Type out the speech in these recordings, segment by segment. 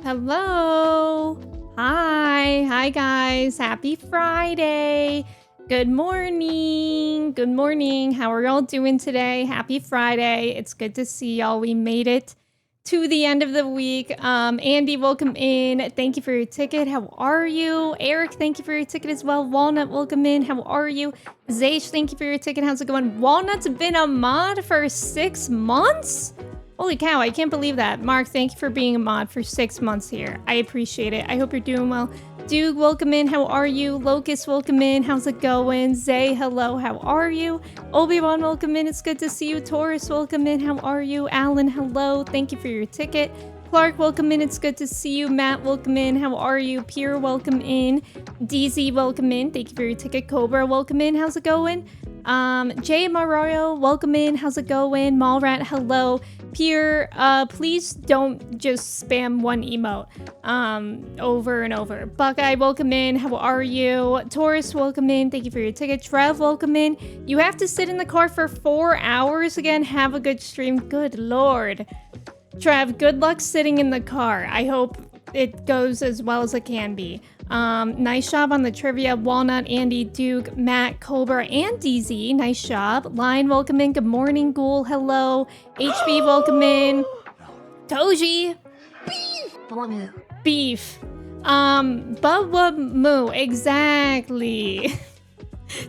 Hello. Hi. Hi, guys. Happy Friday. Good morning. Good morning. How are y'all doing today? Happy Friday. It's good to see y'all. We made it to the end of the week. Andy, welcome in. Thank you for your ticket. How are you? Eric, thank you for your ticket as well. Walnut, welcome in. How are you? Zaysh, thank you for your ticket. How's it going? Walnut's been a mod for 6 months? Holy cow, I can't believe that. Mark, thank you for being a mod for 6 months here. I appreciate it. I hope you're doing well. Duke, welcome in. How are you? Locust, welcome in. How's it going? Zay, hello. How are you? Obi-Wan, welcome in. It's good to see you. Taurus, welcome in. How are you? Alan, hello. Thank you for your ticket. Clark, welcome in. It's good to see you. Matt, welcome in. How are you? Pierre, welcome in. DZ, welcome in. Thank you for your ticket. Cobra, welcome in. How's it going? Jay Mario, welcome in. How's it going? Mallrat, hello. Pierre, please don't just spam one emote over and over. Buckeye, welcome in. How are you? Taurus, welcome in. Thank you for your ticket. Trev, welcome in. You have to sit in the car for 4 hours again. Have a good stream. Good lord. Trev, good luck sitting in the car. I hope it goes as well as it can be. Nice job on the trivia. Walnut, Andy, Duke, Matt, Cobra, and DZ. Nice job. Lion, welcome in. Good morning, Ghoul. Hello. HB, welcome in. Toji. Beef. Beef. Bubba Moo. Exactly.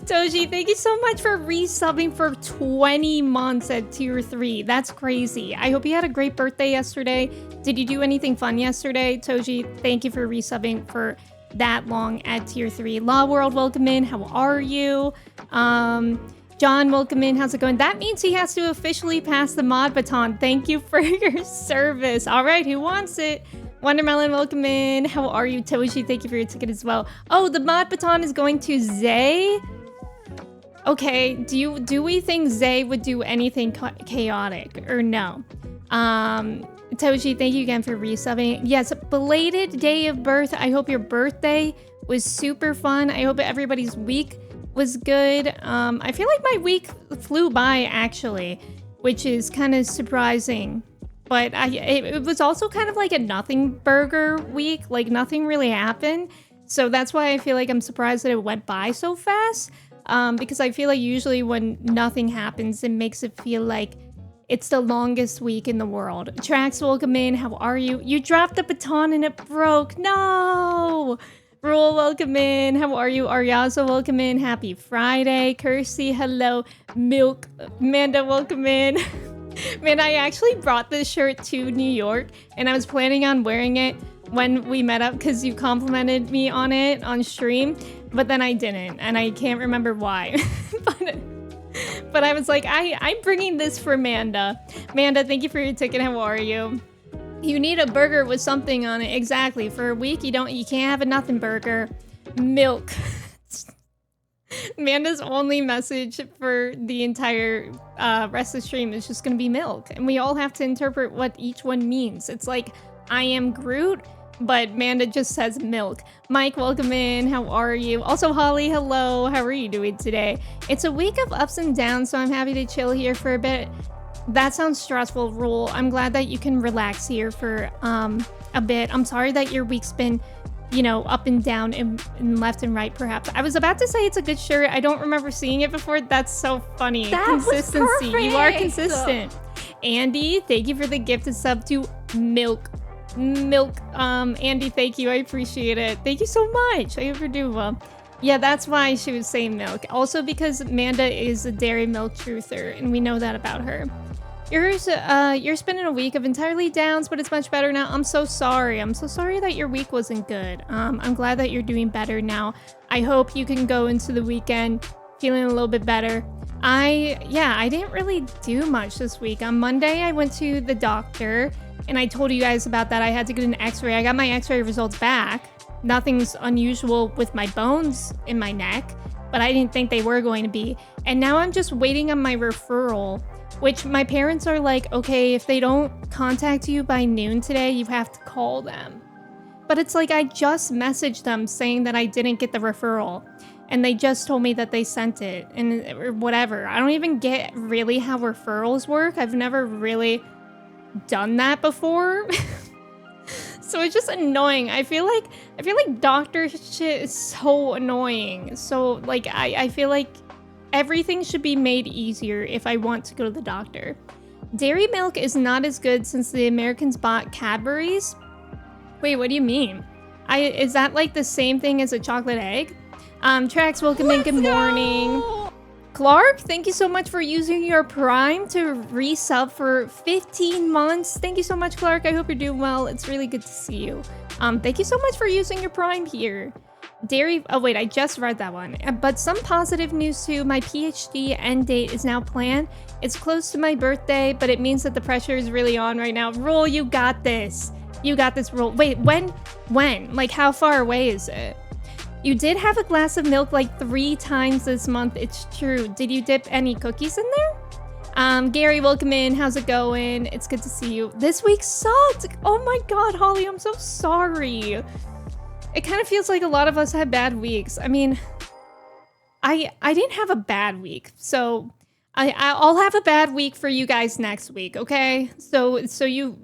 Toji, thank you so much for resubbing for 20 months at tier 3. That's crazy. I hope you had a great birthday yesterday. Did you do anything fun yesterday? Toji, thank you for resubbing for that long at tier 3. Law World, welcome in. How are you? John, welcome in. How's it going? That means he has to officially pass the mod baton. Thank you for your service. All right, who wants it? Wondermelon, welcome in. How are you? Toshi, thank you for your ticket as well. Oh, the mod baton is going to Zay? Okay, do we think Zay would do anything chaotic or no? Toshi, thank you again for resubbing. Yes, belated day of birth. I hope your birthday was super fun. I hope everybody's week was good. I feel like my week flew by actually, which is kind of surprising. But it was also kind of like a nothing burger week, like nothing really happened. So that's why I feel like I'm surprised that it went by so fast. Because I feel like usually when nothing happens, it makes it feel like it's the longest week in the world. Trax, welcome in. How are you? You dropped the baton and it broke. No! Rule, welcome in. How are you? Aryaza, welcome in. Happy Friday. Kirsty, hello. Milk. Amanda, welcome in. Man, I actually brought this shirt to New York and I was planning on wearing it when we met up because you complimented me on it on stream, but then I didn't and I can't remember why. but I was like, I'm bringing this for Amanda. Amanda, thank you for your ticket. How are you? You need a burger with something on it. Exactly. For a week, you can't have a nothing burger. Milk. Amanda's only message for the entire rest of the stream is just gonna be milk. And we all have to interpret what each one means. It's like, I am Groot, but Amanda just says milk. Mike, welcome in. How are you? Also, Holly, hello. How are you doing today? It's a week of ups and downs, so I'm happy to chill here for a bit. That sounds stressful, Rule. I'm glad that you can relax here for a bit. I'm sorry that your week's been, you know, up and down and left and right, perhaps. I was about to say it's a good shirt. I don't remember seeing it before. That's so funny. That Consistency. was perfect. You are consistent. Andy, thank you for the gifted sub to Milk. Andy, thank you. I appreciate it. Thank you so much. I hope you're doing well. Yeah, that's why she was saying milk. Also because Amanda is a dairy milk truther, and we know that about her. You're spending a week of entirely downs, but it's much better now. I'm so sorry. I'm so sorry that your week wasn't good. I'm glad that you're doing better now. I hope you can go into the weekend feeling a little bit better. I didn't really do much this week. On Monday, I went to the doctor, and I told you guys about that. I had to get an x-ray. I got my x-ray results back. Nothing's unusual with my bones in my neck, but I didn't think they were going to be. And now I'm just waiting on my referral, which my parents are like, okay, if they don't contact you by noon today, you have to call them. But it's like, I just messaged them saying that I didn't get the referral, and they just told me that they sent it, and or whatever. I don't even get really how referrals work. I've never really done that before. So it's just annoying. I feel like doctor shit is so annoying. So like I feel like everything should be made easier if I want to go to the doctor. Dairy milk is not as good since the Americans bought Cadbury's. Wait, what do you mean? Is that like the same thing as a chocolate egg? Trax, welcome in, good morning. Clark, thank you so much for using your Prime to resub for 15 months. Thank you so much, Clark. I hope you're doing well. It's really good to see you. Thank you so much for using your Prime here. Dairy, oh wait, I just read that one. But some positive news too. My PhD end date is now planned. It's close to my birthday, but it means that the pressure is really on right now. Roll, you got this. You got this, Roll. Wait, when? Like, how far away is it? You did have a glass of milk like 3 times this month. It's true. Did you dip any cookies in there? Gary, welcome in. How's it going? It's good to see you. This week sucked. Oh my God, Holly, I'm so sorry. It kind of feels like a lot of us had bad weeks. I mean, I didn't have a bad week, so I'll have a bad week for you guys next week, okay? So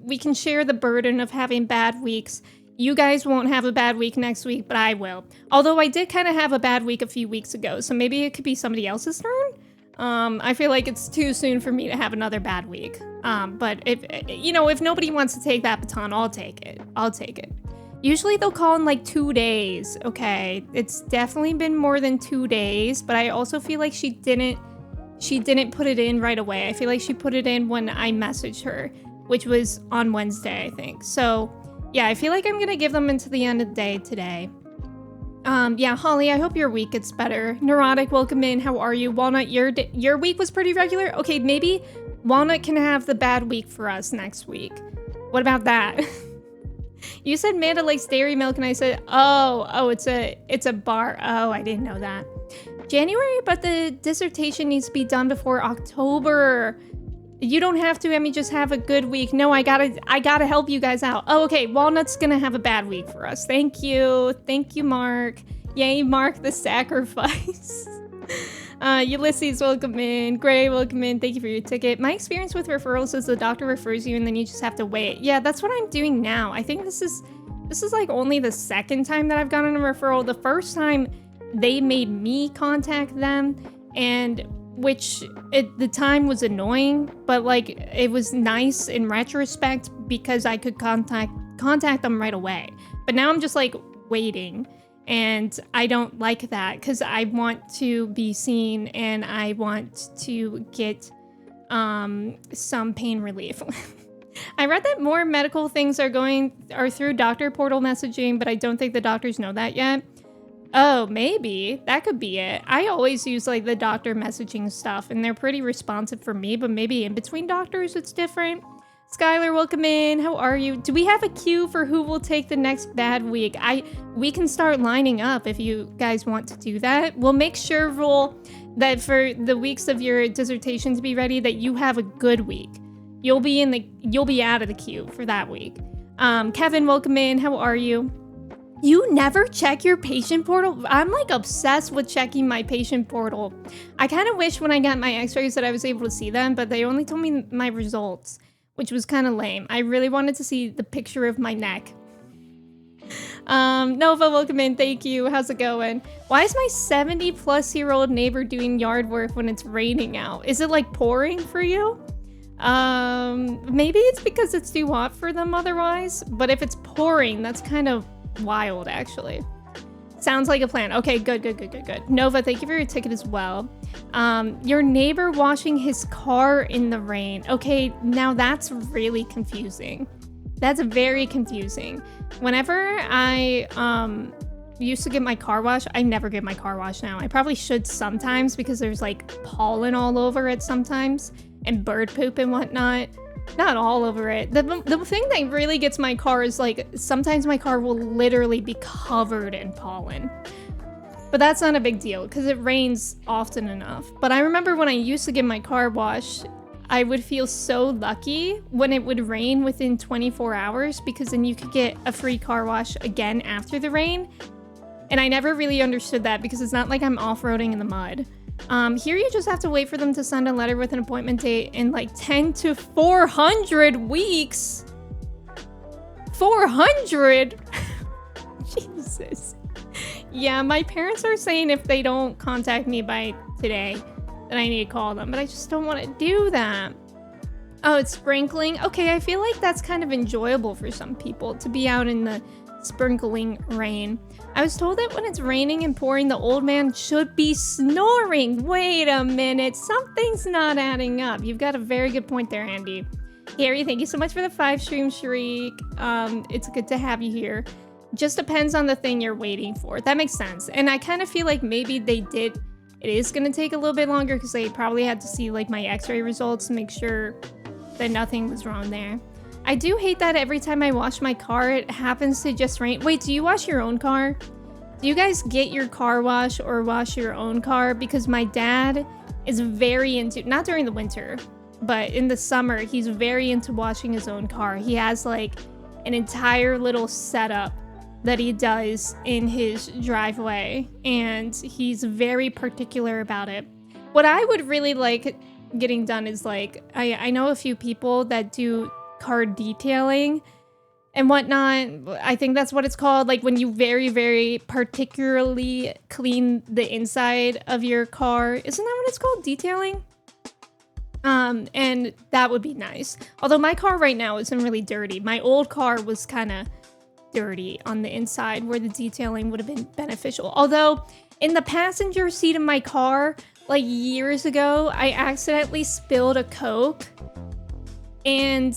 we can share the burden of having bad weeks. You guys won't have a bad week next week, but I will. Although I did kind of have a bad week a few weeks ago, so maybe it could be somebody else's turn. I feel like it's too soon for me to have another bad week. But if nobody wants to take that baton, I'll take it. I'll take it. Usually they'll call in like 2 days, okay? It's definitely been more than 2 days, but I also feel like she didn't put it in right away. I feel like she put it in when I messaged her, which was on Wednesday, I think. So yeah, I feel like I'm gonna give them until the end of the day today. Yeah, Holly, I hope your week gets better. Neurotic, welcome in. How are you? Walnut, your week was pretty regular? Okay, maybe Walnut can have the bad week for us next week. What about that? You said Manda likes dairy milk, and I said, oh, it's a bar. Oh, I didn't know that. January, but the dissertation needs to be done before October. You don't have to, Emmy, just have a good week. No, I gotta help you guys out. Oh, okay, Walnut's gonna have a bad week for us. Thank you, Mark. Yay, Mark the sacrifice. Ulysses, welcome in. Gray, welcome in. Thank you for your ticket. My experience with referrals is the doctor refers you and then you just have to wait. Yeah, that's what I'm doing now. I think this is like only the second time that I've gotten a referral. The first time they made me contact them, and the time was annoying, but like it was nice in retrospect because I could contact them right away. But now I'm just like waiting, and I don't like that because I want to be seen and I want to get some pain relief. I read that more medical things are through doctor portal messaging, but I don't think the doctors know that yet. Oh, maybe. That could be it. I always use like the doctor messaging stuff and they're pretty responsive for me, but maybe in between doctors it's different. Skylar, welcome in. How are you? Do we have a queue for who will take the next bad week? We can start lining up if you guys want to do that. We'll make sure, Rule, that for the weeks of your dissertation to be ready, that you have a good week. You'll be out of the queue for that week. Kevin, welcome in. How are you? You never check your patient portal? I'm like obsessed with checking my patient portal. I kind of wish when I got my x-rays that I was able to see them, but they only told me my results, which was kind of lame. I really wanted to see the picture of my neck. Nova, welcome in. Thank you. How's it going? Why is my 70-plus-year-old neighbor doing yard work when it's raining out? Is it like pouring for you? Maybe it's because it's too hot for them otherwise, but if it's pouring, that's kind of wild, actually. Sounds like a plan. Okay, good. Nova, thank you for your ticket as well. Your neighbor washing his car in the rain. Okay, now that's really confusing. That's very confusing. Whenever I used to get my car washed, I never get my car washed now. I probably should sometimes because there's like pollen all over it sometimes and bird poop and whatnot. Not all over it. The thing that really gets my car is like sometimes my car will literally be covered in pollen. But that's not a big deal because it rains often enough. But I remember when I used to get my car washed, I would feel so lucky when it would rain within 24 hours because then you could get a free car wash again after the rain. And I never really understood that because it's not like I'm off-roading in the mud. Here you just have to wait for them to send a letter with an appointment date in like 10 to 400 weeks. 400? Jesus. Yeah, my parents are saying if they don't contact me by today, then I need to call them, but I just don't want to do that. Oh, it's sprinkling. Okay, I feel like that's kind of enjoyable for some people to be out in the sprinkling rain. I was told that when it's raining and pouring, the old man should be snoring. Wait a minute, something's not adding up. You've got a very good point there, Andy. Harry, thank you so much for the 5-stream shriek. It's good to have you here. Just depends on the thing you're waiting for. That makes sense. And I kind of feel like maybe it is going to take a little bit longer because they probably had to see like my x-ray results to make sure that nothing was wrong there. I do hate that every time I wash my car, it happens to just rain. Wait, do you wash your own car? Do you guys get your car wash or wash your own car? Because my dad is very into, not during the winter, but in the summer, he's very into washing his own car. He has like an entire little setup that he does in his driveway, and he's very particular about it. What I would really like getting done is like, I know a few people that do car detailing and whatnot. I think that's what it's called. Like when you very, very particularly clean the inside of your car. Isn't that what it's called? Detailing? And that would be nice. Although my car right now isn't really dirty. My old car was kind of dirty on the inside where the detailing would have been beneficial. Although in the passenger seat of my car, like years ago, I accidentally spilled a Coke and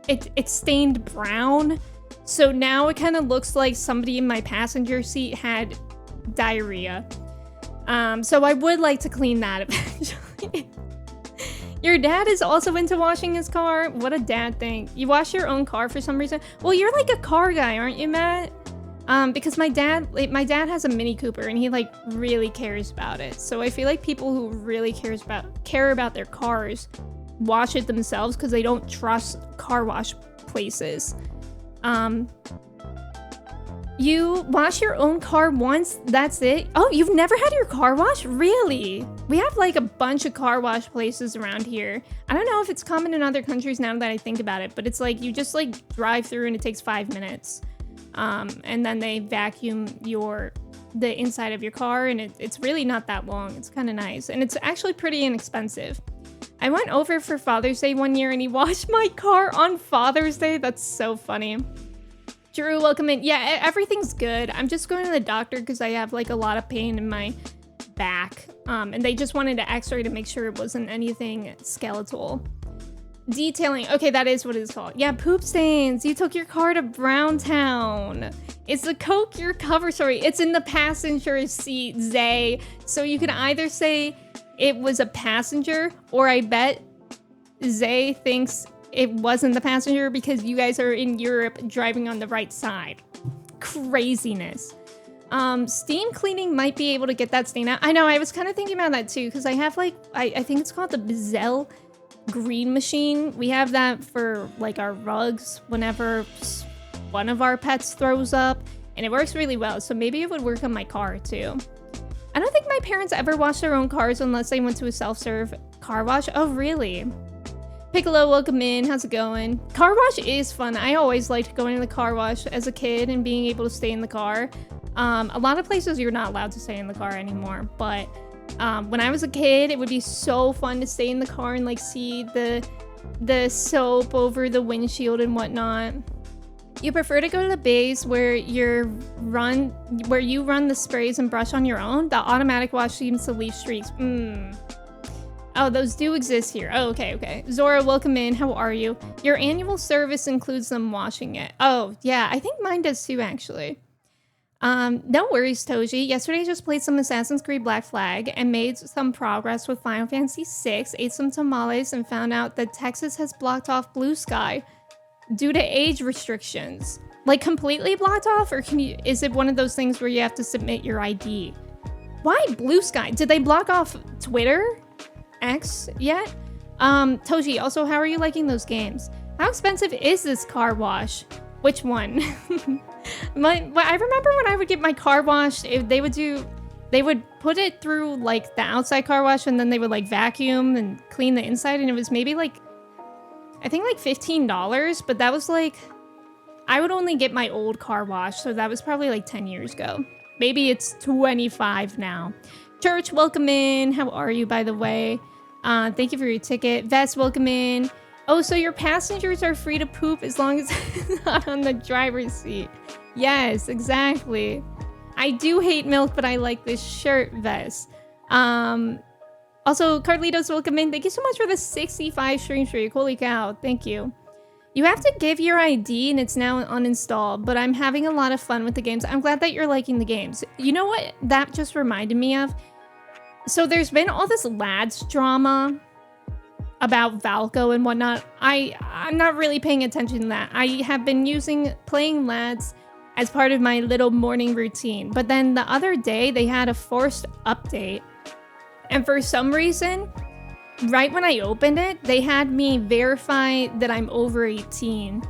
it stained brown. So now it kind of looks like somebody in my passenger seat had diarrhea. So I would like to clean that eventually. Your dad is also into washing his car? What a dad thing. You wash your own car for some reason? Well, you're like a car guy, aren't you, Matt? Because my dad has a Mini Cooper and he like really cares about it. So I feel like people who really care about their cars wash it themselves because they don't trust car wash places. You wash your own car once, that's it? Oh, you've never had your car washed? Really? We have like a bunch of car wash places around here. I don't know if it's common in other countries now that I think about it, but it's like you just like drive through and it takes 5 minutes. And then they vacuum the inside of your car, and it's really not that long. It's kind of nice, and it's actually pretty inexpensive. I went over for Father's Day one year and he washed my car on Father's Day. That's so funny. Drew, welcome in. Yeah, everything's good. I'm just going to the doctor because I have like a lot of pain in my back. And they just wanted to x-ray to make sure it wasn't anything skeletal. Detailing. Okay, that is what it's called. Yeah, poop stains. You took your car to Browntown. Is the Coke your cover story? It's in the passenger seat, Zay. So you can either say it was a passenger, or I bet Zay thinks it wasn't the passenger because you guys are in Europe driving on the right side. Craziness. Steam cleaning might be able to get that stain out. I know, I was kind of thinking about that too, because I have like, I think it's called the Bizzell green machine. We have that for like our rugs whenever one of our pets throws up, and it works really well. So maybe it would work on my car too. I don't think my parents ever washed their own cars unless they went to a self-serve car wash. Oh, really? Piccolo, welcome in. How's it going? Car wash is fun. I always liked going to the car wash as a kid and being able to stay in the car. A lot of places you're not allowed to stay in the car anymore, but when I was a kid, it would be so fun to stay in the car and like see the soap over the windshield and whatnot. You prefer to go to the bays where you run the sprays and brush on your own? The automatic wash seems to leave streaks. Oh, those do exist here. Oh, okay. Zora, welcome in. How are you? Your annual service includes them washing it. Oh, yeah. I think mine does too, actually. No worries, Toji. Yesterday I just played some Assassin's Creed Black Flag and made some progress with Final Fantasy VI, ate some tamales, and found out that Texas has blocked off Blue Sky due to age restrictions. Like, completely blocked off? Or is it one of those things where you have to submit your ID? Why Blue Sky? Did they block off Twitter? X yet? Toji, also, how are you liking those games? How expensive is this car wash? Which one? I remember when I would get my car washed, they would put it through like the outside car wash, and then they would like vacuum and clean the inside, and it was maybe like, I think like $15, but that was like, I would only get my old car washed, so that was probably like 10 years ago. Maybe it's 25 now. Church, welcome in. How are you, by the way? Thank you for your ticket. Vest, welcome in. Oh, so your passengers are free to poop as long as it's not on the driver's seat. Yes, exactly. I do hate milk, but I like this shirt, Vest. Also, Carlitos, welcome in. Thank you so much for the 65 stream streak. Holy cow, thank you. You have to give your ID and it's now uninstalled, but I'm having a lot of fun with the games. I'm glad that you're liking the games. You know what that just reminded me of? So there's been all this lads drama about Valco and whatnot. I'm not really paying attention to that. I have been playing lads as part of my little morning routine. But then the other day they had a forced update. And for some reason, right when I opened it, they had me verify that I'm over 18.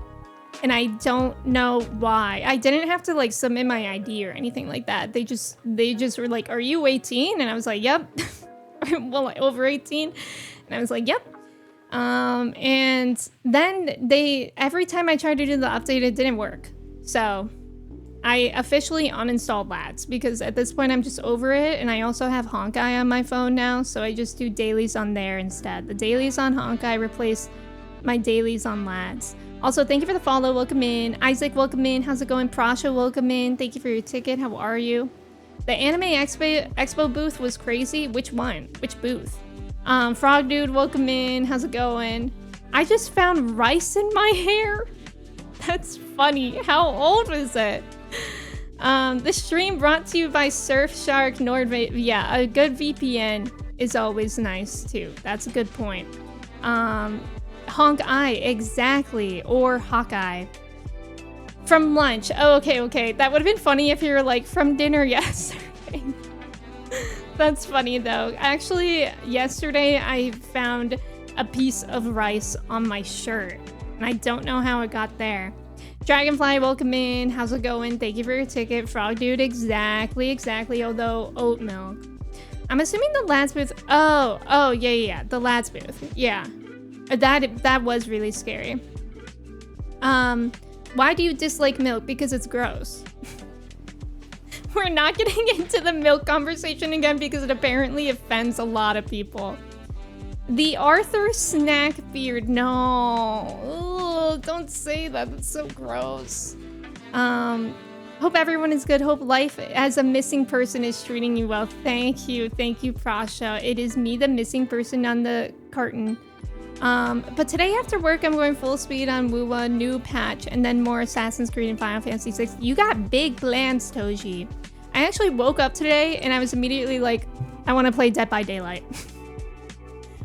And I don't know why. I didn't have to like submit my ID or anything like that. They just were like, "Are you 18?" And I was like, "Yep." Well, over 18. And I was like, "Yep." And then every time I tried to do the update, it didn't work. So I officially uninstalled Lads because at this point I'm just over it. And I also have Honkai on my phone now. So I just do dailies on there instead. The dailies on Honkai replace my dailies on Lads. Also, thank you for the follow. Welcome in. Isaac, welcome in. How's it going? Prasha, welcome in. Thank you for your ticket. How are you? The Anime Expo booth was crazy. Which one? Which booth? Frog Dude, welcome in. How's it going? I just found rice in my hair. That's funny. How old was it? The stream brought to you by Surfshark NordVPN. Yeah, a good VPN is always nice too. That's a good point. Honk Eye, exactly. Or Hawkeye. From lunch. Oh, okay. That would have been funny if you were like, from dinner yesterday. That's funny though. Actually, yesterday I found a piece of rice on my shirt. And I don't know how it got there. Dragonfly, welcome in. How's it going? Thank you for your ticket. Frog Dude, exactly. Although, oat milk. I'm assuming the Lads booth. Oh, yeah. The Lads booth. Yeah. That was really scary. Why do you dislike milk? Because it's gross. We're not getting into the milk conversation again because it apparently offends a lot of people. The Arthur snack beard. No. Ugh, don't say that. That's so gross. Hope everyone is good. Hope life as a missing person is treating you well. Thank you, Prasha. It is me, the missing person on the carton. But today after work, I'm going full speed on Wuwa, new patch, and then more Assassin's Creed and Final Fantasy VI. You got big plans, Toji. I actually woke up today and I was immediately like, I want to play Dead by Daylight.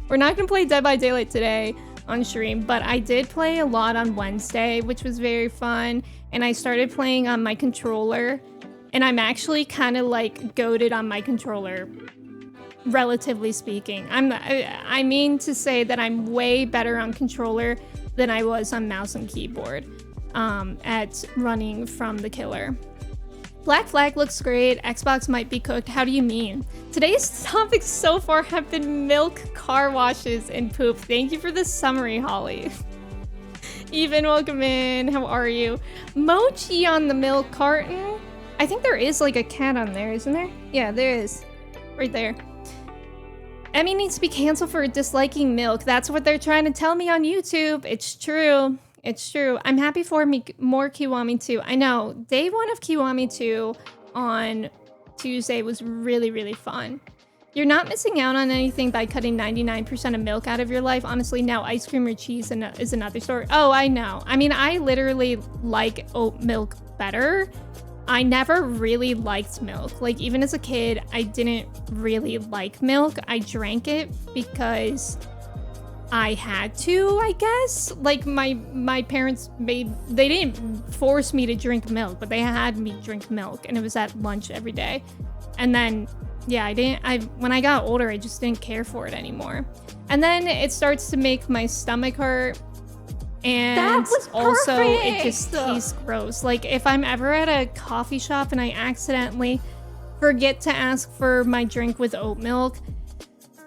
We're not going to play Dead by Daylight today on stream, but I did play a lot on Wednesday, which was very fun. And I started playing on my controller, and I'm actually kind of like goated on my controller. Relatively speaking, I mean to say that I'm way better on controller than I was on mouse and keyboard at running from the killer. Black Flag looks great. Xbox might be cooked. How do you mean? Today's topics so far have been milk, car washes, and poop. Thank you for the summary, Holly. Even, welcome in. How are you? Mochi on the milk carton. I think there is like a cat on there, isn't there? Yeah, there is. Right there. Emmy needs to be canceled for disliking milk. That's what they're trying to tell me on YouTube. It's true. It's true. I'm happy for more Kiwami 2. I know. Day 1 of Kiwami 2 on Tuesday was really, really fun. You're not missing out on anything by cutting 99% of milk out of your life. Honestly, now ice cream or cheese is another story. Oh, I know. I mean, I literally like oat milk better. I never really liked milk. Like, even as a kid, I didn't really like milk. I drank it because I had to, I guess. Like, my parents they didn't force me to drink milk, but they had me drink milk, and it was at lunch every day. And then, yeah, when I got older, I just didn't care for it anymore. And then it starts to make my stomach hurt. And also, it just tastes gross. Like, if I'm ever at a coffee shop and I accidentally forget to ask for my drink with oat milk,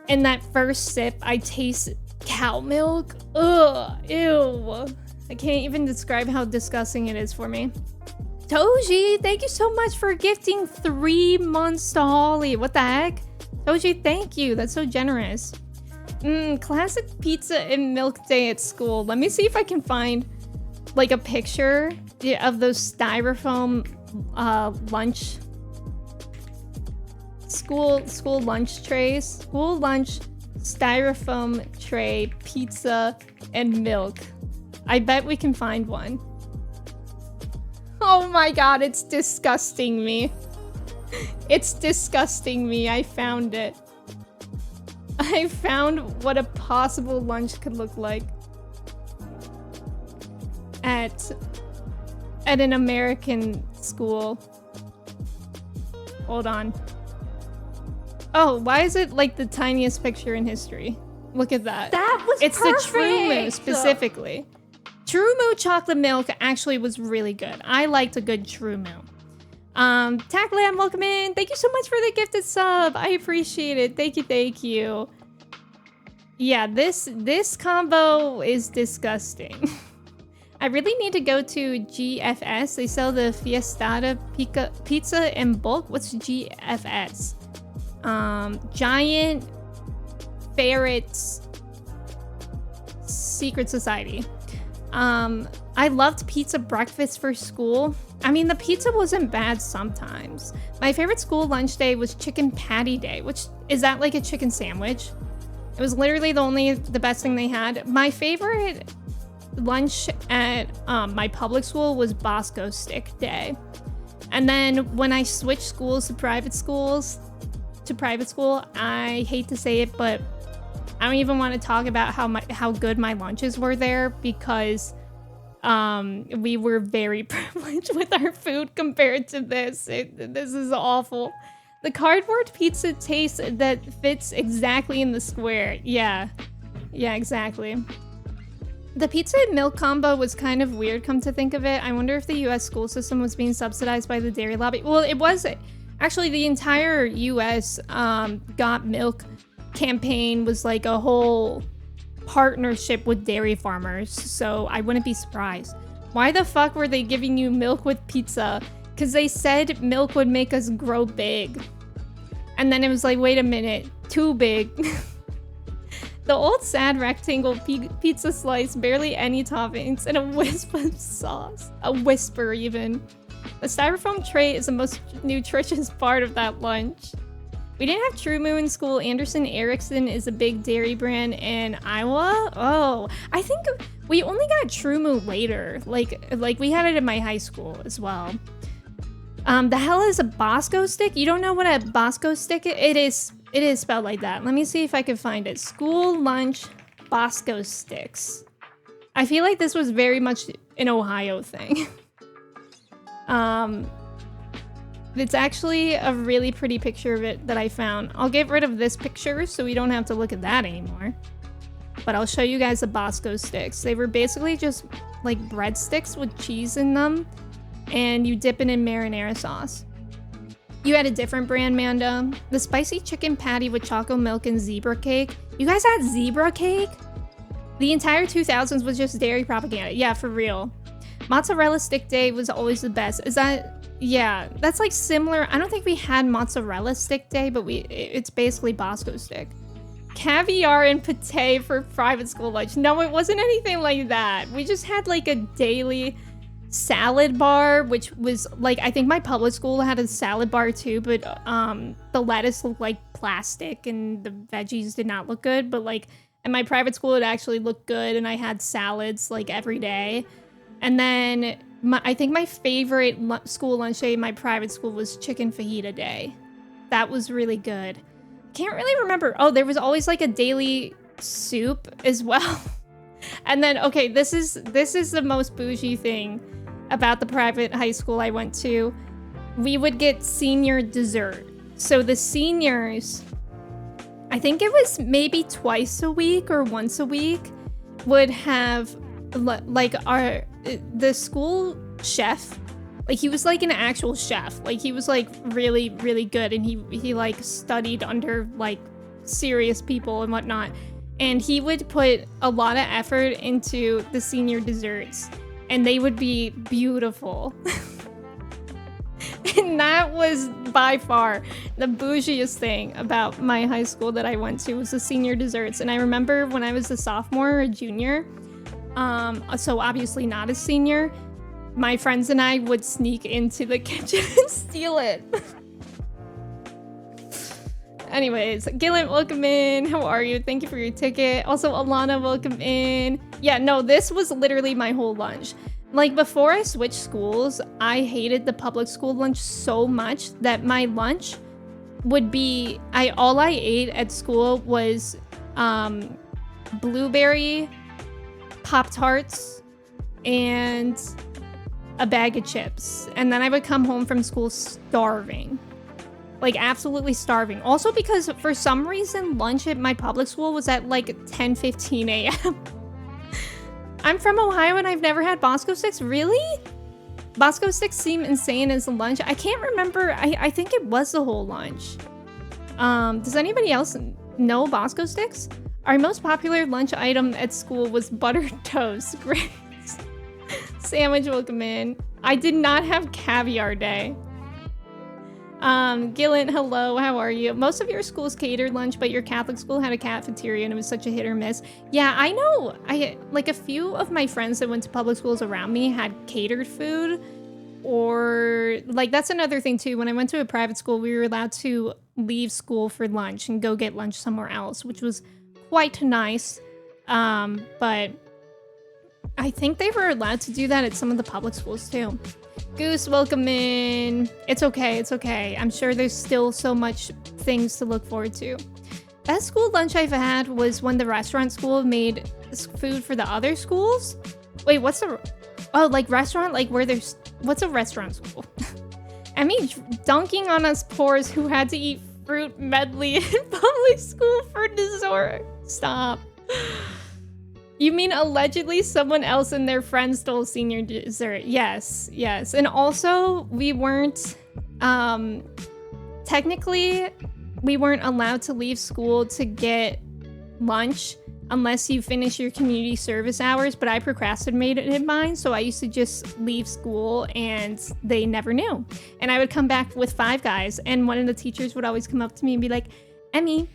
and that first sip, I taste cow milk. Ugh, ew. I can't even describe how disgusting it is for me. Toji, thank you so much for gifting 3 months to Holly. What the heck? Toji, thank you. That's so generous. Classic pizza and milk day at school. Let me see if I can find like a picture of those styrofoam lunch school lunch trays. School lunch styrofoam tray, pizza, and milk. I bet we can find one. Oh my god, it's disgusting me. It's disgusting me. I found it. I found what a possible lunch could look like at an American school. Hold on. Oh, why is it like the tiniest picture in history? Look at that. That was It's perfect. the True Moo specifically. True Moo chocolate milk actually was really good. I liked a good True Moo. Tacklam, welcome in. Thank you so much for the gifted sub. I appreciate it. Thank you, thank you. Yeah, this combo is disgusting. I really need to go to GFS. They sell the Fiestada pizza in bulk. What's GFS? Giant Ferrets Secret Society. I loved pizza breakfast for school. I mean, the pizza wasn't bad sometimes. My favorite school lunch day was chicken patty day, which is that like a chicken sandwich? It was literally the best thing they had. My favorite lunch at my public school was Bosco stick day. And then when I switched schools to private school, I hate to say it, but I don't even want to talk about how good my lunches were there because we were very privileged with our food compared to this. This is awful. The cardboard pizza taste that fits exactly in the square. Yeah, exactly. The pizza and milk combo was kind of weird, come to think of it. I wonder if the US school system was being subsidized by the dairy lobby. Well, it was. Actually, the entire US Got Milk campaign was like a whole partnership with dairy farmers, so I wouldn't be surprised. Why the fuck were they giving you milk with pizza? Because they said milk would make us grow big. And then it was like, wait a minute, too big. The old sad rectangle pizza slice, barely any toppings, and a wisp of sauce. A whisper, even. The styrofoam tray is the most nutritious part of that lunch. We didn't have True Moo in school. Anderson Erickson is a big dairy brand in Iowa. Oh, I think we only got True Moo later. Like we had it in my high school as well. The hell is a Bosco stick? You don't know what a Bosco stick is? It is spelled like that. Let me see if I can find it. School lunch Bosco sticks. I feel like this was very much an Ohio thing. It's actually a really pretty picture of it that I found. I'll get rid of this picture so we don't have to look at that anymore. But I'll show you guys the Bosco sticks. They were basically just like breadsticks with cheese in them, and you dip it in marinara sauce. You had a different brand, Manda. The spicy chicken patty with chocolate milk and zebra cake. You guys had zebra cake? The entire 2000s was just dairy propaganda. Yeah, for real. Mozzarella stick day was always the best. Is that... Yeah, that's like similar. I don't think we had mozzarella stick day, but it's basically Bosco stick. Caviar and pate for private school lunch. No, it wasn't anything like that. We just had like a daily salad bar, which was like, I think my public school had a salad bar too, but the lettuce looked like plastic and the veggies did not look good. But like at my private school, it actually looked good, and I had salads like every day. And then I think my favorite school lunch day in my private school was chicken fajita day. That was really good. Can't really remember. Oh, there was always like a daily soup as well. And then, okay, this is the most bougie thing about the private high school I went to. We would get senior dessert. So the seniors, I think it was maybe twice a week or once a week, would have like the school chef, like he was like an actual chef, like he was like really, really good, and he like studied under like serious people and whatnot, And he would put a lot of effort into the senior desserts, and they would be beautiful. And that was by far the bougiest thing about my high school that I went to was the senior desserts. And I remember when I was a sophomore or a junior, so obviously not a senior, my friends and I would sneak into the kitchen and steal it. Anyways, Gillen, welcome in. How are you? Thank you for your ticket. Also, Alana, welcome in. Yeah, no, this was literally my whole lunch. Like, before I switched schools, I hated the public school lunch so much that my lunch would be... all I ate at school was blueberry Pop-Tarts and a bag of chips. And then I would come home from school starving. Like, absolutely starving. Also because, for some reason, lunch at my public school was at, like, 10:15 a.m. I'm from Ohio and I've never had Bosco sticks. Really? Bosco sticks seem insane as a lunch. I can't remember. I think it was the whole lunch. Does anybody else know Bosco sticks? Our most popular lunch item at school was buttered toast. Great. Sandwich, welcome in. I did not have caviar day. Gillen, hello, how are you? Most of your schools catered lunch, but your Catholic school had a cafeteria and it was such a hit or miss. Yeah, I know. Like, a few of my friends that went to public schools around me had catered food, or like, that's another thing too. When I went to a private school, we were allowed to leave school for lunch and go get lunch somewhere else, which was quite nice. But I think they were allowed to do that at some of the public schools too. Goose, welcome in. It's okay, it's okay. I'm sure there's still so much things to look forward to. Best school lunch I've had was when the restaurant school made food for the other schools. Wait, what's the... Oh, like restaurant? Like where there's... What's a restaurant school? I mean, dunking on us poors who had to eat fruit medley in public school for dessert. Stop. You mean allegedly someone else and their friends stole senior dessert? Yes, yes. And also, we weren't, technically, we weren't allowed to leave school to get lunch unless you finish your community service hours, but I procrastinated in mine, so I used to just leave school and they never knew. And I would come back with Five Guys, and one of the teachers would always come up to me and be like, Emmy,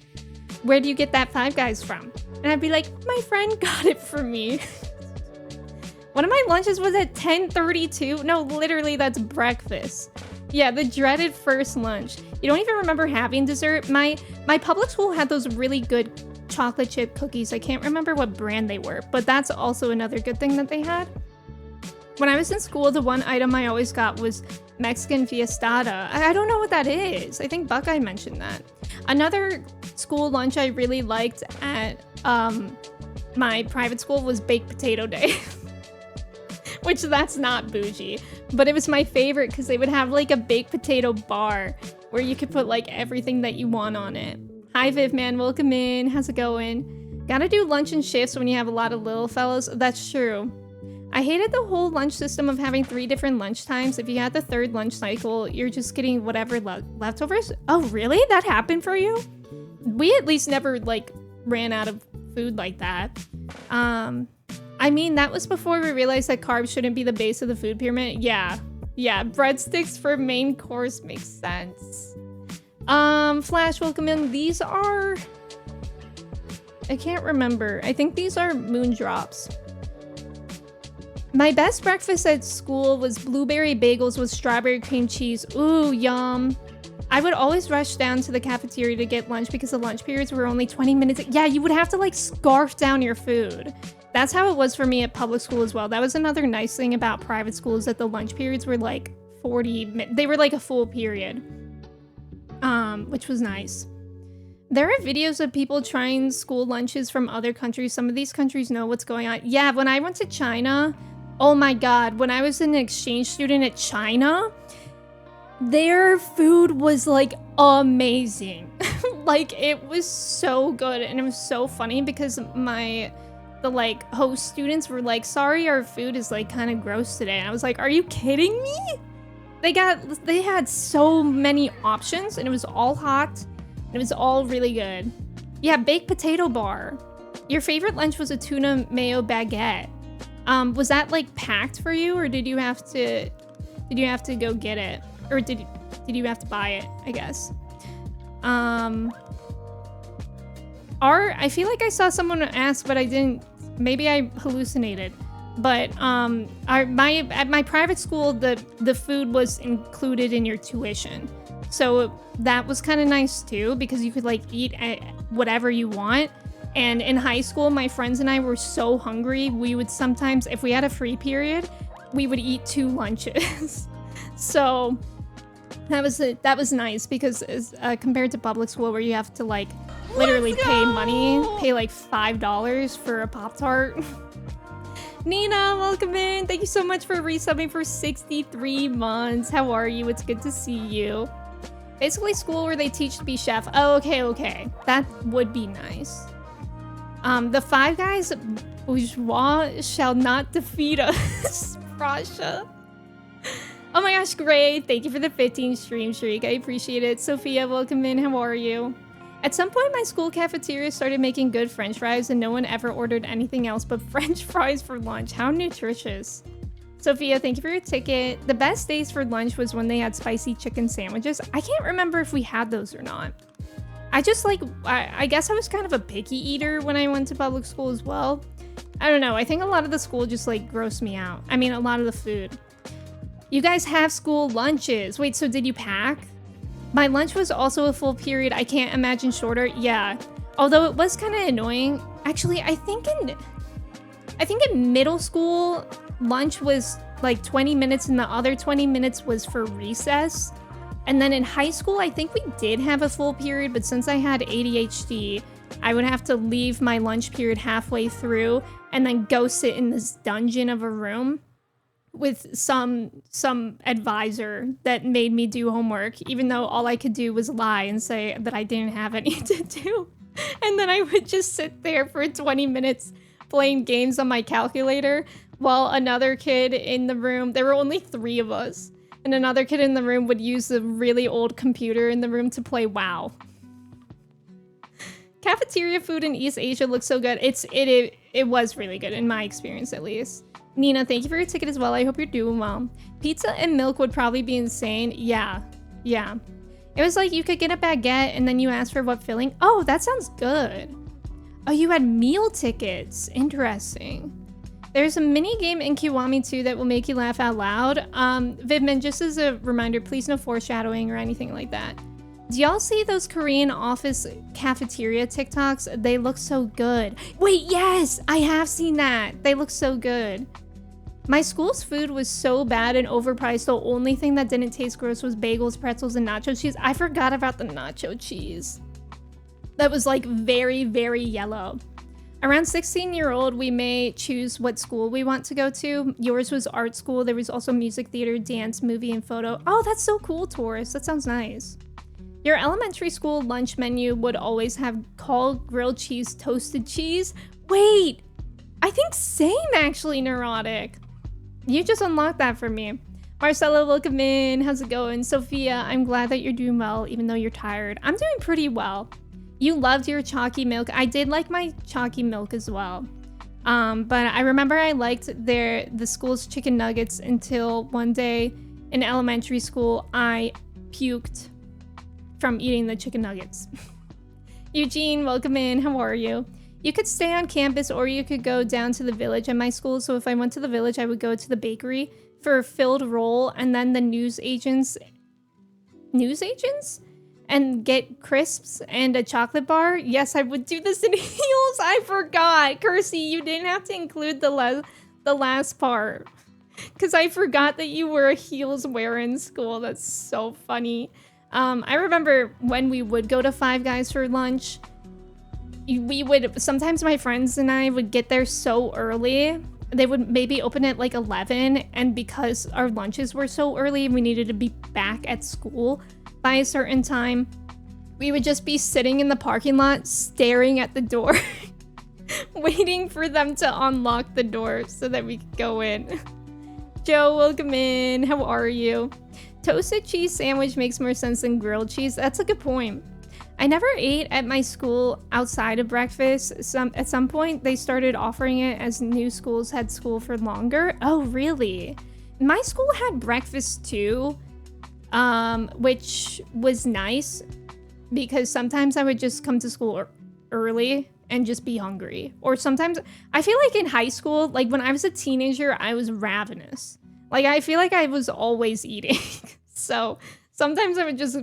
where do you get that Five Guys from? And I'd be like, my friend got it for me. One of my lunches was at 10:32. No, literally, that's breakfast. Yeah, the dreaded first lunch. You don't even remember having dessert. My public school had those really good chocolate chip cookies. I can't remember what brand they were, but that's also another good thing that they had. When I was in school, the one item I always got was Mexican fiestada. I don't know what that is. I think Buckeye mentioned that. Another school lunch I really liked at my private school was baked potato day. Which, that's not bougie, but it was my favorite because they would have like a baked potato bar where you could put like everything that you want on it. Hi Viv man, welcome in. How's it going? Gotta do lunch and shifts when you have a lot of little fellows. That's true. I hated the whole lunch system of having 3 different lunch times. If you had the 3rd lunch cycle, you're just getting whatever leftovers. Oh, really? That happened for you? We at least never like ran out of food like that. I mean, that was before we realized that carbs shouldn't be the base of the food pyramid. Yeah, breadsticks for main course makes sense. Flash, welcome in. These are... I can't remember. I think these are Moondrops. My best breakfast at school was blueberry bagels with strawberry cream cheese. Ooh, yum. I would always rush down to the cafeteria to get lunch because the lunch periods were only 20 minutes. Yeah, you would have to like scarf down your food. That's how it was for me at public school as well. That was another nice thing about private schools, that the lunch periods were like 40 minutes. They were like a full period, which was nice. There are videos of people trying school lunches from other countries. Some of these countries know what's going on. Yeah, when I went to China, oh my God, when I was an exchange student at China, their food was like amazing. Like, it was so good, and it was so funny because the like host students were like, sorry, our food is like kind of gross today. And I was like, are you kidding me? They had so many options, and it was all hot, and it was all really good. Yeah, baked potato bar. Your favorite lunch was a tuna mayo baguette. Was that like packed for you, or did you have to go get it, or did you have to buy it? I guess. I feel like I saw someone ask, but I didn't. Maybe I hallucinated. But at my private school, the food was included in your tuition, so that was kind of nice too, because you could like eat whatever you want. And in high school, my friends and I were so hungry, we would sometimes, if we had a free period, we would eat 2 lunches. So that was nice, because compared to public school where you have to like literally pay money, pay like $5 for a Pop-Tart. Nina, welcome in. Thank you so much for resubbing for 63 months. How are you? It's good to see you. Basically school where they teach to be chef. Oh, okay. That would be nice. The Five Guys bourgeois shall not defeat us. Prasha. Oh my gosh, great. Thank you for the 15 stream streak. I appreciate it. Sophia, welcome in. How are you? At some point, my school cafeteria started making good French fries, and no one ever ordered anything else but French fries for lunch. How nutritious. Sophia, thank you for your ticket. The best days for lunch was when they had spicy chicken sandwiches. I can't remember if we had those or not. I just like, I guess I was kind of a picky eater when I went to public school as well. I don't know. I think a lot of the school just like grossed me out. I mean, a lot of the food. You guys have school lunches. Wait, so did you pack? My lunch was also a full period. I can't imagine shorter. Yeah. Although it was kind of annoying. Actually, I think in middle school, lunch was like 20 minutes and the other 20 minutes was for recess. And then in high school, I think we did have a full period, but since I had ADHD, I would have to leave my lunch period halfway through and then go sit in this dungeon of a room with some advisor that made me do homework, even though all I could do was lie and say that I didn't have any to do. And then I would just sit there for 20 minutes playing games on my calculator while another kid in the room, there were only 3 of us, and another kid in the room would use the really old computer in the room to play WoW. Cafeteria food in East Asia looks so good. It was really good in my experience, at least. Nina, thank you for your ticket as well. I hope you're doing well. Pizza and milk would probably be insane. Yeah. It was like you could get a baguette and then you ask for what filling. Oh, that sounds good. Oh, you had meal tickets. Interesting. There's a mini game in Kiwami too that will make you laugh out loud. Vidman, just as a reminder, please no foreshadowing or anything like that. Do y'all see those Korean office cafeteria TikToks? They look so good. Wait, yes, I have seen that. They look so good. My school's food was so bad and overpriced. The only thing that didn't taste gross was bagels, pretzels, and nacho cheese. I forgot about the nacho cheese. That was like very, very yellow. Around 16-year-old, we may choose what school we want to go to. Yours was art school. There was also music, theater, dance, movie, and photo. Oh, that's so cool, Taurus. That sounds nice. Your elementary school lunch menu would always have called grilled cheese, toasted cheese. Wait, I think same actually, Neurotic. You just unlocked that for me. Marcella, welcome in. How's it going? Sophia, I'm glad that you're doing well, even though you're tired. I'm doing pretty well. You loved your chalky milk. I did like my chalky milk as well. But I remember I liked the school's chicken nuggets until one day in elementary school, I puked from eating the chicken nuggets. Eugene, welcome in. How are you? You could stay on campus or you could go down to the village at my school. So if I went to the village, I would go to the bakery for a filled roll and then the newsagents and get crisps and a chocolate bar. Yes, I would do this in heels. I forgot. Kersey, you didn't have to include the last part because I forgot that you were a heels wearer in school. That's so funny. I remember when we would go to Five Guys for lunch, sometimes my friends and I would get there so early. They would maybe open at like 11, and because our lunches were so early and we needed to be back at school by a certain time, we would just be sitting in the parking lot staring at the door waiting for them to unlock the door so that we could go in. Joe, welcome in. How are you? Toasted cheese sandwich makes more sense than grilled cheese. That's a good point. I never ate at my school outside of breakfast. At some point, they started offering it as new schools had school for longer. Oh, really? My school had breakfast too, which was nice because sometimes I would just come to school early and just be hungry. Or sometimes, I feel like in high school, like when I was a teenager, I was ravenous. Like, I feel like I was always eating. So sometimes I would just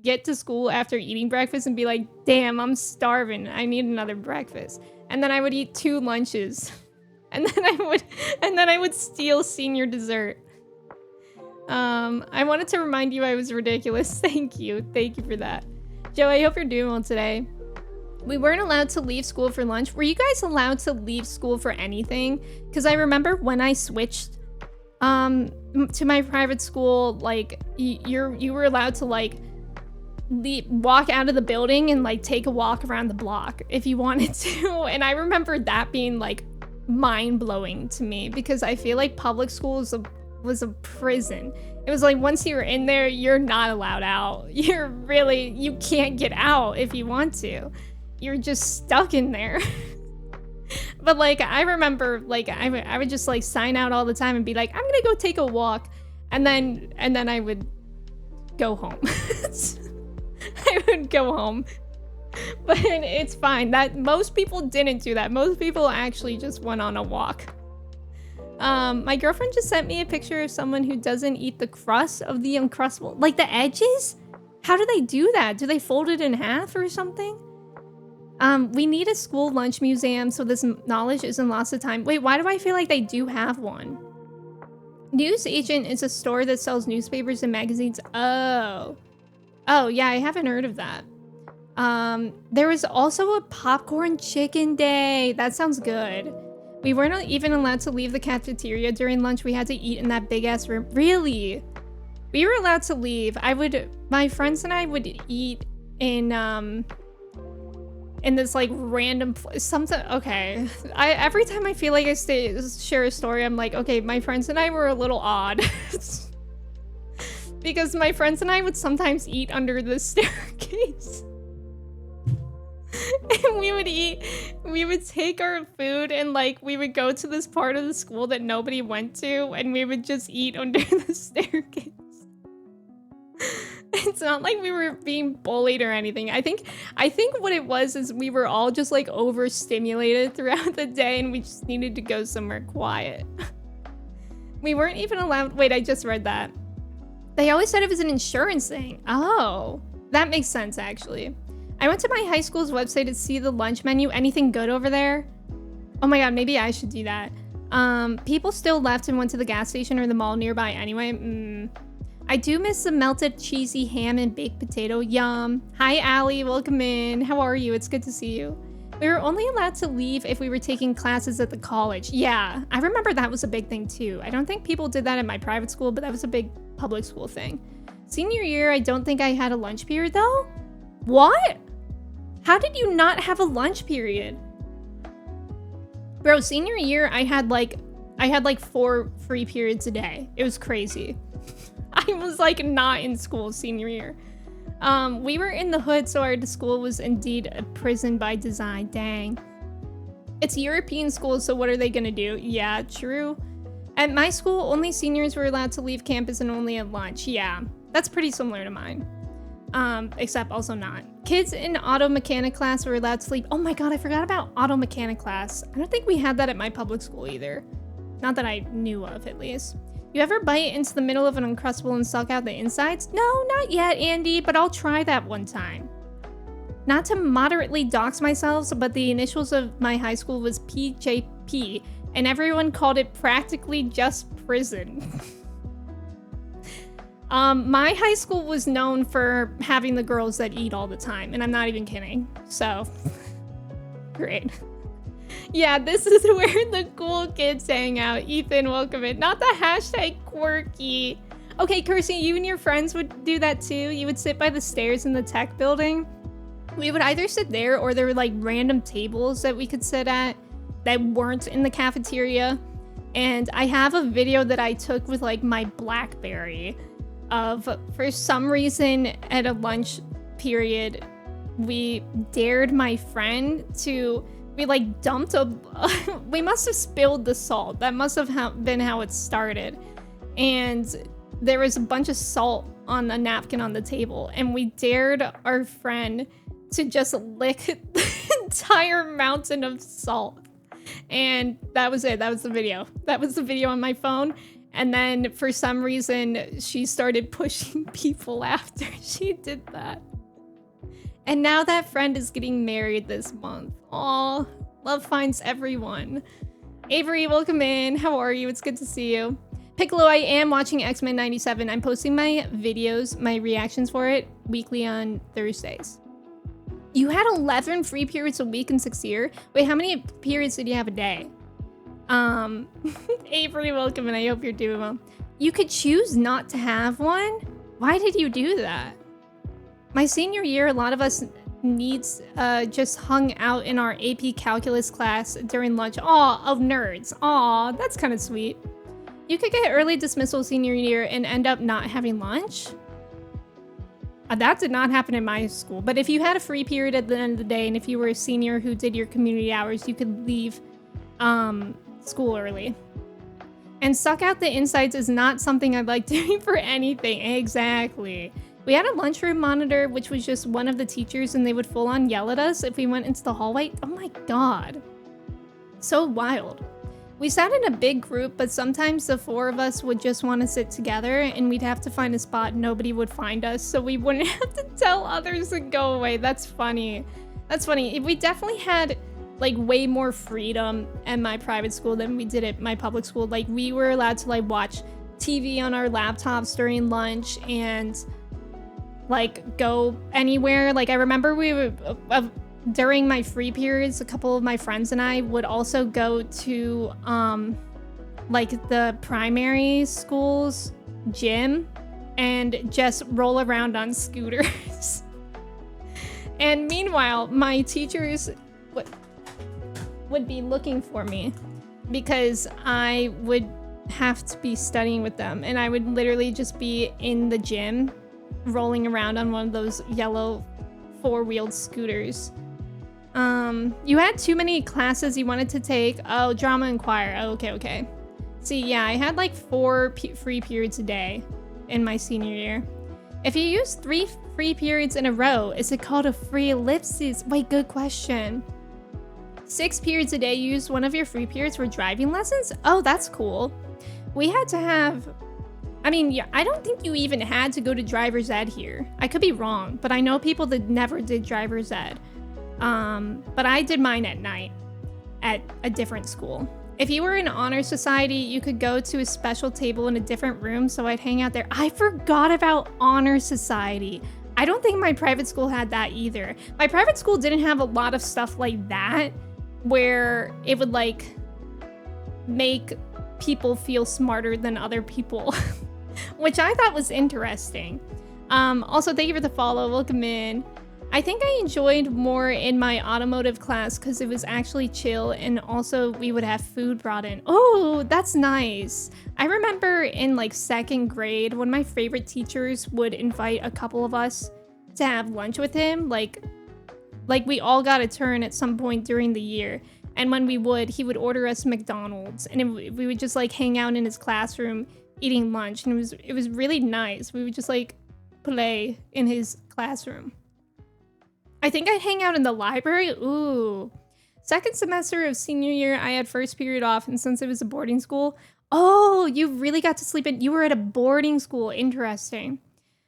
get to school after eating breakfast and be like, damn, I'm starving. I need another breakfast. And then I would eat 2 lunches. And then I would steal senior dessert. I wanted to remind you I was ridiculous. Thank you. Thank you for that. Joe, I hope you're doing well today. We weren't allowed to leave school for lunch. Were you guys allowed to leave school for anything? Because I remember when I switched to my private school, like you were allowed to like walk out of the building and like take a walk around the block if you wanted to. And I remember that being like mind-blowing to me because I feel like public school was a prison. It was like once you're in there, you're not allowed out. You can't get out if you want to. You're just stuck in there. But like I remember like I would just like sign out all the time and be like, I'm gonna go take a walk, and then I would go home. I would go home. But it's fine. That most people didn't do that. Most people actually just went on a walk. My girlfriend just sent me a picture of someone who doesn't eat the crust of the Uncrustable. Like the edges? How do they do that? Do they fold it in half or something? We need a school lunch museum so this knowledge isn't lost to time. Wait, why do I feel like they do have one? News Agent is a store that sells newspapers and magazines. Oh, yeah, I haven't heard of that. There was also a popcorn chicken day. That sounds good. We weren't even allowed to leave the cafeteria during lunch. We had to eat in that big ass room. Really? We were allowed to leave. My friends and I would eat in this like random something. Okay, every time I feel like I share a story, I'm like, okay, my friends and I were a little odd. Because my friends and I would sometimes eat under the staircase. And we would take our food and like we would go to this part of the school that nobody went to and we would just eat under the staircase. It's not like we were being bullied or anything. I think what it was is we were all just like overstimulated throughout the day and we just needed to go somewhere quiet. We weren't even allowed. Wait, I just read that. They always said it was an insurance thing. Oh, that makes sense actually. I went to my high school's website to see the lunch menu. Anything good over there? Oh my god, maybe I should do that. People still left and went to the gas station or the mall nearby anyway. I do miss the melted cheesy ham and baked potato. Yum. Hi, Allie. Welcome in. How are you? It's good to see you. We were only allowed to leave if we were taking classes at the college. Yeah, I remember that was a big thing too. I don't think people did that at my private school, but that was a big public school thing. Senior year, I don't think I had a lunch period though. What? How did you not have a lunch period? Bro, senior year, I had like 4 free periods a day. It was crazy. I was like not in school senior year. We were in the hood, so our school was indeed a prison by design. Dang. It's European school, so what are they gonna do? Yeah, true. At my school, only seniors were allowed to leave campus and only at lunch. Yeah, that's pretty similar to mine. Except also not. Kids in auto mechanic class were allowed to sleep. Oh my god, I forgot about auto mechanic class. I don't think we had that at my public school either. Not that I knew of, at least. You ever bite into the middle of an Uncrustable and suck out the insides? No, not yet, Andy, but I'll try that one time. Not to moderately dox myself, but the initials of my high school was PJP, and everyone called it practically just prison. My high school was known for having the girls that eat all the time, and I'm not even kidding. So, great. Yeah, this is where the cool kids hang out. Ethan, welcome in. Not the hashtag quirky. Okay, Kirsty, you and your friends would do that too? You would sit by the stairs in the tech building? We would either sit there or there were like random tables that we could sit at that weren't in the cafeteria. And I have a video that I took with like my BlackBerry of, for some reason at a lunch period, we dared my friend to, we like dumped we must have spilled the salt. That must have been how it started. And there was a bunch of salt on a napkin on the table, and we dared our friend to just lick the entire mountain of salt. And that was it. That was the video. That was the video on my phone. And then for some reason, she started pushing people after she did that. And now that friend is getting married this month. Aw, love finds everyone. Avery, welcome in. How are you? It's good to see you. Piccolo, I am watching X-Men 97. I'm posting my videos, my reactions for it, weekly on Thursdays. You had 11 free periods a week in 6th year? Wait, how many periods did you have a day? Avery, welcome, and I hope you're doing well. You could choose not to have one? Why did you do that? My senior year, a lot of us just hung out in our AP Calculus class during lunch. Aw, of nerds. Aw, that's kind of sweet. You could get early dismissal senior year and end up not having lunch? That did not happen in my school, but if you had a free period at the end of the day, and if you were a senior who did your community hours, you could leave school early. And suck out the insides is not something I'd like doing for anything. Exactly. We had a lunchroom monitor, which was just one of the teachers, and they would full on yell at us if we went into the hallway. Oh my god. So wild. We sat in a big group, but sometimes the 4 of us would just want to sit together, and we'd have to find a spot. Nobody would find us, so we wouldn't have to tell others to go away. That's funny. That's funny. We definitely had like way more freedom at my private school than we did at my public school. Like we were allowed to like watch TV on our laptops during lunch and like go anywhere. Like I remember we would during my free periods, a couple of my friends and I would also go to like the primary school's gym and just roll around on scooters. And meanwhile, my teachers would be looking for me because I would have to be studying with them, and I would literally just be in the gym rolling around on one of those yellow 4-wheeled scooters. You had too many classes you wanted to take. Oh, drama and choir. Oh, okay. See, yeah, I had like 4 free periods a day in my senior year. If you use 3 free periods in a row, is it called a free ellipsis? Wait, good question. 6 periods a day, you use one of your free periods for driving lessons? Oh, that's cool. We had to have, I mean, yeah, I don't think you even had to go to driver's ed here. I could be wrong, but I know people that never did driver's ed. But I did mine at night at a different school. If you were in honor society, you could go to a special table in a different room, so I'd hang out there. I forgot about honor society. I don't think my private school had that either. My private school didn't have a lot of stuff like that, where it would like make people feel smarter than other people, which I thought was interesting. Also, thank you for the follow. Welcome in. I think I enjoyed more in my automotive class because it was actually chill, and also we would have food brought in. Oh, that's nice. I remember in like 2nd grade, one of my favorite teachers would invite a couple of us to have lunch with him. Like we all got a turn at some point during the year. And when we would, he would order us McDonald's, and we would just like hang out in his classroom eating lunch. And it was really nice. We would just like play in his classroom. I think I'd hang out in the library. Ooh. 2nd semester of senior year, I had 1st period off, and since it was a boarding school, oh, you really got to sleep in. You were at a boarding school. Interesting.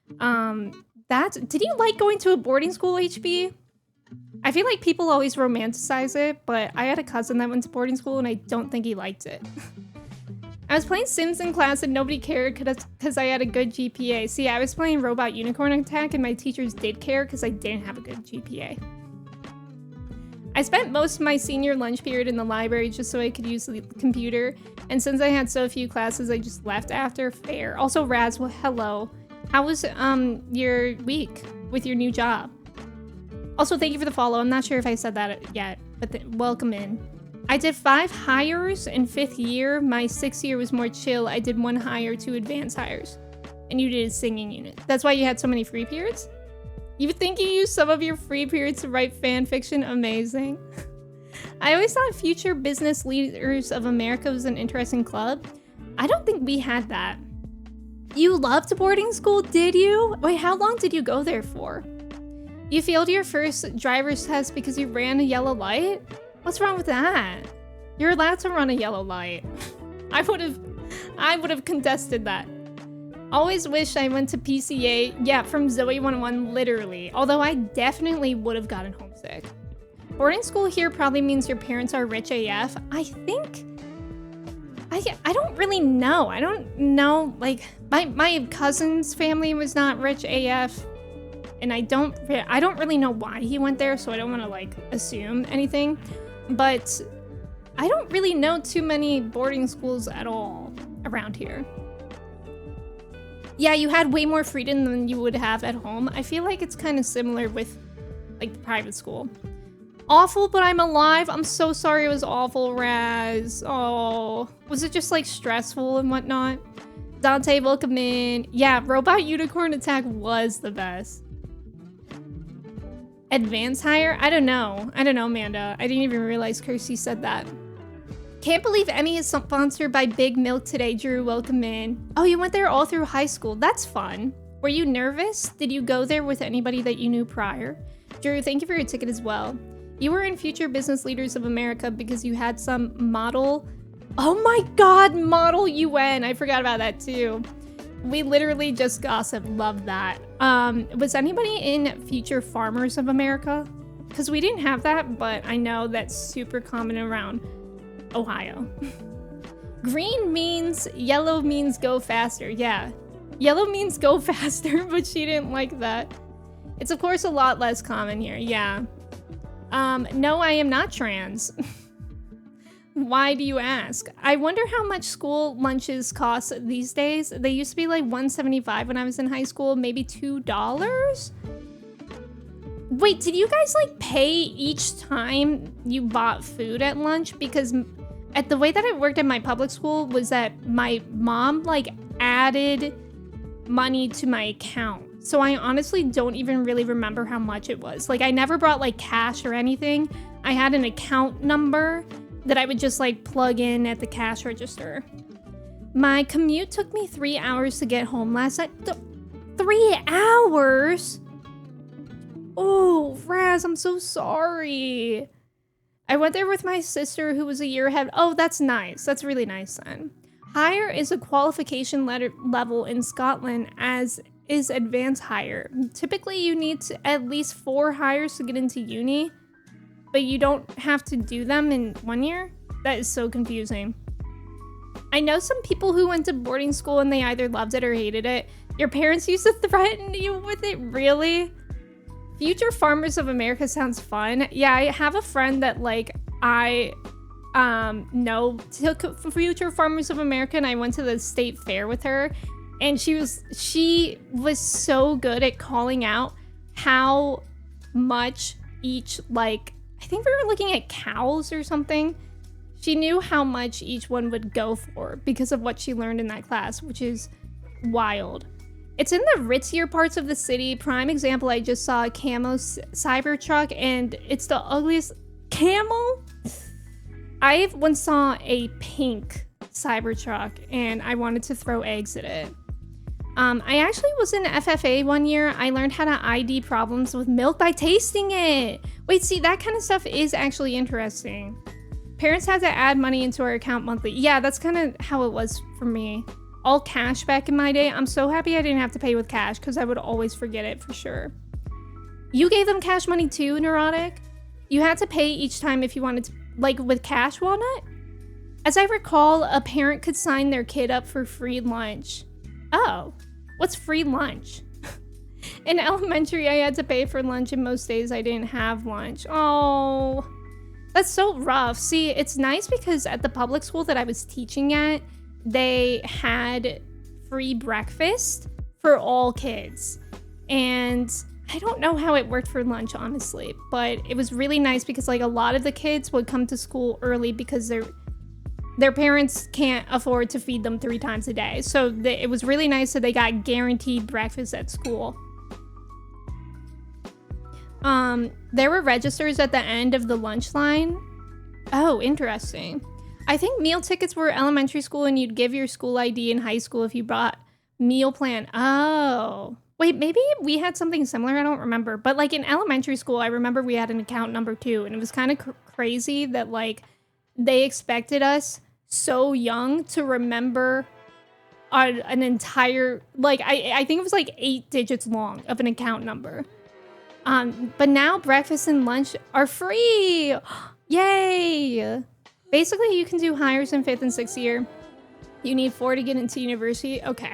Did you like going to a boarding school, HB? I feel like people always romanticize it, but I had a cousin that went to boarding school, and I don't think he liked it. I was playing Sims in class and nobody cared because I had a good GPA. See, I was playing Robot Unicorn Attack and my teachers did care because I didn't have a good GPA. I spent most of my senior lunch period in the library just so I could use the computer. And since I had so few classes, I just left after. Fair. Also, Raz, well, hello. How was your week with your new job? Also, thank you for the follow. I'm not sure if I said that yet, but welcome in. I did 5 hires in 5th year. My 6th year was more chill. I did 1 hire, 2 advanced hires. And you did a singing unit. That's why you had so many free periods? You think you use some of your free periods to write fan fiction? Amazing. I always thought Future Business Leaders of America was an interesting club. I don't think we had that. You loved boarding school, did you? Wait, how long did you go there for? You failed your first driver's test because you ran a yellow light? What's wrong with that? You're allowed to run a yellow light. I would have contested that. Always wish I went to PCA. Yeah, from Zoe 101, literally. Although I definitely would have gotten homesick. Boarding school here probably means your parents are rich AF. I think... I don't really know. I don't know, like, my cousin's family was not rich AF. And I don't really know why he went there, so I don't want to, like, assume anything. But I don't really know too many boarding schools at all around here. Yeah, you had way more freedom than you would have at home. I feel like it's kind of similar with, like, the private school. Awful, but I'm alive. I'm so sorry it was awful, Raz. Oh, was it just, like, stressful and whatnot? Dante, welcome in. Yeah, Robot Unicorn Attack was the best. Advance hire? I don't know, Amanda. I didn't even realize Kirsty said that. Can't believe Emmy is sponsored by Big Milk today, Drew. Welcome in. Oh, you went there all through high school. That's fun. Were you nervous? Did you go there with anybody that you knew prior? Drew, thank you for your ticket as well. You were in Future Business Leaders of America because you had some model... Oh my god, Model UN. I forgot about that too. We literally just gossiped. Love that. Was anybody in Future Farmers of America? Because we didn't have that, but I know that's super common around Ohio. Green means... Yellow means go faster. Yeah. Yellow means go faster, but she didn't like that. It's of course a lot less common here. Yeah. No, I am not trans. Why do you ask? I wonder how much school lunches cost these days. They used to be like $1.75 when I was in high school, maybe $2. Wait, did you guys like pay each time you bought food at lunch? Because at the way that it worked at my public school was that my mom like added money to my account. So I honestly don't even really remember how much it was. Like I never brought like cash or anything. I had an account number that I would just like plug in at the cash register. My commute took me 3 hours to get home last night. 3 hours? Oh, Raz, I'm so sorry. I went there with my sister who was a year ahead. Oh, that's nice. That's really nice then. Higher is a qualification level in Scotland, as is advanced higher. Typically, you need at least 4 hires to get into uni, but you don't have to do them in 1 year? That is so confusing. I know some people who went to boarding school and they either loved it or hated it. Your parents used to threaten you with it, really? Future Farmers of America sounds fun. Yeah, I have a friend that like I know took Future Farmers of America, and I went to the state fair with her, and she was so good at calling out how much each, like, I think we were looking at cows or something. She knew how much each one would go for because of what she learned in that class, which is wild. It's in the ritzier parts of the city. Prime example, I just saw a camo Cybertruck, and it's the ugliest camo. I once saw a pink Cybertruck, and I wanted to throw eggs at it. I actually was in FFA 1 year. I learned how to ID problems with milk by tasting it. Wait, see, that kind of stuff is actually interesting. Parents had to add money into our account monthly. Yeah, that's kind of how it was for me. All cash back in my day. I'm so happy I didn't have to pay with cash because I would always forget it for sure. You gave them cash money too, Neurotic? You had to pay each time if you wanted to, like with Cash Walnut? As I recall, a parent could sign their kid up for free lunch. Oh, what's free lunch? In elementary, I had to pay for lunch, and most days I didn't have lunch. Oh, that's so rough. See, it's nice because at the public school that I was teaching at, they had free breakfast for all kids. And I don't know how it worked for lunch, honestly, but it was really nice because like a lot of the kids would come to school early because their parents can't afford to feed them 3 times a day. So it was really nice that they got guaranteed breakfast at school. There were registers at the end of the lunch line. Oh, interesting. I think meal tickets were elementary school and you'd give your school ID in high school if you brought meal plan. Oh. Wait, maybe we had something similar. I don't remember. But like in elementary school, I remember we had an account number too. And it was kind of crazy that like they expected us so young to remember an entire, like, I think it was like 8 digits long of an account number. But now breakfast and lunch are free. Yay. Basically, you can do hires in 5th and 6th year. You need 4 to get into university. Okay.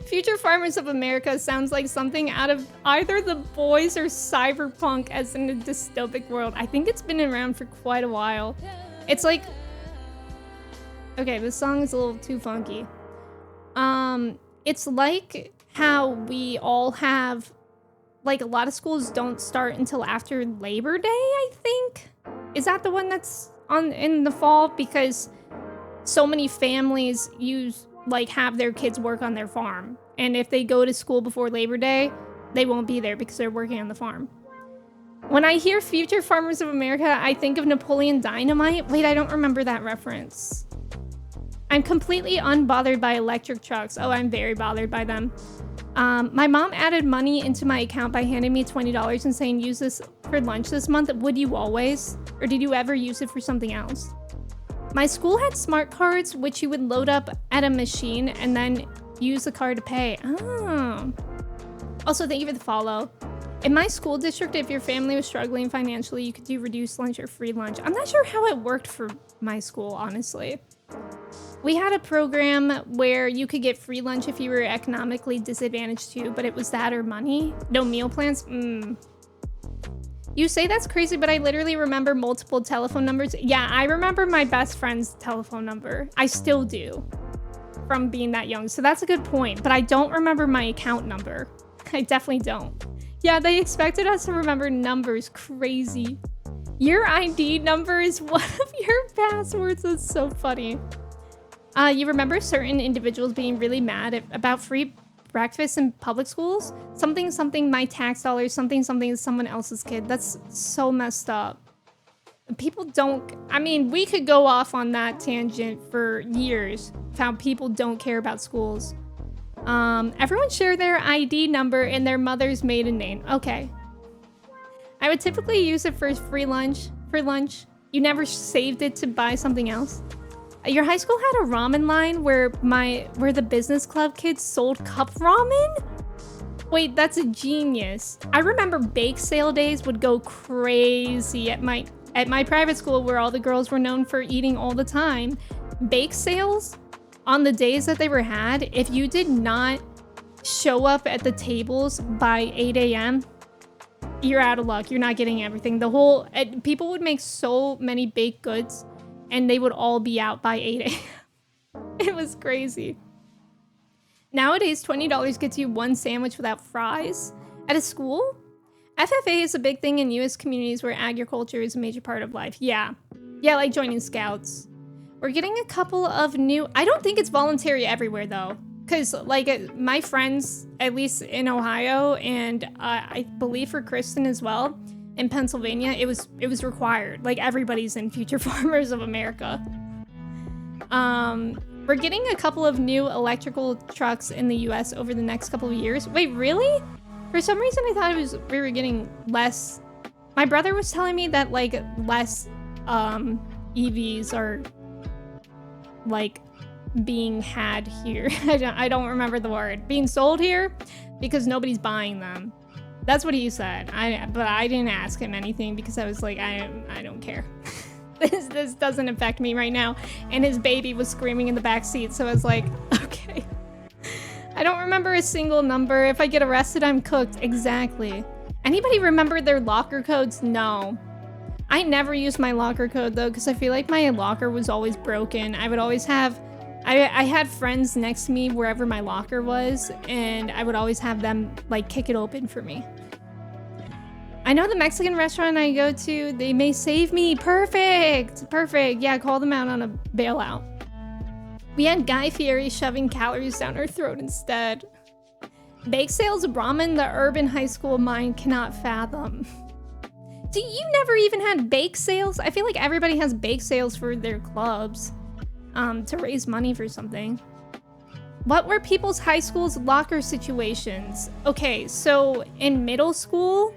Future Farmers of America sounds like something out of either The Boys or Cyberpunk as in a dystopic world. I think it's been around for quite a while. It's like... Okay, this song is a little too funky. It's like how we all have... Like, a lot of schools don't start until after Labor Day, I think? Is that the one that's in the fall? Because so many families have their kids work on their farm. And if they go to school before Labor Day, they won't be there because they're working on the farm. When I hear Future Farmers of America, I think of Napoleon Dynamite. Wait, I don't remember that reference. I'm completely unbothered by electric trucks. Oh, I'm very bothered by them. My mom added money into my account by handing me $20 and saying, use this for lunch this month. Would you always? Or did you ever use it for something else? My school had smart cards, which you would load up at a machine and then use the card to pay. Oh. Also, thank you for the follow. In my school district, if your family was struggling financially, you could do reduced lunch or free lunch. I'm not sure how it worked for my school, honestly. We had a program where you could get free lunch if you were economically disadvantaged too, but it was that or money. No meal plans. You say that's crazy, but I literally remember multiple telephone numbers. Yeah, I remember my best friend's telephone number. I still do from being that young. So that's a good point, but I don't remember my account number. I definitely don't. Yeah, they expected us to remember numbers. Crazy. Your ID number is one of your passwords. That's so funny. You remember certain individuals being really mad about free breakfast in public schools? Something, my tax dollars, something, is someone else's kid. That's so messed up. People don't... I mean, we could go off on that tangent for years. How people don't care about schools. Everyone share their ID number and their mother's maiden name. Okay. I would typically use it for free lunch. For lunch. You never saved it to buy something else? Your high school had a ramen line where the business club kids sold cup ramen? Wait, that's a genius. I remember bake sale days would go crazy at my private school where all the girls were known for eating all the time. Bake sales, on the days that they were had, if you did not show up at the tables by 8 a.m., you're out of luck. You're not getting everything. People would make so many baked goods and they would all be out by 8 a.m. It was crazy. Nowadays, $20 gets you one sandwich without fries at a school. FFA is a big thing in U.S. communities where agriculture is a major part of life. Yeah, like joining scouts. We're getting a couple of new... I don't think it's voluntary everywhere, though. Because, like, my friends, at least in Ohio, and I believe for Kristen as well, in Pennsylvania, it was required. Like, everybody's in Future Farmers of America. We're getting a couple of new electrical trucks in the US over the next couple of years. Wait, really? For some reason, I thought we were getting less. My brother was telling me that, like, less EVs are, like, being had here. I don't remember the word. Being sold here because nobody's buying them. That's what he said. But I didn't ask him anything because I was like, I don't care. This doesn't affect me right now. And his baby was screaming in the back seat, so I was like, okay. I don't remember a single number. If I get arrested, I'm cooked. Exactly. Anybody remember their locker codes? No. I never used my locker code though, because I feel like my locker was always broken. I would always have... I had friends next to me wherever my locker was, and I would always have them, like, kick it open for me. I know the Mexican restaurant I go to, they may save me. Perfect. Perfect. Yeah, call them out on a bailout. We had Guy Fieri shoving calories down our throat instead. Bake sales of ramen, the urban high school mind cannot fathom. Do you never even had bake sales? I feel like everybody has bake sales for their clubs to raise money for something. What were people's high school's locker situations? Okay, so in middle school,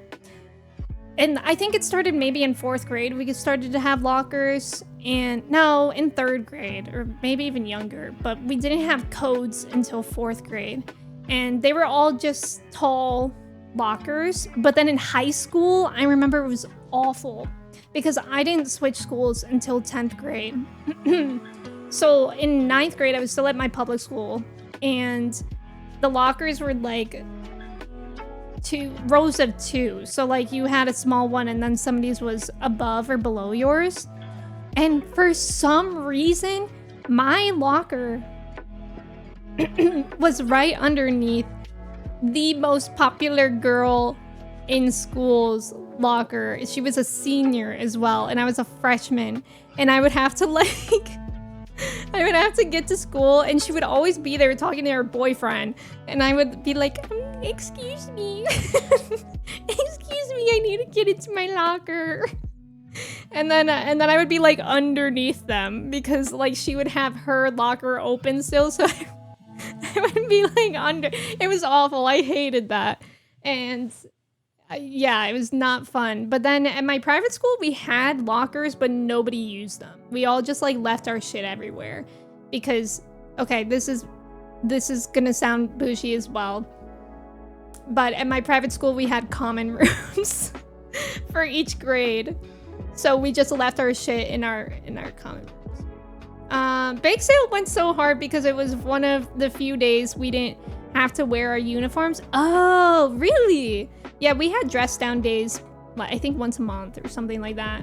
and I think it started maybe in 4th grade, we started to have lockers, and no, in 3rd grade, or maybe even younger, but we didn't have codes until 4th grade. And they were all just tall lockers. But then in high school, I remember it was awful because I didn't switch schools until 10th grade. So in 9th grade, I was still at my public school, and the lockers were like 2 rows of 2. So like you had a small one and then somebody's was above or below yours. And for some reason, my locker was right underneath the most popular girl in school's locker. She was a senior as well, and I was a freshman, and I would have to I would have to get to school, and she would always be there talking to her boyfriend, and I would be like, excuse me, excuse me, I need to get into my locker. And then I would be like underneath them because like she would have her locker open still, so I would be like under. It was awful. I hated that. And yeah, it was not fun. But then at my private school, we had lockers, but nobody used them. We all just like left our shit everywhere because, okay, this is gonna sound bougie as well. But at my private school, we had common rooms for each grade. So we just left our shit in our common rooms. Bake sale went so hard because it was one of the few days we didn't have to wear our uniforms. Oh, really? Yeah, we had dress down days, I think once a month or something like that.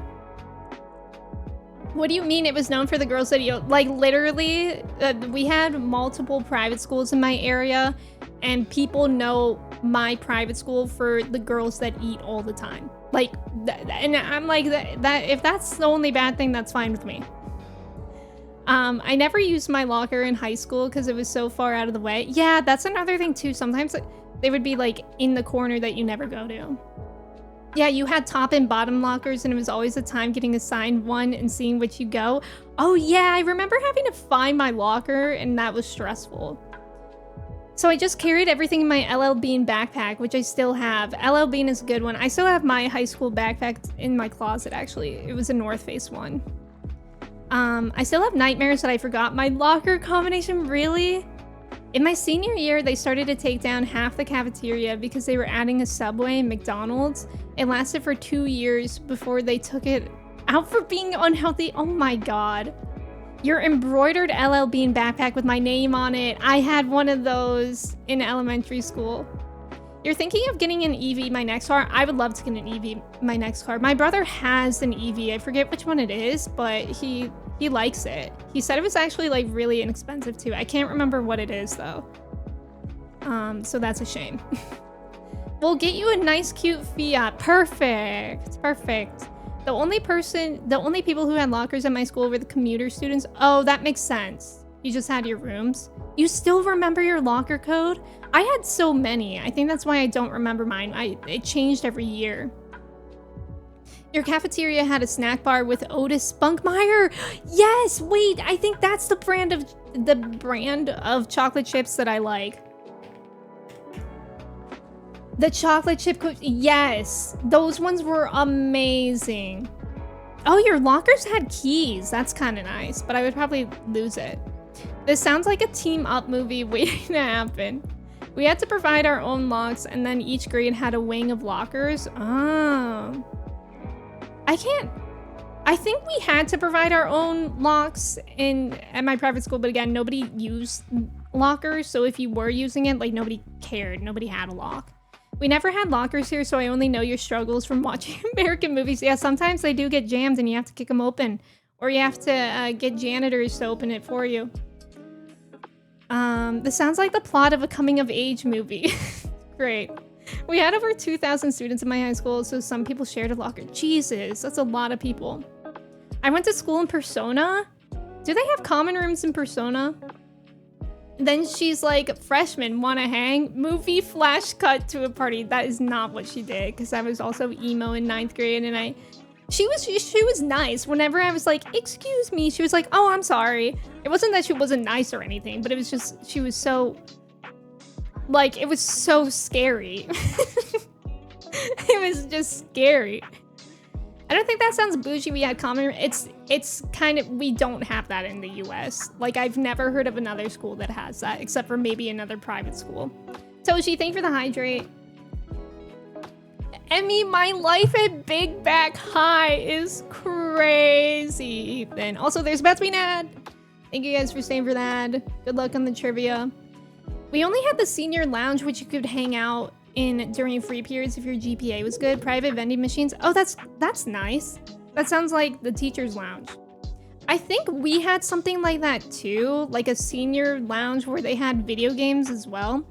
What do you mean it was known for the girls that eat? Like literally, we had multiple private schools in my area, and people know my private school for the girls that eat all the time. Like, and I'm like, that if that's the only bad thing, that's fine with me. I never used my locker in high school because it was so far out of the way. Yeah, that's another thing too. Sometimes they would be like in the corner that you never go to. Yeah, you had top and bottom lockers, and it was always a time getting assigned one and seeing which you go. Oh yeah, I remember having to find my locker, and that was stressful. So I just carried everything in my LL Bean backpack, which I still have. LL Bean is a good one. I still have my high school backpack in my closet, actually. It was a North Face one. I still have nightmares that I forgot my locker combination, really? In my senior year, they started to take down half the cafeteria because they were adding a Subway and McDonald's. It lasted for 2 years before they took it out for being unhealthy. Oh my god. Your embroidered LL Bean backpack with my name on it. I had one of those in elementary school. You're thinking of getting an EV, my next car? I would love to get an EV, my next car. My brother has an EV. I forget which one it is, but he likes it. He said it was actually like really inexpensive too. I can't remember what it is though. So that's a shame. We'll get you a nice cute Fiat. Perfect. Perfect. The only people who had lockers at my school were the commuter students. Oh, that makes sense. You just had your rooms. You still remember your locker code? I had so many. I think that's why I don't remember mine. It changed every year. Your cafeteria had a snack bar with Otis Spunkmeyer. Yes, wait, I think that's the brand of chocolate chips that I like. The chocolate chip yes, those ones were amazing. Oh, your lockers had keys. That's kind of nice, but I would probably lose it. This sounds like a team up movie waiting to happen. We had to provide our own locks, and then each grade had a wing of lockers. Oh. I think we had to provide our own locks at my private school, but again, nobody used lockers, so if you were using it, like nobody cared. Nobody had a lock. We never had lockers here, so I only know your struggles from watching American movies. Yeah, sometimes they do get jammed and you have to kick them open, or you have to get janitors to open it for you. This sounds like the plot of a coming-of-age movie. Great. We had over 2,000 students in my high school, so some people shared a locker. Jesus, that's a lot of people. I went to school in Persona. Do they have common rooms in Persona? Then she's like, freshman, wanna hang? Movie flash cut to a party. That is not what she did, because I was also emo in 9th grade, and she was nice. Whenever I was like, excuse me, she was like, oh, I'm sorry. It wasn't that she wasn't nice or anything, but it was just, she was so, like, it was so scary. It was just scary. I don't think that sounds bougie. We had common. It's kind of, we don't have that in the US. Like, I've never heard of another school that has that, except for maybe another private school. Toshi, thank you for the hydrate. Emme, my life at Big Back High is crazy, Ethan. Also, there's about to be an ad. Thank you guys for staying for that. Good luck on the trivia. We only had the senior lounge, which you could hang out in during free periods if your GPA was good. Private vending machines. Oh, that's nice. That sounds like the teacher's lounge. I think we had something like that too, like a senior lounge where they had video games as well,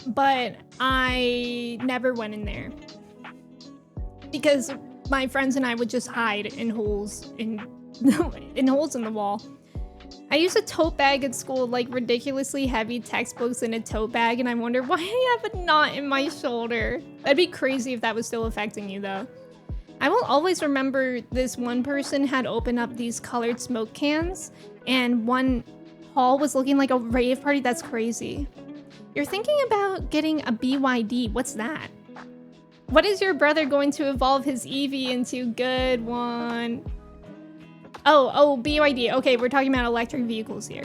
but I never went in there because my friends and I would just hide in holes in holes in the wall. I use a tote bag at school, like ridiculously heavy textbooks in a tote bag, and I wonder why I have a knot in my shoulder. That'd be crazy if that was still affecting you, though. I will always remember this one person had opened up these colored smoke cans, and one hall was looking like a rave party. That's crazy. You're thinking about getting a BYD. What's that? What is your brother going to evolve his EV into? Good one. Oh, BYD. Okay, we're talking about electric vehicles here.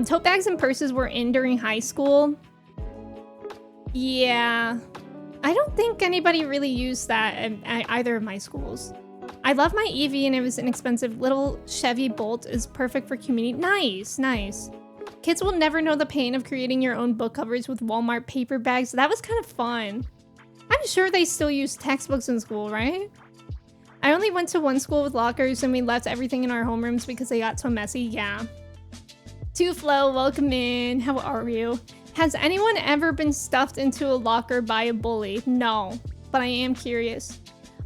Tote bags and purses were in during high school. Yeah. I don't think anybody really used that at either of my schools. I love my EV and it was inexpensive. Little Chevy Bolt is perfect for community. Nice, nice. Kids will never know the pain of creating your own book covers with Walmart paper bags. That was kind of fun. I'm sure they still use textbooks in school, right? I only went to one school with lockers and we left everything in our homerooms because they got so messy. Yeah. Two Flo, welcome in. How are you? Has anyone ever been stuffed into a locker by a bully? No, but I am curious.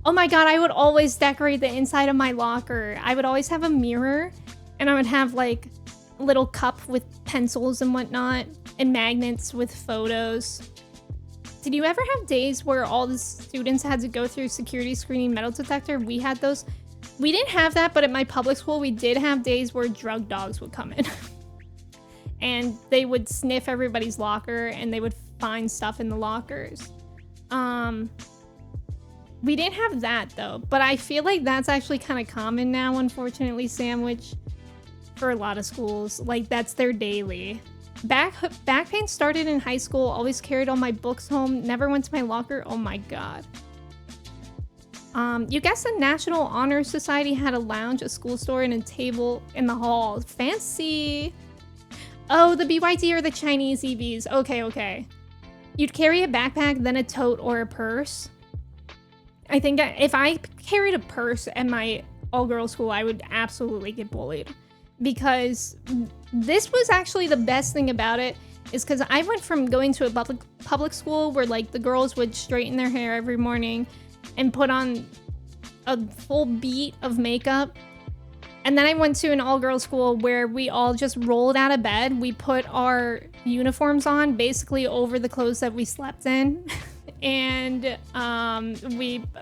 Oh my god, I would always decorate the inside of my locker. I would always have a mirror and I would have like a little cup with pencils and whatnot and magnets with photos. Did you ever have days where all the students had to go through security screening metal detector? We had those. We didn't have that, but at my public school, we did have days where drug dogs would come in. And they would sniff everybody's locker and they would find stuff in the lockers. We didn't have that though, but I feel like that's actually kind of common now, unfortunately, Sandwich, for a lot of schools. Like, that's their daily. Back pain started in high school, always carried all my books home, never went to my locker. Oh my god. You guessed the National Honor Society had a lounge, a school store, and a table in the hall. Fancy. Oh, the BYD or the Chinese EVs. Okay. You'd carry a backpack, then a tote or a purse. I think if I carried a purse at my all-girls school, I would absolutely get bullied. Because this was actually the best thing about it, is because I went from going to a public school where like the girls would straighten their hair every morning and put on a full beat of makeup. And then I went to an all-girls school where we all just rolled out of bed. We put our uniforms on basically over the clothes that we slept in. And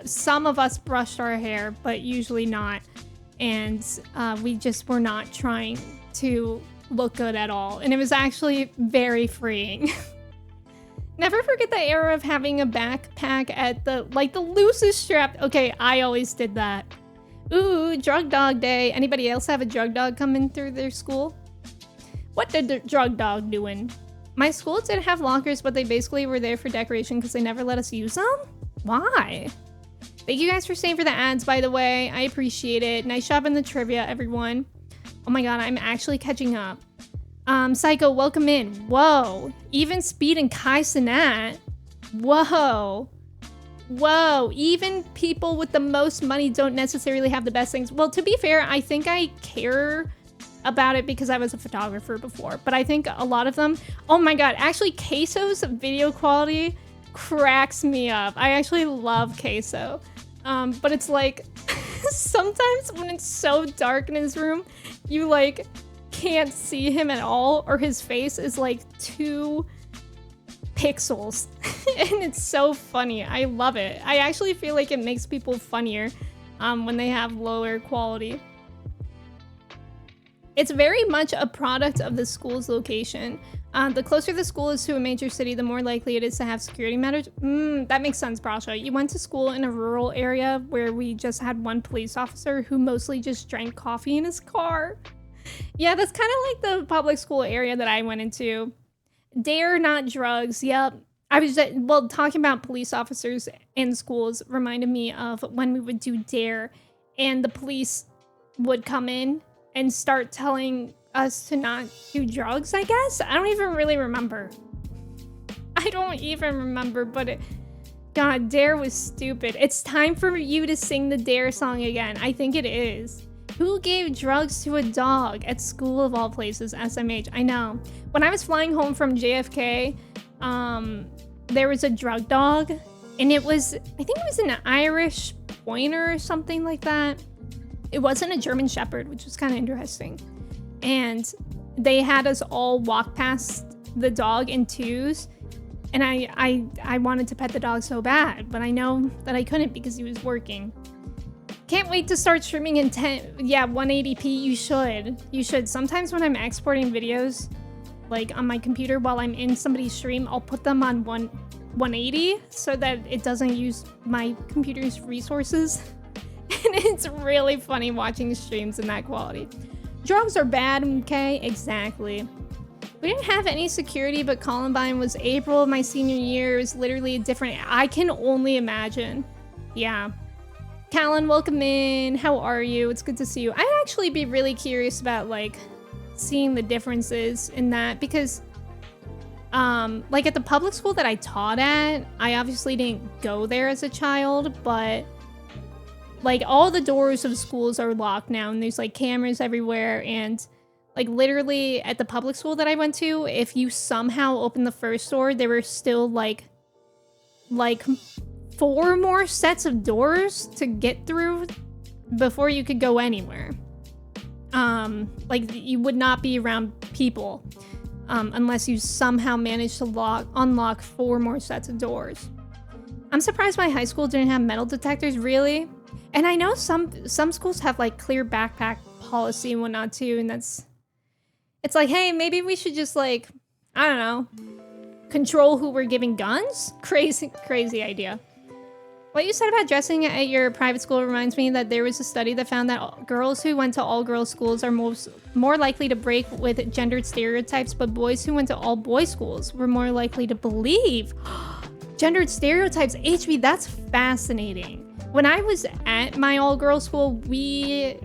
some of us brushed our hair, but usually not. And we just were not trying to look good at all. And it was actually very freeing. Never forget the era of having a backpack at the loosest strap. Okay, I always did that. Ooh, drug dog day. Anybody else have a drug dog coming through their school? What did the drug dog doing? My school did have lockers, but they basically were there for decoration because they never let us use them? Why? Thank you guys for staying for the ads, by the way. I appreciate it. Nice job in the trivia, everyone. Oh my god, I'm actually catching up. Psycho, welcome in. Whoa. Even Speed and Kai Cenat. Whoa. Whoa. Even people with the most money don't necessarily have the best things. Well, to be fair, I think I care about it because I was a photographer before. But I think a lot of them... Oh my god, actually, Queso's video quality cracks me up. I actually love Queso. But it's like... sometimes when it's so dark in his room, you like can't see him at all, or his face is like 2 pixels. And it's so funny. I love it. I actually feel like it makes people funnier when they have lower quality. It's very much a product of the school's location. The closer the school is to a major city, the more likely it is to have security matters. That makes sense, Brasha. You went to school in a rural area where we just had one police officer who mostly just drank coffee in his car. Yeah, that's kind of like the public school area that I went into. Dare, not drugs. Yep. I was just, well, talking about police officers in schools reminded me of when we would do Dare and the police would come in and start telling us to not do drugs, I guess? I don't even really remember. But God, Dare was stupid. It's time for you to sing the Dare song again. I think it is. Who gave drugs to a dog at school of all places? SMH. I know. When I was flying home from JFK, there was a drug dog, and it was, I think it was an Irish pointer or something like that. It wasn't a German Shepherd, which was kind of interesting. And they had us all walk past the dog in twos. And I wanted to pet the dog so bad, but I know that I couldn't because he was working. Can't wait to start streaming in 180p. You should. Sometimes when I'm exporting videos, like on my computer while I'm in somebody's stream, I'll put them on 180 so that it doesn't use my computer's resources. And it's really funny watching streams in that quality. Drugs are bad, okay? Exactly. We didn't have any security, but Columbine was April of my senior year. It was literally different. I can only imagine. Yeah. Callan, welcome in. How are you? It's good to see you. I'd actually be really curious about, like, seeing the differences in that because, like, at the public school that I taught at, I obviously didn't go there as a child, but like all the doors of schools are locked now and there's like cameras everywhere, and like literally at the public school that I went to, if you somehow opened the first door, there were still like 4 more sets of doors to get through before you could go anywhere. Like you would not be around people unless you somehow managed to unlock 4 more sets of doors. I'm surprised my high school didn't have metal detectors, really. And I know some schools have like clear backpack policy and whatnot too, and it's like, hey, maybe we should just like, I don't know, control who we're giving guns? Crazy idea. What you said about dressing at your private school reminds me that there was a study that found that girls who went to all-girls schools are more likely to break with gendered stereotypes, but boys who went to all-boys schools were more likely to believe gendered stereotypes. HB, that's fascinating. When I was at my all-girls school, we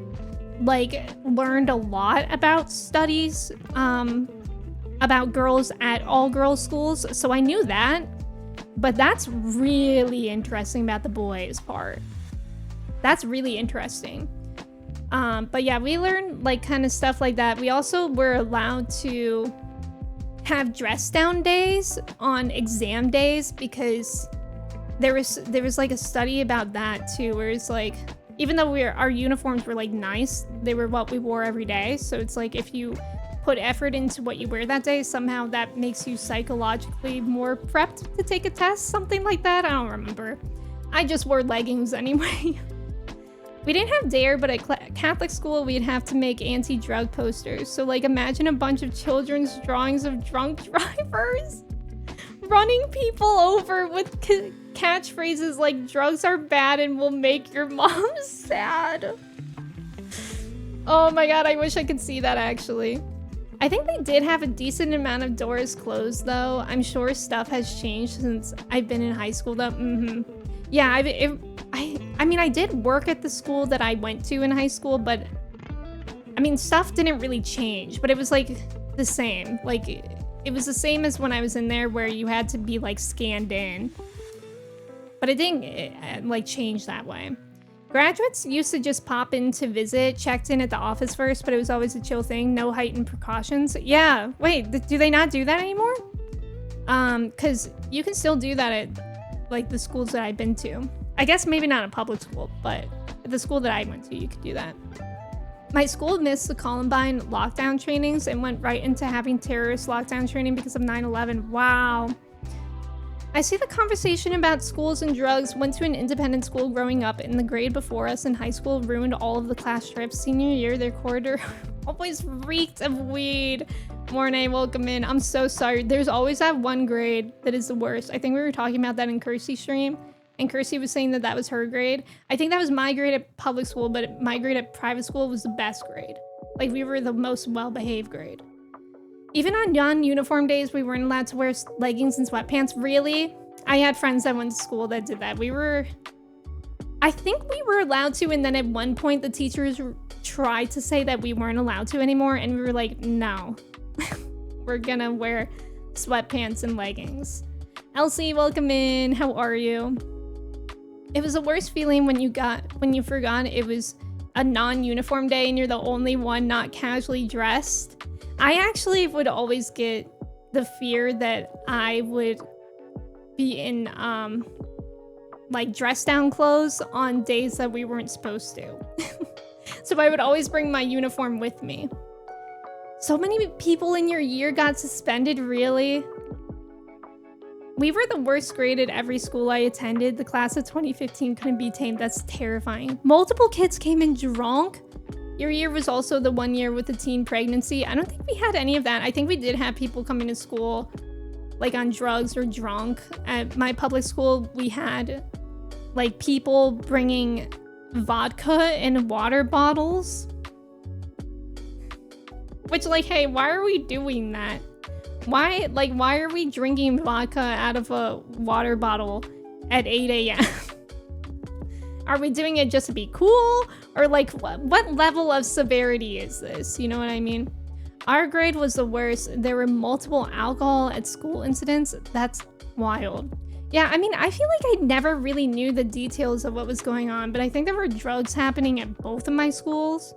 like learned a lot about studies about girls at all-girls schools, so I knew that. But that's really interesting about the boys part. That's really interesting. But yeah, we learned like kind of stuff like that. We also were allowed to have dress down days on exam days because there was like a study about that too, where it's like, even though our uniforms were like nice, they were what we wore every day. So it's like if you put effort into what you wear that day, somehow that makes you psychologically more prepped to take a test, something like that. I don't remember. I just wore leggings anyway. We didn't have DARE, but at Catholic school, we'd have to make anti-drug posters. So like imagine a bunch of children's drawings of drunk drivers running people over with catchphrases like drugs are bad and will make your mom sad. Oh my god, I wish I could see that actually. I think they did have a decent amount of doors closed though. I'm sure stuff has changed since I've been in high school though. Yeah, I mean, I did work at the school that I went to in high school, but I mean, stuff didn't really change, but it was like the same. Like it was the same as when I was in there where you had to be like scanned in, but it didn't like change that way. Graduates used to just pop in to visit, checked in at the office first, but it was always a chill thing, no heightened precautions. Yeah, wait, do they not do that anymore? Cause you can still do that at like the schools that I've been to. I guess maybe not a public school, but at the school that I went to, you could do that. My school missed the Columbine lockdown trainings and went right into having terrorist lockdown training because of 9/11. Wow. I see the conversation about schools and drugs. Went to an independent school growing up, and the grade before us in high school ruined all of the class trips. Senior year, their corridor always reeked of weed. Morning, welcome in. I'm so sorry. There's always that one grade that is the worst. I think we were talking about that in Kirsty's stream, and Kirsty was saying that that was her grade. I think that was my grade at public school, but my grade at private school was the best grade. Like, we were the most well-behaved grade. Even on non-uniform days, we weren't allowed to wear leggings and sweatpants. Really? I had friends that went to school that did that. I think we were allowed to, and then at one point the teachers tried to say that we weren't allowed to anymore, and we were like, no. We're gonna wear sweatpants and leggings. Elsie, welcome in. How are you? It was the worst feeling when you forgot it was a non-uniform day and you're the only one not casually dressed. I actually would always get the fear that I would be in like dress down clothes on days that we weren't supposed to. So I would always bring my uniform with me. So many people in your year got suspended, really? We were the worst grade at every school I attended. The class of 2015 couldn't be tamed. That's terrifying. Multiple kids came in drunk. Your year was also the one year with the teen pregnancy. I don't think we had any of that. I think we did have people coming to school like on drugs or drunk. At my public school, we had like people bringing vodka in water bottles. Which, like, hey, why are we doing that? Why are we drinking vodka out of a water bottle at 8 a.m.? Are we doing it just to be cool? Or like, what level of severity is this? You know what I mean? Our grade was the worst. There were multiple alcohol at school incidents. That's wild. Yeah, I mean, I feel like I never really knew the details of what was going on, but I think there were drugs happening at both of my schools.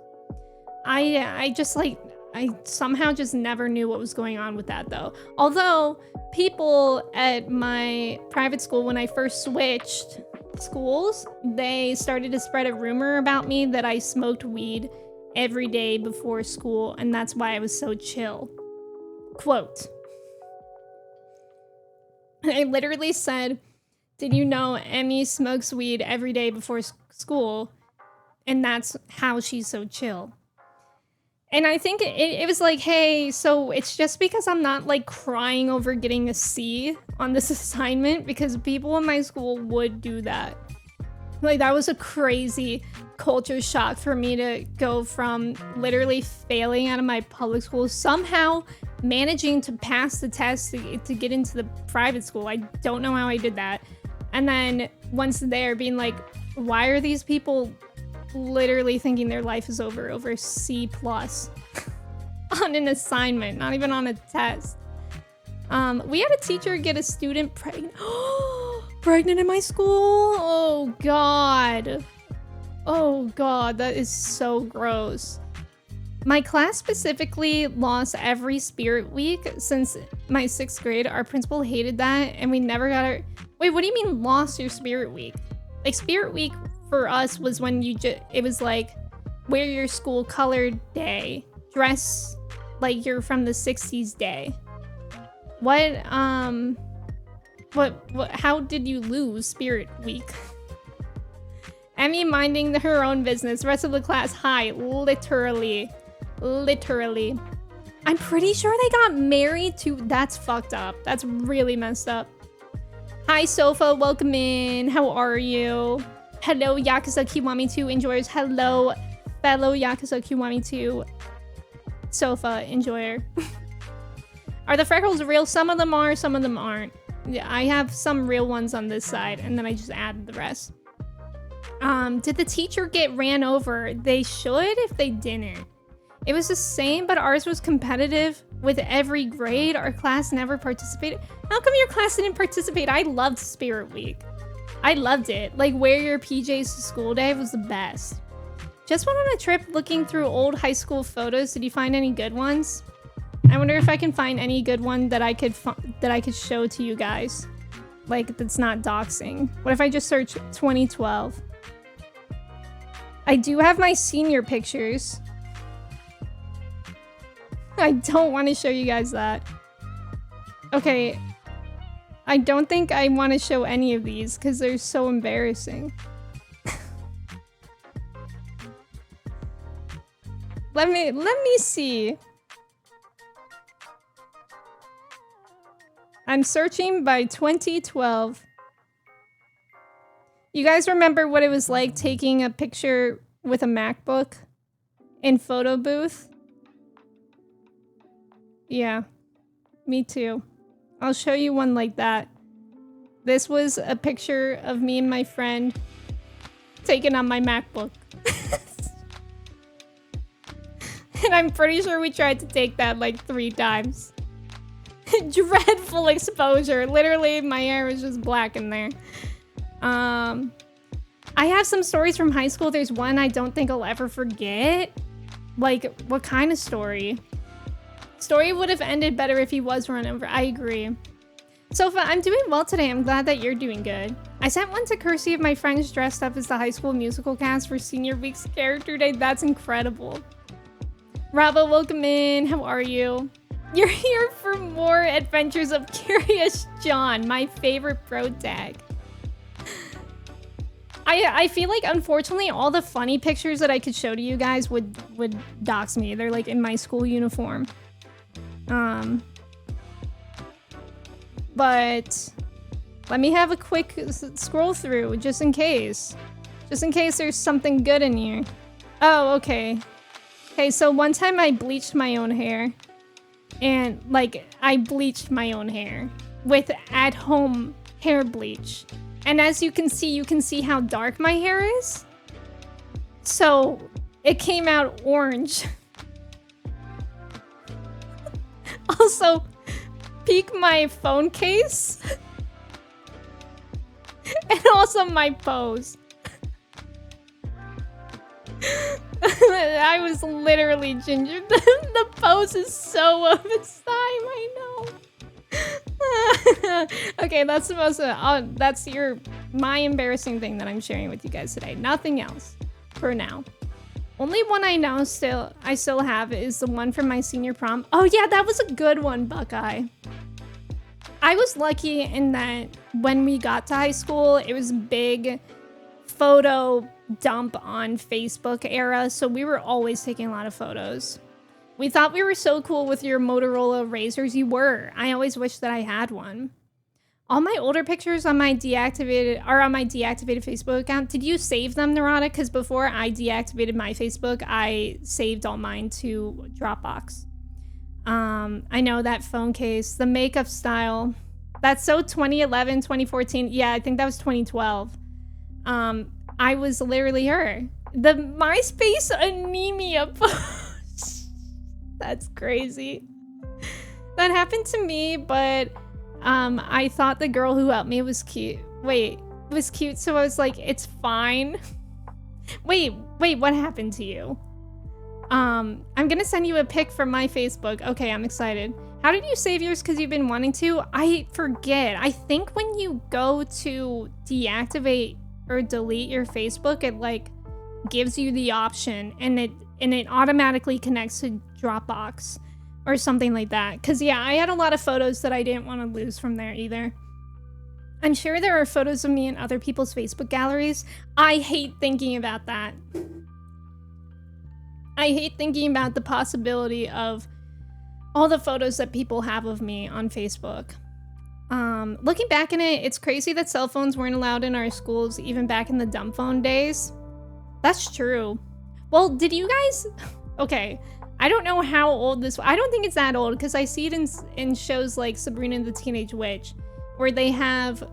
I somehow just never knew what was going on with that, though. Although, people at my private school, when I first switched schools, they started to spread a rumor about me that I smoked weed every day before school, and that's why I was so chill. Quote. I literally said, did you know Emme smokes weed every day before school, and that's how she's so chill. And I think it was like, hey, so it's just because I'm not like crying over getting a C on this assignment, because people in my school would do that. Like, that was a crazy culture shock for me to go from literally failing out of my public school, somehow managing to pass the test to get into the private school. I don't know how I did that. And then once there, being like, why are these people literally thinking their life is over C+ on an assignment, not even on a test. We had a teacher get a student pregnant. Pregnant in my school? Oh god, that is so gross. My class specifically lost every spirit week since my 6th grade. Our principal hated that, and we never got our... Wait, what do you mean lost your spirit week? Like, spirit week for us was when it was like, wear your school colored day, dress like you're from the 60s day. How did you lose spirit week? Emme minding her own business, rest of the class, hi, literally. I'm pretty sure they got married too. That's fucked up. That's really messed up. Hi, Sofa, welcome in. How are you? Hello, Yakuza Kiwami 2 enjoyers. Hello, fellow Yakuza Kiwami 2 Sofa enjoyer. Are the freckles real? Some of them are, some of them aren't. Yeah, I have some real ones on this side, and then I just added the rest. Did the teacher get ran over? They should if they didn't. It was the same, but ours was competitive with every grade. Our class never participated. How come your class didn't participate? I loved Spirit Week. I loved it. Like, wear your PJs to school day was the best. Just went on a trip looking through old high school photos. Did you find any good ones? I wonder if I can find any good one that I could show to you guys. Like, that's not doxing. What if I just search 2012? I do have my senior pictures. I don't want to show you guys that. Okay. I don't think I want to show any of these because they're so embarrassing. Let me see. I'm searching by 2012. You guys remember what it was like taking a picture with a MacBook in photo booth? Yeah, me too. I'll show you one like that. This was a picture of me and my friend taken on my MacBook. And I'm pretty sure we tried to take that like 3 times. Dreadful exposure. Literally, my hair was just black in there. I have some stories from high school. There's one I don't think I'll ever forget. Like, what kind of story? Story would have ended better if he was run over. I agree. Sofa, I'm doing well today. I'm glad that you're doing good. I sent one to Kirsty of my friends dressed up as the High School Musical cast for Senior Week's Character Day. That's incredible. Rava, welcome in. How are you? You're here for more adventures of Curious John, my favorite bro tag. I feel like, unfortunately, all the funny pictures that I could show to you guys would dox me. They're like in my school uniform. But let me have a quick scroll through just in case. Just in case there's something good in here. Oh, okay. Okay, so one time I bleached my own hair. And, like, I bleached my own hair with at-home hair bleach. And as you can see how dark my hair is. So, it came out orange. Also, peek my phone case. And also my pose. I was literally ginger. The pose is so of its time, I know. Okay, that's the most, that's my embarrassing thing that I'm sharing with you guys today. Nothing else for now. Only one I know I still have is the one from my senior prom. Oh yeah, that was a good one, Buckeye. I was lucky in that when we got to high school, it was a big photo dump on Facebook era, so we were always taking a lot of photos. We thought we were so cool with your Motorola Razrs. You were. I always wished that I had one. All my older pictures on my deactivated Facebook account. Did you save them, Neurotic? Because before I deactivated my Facebook, I saved all mine to Dropbox. I know that phone case, the makeup style. That's so 2011, 2014. Yeah, I think that was 2012. I was literally her. The MySpace anemia post. That's crazy. That happened to me, but I thought the girl who helped me was cute. Was cute, so I was like, it's fine. Wait, what happened to you? I'm gonna send you a pic from my Facebook. Okay, I'm excited. How did you save yours? Because you've been wanting to? I forget. I think when you go to deactivate or delete your Facebook, it like gives you the option and it automatically connects to Dropbox or something like that. Because yeah, I had a lot of photos that I didn't want to lose from there either. I'm sure there are photos of me in other people's Facebook galleries. I hate thinking about that. I hate thinking about the possibility of all the photos that people have of me on Facebook. Looking back in it, it's crazy that cell phones weren't allowed in our schools even back in the dumb phone days. That's true. Well, did you guys... Okay, I don't know how old this... I don't think it's that old, because I see it in shows like Sabrina the Teenage Witch, where they have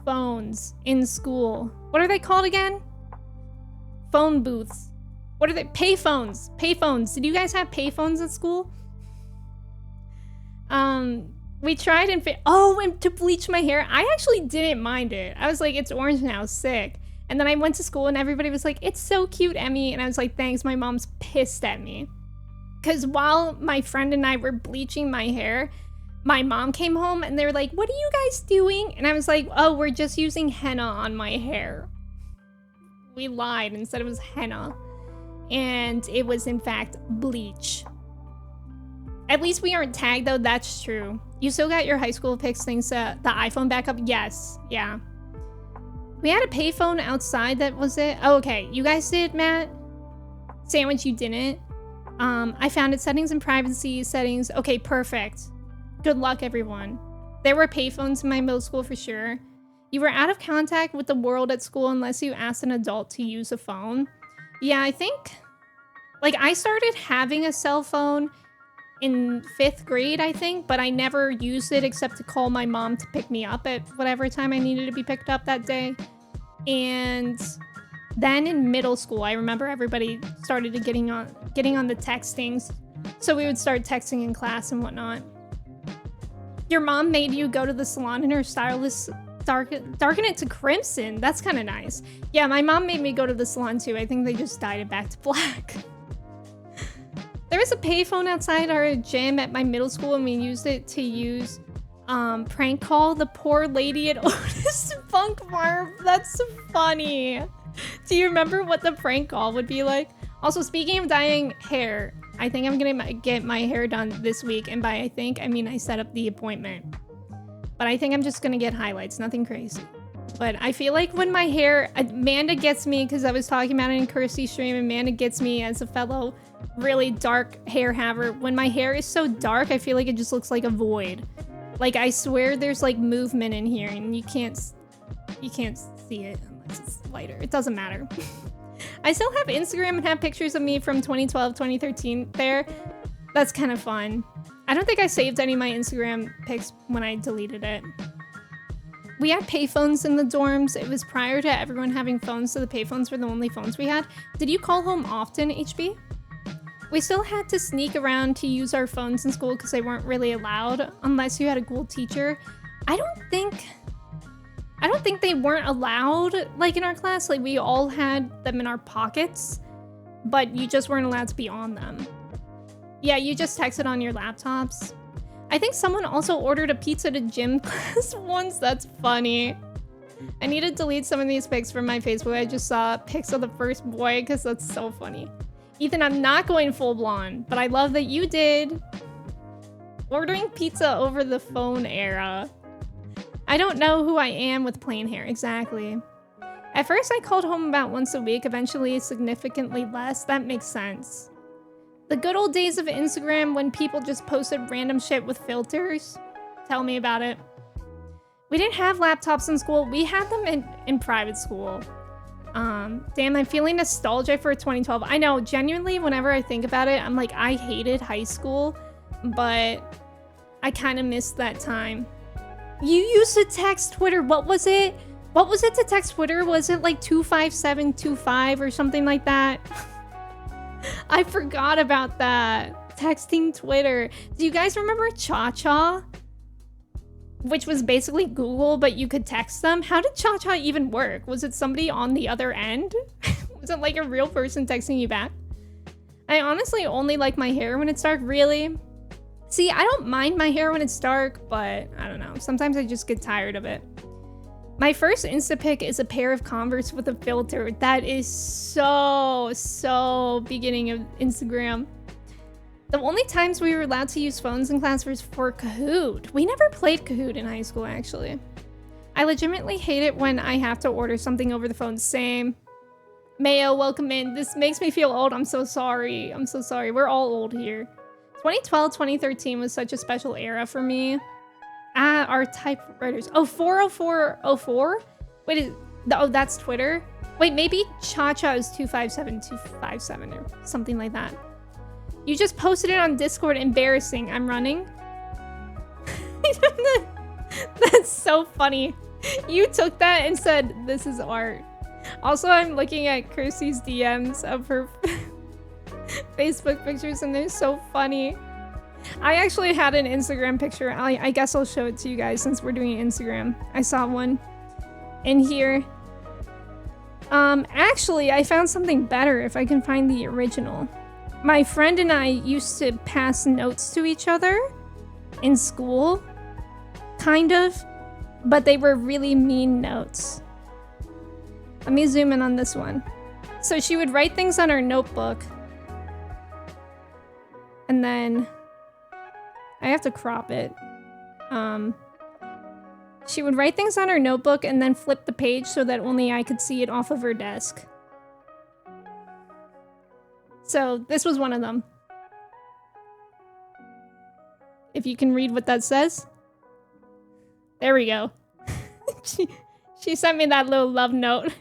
phones in school. What are they called again? Phone booths. What are they? Payphones. Payphones. Did you guys have payphones at school? We tried and to bleach my hair. I actually didn't mind it. I was like, it's orange now, sick. And then I went to school and everybody was like, it's so cute, Emmy. And I was like, thanks. My mom's pissed at me. Because while my friend and I were bleaching my hair, my mom came home and they were like, what are you guys doing? And I was like, oh, we're just using henna on my hair. We lied and said it was henna. and it was in fact bleach. At least we aren't tagged though, that's true. You still got your high school pics things, the iPhone backup? Yes, yeah. We had a payphone outside, that was it? Oh, okay, you guys did, Matt? Sandwich, you didn't? I found it, settings and privacy settings. Okay, perfect. Good luck, everyone. There were payphones in my middle school for sure. You were out of contact with the world at school unless you asked an adult to use a phone. Yeah, I think, like, I started having a cell phone in 5th grade, I think, but I never used it except to call my mom to pick me up at whatever time I needed to be picked up that day. And then in middle school, I remember everybody started to getting on the textings. So we would start texting in class and whatnot. Your mom made you go to the salon and her stylist darken it to crimson. That's kind of nice. Yeah, my mom made me go to the salon too. I think they just dyed it back to black. There was a payphone outside our gym at my middle school, and we used it to prank call the poor lady at Otis Funk Farm. That's funny. Do you remember what the prank call would be like? Also, speaking of dyeing hair, I think I'm gonna get my hair done this week, and by I think, I mean I set up the appointment. But I think I'm just gonna get highlights, nothing crazy. But I feel like when my hair, Amanda gets me, because I was talking about it in Kirsty's stream, Amanda gets me as a fellow really dark hair haver. When my hair is so dark, I feel like it just looks like a void. Like, I swear there's like movement in here, and you can't see it unless it's lighter. It doesn't matter. I still have Instagram and have pictures of me from 2012, 2013 there. That's kind of fun. I don't think I saved any of my Instagram pics when I deleted it. We had payphones in the dorms. It was prior to everyone having phones, so the payphones were the only phones we had. Did you call home often, HB? We still had to sneak around to use our phones in school because they weren't really allowed unless you had a cool teacher. I don't think they weren't allowed, like, in our class. Like, we all had them in our pockets, but you just weren't allowed to be on them. Yeah, you just texted on your laptops. I think someone also ordered a pizza to gym class once. That's funny. I need to delete some of these pics from my Facebook. I just saw pics of the first boy because that's so funny. Ethan, I'm not going full blonde, but I love that you did. Ordering pizza over the phone era. I don't know who I am with plain hair. Exactly. At first, I called home about once a week. Eventually, significantly less. That makes sense. The good old days of Instagram when people just posted random shit with filters. Tell me about it. We didn't have laptops in school. We had them in private school. Damn, I'm feeling nostalgia for 2012. I know, genuinely, whenever I think about it, I'm like, I hated high school, but I kind of missed that time. You used to text Twitter. What was it? What was it to text Twitter? Was it like 25725 or something like that? I forgot about that. Texting Twitter. Do you guys remember Cha-Cha? Which was basically Google, but you could text them. How did Cha-Cha even work? Was it somebody on the other end? Was it like a real person texting you back? I honestly only like my hair when it's dark, really. See, I don't mind my hair when it's dark, but I don't know. Sometimes I just get tired of it. My first Instapic is a pair of Converse with a filter. That is so beginning of Instagram. The only times we were allowed to use phones in class was for Kahoot. We never played Kahoot in high school, actually. I legitimately hate it when I have to order something over the phone. Same. Mayo, welcome in. This makes me feel old. I'm so sorry. I'm so sorry. We're all old here. 2012, 2013 was such a special era for me. Our typewriters. Oh, 40404? Wait, oh, that's Twitter? Wait, maybe Cha-Cha is 257257 or something like that. You just posted it on Discord. Embarrassing. I'm running. That's so funny. You took that and said, this is art. Also, I'm looking at Kirsty's DMs of her Facebook pictures and they're so funny. I actually had an Instagram picture. I guess I'll show it to you guys since we're doing Instagram. I saw one in here. Actually, I found something better if I can find the original. My friend and I used to pass notes to each other in school, kind of, but they were really mean notes. Let me zoom in on this one. So she would write things on her notebook. And then I have to crop it. She would write things on her notebook and then flip the page so that only I could see it off of her desk. So this was one of them. If you can read what that says. There we go. She sent me that little love note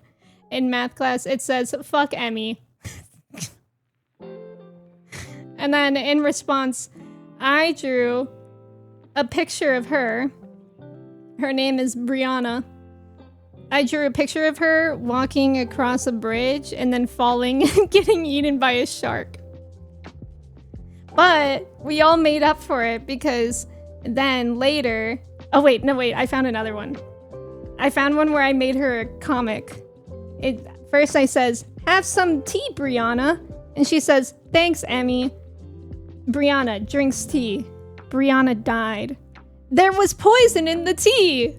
in math class. It says, fuck Emme. And then in response, I drew a picture of her. Her name is Brianna. I drew a picture of her walking across a bridge and then falling and getting eaten by a shark. But we all made up for it because then later... Oh wait, no wait, I found another one. I found one where I made her a comic. First I says, have some tea, Brianna. And she says, thanks, Emme. Brianna drinks tea. Brianna died. There was poison in the tea!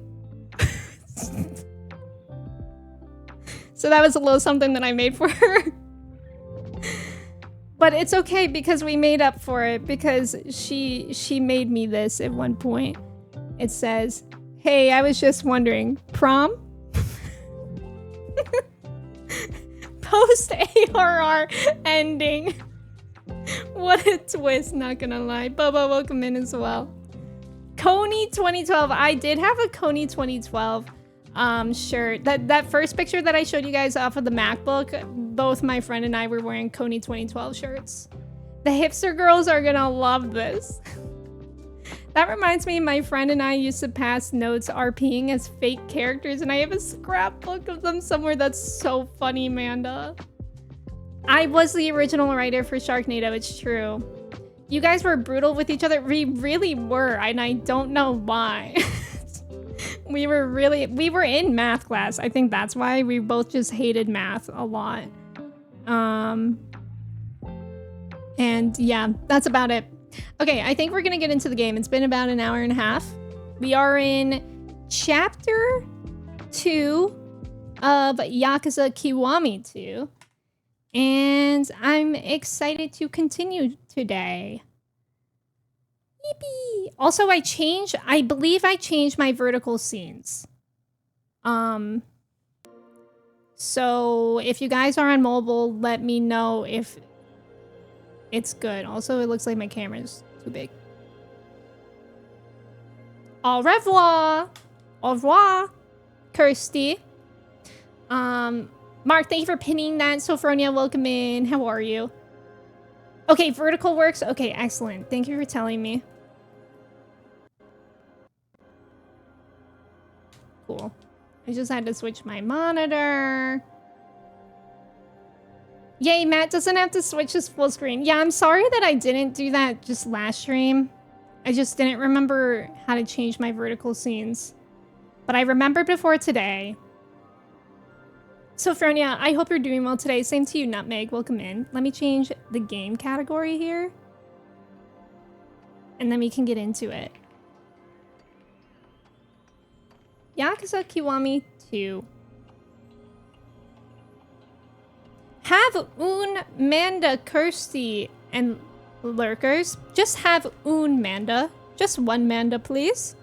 So that was a little something that I made for her. But it's okay because we made up for it because she made me this at one point. It says, hey, I was just wondering, prom? Post ARR ending. What a twist, not gonna lie. Bubba, welcome in as well. Coney 2012. I did have a Coney 2012 shirt. That first picture that I showed you guys off of the MacBook, both my friend and I were wearing Coney 2012 shirts. The hipster girls are gonna love this. That reminds me, my friend and I used to pass notes RPing as fake characters, and I have a scrapbook of them somewhere. That's so funny, Amanda. I was the original writer for Sharknado, it's true. You guys were brutal with each other. We really were, and I don't know why. We were in math class. I think that's why we both just hated math a lot. And yeah, that's about it. Okay, I think we're gonna get into the game. It's been about an hour and a half. We are in chapter 2 of Yakuza Kiwami 2. And I'm excited to continue today. Yippee! Also, I believe I changed my vertical scenes. So if you guys are on mobile, let me know if it's good. Also, it looks like my camera's too big. Au revoir! Au revoir, Kirsty. Mark, thank you for pinning that. Sophronia, welcome in. How are you? Okay, vertical works. Okay, excellent. Thank you for telling me. Cool. I just had to switch my monitor. Yay, Matt doesn't have to switch his full screen. Yeah, I'm sorry that I didn't do that just last stream. I just didn't remember how to change my vertical scenes. But I remembered before today. Sophronia, I hope you're doing well today. Same to you, Nutmeg. Welcome in. Let me change the game category here. And then we can get into it. Yakuza Kiwami 2. Have un Manda Kirsty and lurkers. Just have un Manda. Just one Manda, please.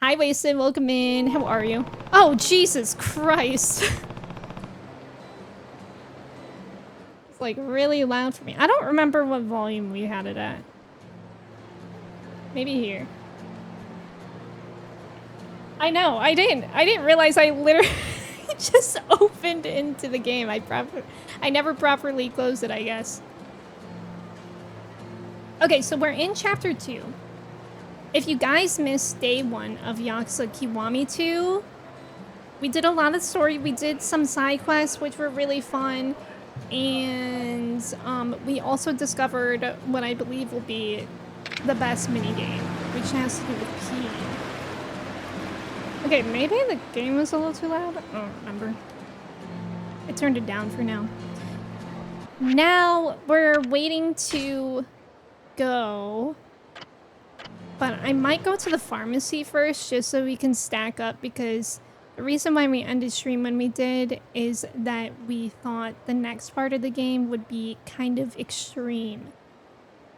Hi, Wasted. Welcome in. How are you? Oh, Jesus Christ. It's like really loud for me. I don't remember what volume we had it at. Maybe here. I know. I didn't realize I literally just opened into the game. I never properly closed it, I guess. Okay, so we're in chapter 2. If you guys missed day 1 of Yakuza Kiwami 2, we did a lot of story. We did some side quests, which were really fun. And we also discovered what I believe will be the best minigame, which has to do with P. Okay, maybe the game was a little too loud. I don't remember. I turned it down for now. Now we're waiting to go. But I might go to the pharmacy first just so we can stack up because The reason why we ended stream when we did is that we thought the next part of the game would be kind of extreme.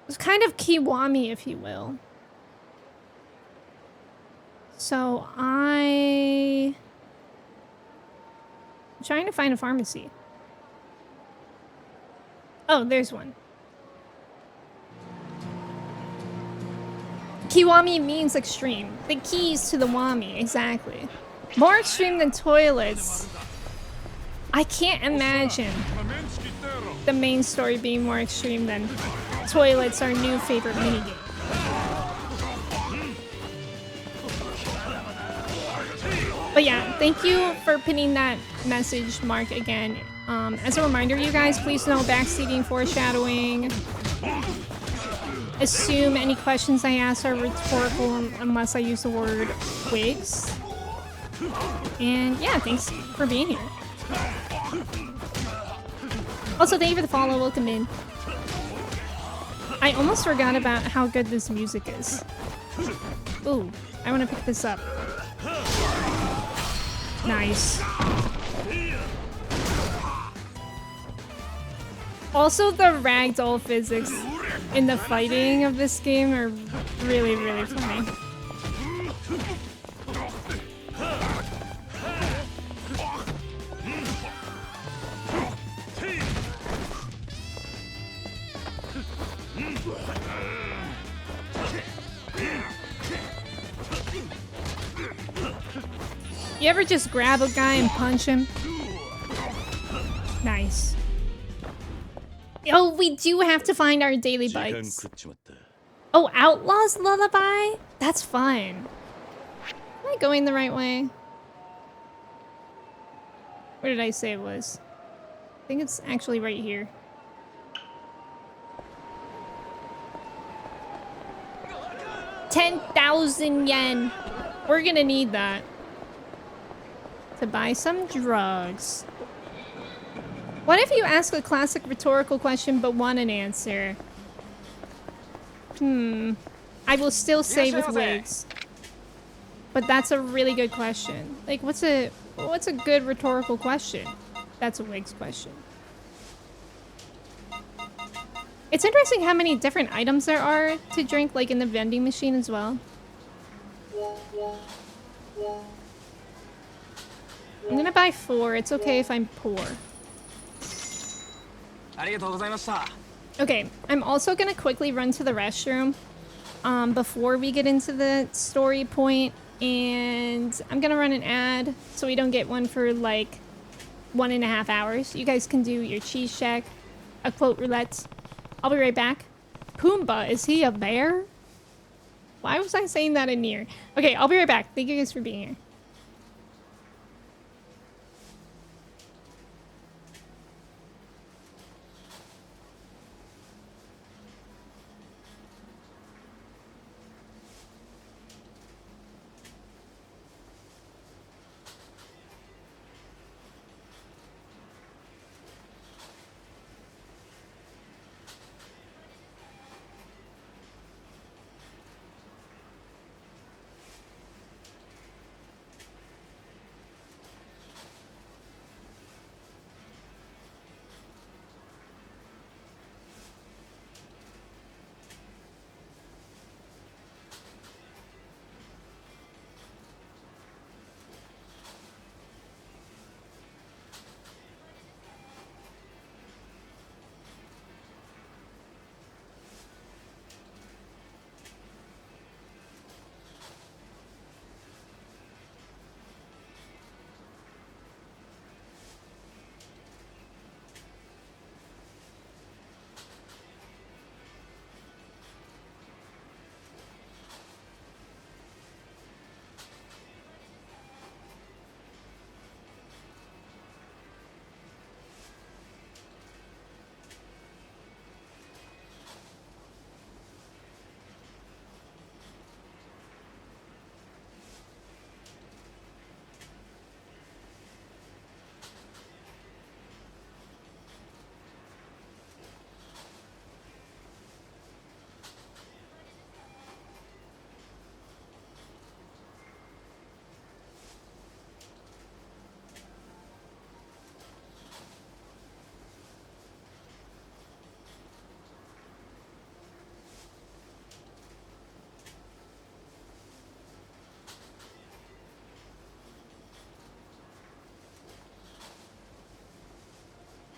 It was kind of Kiwami, if you will. So I'm trying to find a pharmacy. Oh, there's one. Kiwami means extreme. The keys to the Wami, exactly. More extreme than toilets. I can't imagine the main story being more extreme than toilets, our new favorite minigame. But yeah, thank you for pinning that message, Mark, again. As a reminder, you guys, please no backseating, foreshadowing. Assume any questions I ask are rhetorical unless I use the word wigs. And yeah, thanks for being here. Also, thank you for the follow. Welcome in. I almost forgot about how good this music is. Ooh, I want to pick this up. Nice. Also, the ragdoll physics in the fighting of this game are really, really funny. You ever just grab a guy and punch him? Nice. Oh, we do have to find our daily bites. Oh, Outlaw's Lullaby? That's fun. Am I going the right way? Where did I say it was? I think it's actually right here. $10,000 yen. We're gonna need that to buy some drugs. What if you ask a classic rhetorical question but want an answer? I will still say with wigs. But that's a really good question. Like, what's a good rhetorical question? That's a wigs question. It's interesting how many different items there are to drink, like in the vending machine as well. I'm gonna buy 4. It's okay if I'm poor. Okay, I'm also gonna quickly run to the restroom before we get into the story point, and I'm gonna run an ad so we don't get one for like 1.5 hours. You guys can do your cheese check, a quote roulette. I'll be right back. Pumbaa, is he a bear? Why was I saying that in here? Okay, I'll be right back. Thank you guys for being here.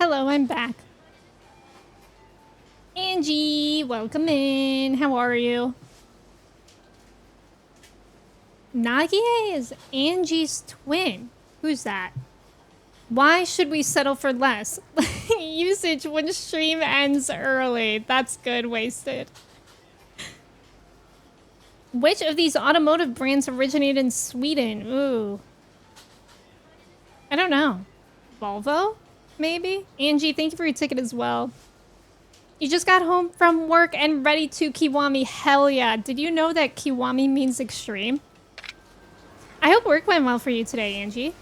Hello, I'm back. Angie, welcome in. How are you? Nagie is Angie's twin. Who's that? Why should we settle for less? Usage when stream ends early. That's good, Wasted. Which of these automotive brands originated in Sweden? Ooh. I don't know. Volvo? Maybe? Angie, thank you for your ticket as well. You just got home from work and ready to Kiwami. Hell yeah. Did you know that Kiwami means extreme? I hope work went well for you today, Angie.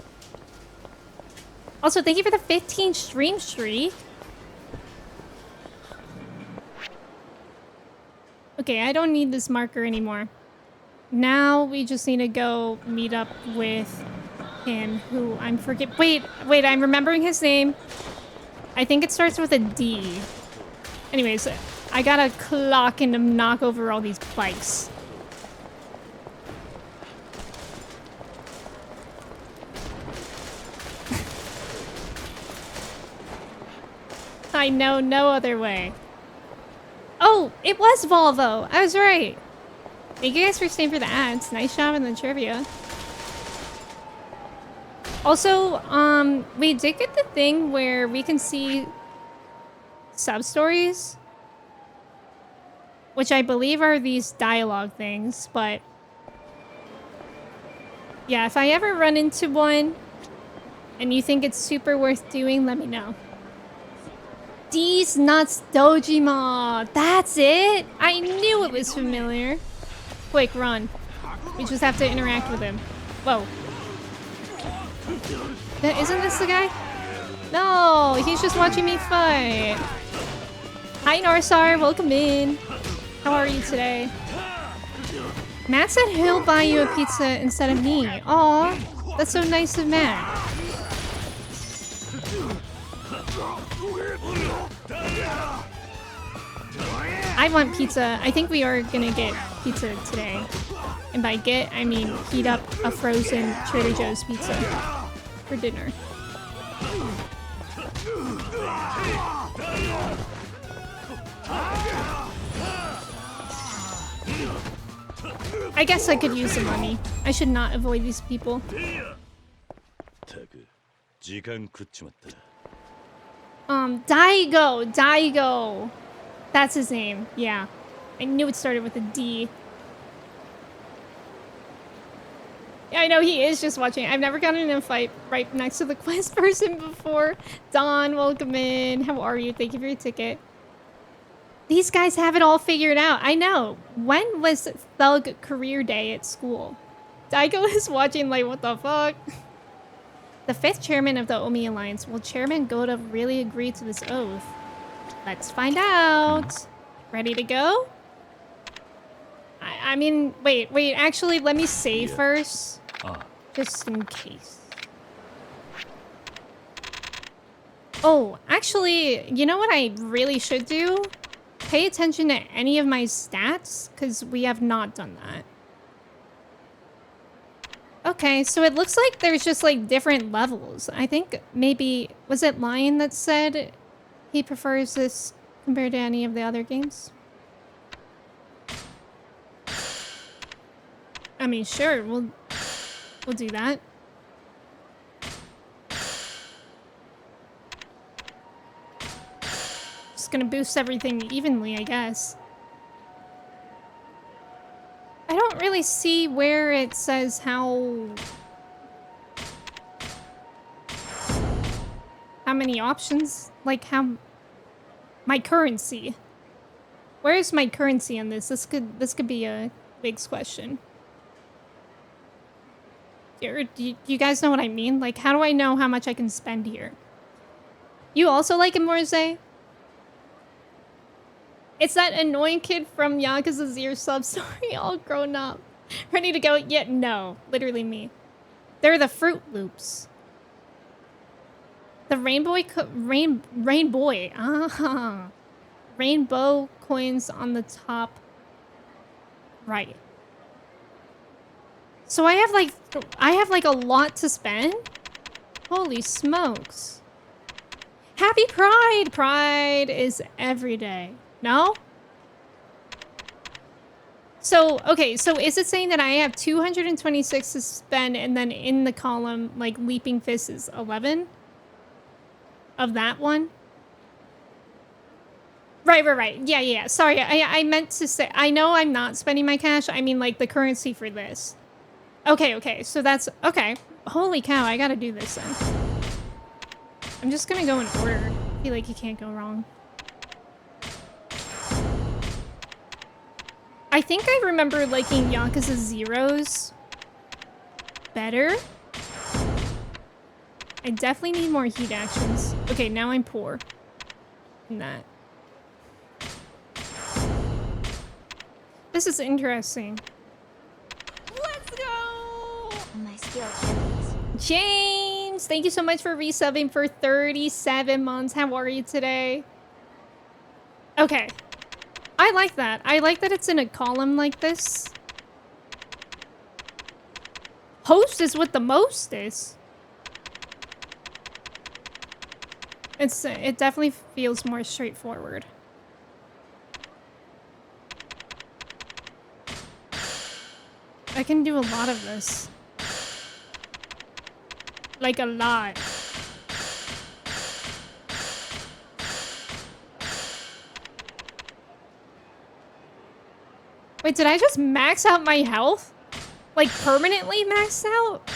Also, thank you for the 15 stream streak. Okay, I don't need this marker anymore. Now we just need to go meet up with him, who I'm forget. Wait, I'm remembering his name. I think it starts with a D. Anyways, I gotta clock and knock over all these bikes. I know no other way. Oh, it was Volvo. I was right. Thank you guys for staying for the ads. Nice job in the trivia. Also, we did get the thing where we can see sub-stories, which I believe are these dialogue things, but yeah, if I ever run into one and you think it's super worth doing, let me know. D's Nuts Dojima. That's it? I knew it was familiar. Quick, run. We just have to interact with him. Whoa. Isn't this the guy? No, he's just watching me fight. Hi, Narsar. Welcome in. How are you today? Matt said he'll buy you a pizza instead of me. Aw, that's so nice of Matt. I want pizza. I think we are gonna get pizza today. And by get, I mean heat up a frozen Trader Joe's pizza for dinner. I guess I could use the money. I should not avoid these people. Daigo. That's his name. Yeah. I knew it started with a D. Yeah, I know he is just watching. I've never gotten in a fight right next to the quest person before. Don, welcome in. How are you? Thank you for your ticket. These guys have it all figured out. I know. When was Thug career day at school? Daigo is watching like, what the fuck? The 5th chairman of the Omi Alliance. Will Chairman Goda really agree to this oath? Let's find out. Ready to go? I mean, wait. Actually, let me save first. Just in case. Oh, actually, you know what I really should do? Pay attention to any of my stats, because we have not done that. Okay, so it looks like there's just like different levels. I think maybe, was it Lion that said he prefers this compared to any of the other games? I mean, sure, we'll do that. Just gonna boost everything evenly, I guess. I don't really see where it says how many options, like how my currency. Where is my currency on this? This could be a big question. Do you guys know what I mean? Like, how do I know how much I can spend here? You also like Morze? It's that annoying kid from Yakuza Zero sub story, all grown up. Ready to go? Yeah, no. Literally me. They're the Fruit Loops. The rainbow coins on the top right. So I have like a lot to spend? Holy smokes. Happy Pride! Pride is every day. No? So, okay, so is it saying that I have 226 to spend and then in the column, like, Leaping Fist is 11? Of that one? Right. Yeah. Sorry, I meant to say, I know I'm not spending my cash. I mean, like, the currency for this. Okay, so that's, okay. Holy cow, I gotta do this then. I'm just gonna go in order. I feel like you can't go wrong. I think I remember liking Yakuza Zeros better. I definitely need more heat actions. Okay, now I'm poor in that. This is interesting. Let's go! My skill champions. James, thank you so much for resubbing for 37 months. How are you today? Okay. I like that. I like that it's in a column like this. Host is with the mostest. It definitely feels more straightforward. I can do a lot of this. Like a lot. Wait, did I just max out my health? Like permanently maxed out?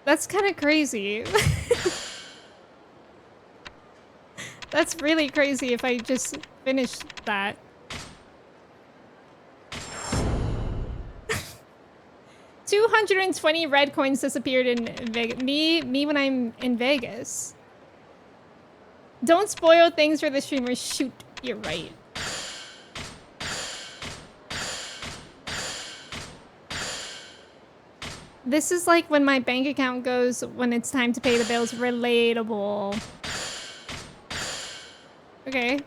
That's kind of crazy. That's really crazy if I just finished that. $220 red coins disappeared in Vegas. Me when I'm in Vegas. Don't spoil things for the streamers. Shoot, you're right. This is like when my bank account goes when it's time to pay the bills. Relatable. Okay.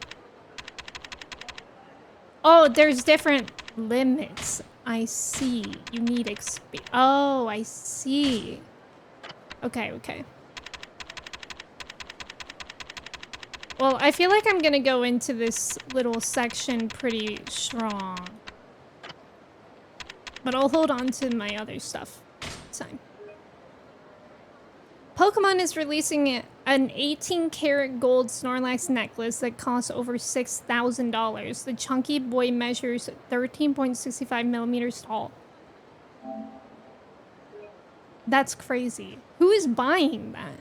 Oh, there's different limits. I see. You need XP. Oh, I see. Okay. Well, I feel like I'm gonna go into this little section pretty strong. But I'll hold on to my other stuff. Time. Pokemon is releasing an 18-karat gold Snorlax necklace that costs over $6,000. The chunky boy measures 13.65 millimeters tall. That's crazy. Who is buying that?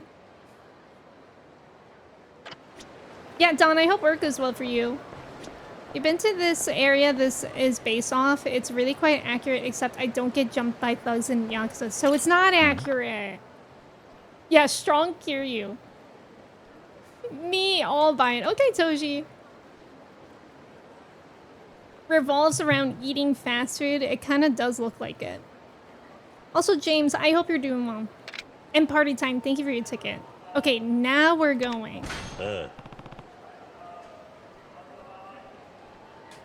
Yeah, Don, I hope work goes well for you. You've been to this area this is based off. It's really quite accurate, except I don't get jumped by thugs in Yakuza, so it's not accurate. Yeah, strong Kiryu. Me, all buying. Okay, Toji. Revolves around eating fast food. It kind of does look like it. Also, James, I hope you're doing well. And Party Time, thank you for your ticket. Okay, now we're going.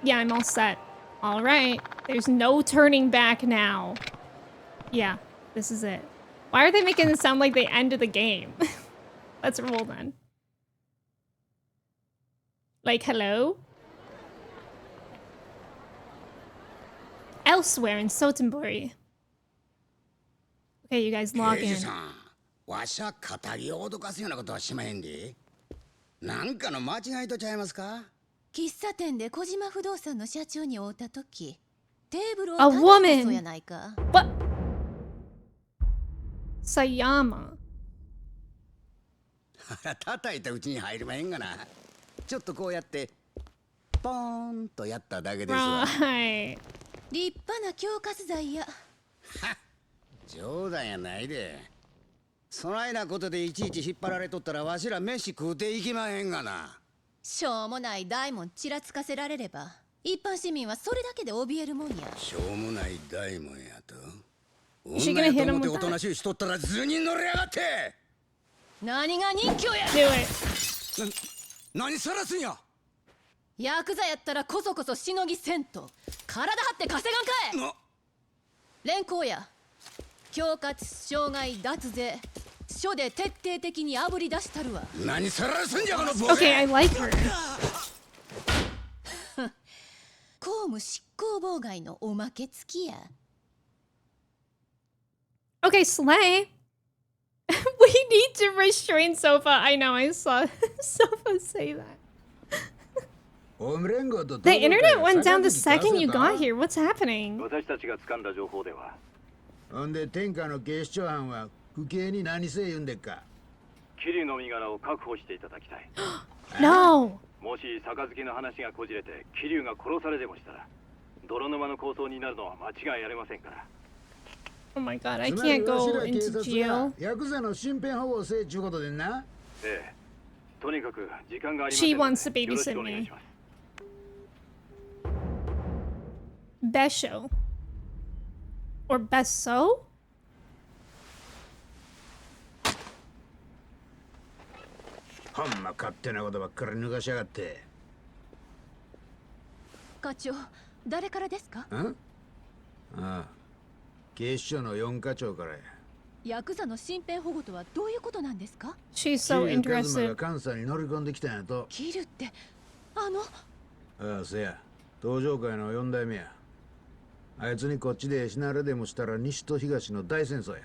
Yeah, I'm all set. All right. There's no turning back now. Yeah, this is it. Why are they making it sound like they ended the game? Let's roll then. Like, hello? Elsewhere in Sotenbori. Okay, you guys log in. わしゃ肩着を脅かすようなことはしまへんで。なんかの間違いとちゃいますか？喫茶店で小島不動産の社長に会った時、テーブルを A 叩いた woman. そうやないか。What? Sayama. 叩いたうちに入りまへんがな。ちょっとこうやってポーンとやっただけですわ。Right. 立派な恐喝罪や。冗談やないで。そないなことでいちいち引っ張られとったらわしら飯食うていきまへんがな。しょうもない大門ちらつかせられれば、一般市民はそれだけで怯えるもんや。しょうもない大門やと。 Is she 女 gonna や hit と him 思って with おとなしいしとったら図に乗りやがって。何が人気や。 Do it. 何さらすんや。ヤクザやったらこそこそしのぎせんと。体張って稼がんかい。連行や。恐喝、傷害、脱税。書で徹底的に炙り出したるわ。何さらすんじゃこのボ Okay, I like her. 公務執行妨害のおまけ付きや。Okay, Slay. We need to restrain Sofa. I know, I saw Sofa say that. The internet went down the second you got here. What's happening? 私たちが掴んだ情報では、ほんで天下の警視庁班は府警に何せ言うんでっか。桐生の身柄を確保していただきたい。 No. もし杯の話がこじれて桐生が殺されでもしたら、泥沼の抗争になるのは間違いありませんから。 Oh my god, I can't go into jail. ヤクザの身辺保護をせえちゅうことでんな。ええ、とにかく時間がありません She ので、 wants to よろしく babysit お願い me. します。 Besho. Or Besso? ほんま勝手なことばっかり抜かしやがって。課長、誰からですか？ん？ああ、警視庁の4課長からや。ヤクザの身辺保護とはどういうことなんですか？ She's so 桐生一馬 interested. が関西に乗り込んできたんやと。キルってああ、せや。東上会の4代目や。あいつにこっちで死なれでもしたら西と東の大戦争や。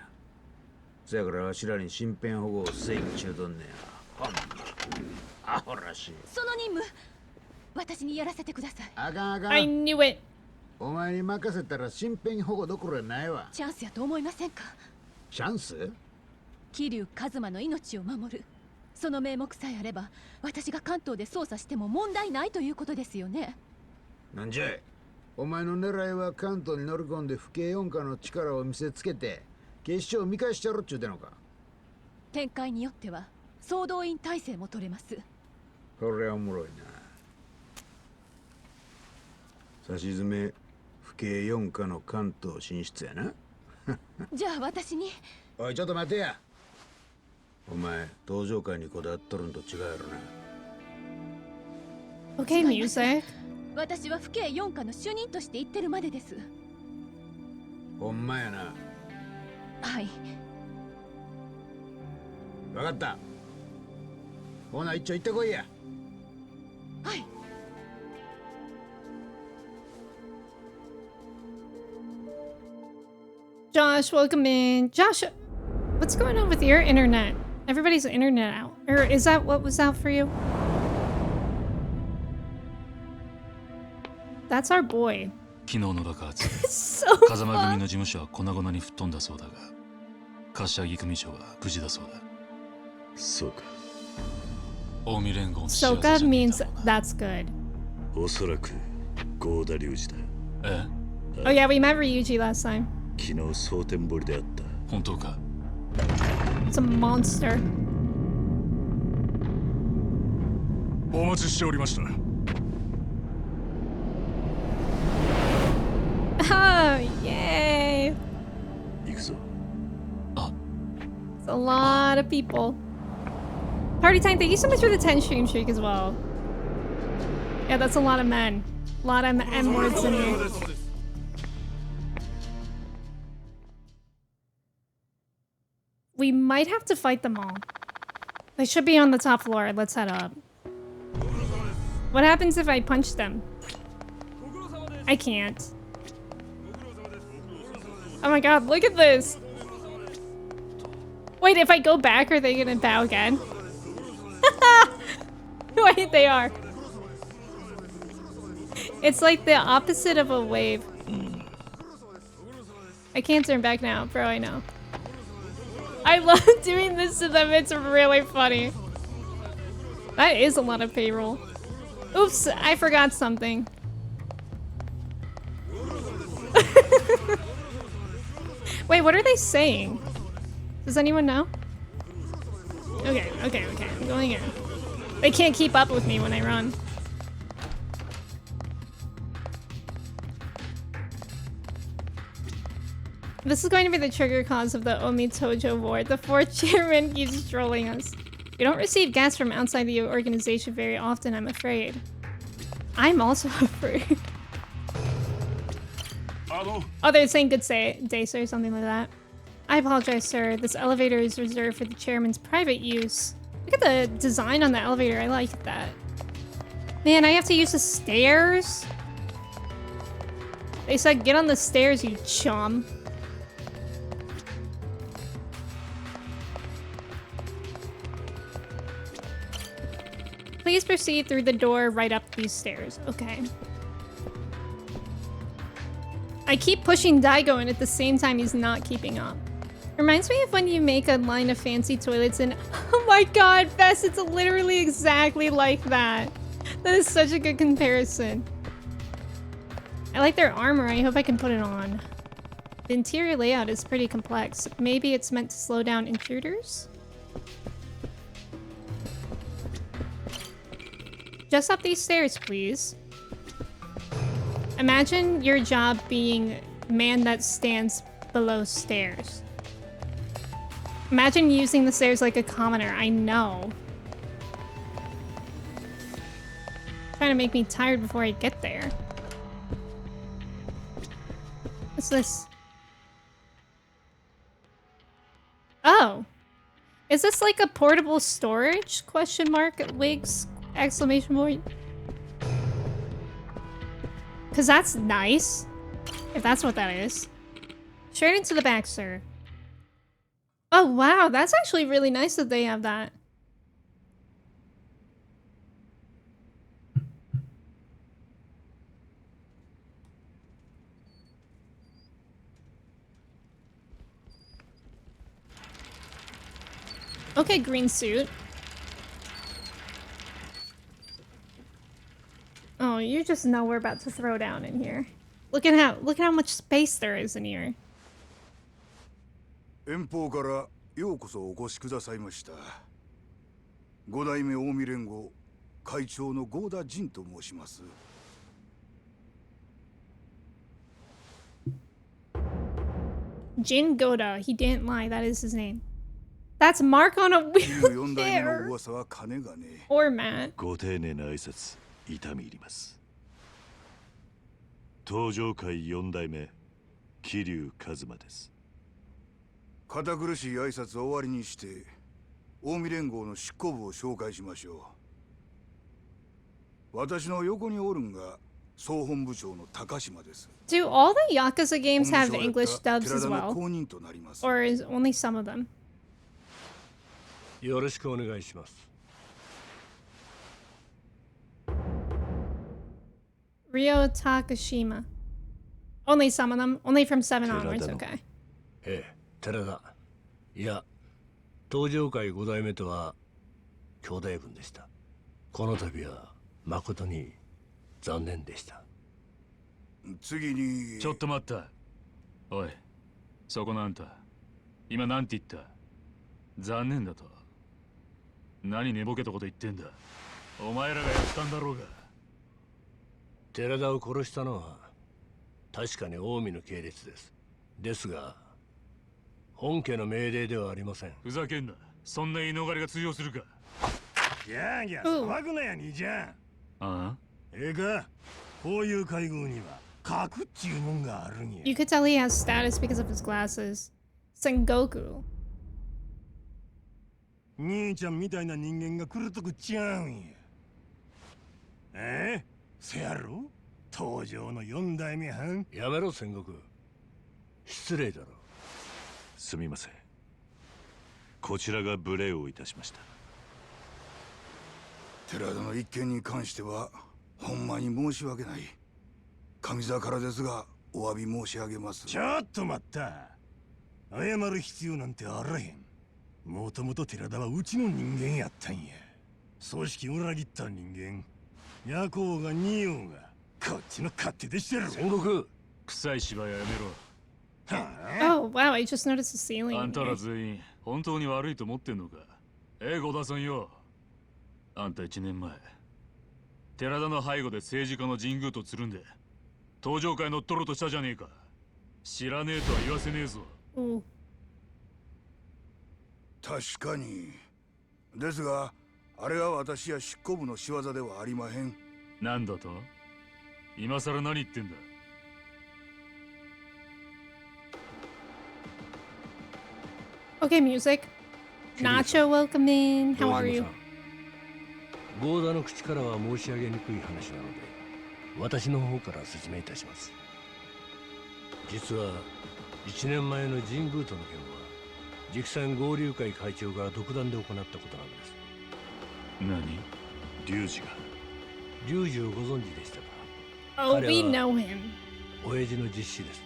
せやからわしらに身辺保護をせいちゅうとんねや。ほんまアホらしい。その任務、私にやらせてください。あかんあか I ん。 knew it. お前に任せたら身辺保護どころやないわ。チャンスやと思いませんか？チャンス？桐生一馬の命を守る。その名目さえあれば、私が関東で捜査しても問題ないということですよね。なんじゃい。お前の狙いは関東に乗り込んで府警四課の力を見せつけて警視庁を見返してやろっちゅうてのか。展開によっては総動員体制も取れます。これはおもろいな。さしずめ府警四課の関東進出やな。じゃあ私に。おいちょっと待てや。お前登場会にこだわっとるんと違うやろな。 Okay, music. 私は府警4課の主任として言ってるまでです。ほんまやな。はい。分かった。ほな一丁行ってこいや。はい。Josh, welcome in. Josh, what's going on with your internet? Everybody's internet out. Or is that what was out for you? That's our boy. 昨日の爆発 So 風間組 fun. の事務所は粉々に吹っ飛んだそうだが柏木組長は無事だそうだ。そうか。近江連合の仕業 Soka じゃねえ means か。 that's good. おそらく合田隆二だ。ええ、 Oh yeah, we met Ryuji last time. 昨日蒼天堀であった。本当か。 It's a monster. お待ちしておりました。 Oh, yay. 行くぞ。あ、 It's a lot of people. Party time, thank you so much for the 10 stream streak as well. Yeah, that's a lot of men. A lot of M words in here. We might have to fight them all. They should be on the top floor. Let's head up. What happens if I punch them? I can't. Oh my god, look at this. Wait, if I go back, are they gonna bow again? Wait, they are. It's like the opposite of a wave. I can't turn back now, bro, I know. I love doing this to them, it's really funny. That is a lot of payroll. Oops, I forgot something. Wait, what are they saying? Does anyone know? Okay, I'm going in. They can't keep up with me when I run. This is going to be the trigger cause of the Omitojo War. The fourth chairman keeps trolling us. We don't receive gas from outside the organization very often, I'm afraid. I'm also afraid. Oh, they're saying good day, sir, something like that. I apologize, sir. This elevator is reserved for the chairman's private use. Look at the design on the elevator. I like that. Man, I have to use the stairs? They said get on the stairs, you chum. Please proceed through the door right up these stairs. Okay. I keep pushing Daigo and at the same time he's not keeping up. Reminds me of when you make a line of fancy toilets and oh my god, Bess, it's literally exactly like that. That is such a good comparison. I like their armor. I hope I can put it on. The interior layout is pretty complex. Maybe it's meant to slow down intruders? Just up these stairs, please. Imagine your job being man that stands below stairs. Imagine using the stairs like a commoner. I know. Trying to make me tired before I get there. What's this? Oh. Is this like a portable storage? Question mark, wigs, exclamation point. Cause that's nice. If that's what that is. Straight into the back, sir. Oh wow, that's actually really nice that they have that. Okay, green suit. Oh, you just know we're about to throw down in here. Look at how much space there is in here. 遠方からようこそお越しくださいました。五代目近江連合会長の合田仁と申します。Jin Goda, he didn't lie, that is his name. That's Mark on a wheelchair. Or Matt. ご丁寧な挨拶、痛み入ります。東上会4代目、桐生一馬です。堅苦しい挨拶を終わりにして、近江連合の執行部を紹介しましょう。私の横におるんが総本部長の高島です。Do all the Yakuza games have English dubs as well? Or is only some of them? よろしくお願いします。Ryo Takashima. Only some of them? Only from 7 onwards, okay. ええ、寺田。いや、東上会5代目とは兄弟分でした。この度は誠に残念でした。次に。ちょっと待った。おい、そこのあんた。今なんて言った？残念だと。何寝ぼけたこと言ってんだ。お前らがやったんだろうが。寺田を殺したのは確かに近江の系列です。ですが本家の命令ではありません。ふざけんな。そんな言い逃れが通用するか。ギャーギャー騒ぐなや兄ちゃん。ああ？ええか、こういう会合には核っちゅうもんがあるんや。You could tell he has status because of his glasses. Sengoku. 兄ちゃんみたいな人間が来るとこちゃうんや。ええ？せやろ？東条の4代目藩。やめろ戦国。失礼だろ。すみません。こちらが無礼をいたしました。寺田の一件に関してはほんまに申し訳ない。上座からですがお詫び申し上げます。ちょっと待った。謝る必要なんてあらへん。もともと寺田はうちの人間やったんや。組織裏切った人間。夜行が二葉がこっちの勝手でしてる。戦国。臭い芝居はやめろ。Oh, wow, I just noticed the ceiling. あんたら全員本当に悪いと思ってんのか。五田さんよ。あんた1年前寺田の背後で政治家の神宮とつるんで東上会乗っ取ろうとしたじゃねえか。知らねえとは言わせねえぞ。確かに。ですがあれは私や執行部の仕業ではありまへん。なんだと？今さら何言ってんだ。Okay, music. Nacho, welcome in. How are you? ゴーダの口からは申し上げにくい話なので、私の方から説明いたします。実は1年前の神宮との件は、直参合流会会長が独断で行ったことなんです。何？リュウジが。リュウジをご存知でしたか？ Oh, we know him. 親父の実子です。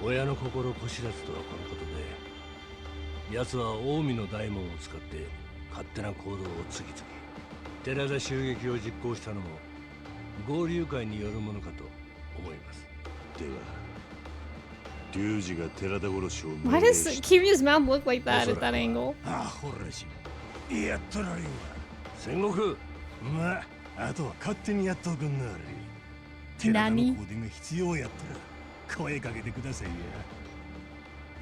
親の心こしらずとはこのことで、奴は近江の大門を使って勝手な行動を次々。寺田襲撃を実行したのも合流会によるものかと思います。では、リュウジが寺田殺しを Why does Kiryu's mouth look like that at that angle? ああ、ほらしい。やっとられるわ。戦国。まあ、あとは勝手にやっとくんなれ。寺田の香典が必要やったら声かけてくださいや。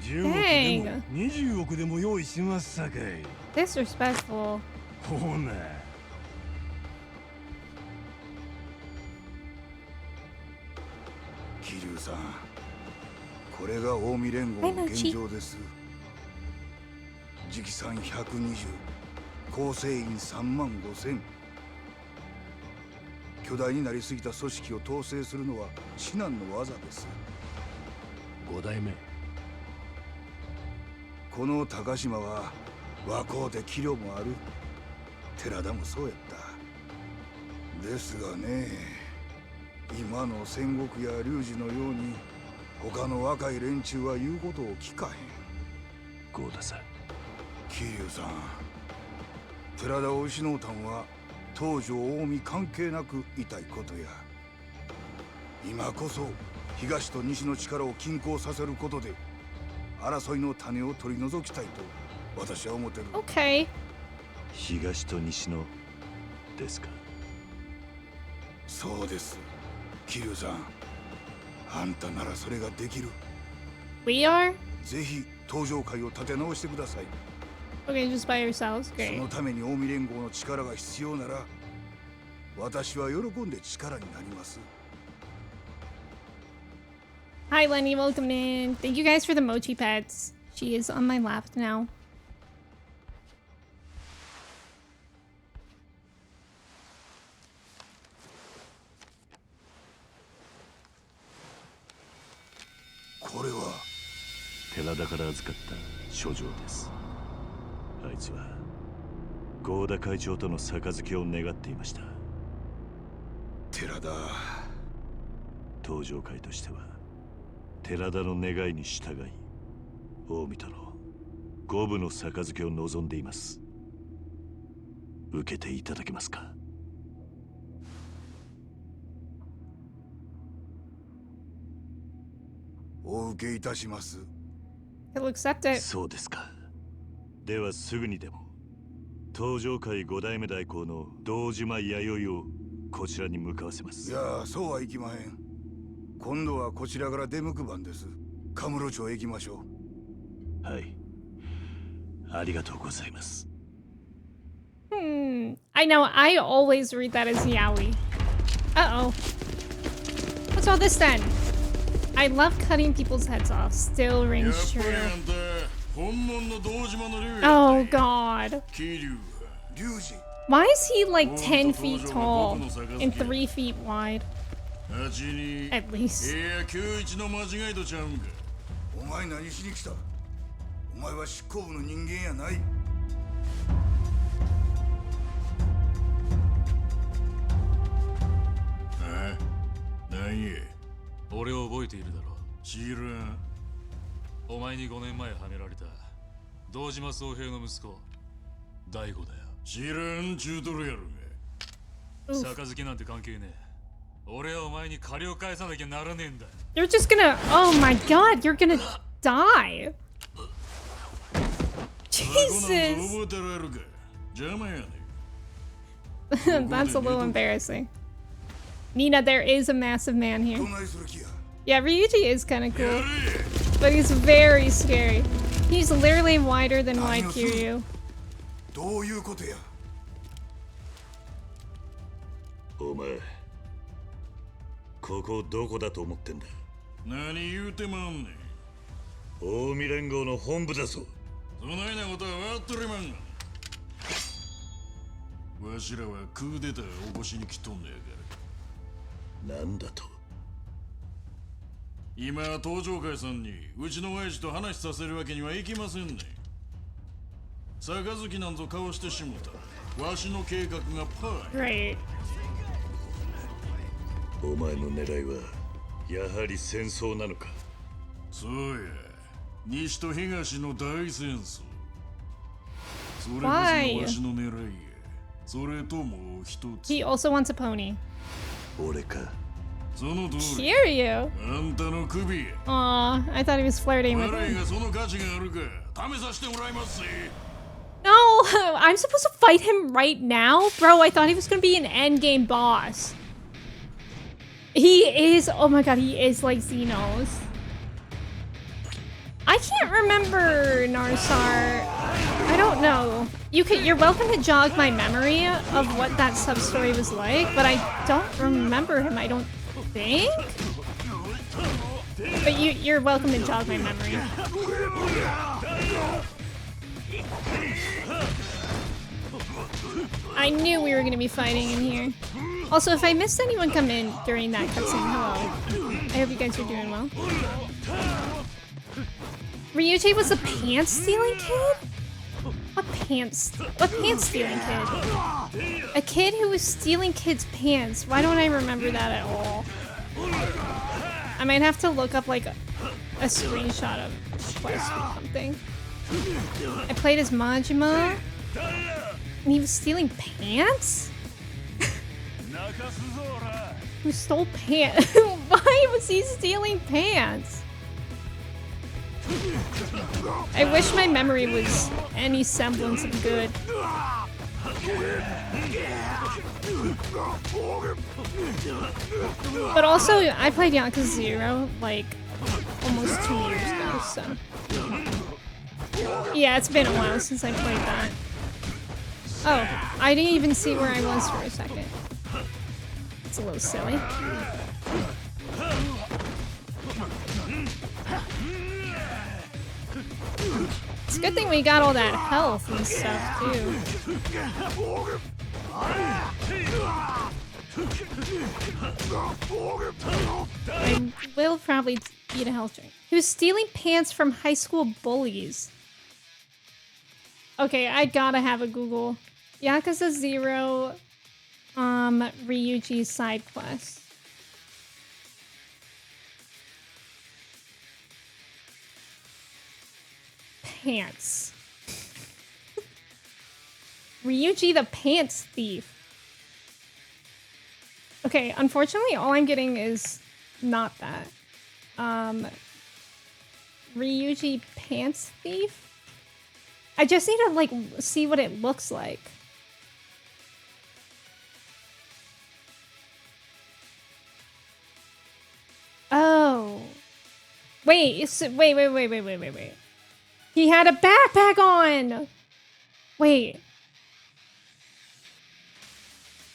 10億でも20億でも用意しますさかい。Disrespectful. ほな。桐生さん、これが近江連合の現状です。直参120、構成員3万5000。巨大になりすぎた組織を統制するのは至難の技です。5代目。この高島は若うて器量もある。寺田もそうやった。ですがね、今の戦国や龍二のように他の若い連中は言うことを聞かへん。ゴーダさん。桐生さん、寺田を失うたんは東条近江関係なく痛いことや。今こそ東と西の力を均衡させることで争いの種を取り除きたいと私は思ってる。Okay. 東と西のですか？そうです。桐生さん、あんたならそれができる。We are? ぜひ東条会を立て直してください。Okay, just by yourselves. そ Great. のために近江連合の力が必要なら、私は喜んで力になります。Hi, Lenny. Welcome in. Thank you guys for the mochi pets. She is on my lap now. これは寺田から預かった書状です。あいつは合田会長との杯を願っていました。寺田。東条会としては寺田の願いに従い、近江との五分の杯を望んでいます。受けていただけますか？お受けいたします。He'll accept it. そうですか。ではすぐにでも東条会5代目代行の堂島弥生をこちらに向かわせます。いや、そうはいきまへん。今度はこちらから出向く番です。カムロ町へ行きましょう。はい。ありがとうございます。I know, I always read that as Yaoi. Uh-oh. What's all this then? I love cutting people's heads off. Still rings true. Oh god. Why is he like 10 feet tall and 3 feet wide? At least. お前何しに来た？お前は執行部の人間やない。あ？何や？俺を覚えているだろう。知らん。お前に5年前はめられた堂島宗平の息子大悟だよ。知らんちゅうとるやろが。杯なんて関係ねえ。俺はお前に借りを返さなきゃならねえんだ。You're just gonna... Oh my god, you're gonna die. Jesus. That's a little embarrassing. Nina, there is a massive man here. Yeah, Ryuji is kind of cool. But he's very scary. He's literally wider than Wide Kiryu. どういうことや？お前、ここどこだと思ってんだ？何言うてまんねん。近江連合の本部だぞ。そのようなことは分かっとるまんが。わしらはクーデターを起こしに来とんのやから。なんだと。今東上会さんにうちの親父と話させるわけにはいきませんね。杯なんぞかわしてしもたわしの計画がパー。Right. お前の狙いはやはり戦争なのか。そうや、西と東の大戦争。それこそわしの狙いや。それともう一つ。 He also wants a pony. 俺か。その通り。 Hear you. あんたの首や。Aw, I thought he was flirting with 笑い him. がその価値があるか試させてもらいますぜ。 No, I'm supposed to fight him right now? Bro, I thought he was gonna be an endgame boss. He is, oh my god, he is like Xenos. I can't remember Narsar. I don't know. You're welcome to jog my memory of what that sub-story was like, but I don't remember him, I don't think? But you're welcome to jog my memory. I knew we were gonna be fighting in here. Also, if I missed anyone come in during that cutscene, hello. I hope you guys are doing well. Ryuji was the pants-stealing kid? What pants-stealing kid? A kid who was stealing kids' pants. Why don't I remember that at all? I might have to look up like a screenshot of Quest or something. I played as Majima, and he was stealing pants? Who stole pants? Why was he stealing pants? I wish my memory was any semblance of good. But also, I played Yakuza 0 like almost 2 years ago, so... Yeah, it's been a while since I played that. Oh, I didn't even see where I was for a second. It's a little silly. It's a good thing we got all that health and stuff, too. I will probably eat a health drink. He was stealing pants from high school bullies. Okay, I gotta have a Google. Yakuza 0, Ryuji side quest. Pants. Ryuji the pants thief. Okay, unfortunately all I'm getting is not that. Ryuji pants thief? I just need to like see what it looks like. Oh. Wait, wait. He had a backpack on! Wait.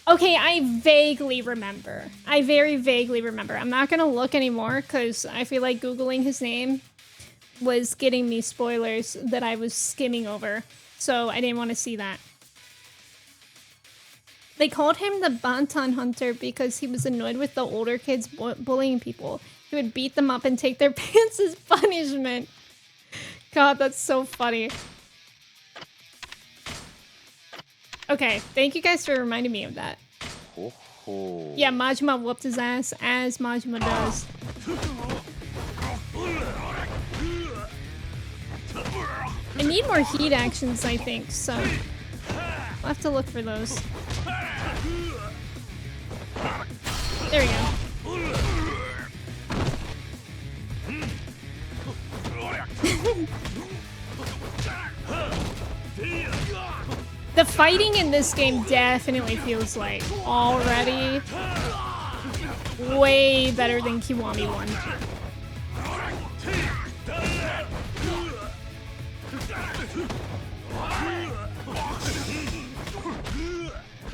Okay, I vaguely remember. I very vaguely remember. I'm not gonna look anymore because I feel like Googling his name was getting me spoilers that I was skimming over. So I didn't want to see that. They called him the Bantan Hunter because he was annoyed with the older kids bullying people. He would beat them up and take their pants as punishment. God, that's so funny. Okay, thank you guys for reminding me of that. Yeah, Majima whooped his ass as Majima does. I need more heat actions, I think, so I'll have to look for those. There we go. The fighting in this game definitely feels like already way better than Kiwami 1.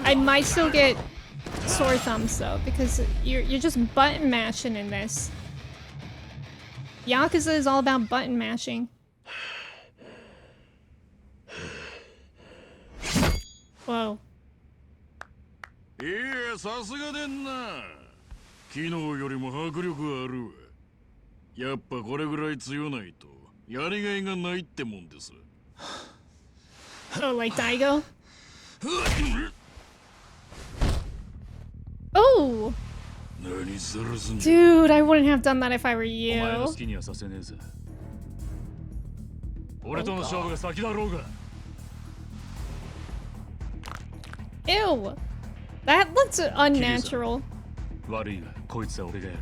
I might still get sore thumbs though, because you're just button mashing in this. Yakuza is all about button mashing. Whoa. いや、さすがでんな。昨日よりも迫力あるわ。やっぱこれぐらい強ないとやりがいがないってもんです。Oh, like Daigo? Oh! 何するすんじゃ。 Dude, I wouldn't have done that if I were お前の you. 好きにはさせねえぜ。俺との勝負が先だろうが。 Ew! That looks unnatural. 悪いが、こいつは俺がやる。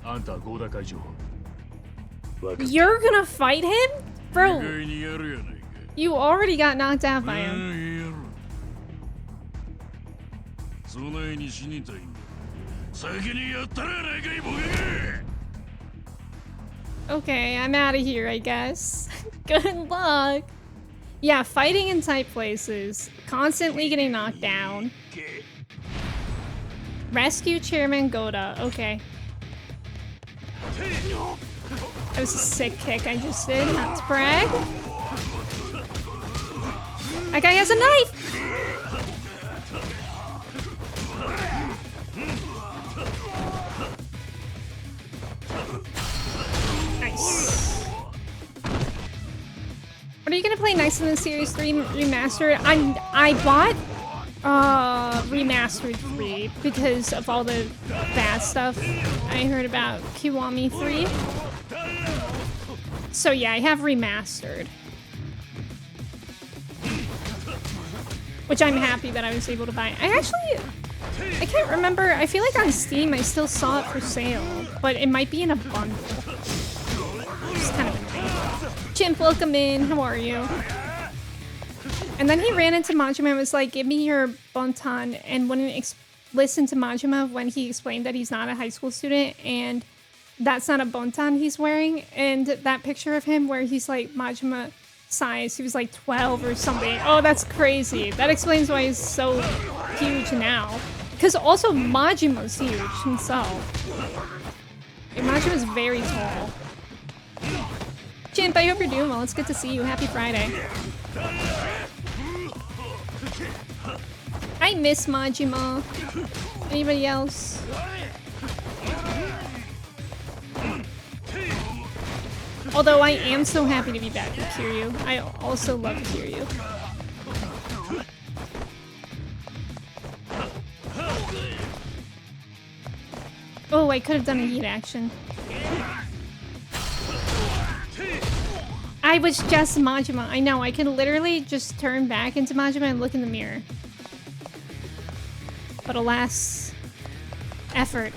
あんたは合田会長。 You're gonna fight him? 意 Bro, 外にやるやないか。 you already got knocked out by him. やろ。そないに死にたいんだ。先にやったらやないかい、ボケ。 Okay, I'm out of here, I guess. Good luck. Yeah, fighting in tight places. Constantly getting knocked down. Rescue Chairman Goda. Okay. That was a sick kick I just did. Not to brag. That guy has a knife! Nice. What are you gonna play next in the Series 3 Remastered? I bought Remastered 3 because of all the bad stuff I heard about Kiwami 3. So yeah, I have Remastered. Which I'm happy that I was able to buy. I can't remember. I feel like on Steam I still saw it for sale, but it might be in a bundle. It's kind of annoying. Chimp, welcome in. How are you? And then he ran into Majima and was like, give me your bonton, and wouldn't listen to Majima when he explained that he's not a high school student and that's not a bonton he's wearing. And that picture of him where he's like Majima size, he was like 12 or something. Oh, that's crazy. That explains why he's so huge now. Because also Majima's huge himself. And Majima's very tall. Chimp, I hope you're doing well. It's good to see you. Happy Friday. I miss Majima. Anybody else? Although I am so happy to be back with Kiryu. I also love Kiryu. Oh, I could have done a heat action. I was just Majima. I know, I can literally just turn back into Majima and look in the mirror. But alas, effort.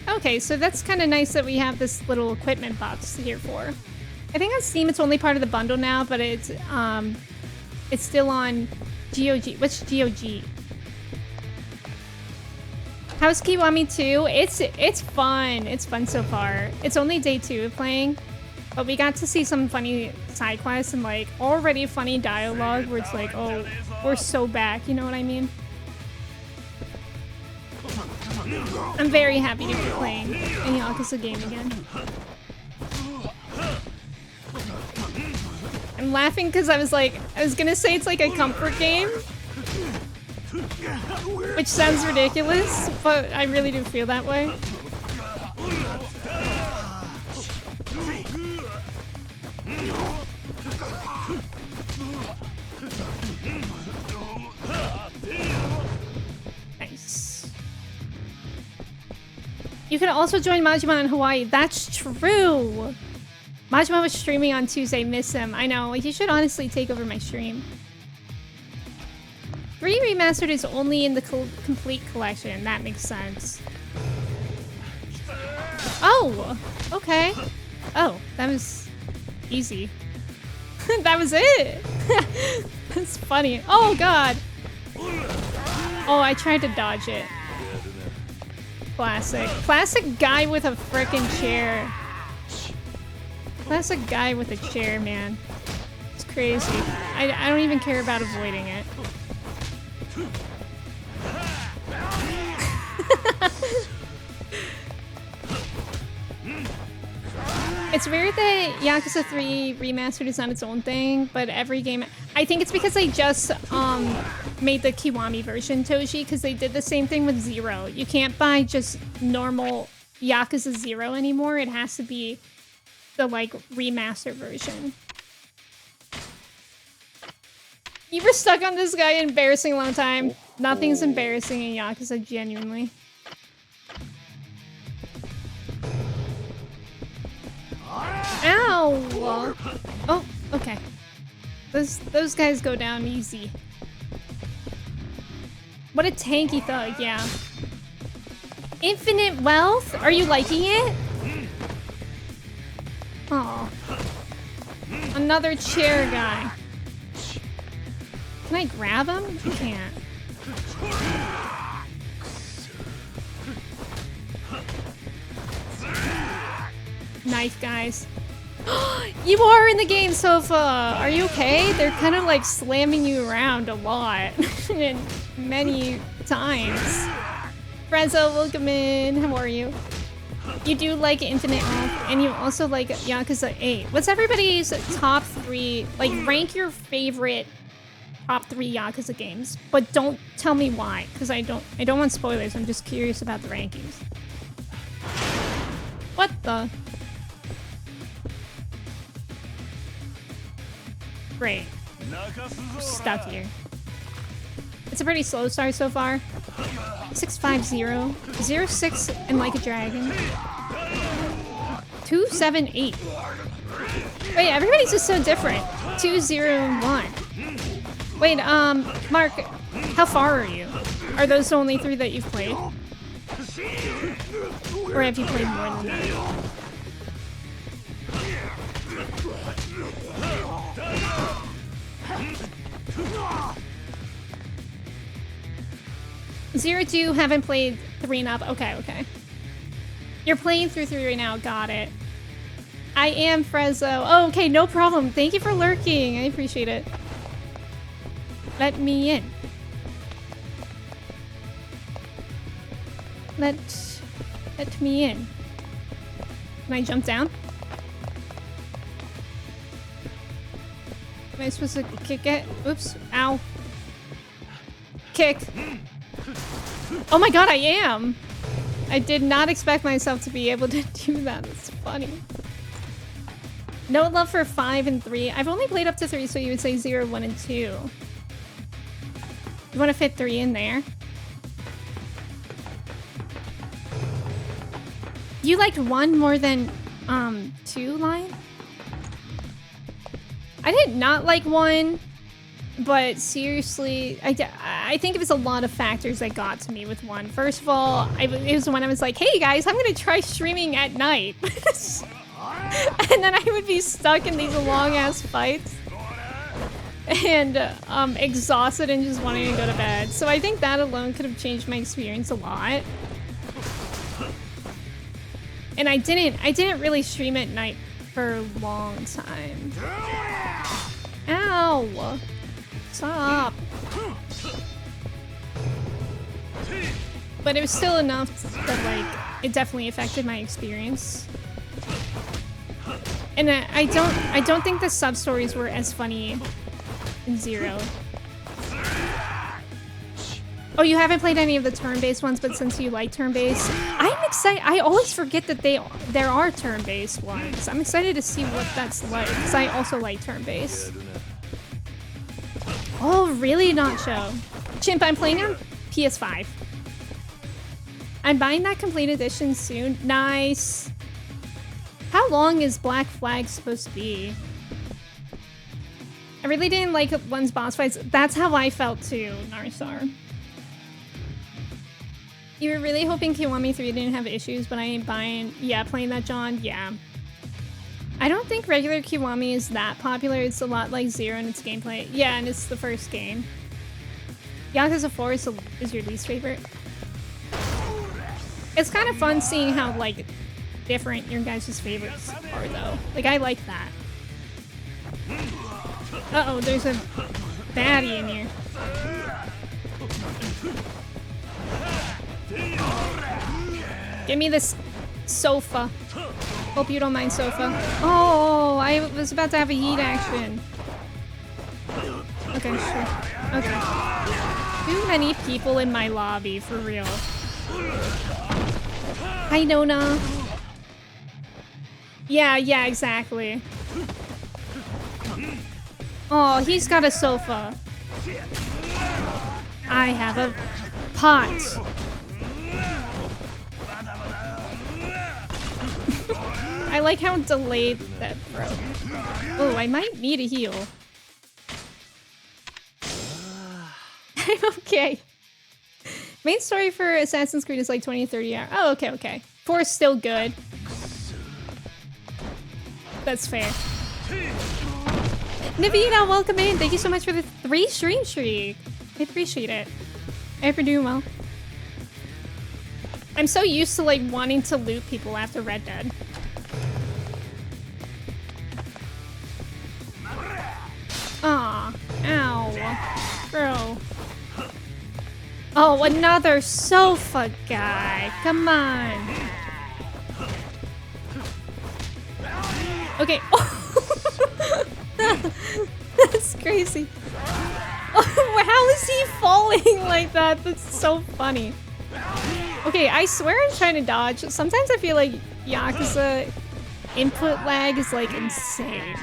Okay, so that's kind of nice that we have this little equipment box here for. I think on Steam it's only part of the bundle now, but it's still on GOG. What's GOG? How's Kiwami 2? It's fun. It's fun so far. It's only day 2 of playing, but we got to see some funny side quests and like already funny dialogue where it's like, oh, we're so back. You know what I mean? I'm very happy to be playing a Yakuza game again. I'm laughing because I was gonna say it's like a comfort game, which sounds ridiculous, but I really do feel that way. Nice. You can also join Majima in Hawaii. That's true. Majima was streaming on Tuesday. Miss him. I know. He should honestly take over my stream. 3 Remastered is only in the complete collection. That makes sense. Oh, okay. Oh, that was easy. That was it. That's funny. Oh, God. Oh, I tried to dodge it. Classic. Classic guy with a frickin' chair. Classic guy with a chair, man. It's crazy. I don't even care about avoiding it. It's weird that Yakuza 3 Remastered is not its own thing, but every game... I think it's because they just made the Kiwami version, Toshi, because they did the same thing with 0. You can't buy just normal Yakuza 0 anymore. It has to be the, like, remastered version. You were stuck on this guy an embarrassing long time. Nothing's embarrassing in Yakuza, genuinely. Ow! Oh, okay. Those guys go down easy. What a tanky thug, yeah. Infinite wealth? Are you liking it? Oh. Another chair guy. Can I grab him? I can't. Knife guys. You are in the game, Sofa! Are you okay? They're kind of like slamming you around a lot. And many times. Frezzo, welcome in. How are you? You do like Infinite Wealth, and you also like Yakuza 8. What's everybody's top 3? Like, rank your favorite top 3 Yakuza games. But don't tell me why, because I don't want spoilers. I'm just curious about the rankings. What the? Great. Stuck here. It's a pretty slow start so far. 650, 06, and Like a Dragon. 278. Wait, everybody's just so different. 201. Wait, Mark, how far are you? Are those the only 3 that you've played? Or have you played more than that? Zero 2, haven't played 3 and up. Okay, okay. You're playing through 3 right now. Got it. I am Frezzo. Oh, okay, no problem. Thank you for lurking. I appreciate it. Let me in. Let me in. Can I jump down? Am I supposed to kick it? Oops. Ow. Kick. Oh my god, I am! I did not expect myself to be able to do that. That's funny. No love for 5 and 3. I've only played up to 3, so you would say 0, 1, and 2. You want to fit 3 in there? You liked 1 more than 2, Lion? I did not like 1, but seriously, I think it was a lot of factors that got to me with 1. First of all, it was when I was like, hey guys, I'm gonna try streaming at night. And then I would be stuck in these long ass fights. And exhausted and just wanting to go to bed. So I think that alone could have changed my experience a lot. And I didn't really stream at night for a long time. Ow! Stop! But it was still enough that, like, it definitely affected my experience. And I don't think the sub-stories were as funny in 0. Oh, you haven't played any of the turn-based ones, but since you like turn-based, I'm excited. I always forget that there are turn-based ones. I'm excited to see what that's like, because I also like turn-based. Oh, really, Nacho? Chimp, I'm playing on PS5. I'm buying that complete edition soon. Nice. How long is Black Flag supposed to be? I really didn't like one's boss fights. That's how I felt too, Narsar. You were really hoping Kiwami 3 didn't have issues, but I ain't buying. Yeah, playing that, John. Yeah. I don't think regular Kiwami is that popular. It's a lot like 0 in its gameplay. Yeah, and it's the first game. Yakuza 4 is your least favorite. It's kind of fun seeing how, like, different your guys' favorites are, though. Like, I like that. Uh-oh, there's a baddie in here. Give me this sofa. Hope you don't mind, sofa. Oh, I was about to have a heat action. Okay, sure. Okay. Too many people in my lobby, for real. Hi, Nona. Yeah, exactly. Oh, he's got a sofa. I have a pot. I like how delayed that broke. Oh, I might need a heal. I'm okay. Main story for Assassin's Creed is like 20 to 30 hours. Oh, okay. 4 is still good. That's fair. Navina, welcome in. Thank you so much for the 3 stream streak. I appreciate it. I hope you're doing well. I'm so used to like wanting to loot people after Red Dead. Aw, ow, bro. Oh, another sofa guy. Come on. Okay. That's crazy. How is he falling like that? That's so funny. Okay, I swear I'm trying to dodge. Sometimes I feel like Yakuza input lag is like insane.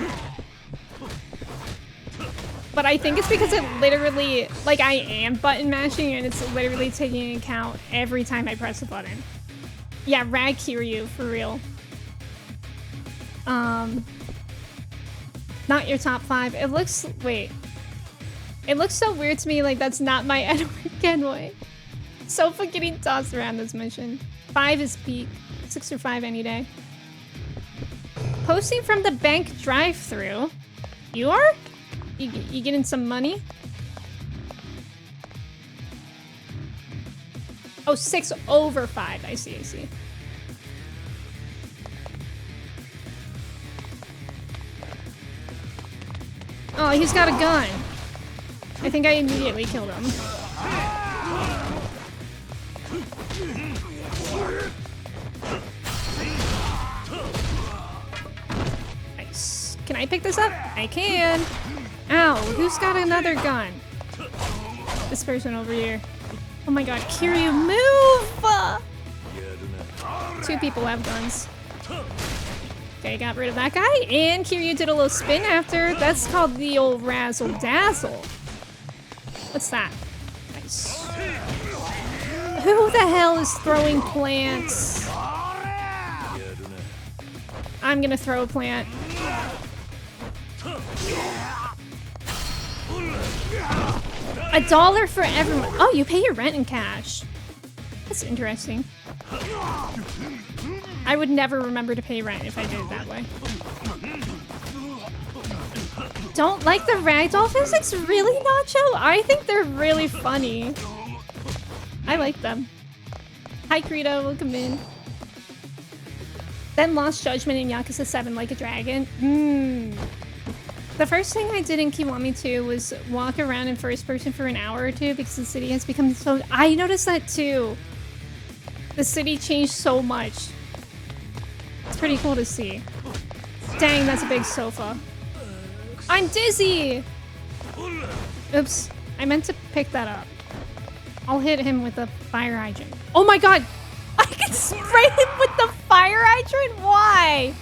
But I think it's because it literally, like I am button mashing and it's literally taking into account every time I press a button. Yeah, Rag Kiryu, for real. Not your top 5. It looks, wait. It looks so weird to me, like that's not my Edward Kenway. Sofa getting tossed around this mission. 5 is peak. 6 or 5 any day. Posting from the bank drive-thru. You are? You getting some money? Oh, 6 over 5. I see. Oh, he's got a gun. I think I immediately killed him. Nice. Can I pick this up? I can. Ow, who's got another gun? This person over here. Oh my god, Kiryu, move! 2 people have guns. Okay, got rid of that guy, and Kiryu did a little spin after. That's called the old razzle dazzle. What's that? Nice. Who the hell is throwing plants? I'm gonna throw a plant. $1 for everyone. Oh, you pay your rent in cash. That's interesting. I would never remember to pay rent if I did it that way. Don't like the ragdoll physics? Really, Nacho? I think they're really funny. I like them. Hi, Credo. Welcome in. Then lost judgment in Yakuza 7 like a dragon. The first thing I did in Kiwami 2 was walk around in first person for an hour or 2 because the city has become so... I noticed that too. The city changed so much. It's pretty cool to see. Dang, that's a big sofa. I'm dizzy! Oops. I meant to pick that up. I'll hit him with a fire hydrant. Oh my god! I can spray him with the fire hydrant? Why?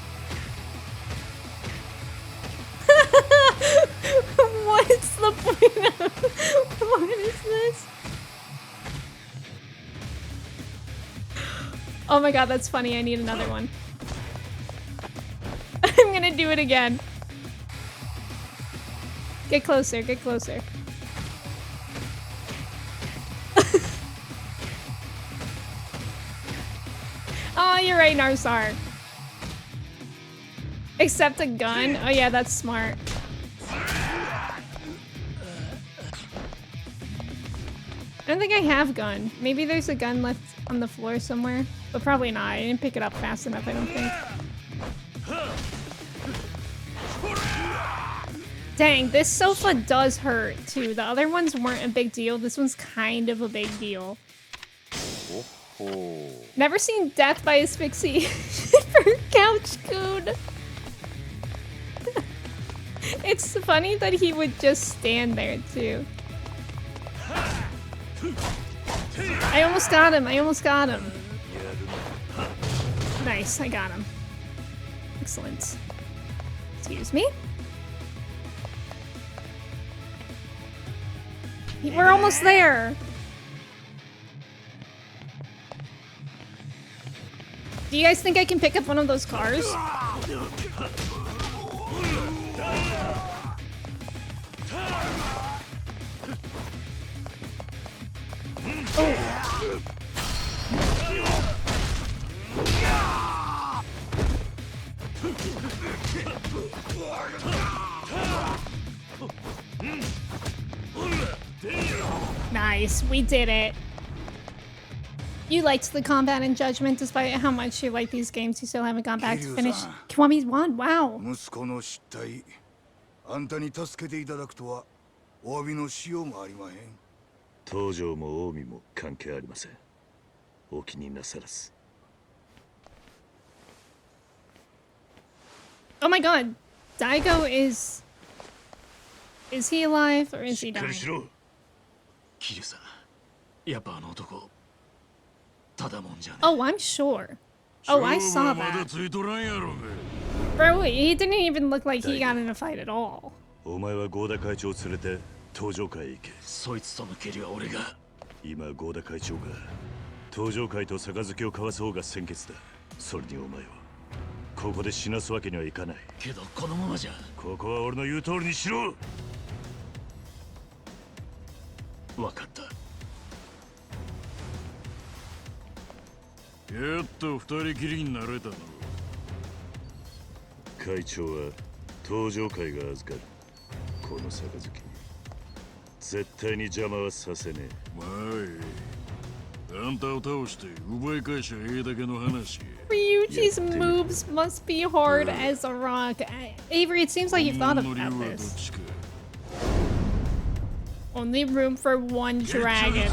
What's the point of... What is this? Oh my god, that's funny. I need another one. I'm gonna do it again. Get closer, get closer. Oh, you're right, Narsar. Accept a gun? Oh yeah, that's smart. I don't think I have gun. Maybe there's a gun left on the floor somewhere. But probably not. I didn't pick it up fast enough, I don't think. Dang, this sofa does hurt too. The other ones weren't a big deal. This one's kind of a big deal. Never seen death by asphyxiation for Couch coon. It's funny that he would just stand there too. I almost got him. Nice, I got him. Excellent. Excuse me. We're almost there. Do you guys think I can pick up one of those cars? Oh. Nice, we did it. You liked the combat and Judgment despite how much you like these games. You still haven't gone back to finish. Kiwami's won. Wow. 息子の失態、あんたに助けていただくとはお詫びのしようがありまへん。東条も近江も関係ありません。お気になさらず。Oh my god. Daigo is he alive or is he dying? 桐生さん、やっぱあの男ただもんじゃね。 Oh, I'm sure. Oh, I saw that. Bro, he didn't even look like he got in a fight at all. お前は合田会長を連れて東条会へ行け。そいつとの蹴りは俺が。今合田会長が東条会と杯を交わす方が先決だ。それにお前をここで死なすわけにはいかない。けどこのままじゃ。ここは俺の言う通りにしろ。わかった。やっと二人きりになれたの。会長は東条会が預かる。この杯に絶対に邪魔はさせねえ。まああんたを倒して奪い返しゃええだけの話。Ryuji's moves must be hard as a rock. Avery, it seems like you've thought about this. Only room for one dragon.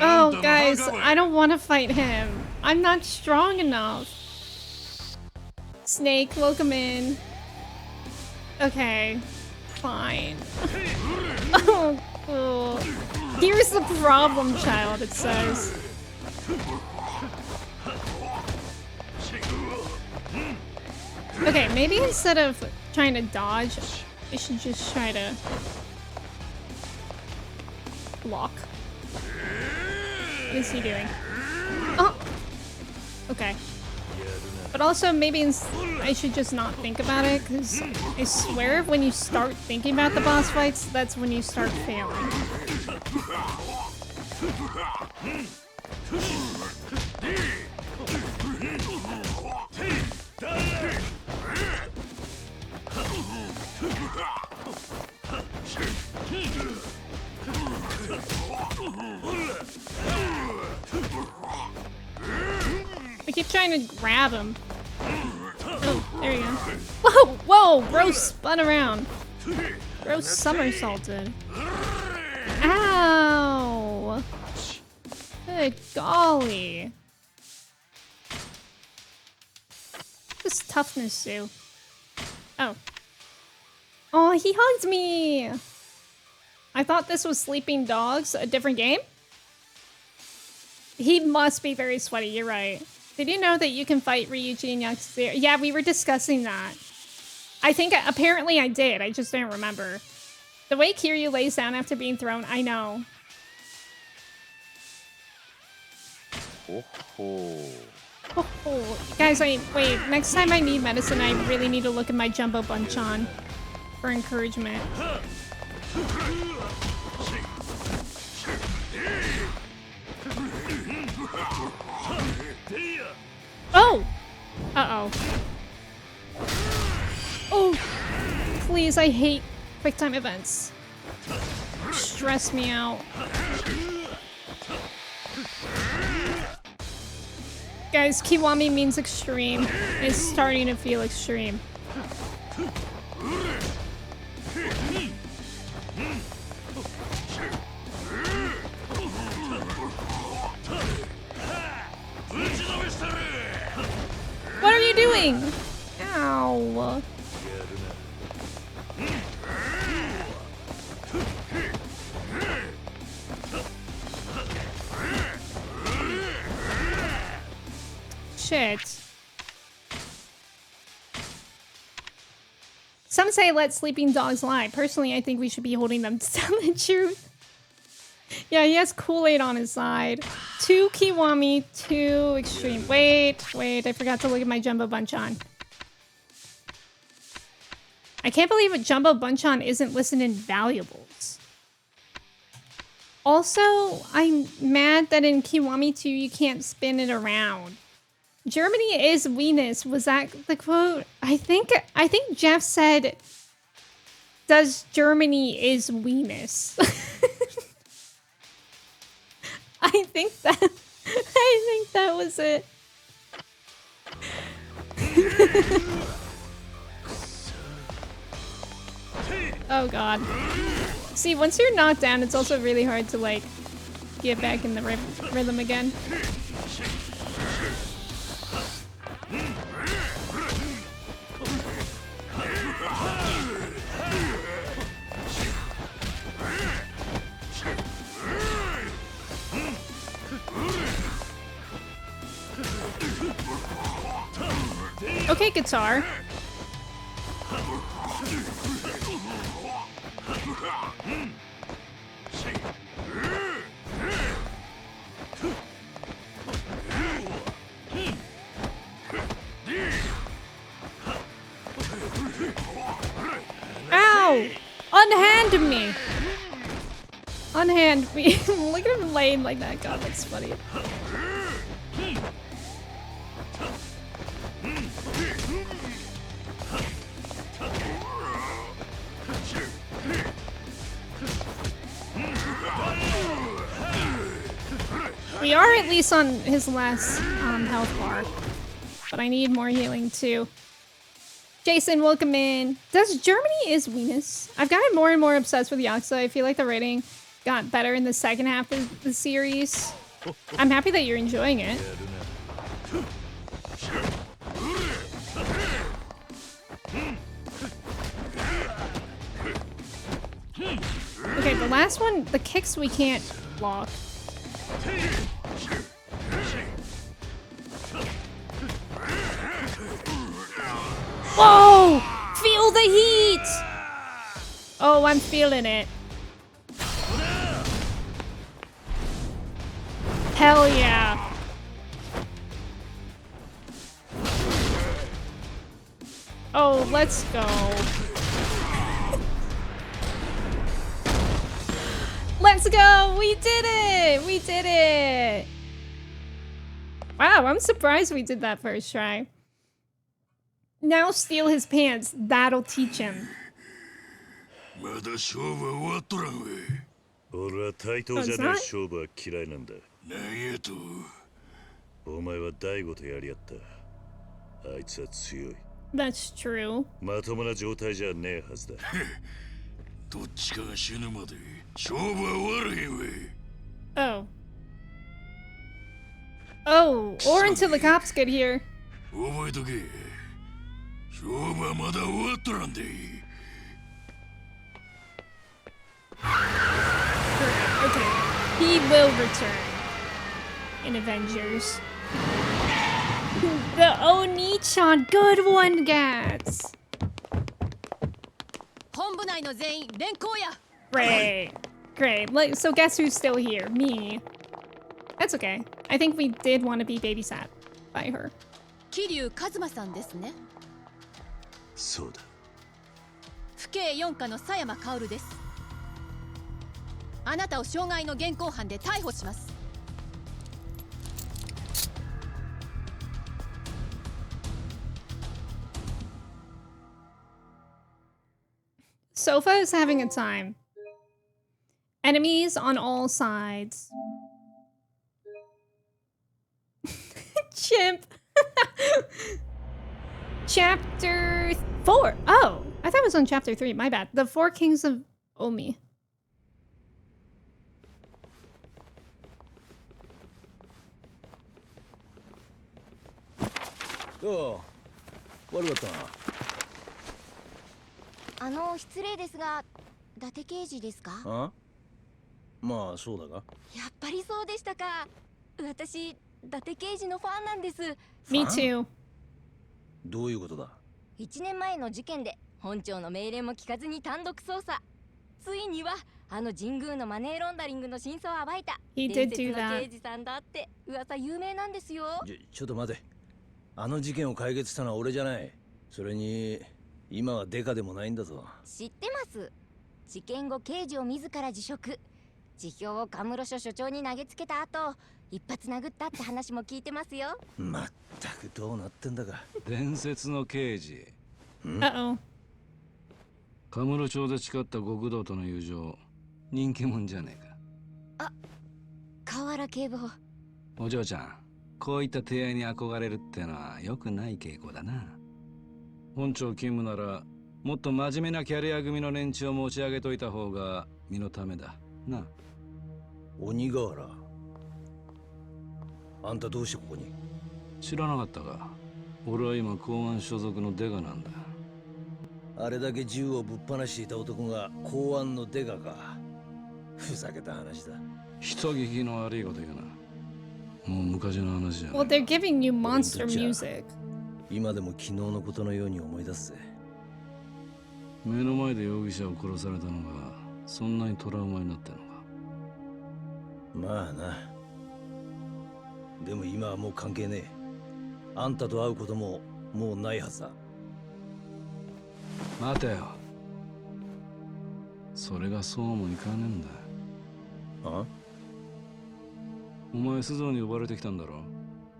Oh, guys, I don't want to fight him. I'm not strong enough. Snake, welcome in. Okay, fine. Oh, cool. Here's the problem, child, it says. Okay, maybe instead of trying to dodge, I should just try to block. What is he doing? Oh! Okay. But also, maybe I should just not think about it, because I swear when you start thinking about the boss fights, that's when you start failing. I keep trying to grab him. Oh, there you go. Whoa, whoa, bro spun around. Bro somersaulted. Ow! Good golly. This toughness do. Oh. Oh, he hugged me! I thought this was Sleeping Dogs, a different game? He must be very sweaty, you're right. Did you know that you can fight Ryuji and Yakuza? Yeah, we were discussing that. I think, apparently I did, I just didn't remember. The way Kiryu lays down after being thrown, I know. Oh, guys, wait, next time I need medicine, I really need to look at my Jumbo Bunchon for encouragement. Oh! Uh-oh. Oh! Please, I hate quick time events. Stress me out. Guys, Kiwami means extreme. It's starting to feel extreme. shit. Some say let sleeping dogs lie. Personally, I think we should be holding them to tell the truth. Yeah, he has Kool-Aid on his side. 2 Kiwami, 2 extreme. Wait, I forgot to look at my Jumbo Bunchon. I can't believe a Jumbo Bunchon isn't listed in valuables. Also, I'm mad that in Kiwami 2 you can't spin it around. Germany is Venus. Was that the quote? I think Jeff said, "Does Germany is Venus?" I think that was it. Oh god. See, once you're knocked down, it's also really hard to like get back in the rhythm again. Okay, guitar. Ow! Unhand me! Unhand me. Look at him laying like that. God, that's funny. We are at least on his last health bar, but I need more healing too. Jason, welcome in. Does Germany is Venus? I've gotten more and more obsessed with Yakuza. I feel like the rating got better in the second half of the series. I'm happy that you're enjoying it. Okay, the last one, the kicks we can't block. Whoa! Feel the heat! Oh, I'm feeling it. Hell yeah. Oh, let's go. Let's go! We did it! We did it! Wow, I'm surprised we did that first try. Now steal his pants. That'll teach him.俺は対等じゃない勝負は嫌いなんだ。何やと。お前は大悟とやり合った。あいつは強い。That's true. まともな状態じゃねえはずだ。どっちかが死ぬまで勝負は終わらへんわ。Oh. Oh, or until the cops get here. 覚えとけ。勝負はまだ終わっとらんで。Okay, he will return in Avengers. The Oni-chan, good one, Gats. 本部内の全員連行や。Great, great. Like, so guess who's still here? Me. That's okay. I think we did want to be babysat by her. 桐生一馬さんですね。そうだ。府警4課の佐山薫です。あなたを傷害の現行犯で逮捕します。Sofa is having a time. Enemies on all sides. Chimp. Chapter 4. Oh, I thought it was on chapter 3. My bad. The Four Kings of Omi. Oh, what about that? 失礼ですが、伊達刑事ですか？あ？まあそうだが。やっぱりそうでしたか。私伊達刑事のファンなんです。 Me too. どういうことだ。1年前の事件で本庁の命令も聞かずに単独捜査。ついにはあの神宮のマネーロンダリングの真相を暴いた He 伝 did 説 do の that. 刑事さんだって噂有名なんですよ。ちょっと待て。あの事件を解決したのは俺じゃない。それに今はデカでもないんだぞ。知ってます。事件後刑事を自ら辞職、辞表をカムロ署署長に投げつけた後一発殴ったって話も聞いてますよ。まったくどうなってんだか。伝説の刑事。Uh-oh. カムロ町で誓った極道との友情、人気者じゃねえか。河原警部補。お嬢ちゃん、こういった提案に憧れるってのは良くない傾向だな。本庁勤務ならもっと真面目なキャリア組の連中を持ち上げといた方が身のためだな。鬼瓦、あんたどうしてここに。知らなかったか。俺は今公安所属のデカなんだ。あれだけ銃をぶっ放していた男が公安のデカか。ふざけた話だ。人聞きの悪いこと言うな。もう昔の話じゃない。Well, they're giving you monster Gotcha. music. 今でも昨日のことのように思い出すぜ。目の前で容疑者を殺されたのがそんなにトラウマになってんのか。まあな。でも今はもう関係ねえ。あんたと会うことももうないはずだ。待てよ。それがそうもいかねえんだ。あ？お前須藤に呼ばれてきたんだろ。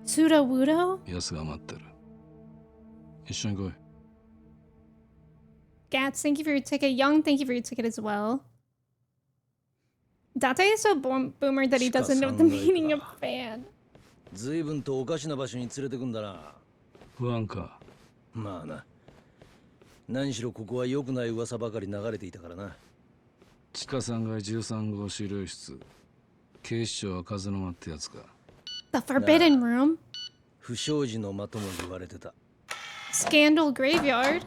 Pseudo Wudo? 奴が待ってる。一緒に来い。Gats, thank you for your ticket. Young, thank you for your ticket as well. Date is so boomer that he doesn't know the meaning of fan. 随分とおかしな場所に連れてくんだな。不安か。まあな。何しろここは良くない噂ばかり流れていたからな。地下3階13号資料室。警視庁は風の間ってやつか。The Forbidden Room? 不祥事の間とも言われてた。Scandal Graveyard?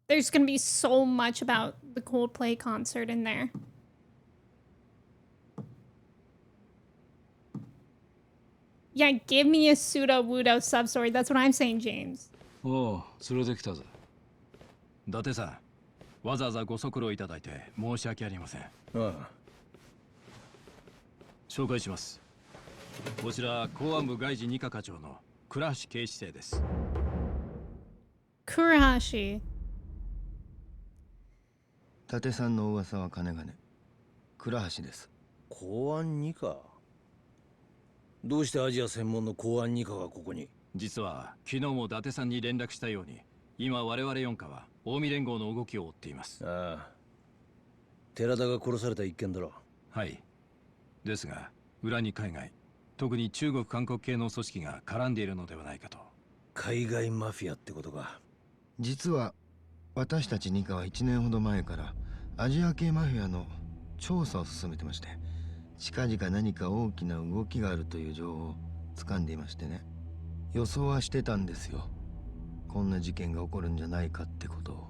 There's gonna be so much about the Coldplay concert in there. Yeah, give me a pseudo Wudo sub story. That's what I'm saying, James. おう、連れてきたぜ。伊達さん、わざわざご足労いただいて申し訳ありません。ああ。紹介します。こちら公安部外事二課課長の倉橋警視正です。Kurahashi. 伊達さんの噂は金がね。倉橋です。公安二課。どうしてアジア専門の公安二課がここに。実は昨日も伊達さんに連絡したように、今我々4課は近江連合の動きを追っています。ああ。寺田が殺された一件だろ。はい。ですが裏に海外、特に中国韓国系の組織が絡んでいるのではないかと。海外マフィアってことか。実は私たち二課は1年ほど前からアジア系マフィアの調査を進めてまして、近々何か大きな動きがあるという情報を掴んでいましてね。予想はしてたんですよ。こんな事件が起こるんじゃないかってことを。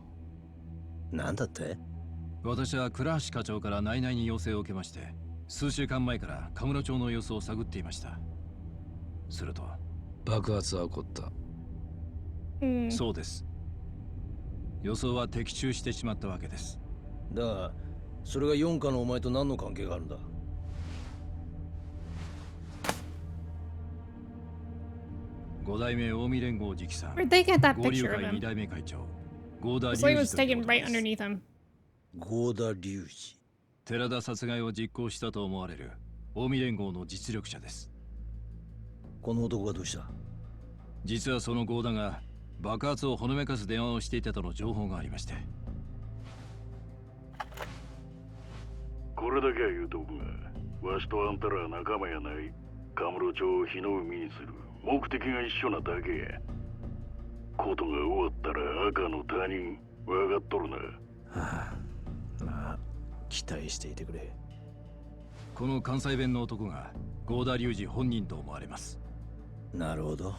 なんだって？私は倉橋課長から内々に要請を受けまして、数週間前から神室町の様子を探っていました。すると爆発は起こった。そうです。予想は的中してしまったわけです。だがそれが4課のお前と何の関係があるんだ5代目近江連合直参 Where'd they get that 合流 picture of 会 him? 2代目会長合田 It's 隆 like it 二 was という taken こと right です。 underneath him. 合田隆二。寺田殺害を実行したと思われる近江連合の実力者です。この男がどうした？実はその合田が爆発をほのめかす電話をしていたとの情報がありまして。これだけは言うとくが、わしとあんたらは仲間やない。カムロ町を火の海にする目的が一緒なだけや。ことが終わったら赤の他人、分かっとるな。はあ、まあ期待していてくれ。この関西弁の男が合田隆二本人と思われます。なるほど。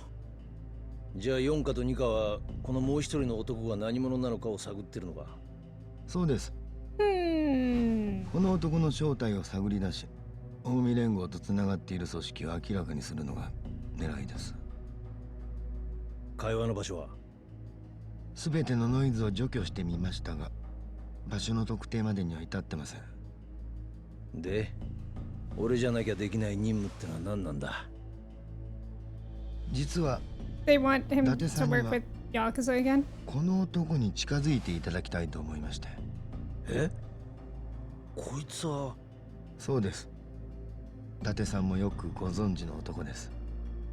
じゃあ4課と2課はこのもう一人の男が何者なのかを探ってるのか？そうです。この男の正体を探り出し、近江連合とつながっている組織を明らかにするのが狙いです。会話の場所は？全てのノイズを除去してみましたが、場所の特定までには至ってません。で、俺じゃなきゃできない任務ってのは何なんだ？実は They want him 伊 to 達さんに work は with Yakuza again? この男に近づいていただきたいと思いまして。え？こいつは？そうです。伊達さんもよくご存知の男です。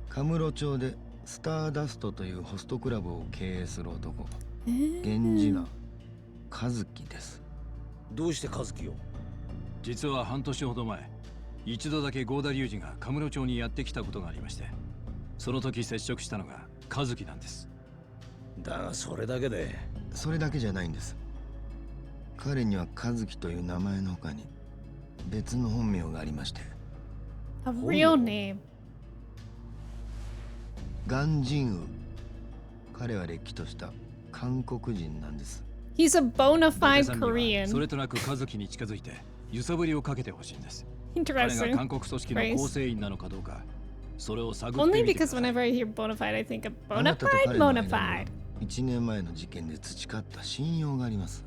カムロ町でスターダストというホストクラブを経営する男。源氏名和樹です。どうして和樹を？実は半年ほど前、一度だけ合田隆二がカムロ町にやってきたことがありまして、その時接触したのが和樹なんです。だがそれだけで。それだけじゃないんです。彼には和樹という名前の他に別の本名がありまして。A real name. 鑑真宇。彼はれっきとした韓国人なんです。He's a bona 伊 fide 達さんには Korean. それとなく和樹に近づいて揺さぶりをかけてほしいんです。彼が Interesting. 韓国組織の構成員なのかどうか、それを探って Only みてくだ because さい。 whenever I hear bona fide, I think of あ bona なたと fide, 彼の bona 間には fide. 1年前の事件で培った信用があります。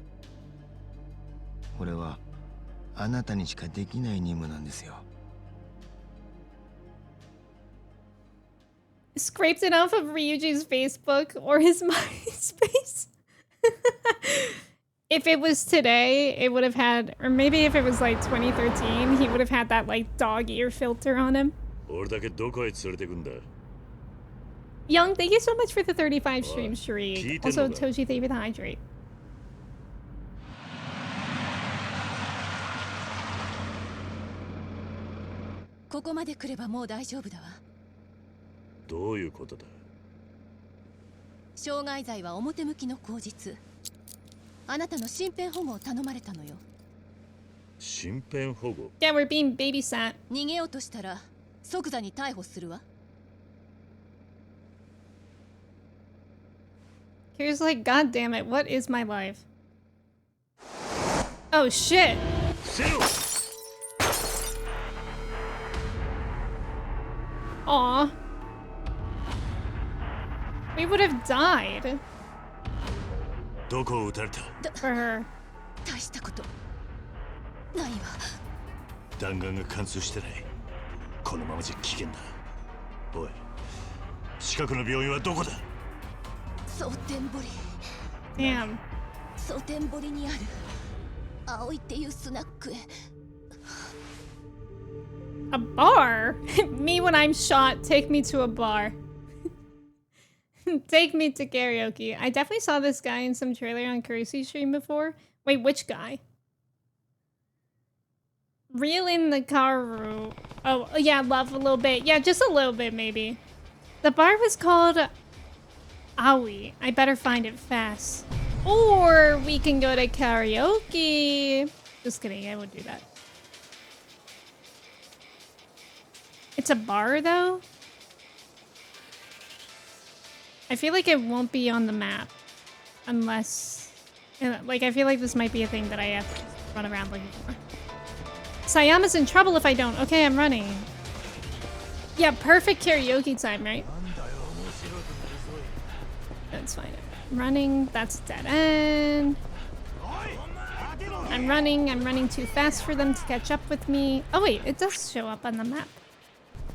これはあなたにしかできない任務なんですよ。Scraped it off of Ryuji's Facebook or his MySpace. If it was today, it would have had, or maybe if it was like 2013, he would have had that like dog ear filter on him. 俺だけどこへ連れてくんだ。 Young, thank you so much for the 35 streams, Sharik. Keep Also, it moving. Toji, thank you for the hydrate. ここまで来ればもう大丈夫だわ。どういうことだ？傷害罪は表向きの口実。あなたの身辺保護を頼まれたのよ。身辺保護？ Yeah, we're being babysat. 逃げようとしたら即座に逮捕するわ。Here's like, God damn it, what is my life? Oh shit! Aw. We would have died どこを撃たれた？ for her. 大したことないわ。弾丸が貫通してない。このままじゃ危険だ。おい、近くの病院はどこだ？蒼天堀。 Damn. 蒼天堀にある葵っていうスナックへ。A bar? Me when I'm shot, take me to a bar. Take me to karaoke. I definitely saw this guy in some trailer on Kurusi's stream before. Wait, which guy? Real in the car. Oh, yeah, love a little bit. Yeah, just a little bit, maybe. The bar was called Aoi. I better find it fast. Or we can go to karaoke. Just kidding, I won't do that. It's a bar, though? I feel like it won't be on the map. Unless... Like, I feel like this might be a thing that I have to just run around looking for. Sayama's in trouble if I don't. Okay, I'm running. Yeah, perfect karaoke time, right? That's fine. Running, that's dead end. I'm running too fast for them to catch up with me. Oh wait, it does show up on the map.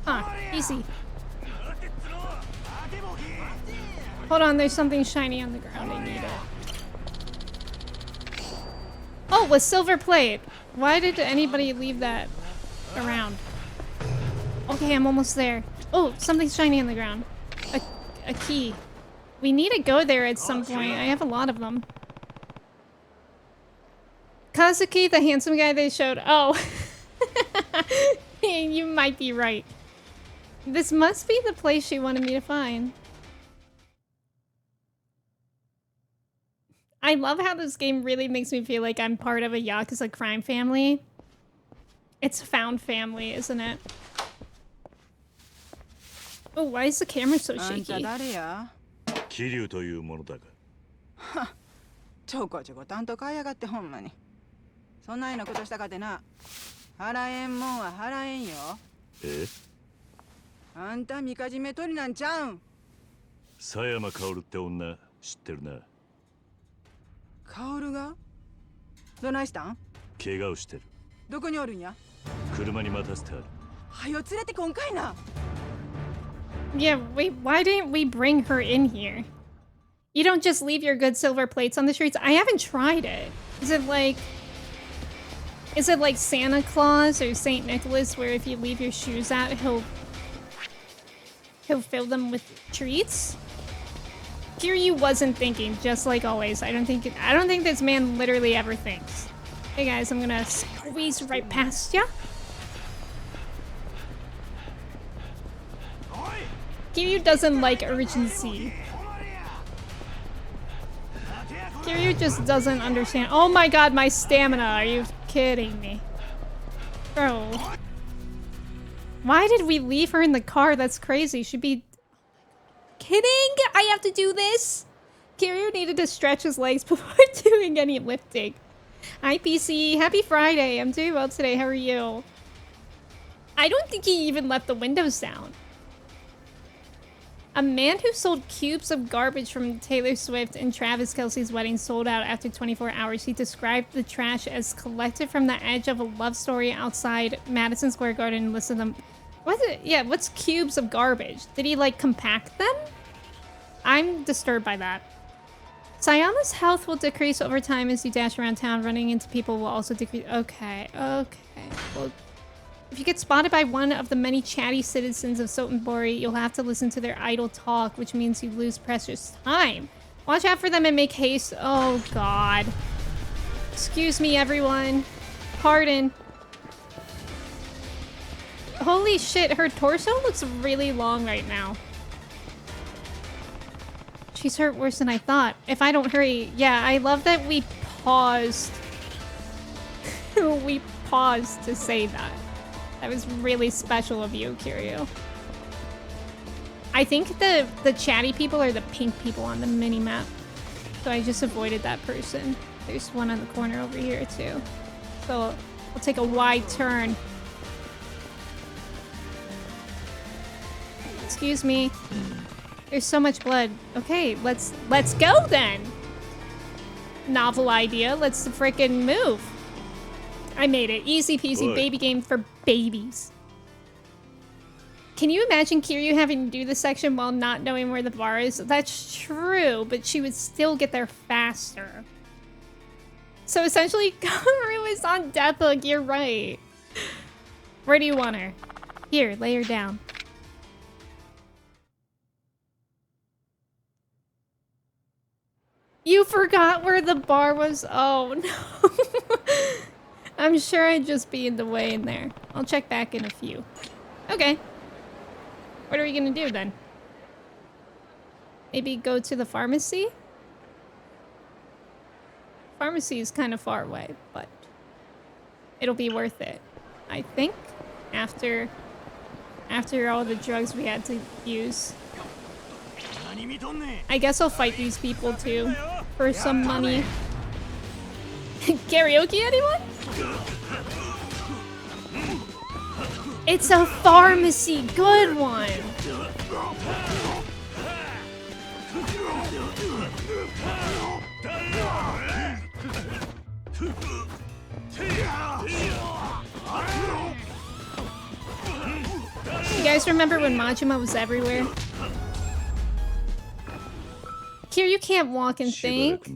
Huh, easy. Hold on, there's something shiny on the ground. I need it. Oh, with silver plate. Why did anybody leave that around? Okay, I'm almost there. Oh, something's shiny on the ground. A key. We need to go there at some point. I have a lot of them. Kazuki, the handsome guy they showed. Oh. You might be right. This must be the place she wanted me to find. I love how this game really makes me feel like I'm part of a Yakuza crime family. It's found family, isn't it? Oh, why is the camera so shaky? 桐生というものだが。は、ちょこちょこ担当買いやがってほんまに。そんなようなことしたかてな。払えんもんは払えんよ。え？あんたみかじめ取りなんちゃうん。佐山薫って女知ってるな。薫がどないしたん？怪我をしてる。どこにおるんや？車に待たせてある。はよ連れてこんかいな。Yeah, wait, why didn't we bring her in here? You don't just leave your good silver plates on the streets? I haven't tried it. Is it like Santa Claus or Saint Nicholas, where if you leave your shoes out, he'll fill them with treats? Kiryu wasn't thinking, just like always. I don't think this man literally ever thinks. Hey guys, I'm gonna squeeze right past ya. Kiryu doesn't like urgency. Kiryu just doesn't understand. Oh my god, my stamina. Are you kidding me? Bro. Why did we leave her in the car? That's crazy. She'd be... Kidding? I have to do this? Kiryu needed to stretch his legs before doing any lifting. Hi, PC. Happy Friday. I'm doing well today. How are you? I don't think he even left the windows down. A man who sold cubes of garbage from Taylor Swift and Travis Kelce's wedding sold out after 24 hours. He described the trash as collected from the edge of a love story outside Madison Square Garden and listed them. What's cubes of garbage? Did he like compact them? I'm disturbed by that. Sayama's health will decrease over time as you dash around town. Running into people will also decrease. Okay. Well, if you get spotted by one of the many chatty citizens of Sotenbori, you'll have to listen to their idle talk, which means you lose precious time. Watch out for them and make haste. Oh, God. Excuse me, everyone. Pardon. Holy shit, her torso looks really long right now. She's hurt worse than I thought. If I don't hurry... Yeah, I love that we paused. We paused to say that. That was really special of you, Kiryu. I think the chatty people are the pink people on the mini-map. So I just avoided that person. There's one on the corner over here, too. So I'll take a wide turn. Excuse me. There's so much blood. Okay, let's go then. Novel idea. Let's frickin' move. I made it. Easy peasy baby game for babies. Can you imagine Kiryu having to do this section while not knowing where the bar is? That's true, but she would still get there faster. So essentially, Kaoru is on death hook. You're right. Where do you want her? Here, lay her down. You forgot where the bar was? Oh, no. I'm sure I'd just be in the way in there. I'll check back in a few. Okay. What are we gonna do then? Maybe go to the pharmacy? Pharmacy is kind of far away, but it'll be worth it, I think, after all the drugs we had to use. I guess I'll fight these people too for some money. Karaoke, anyone? It's a pharmacy. Good one. You guys remember when Majima was everywhere? Here, you can't walk and think.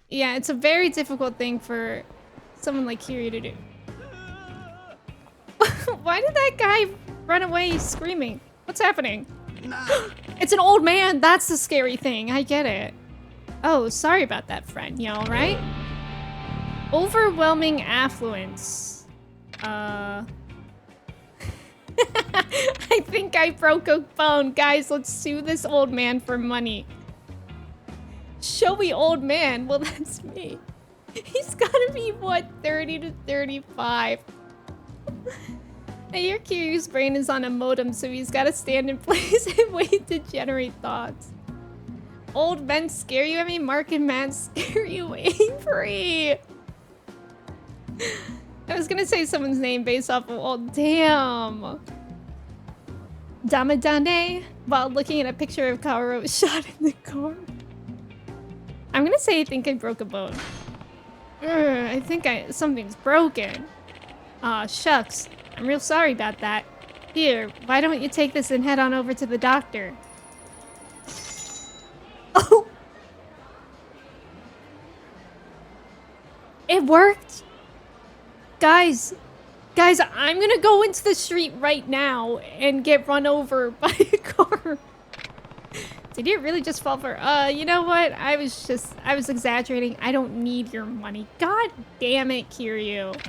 Yeah, it's a very difficult thing for someone like Kiryu to do. Why did that guy run away screaming? What's happening? It's an old man. That's the scary thing. I get it. Oh, sorry about that, friend. You alright? Overwhelming affluence. I think I broke a bone. Guys, let's sue this old man for money. Showy old man. Well, that's me. He's gotta be, what, 30 to 35. I hear Kiryu's brain is on a modem, so he's gotta stand in place and wait to generate thoughts. Old men scare you? I mean, Mark and Matt scare you? Avery! I was gonna say someone's name based off of, oh damn. Damadane, while looking at a picture of Kaoru shot in the car. I'm gonna say I think I broke a bone. I think something's broken. Aw, shucks. I'm real sorry about that. Here, why don't you take this and head on over to the doctor? Oh! It worked! Guys, I'm gonna go into the street right now and get run over by a car. Did you really just fall for, you know what? I was exaggerating. I don't need your money. God damn it, Kiryu.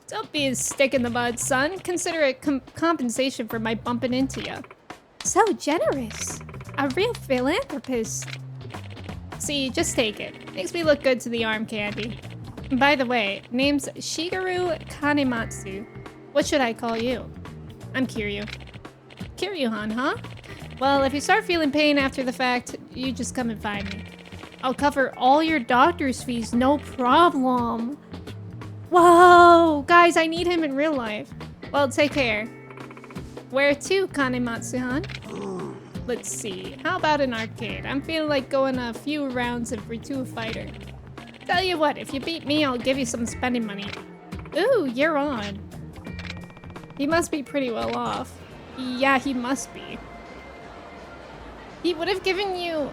Don't be a stick in the mud, son. Consider it compensation for my bumping into you. So generous. A real philanthropist. See, just take it. Makes me look good to the arm candy. And by the way, name's Shigeru Kanematsu. What should I call you? I'm Kiryu. Kiryu-han, huh? Well, if you start feeling pain after the fact, you just come and find me. I'll cover all your doctor's fees, no problem. Whoa! Guys, I need him in real life. Well, take care. Where to, Kanematsu-han? Let's see. How about an arcade? I'm feeling like going a few rounds of Virtua Fighter. Tell you what, if you beat me, I'll give you some spending money. Ooh, you're on. He must be pretty well off. Yeah, he must be. He would have given you...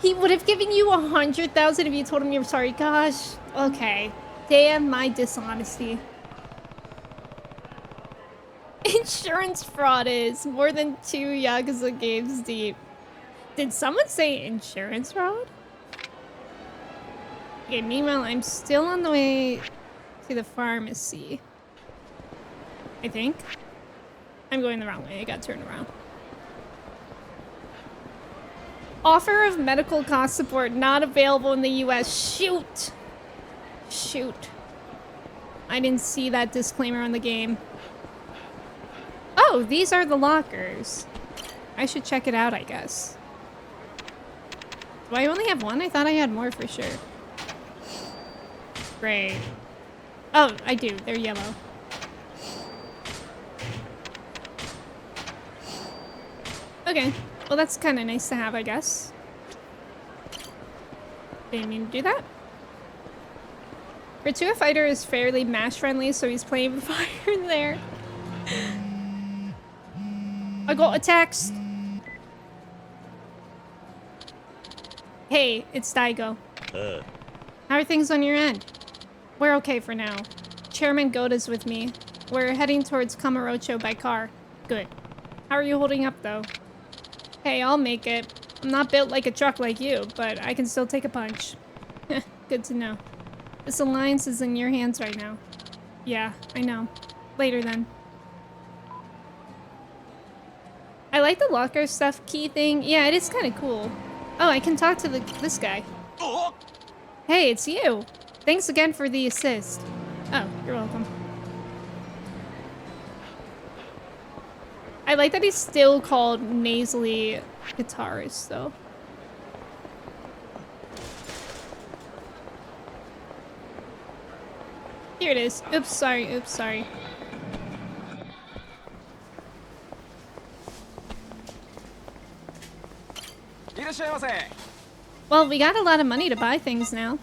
he would have given you 100,000 if you told him you were sorry. Gosh. Okay. Damn my dishonesty. Insurance fraud is more than 2 Yakuza games deep. Did someone say insurance fraud? Okay, meanwhile, I'm still on the way to the pharmacy. I think. I'm going the wrong way. I got turned around. Offer of medical cost support not available in the US. Shoot! Shoot. I didn't see that disclaimer on the game. Oh, these are the lockers. I should check it out, I guess. Do I only have one? I thought I had more for sure. Great. Oh, I do. They're yellow. Okay. Well, that's kind of nice to have, I guess. Didn't mean to do that. Virtua Fighter is fairly mash-friendly, so he's playing fire there. I got a text. Hey, it's Daigo. How are things on your end? We're okay for now. Chairman Goda's with me. We're heading towards Kamurocho by car. Good. How are you holding up, though? Hey, I'll make it. I'm not built like a truck like you, but I can still take a punch. Good to know. This alliance is in your hands right now. Yeah, I know. Later then. I like the locker stuff key thing. Yeah, it is kind of cool. Oh, I can talk to this guy. Hey, it's you. Thanks again for the assist. Oh, you're welcome. I like that he's still called nasally guitarist, though. Here it is. Oops, sorry. Oops, sorry. Well, we got a lot of money to buy things now.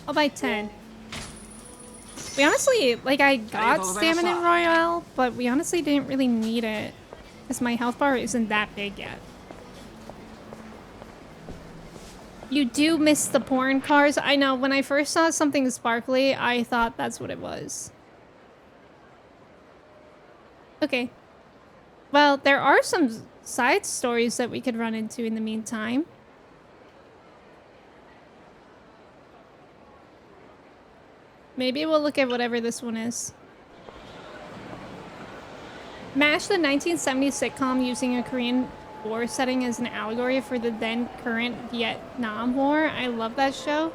I'll buy 10. We honestly, like, I got Stamina Royale, but we honestly didn't really need it because my health bar isn't that big yet. You do miss the porn cars. I know, when I first saw something sparkly, I thought that's what it was. Okay. Well, there are some side stories that we could run into in the meantime. Maybe we'll look at whatever this one is. MASH, the 1970s sitcom using a Korean War setting as an allegory for the then current Vietnam War. I love that show.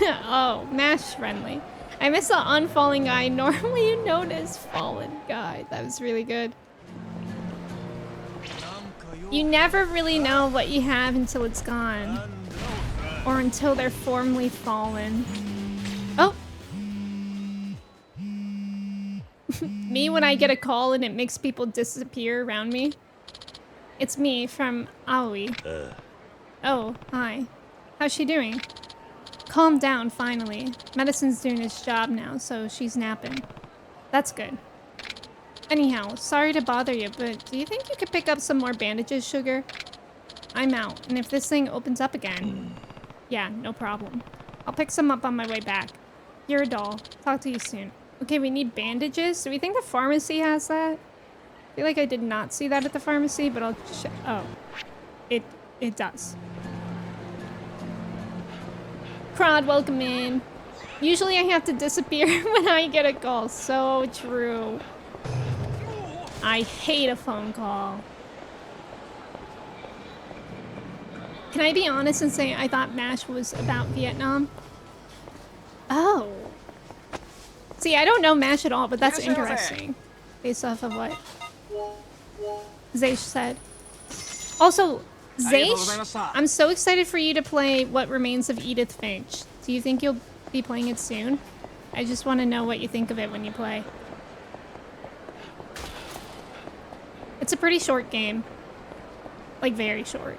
Oh, MASH friendly. I miss the unfalling guy, normally known as Fallen Guy. That was really good. You never really know what you have until it's gone. Or until they're formally fallen. Oh! Me when I get a call and it makes people disappear around me. It's me from Aoi. Oh, hi. How's she doing? Calm down, finally. Medicine's doing its job now, so she's napping. That's good. Anyhow, sorry to bother you, but do you think you could pick up some more bandages, Sugar? I'm out, and if this thing opens up again... Yeah, no problem. I'll pick some up on my way back. You're a doll. Talk to you soon. Okay, we need bandages. Do we think the pharmacy has that? I feel like I did not see that at the pharmacy, but I'll check. Oh. It does. Crod, welcome in. Usually I have to disappear when I get a call. So true. I hate a phone call. Can I be honest and say I thought MASH was about Vietnam? Oh. See, I don't know MASH at all, but that's interesting. Based off of what Zaysh said. Also, Zaysh, I'm so excited for you to play What Remains of Edith Finch. Do you think you'll be playing it soon? I just want to know what you think of it when you play. It's a pretty short game. Like, very short.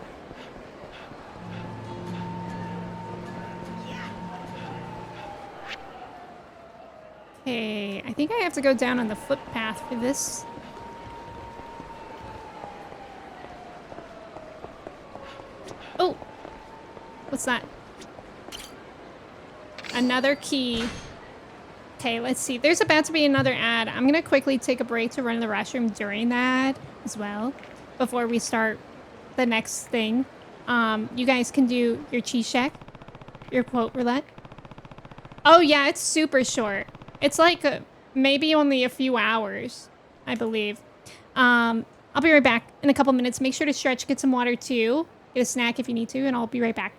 Okay, I think I have to go down on the footpath for this. Oh! What's that? Another key. Okay, let's see. There's about to be another ad. I'm gonna quickly take a break to run to the restroom during that as well, before we start the next thing. You guys can do your cheese shack, your quote roulette. Oh yeah, it's super short. It's like maybe only a few hours, I believe. I'll be right back in a couple minutes. Make sure to stretch, get some water too. Get a snack if you need to, and I'll be right back.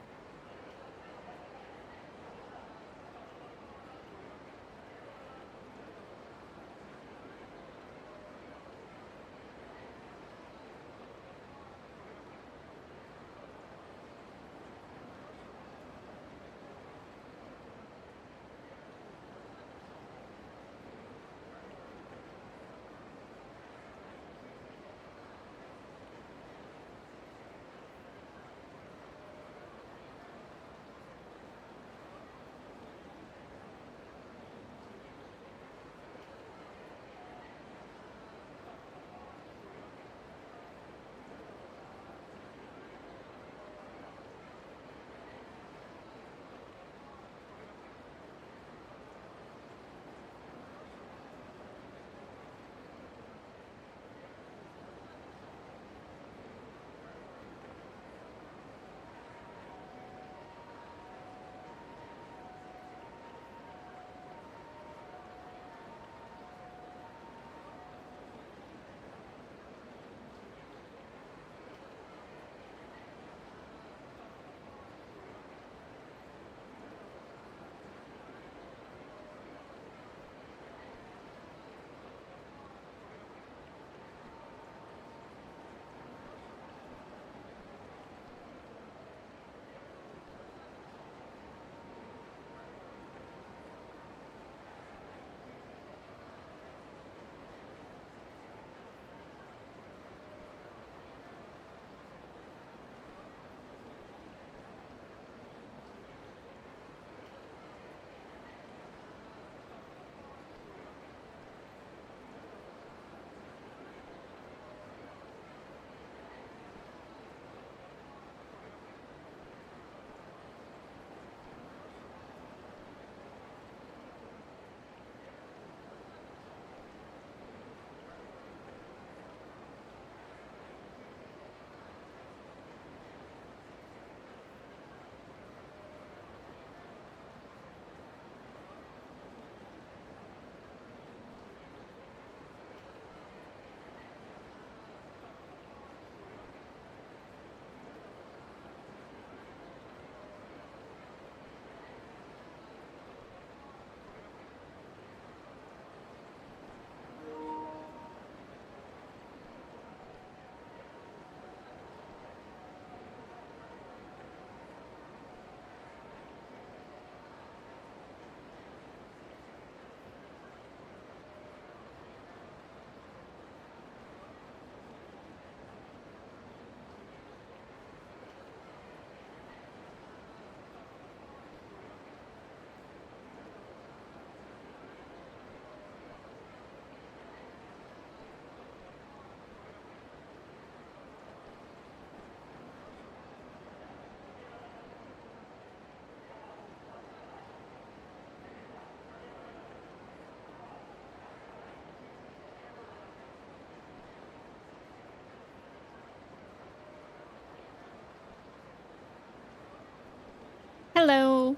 Hello.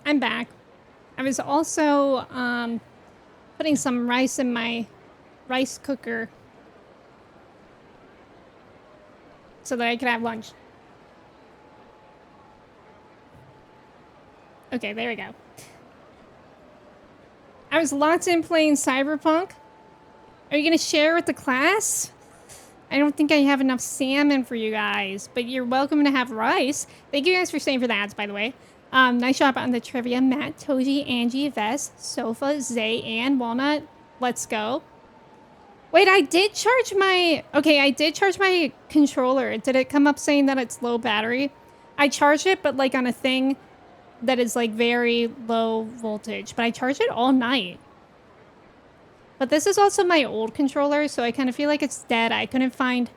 I'm back. I was also putting some rice in my rice cooker so that I could have lunch. Okay, there we go. I was locked in playing Cyberpunk. Are you gonna share with the class? I don't think I have enough salmon for you guys, but you're welcome to have rice. Thank you guys for staying for the ads, by the way. Nice job on the trivia. Matt, Toji, Angie, Vess, Sofa, Zay, and Walnut. Let's go. Wait, I did charge my... Okay, I did charge my controller. Did it come up saying that it's low battery? I charged it, but like on a thing that is like very low voltage. But I charged it all night. But this is also my old controller, so I kind of feel like it's dead. I couldn't find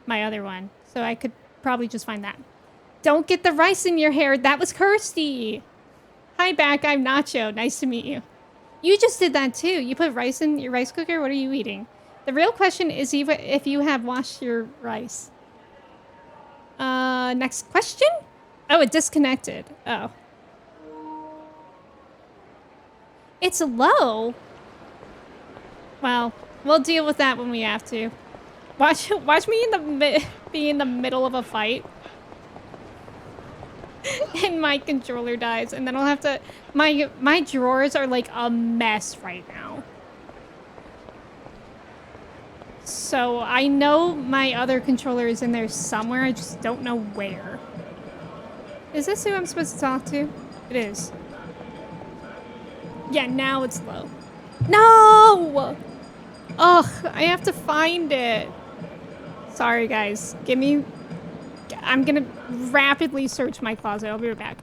my other one, so I could probably just find that. Don't get the rice in your hair. That was Kirsty. Hi, back. I'm Nacho. Nice to meet you. You just did that, too. You put rice in your rice cooker? What are you eating? The real question is if you have washed your rice. Next question? Oh, it disconnected. Oh. It's low? Well, we'll deal with that when we have to. Watch me be in the middle of a fight. And my controller dies, and then I'll have to... My drawers are like a mess right now. So I know my other controller is in there somewhere, I just don't know where. Is this who I'm supposed to talk to? It is. Yeah, now it's low. No! Ugh, I have to find it. Sorry, guys. Give me... I'm gonna rapidly search my closet. I'll be right back.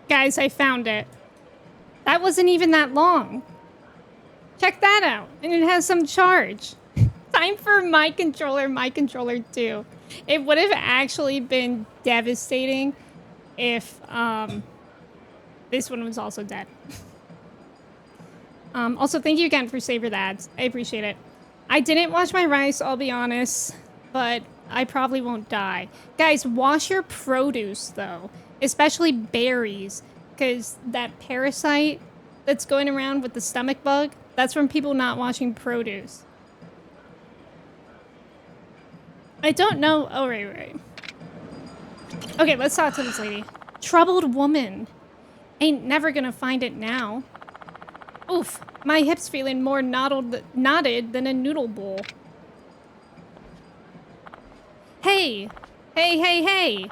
Guys, I found it. That wasn't even that long. Check that out. And it has some charge. Time for my controller too. It would have actually been devastating if this one was also dead. Also, thank you again for Saver the Ads. I appreciate it. I didn't wash my rice, I'll be honest, but I probably won't die. Guys, wash your produce, though. Especially berries, because that parasite that's going around with the stomach bug, that's from people not washing produce. I don't know. Oh, right. Okay, let's talk to this lady. Troubled woman. Ain't never gonna find it now. Oof, my hip's feeling more knotted than a noodle bowl. Hey! Hey!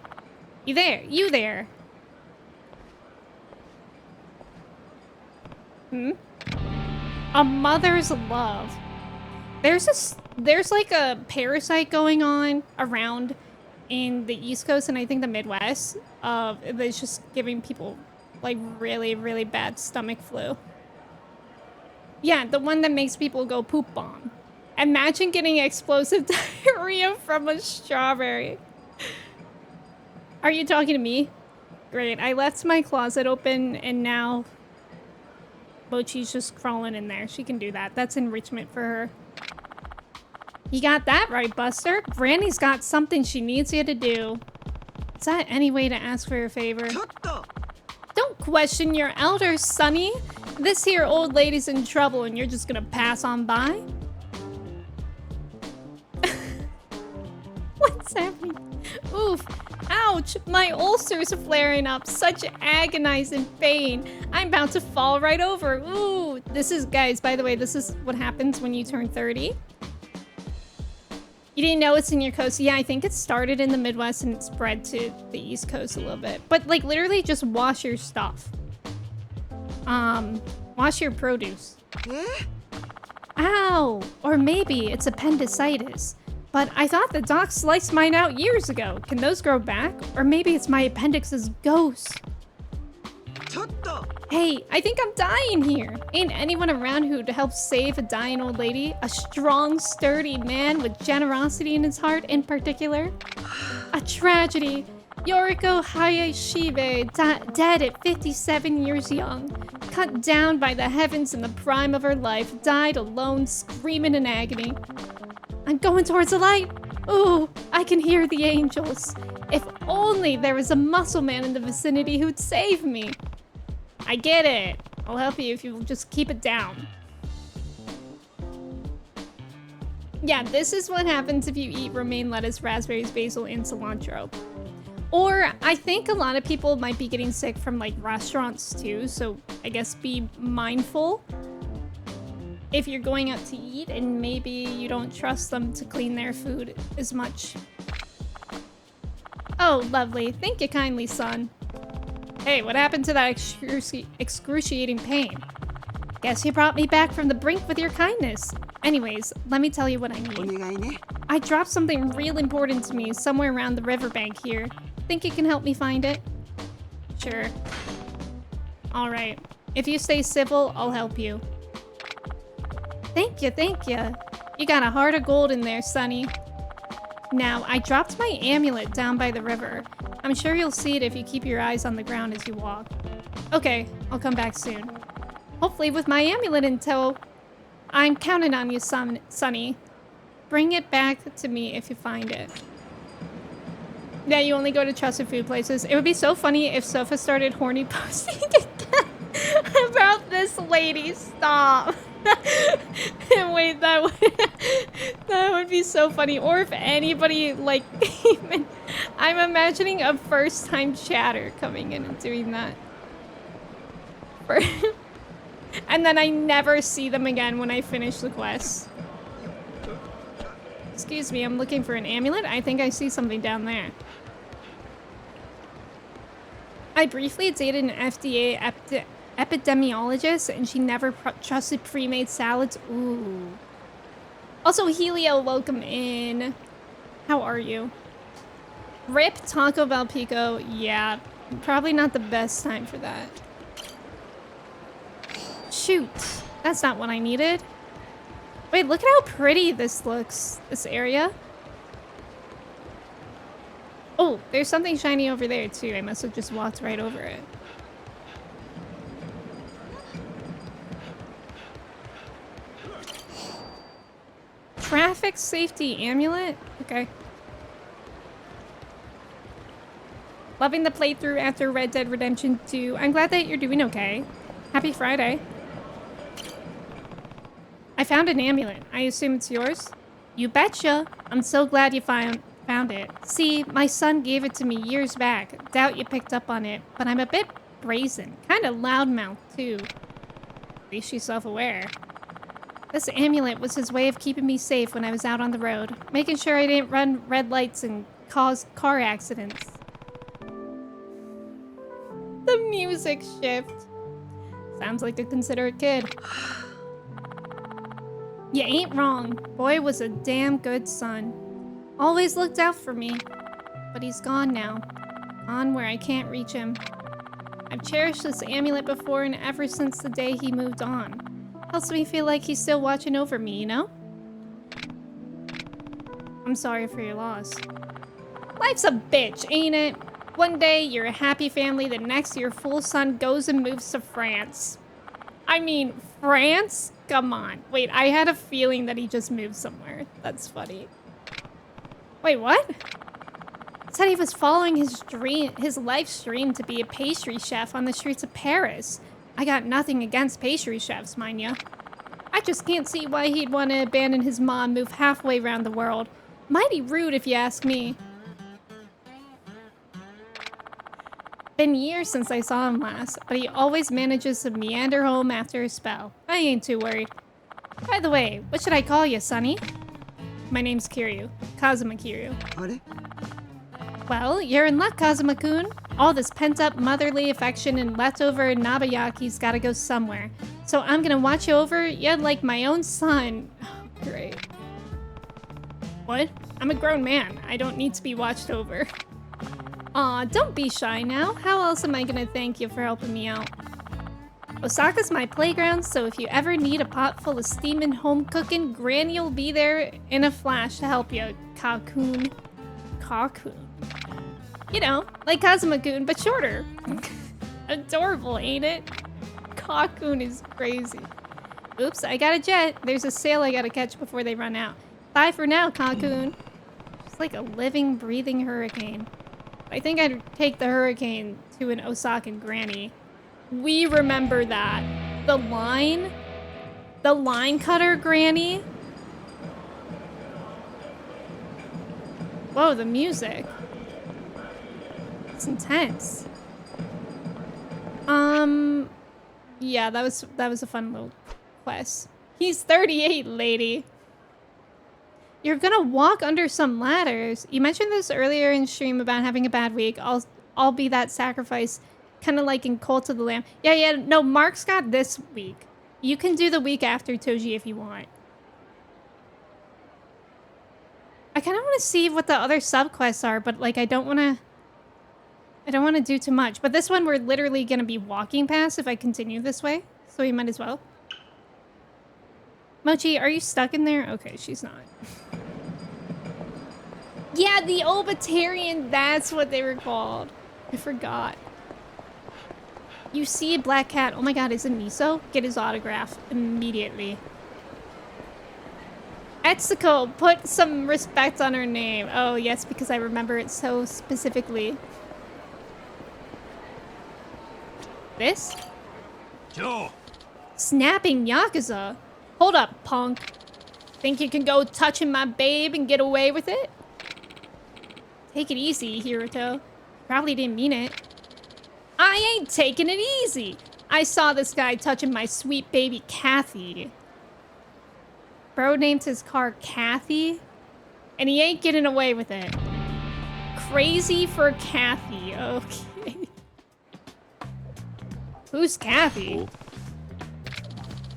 You there. A mother's love. There's like a parasite going on around in the East Coast and I think the Midwest. That's just giving people like really, really bad stomach flu. Yeah, the one that makes people go poop bomb. Imagine getting explosive diarrhea from a strawberry. Are you talking to me? Great. I left my closet open and now Mochi's just crawling in there. She can do that. That's enrichment for her. You got that right, Buster. Granny's got something she needs you to do. Is that any way to ask for a favor? Don't question your elders, Sonny. This here old lady's in trouble and you're just gonna pass on by? What's happening? Oof. Ouch! My ulcer's flaring up. Such agonizing pain. I'm about to fall right over. Ooh. This is, guys, by the way, this is what happens when you turn 30. You didn't know it's in your coast? Yeah, I think it started in the Midwest and it spread to the East Coast a little bit. But like literally just wash your stuff. Wash your produce. Ow! Or maybe it's appendicitis. But I thought the doc sliced mine out years ago. Can those grow back? Or maybe it's my appendix's ghost. Hey, I think I'm dying here. Ain't anyone around who'd help save a dying old lady? A strong, sturdy man with generosity in his heart in particular? A tragedy. Yoriko Hayashibe, dead at 57 years young. Cut down by the heavens in the prime of her life. Died alone, screaming in agony. I'm going towards the light. Ooh, I can hear the angels. If only there was a muscle man in the vicinity who'd save me. I get it. I'll help you if you'll just keep it down. Yeah, this is what happens if you eat romaine lettuce, raspberries, basil, and cilantro. Or I think a lot of people might be getting sick from like restaurants too, so I guess be mindful if you're going out to eat and maybe you don't trust them to clean their food as much. Oh, lovely. Thank you kindly, son. Hey, what happened to that excruciating pain? Guess you brought me back from the brink with your kindness. Anyways, let me tell you what I need. I dropped something real important to me somewhere around the riverbank here. Think you can help me find it? Sure. Alright. If you stay civil, I'll help you. Thank you, thank you. You got a heart of gold in there, Sonny. Now, I dropped my amulet down by the river. I'm sure you'll see it if you keep your eyes on the ground as you walk. Okay, I'll come back soon. Hopefully with my amulet in tow. I'm counting on you, Sonny. Bring it back to me if you find it. Yeah, you only go to trusted food places. It would be so funny if Sofa started horny posting again about this lady. Stop. Wait, that would be so funny. Or if anybody, like, even... I'm imagining a first-time chatter coming in and doing that. And then I never see them again when I finish the quest. Excuse me, I'm looking for an amulet. I think I see something down there. I briefly dated an FDA epidemiologist, and she never trusted pre-made salads. Ooh. Also, Helio, welcome in. How are you? Rip Taco Bell Pico. Yeah, probably not the best time for that. Shoot, that's not what I needed. Wait, look at how pretty this looks, this area. Oh, there's something shiny over there too. I must have just walked right over it. Traffic safety amulet? Okay. Loving the playthrough after Red Dead Redemption 2. I'm glad that you're doing okay. Happy Friday. I found an amulet. I assume it's yours? You betcha. I'm so glad you found it. See, my son gave it to me years back. Doubt you picked up on it, but I'm a bit brazen. Kind of loudmouth, too. At least she's self-aware. This amulet was his way of keeping me safe when I was out on the road. Making sure I didn't run red lights and cause car accidents. The music shift. Sounds like a considerate kid. You ain't wrong. Boy was a damn good son. Always looked out for me. But he's gone now. Gone where I can't reach him. I've cherished this amulet before and ever since the day he moved on. Helps me feel like he's still watching over me, you know? I'm sorry for your loss. Life's a bitch, ain't it? One day you're a happy family, the next your full son goes and moves to France. I mean, France? Come on. Wait, I had a feeling that he just moved somewhere. That's funny. Wait, what? Said he was following his life dream to be a pastry chef on the streets of Paris. I got nothing against pastry chefs, mind ya. I just can't see why he'd want to abandon his mom, move halfway around the world. Mighty rude if you ask me. Been years since I saw him last, but he always manages to meander home after a spell. I ain't too worried. By the way, what should I call you, Sonny? My name's Kiryu. Kazuma Kiryu. Well, you're in luck, Kazuma-kun. All this pent-up motherly affection and leftover Nabayaki's gotta go somewhere. So I'm gonna watch you over. You're like my own son. Oh, great. What? I'm a grown man. I don't need to be watched over. Aw, don't be shy now. How else am I gonna thank you for helping me out? Osaka's my playground, so if you ever need a pot full of steaming home cooking, Granny will be there in a flash to help you, Kakun. Kakun. You know, like Kazuma-kun, but shorter. Adorable, ain't it? Kakun is crazy. Oops, I got a jet. There's a sale I gotta catch before they run out. Bye for now, Kakun. It's like a living, breathing hurricane. I think I'd take the hurricane to an Osakan granny. We remember that. The line cutter granny. Whoa, the music. It's intense. Yeah, that was a fun little quest. He's 38, lady. You're gonna walk under some ladders. You mentioned this earlier in stream about having a bad week. I'll be that sacrifice, kind of like in Cult of the Lamb. Yeah, no, Mark's got this week. You can do the week after, Toji, if you want. I kind of want to see what the other subquests are, but like I don't want to do too much. But this one we're literally gonna be walking past if I continue this way, so we might as well. Mochi, are you stuck in there? Okay, she's not. Yeah, the Obitarian, that's what they were called. I forgot. You see a black cat. Oh my god, is it Miso? Get his autograph immediately. Etsuko, put some respect on her name. Oh yes, because I remember it so specifically. This? Joe. Snapping Yakuza? Hold up, punk. Think you can go touching my babe and get away with it? Take it easy, Hiruto. Probably didn't mean it. I ain't taking it easy. I saw this guy touching my sweet baby Kathy. Bro named his car Kathy, and he ain't getting away with it. Crazy for Kathy. Okay. Who's Kathy?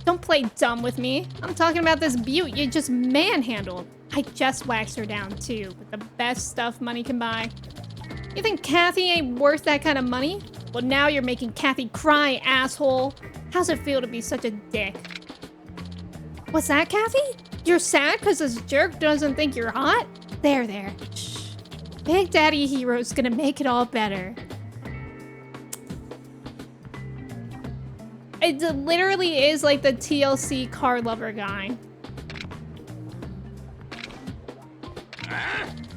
Don't play dumb with me. I'm talking about this beaut you just manhandled. I just waxed her down too, with the best stuff money can buy. You think Kathy ain't worth that kind of money? Well, now you're making Kathy cry, asshole. How's it feel to be such a dick? What's that, Kathy? You're sad because this jerk doesn't think you're hot? There. Shh. Big Daddy Hero's gonna make it all better. It literally is like the TLC car lover guy.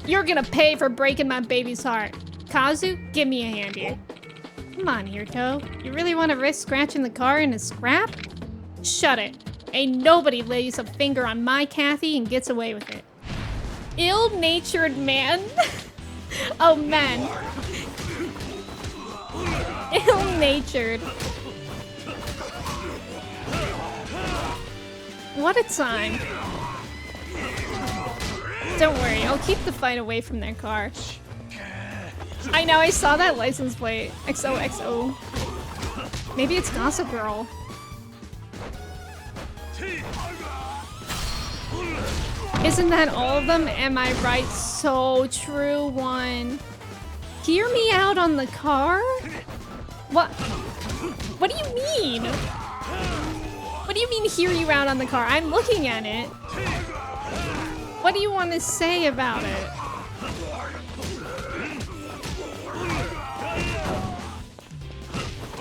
You're gonna pay for breaking my baby's heart. Kazu, give me a hand here. Come on, Hirto. You really want to risk scratching the car in a scrap? Shut it. Ain't nobody lays a finger on my Kathy and gets away with it. Ill-natured man. Oh, man. Ill-natured. What a time. Don't worry, I'll keep the fight away from their car. I know, I saw that license plate. XOXO. Maybe it's Gossip Girl. Isn't that all of them? Am I right? So true, one. Hear me out on the car? What? What do you mean? What do you mean hear you out on the car? I'm looking at it. What do you want to say about it?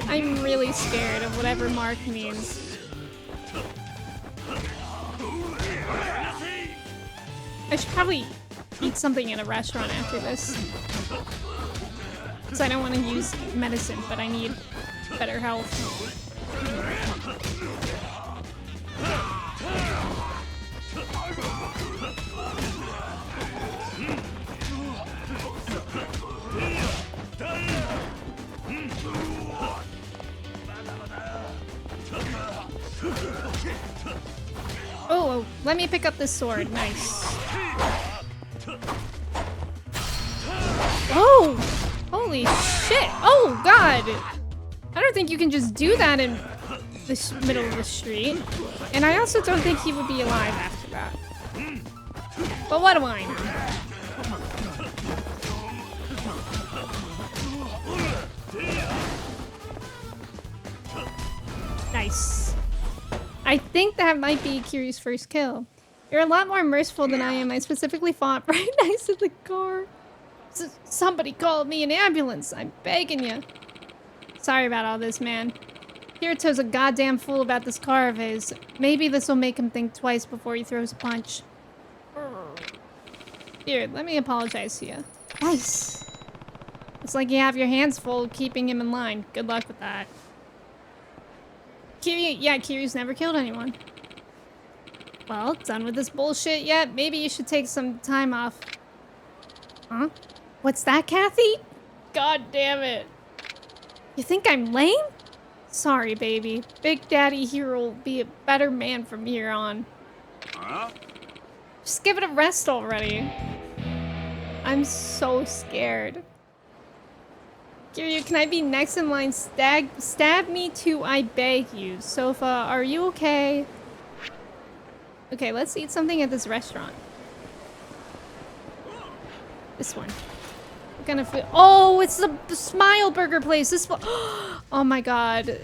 I'm really scared of whatever Mark means. I should probably eat something in a restaurant after this. Because I don't want to use medicine, but I need better health. Oh, let me pick up this sword. Nice. Oh! Holy shit! Oh, God! I don't think you can just do that in the middle of the street. And I also don't think he would be alive after that. But what do I know? Nice. I think that might be Kiryu's first kill. You're a lot more merciful than I am. I specifically fought right next to the car. Somebody called me an ambulance. I'm begging you. Sorry about all this, man. Kirito's a goddamn fool about this car of his. Maybe this will make him think twice before he throws a punch. Here, let me apologize to you. Nice. It's like you have your hands full keeping him in line. Good luck with that. Kiryu, yeah, Kiryu's never killed anyone. Well, done with this bullshit yet? Maybe you should take some time off. Huh? What's that, Kathy? God damn it. You think I'm lame? Sorry, baby. Big Daddy here will be a better man from here on. Huh? Just give it a rest already. I'm so scared. Kiryu, can I be next in line? Stab me too, I beg you. Sofa, are you okay? Okay, let's eat something at this restaurant. This one. What kind of food? Oh, it's the Smile Burger place. This one. Oh my god.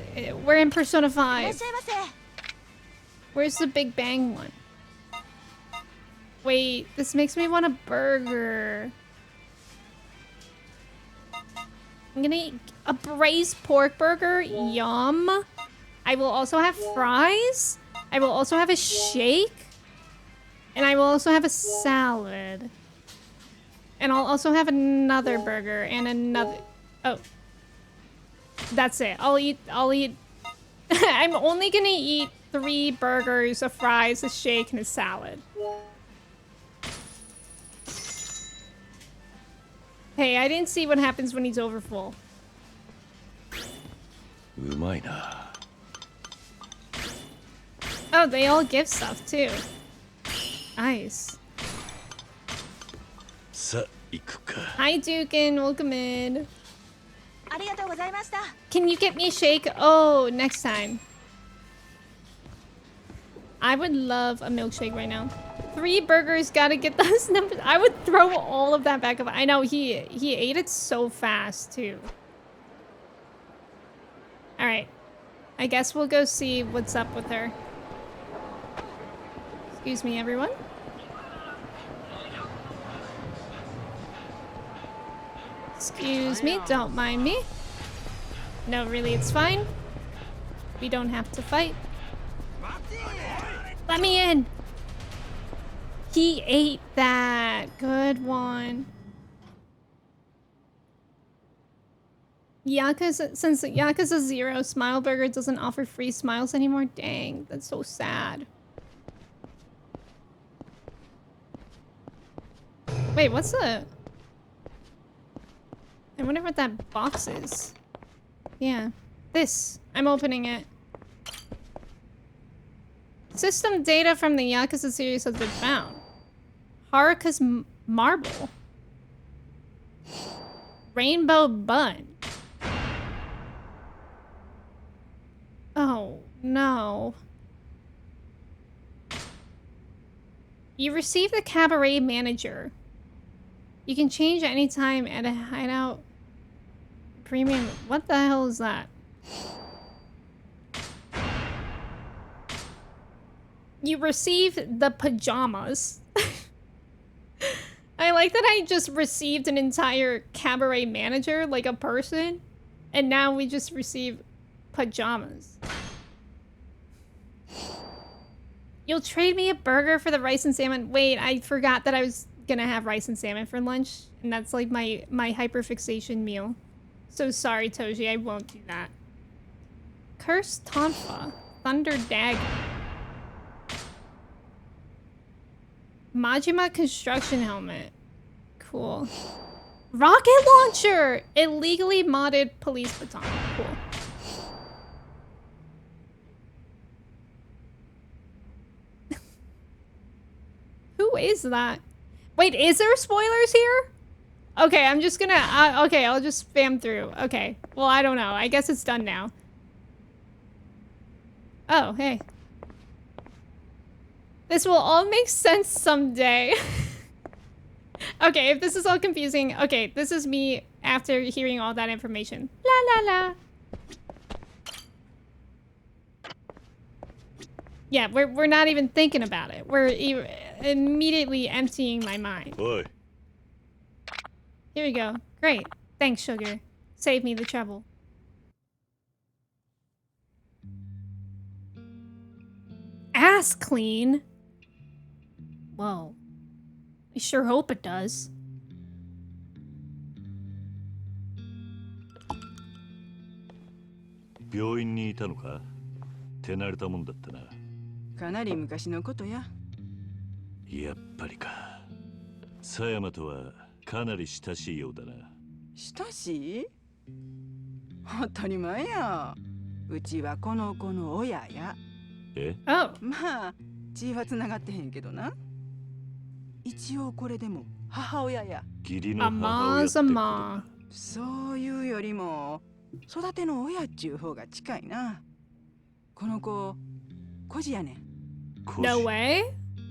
We're in Persona 5. Where's the Big Bang one? Wait, this makes me want a burger. I'm gonna eat a braised pork burger. Yum. I will also have fries. I will also have a shake. And I will also have a salad. And I'll also have another burger and another... Oh. That's it. I'll eat... I'm only gonna eat 3 burgers, a fries, a shake, and a salad. Hey, I didn't see what happens when he's over full. Oh, they all give stuff too. Nice. Hi, Dukin. Welcome in. Can you get me a shake? Oh, next time. I would love a milkshake right now. 3 burgers, gotta get those numbers. I would throw all of that back up. I know he ate it so fast too. All right, I guess we'll go see what's up with her. Excuse me, everyone. Excuse me, don't mind me. No, really, it's fine. We don't have to fight. Let me in. He ate that. Good one. Yakuza, since Yakuza 0, Smile Burger doesn't offer free smiles anymore. Dang, that's so sad. Wait, what's the... I wonder what that box is. Yeah. This. I'm opening it. System data from the Yakuza series has been found. Haruka's marble. Rainbow bun. Oh, no. You received the cabaret manager. You can change anytime at a hideout premium. What the hell is that? You received the pajamas. I like that I just received an entire cabaret manager, like a person, and now we just receive pajamas. You'll trade me a burger for the rice and salmon. Wait, I forgot that I was gonna have rice and salmon for lunch, and that's like my hyperfixation meal. So sorry, Toji, I won't do that. Cursed Tonfa. Thunder Dagger. Majima construction helmet. Cool. Rocket launcher! Illegally modded police baton. Cool. is that? Wait, is there spoilers here? Okay, I'm just gonna... okay, I'll just spam through. Okay. Well, I don't know. I guess it's done now. Oh, hey. This will all make sense someday. Okay, if this is all confusing... Okay, this is me after hearing all that information. La la la. Yeah, we're not even thinking about it. We're immediately emptying my mind. Oi. Here we go. Great. Thanks, sugar. Save me the trouble. Ass clean? Whoa. I sure hope it does.病院にいたのか？手慣れたもんだったな。かなり昔のことや。やっぱりか。狭山とはかなり親しいようだな。親しい？当たり前や。うちはこの子の親や。え？まあ、血は繋がってへんけどな。一応これでも母親や。義理の母親ってことか。そういうよりも育ての親っちゅう方が近いな。この子、孤児やねん。No way?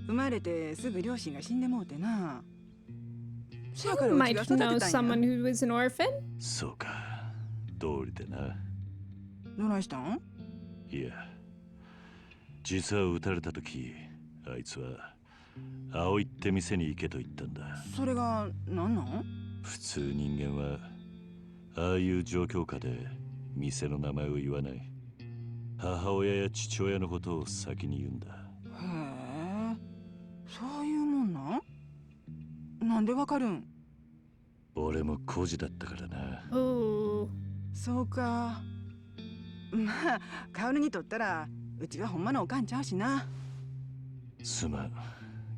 生まれてすぐ両親が死んでもうてな。You might know someone who is an orphan? そうか。通りでな。どないしたん？いや、実は撃たれた時、あいつは青いって店に行けと言ったんだ。それが何なん？普通人間はああいう状況下で店の名前を言わない。母親や父親のことを先に言うんだ。へえ、そういうもんなん？なんでわかるん？俺も孤児だったからな。そうか。まあ、カオルにとったらうちはほんまのおかんちゃうしな。すまん、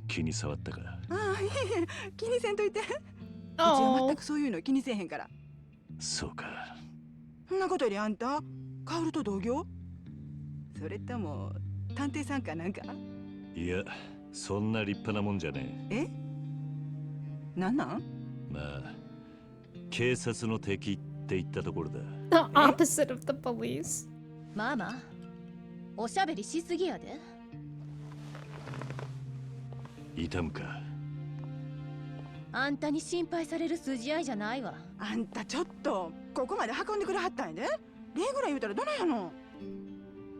気に障ったか。ああ、いえいえ、気にせんといて。うちは全くそういうの気にせえへんから。そうか。そんなことよりあんた、カオルと同業？それとも探偵さんかなんか？いや、そんな立派なもんじゃねえ。なんなん？まあ、警察の敵って言ったところだ。The opposite of the police. ママ、おしゃべりしすぎやで。痛むか？あんたに心配される筋合いじゃないわ。あんたちょっとここまで運んでくれはったんやで。礼ぐらい言うたらどないやの。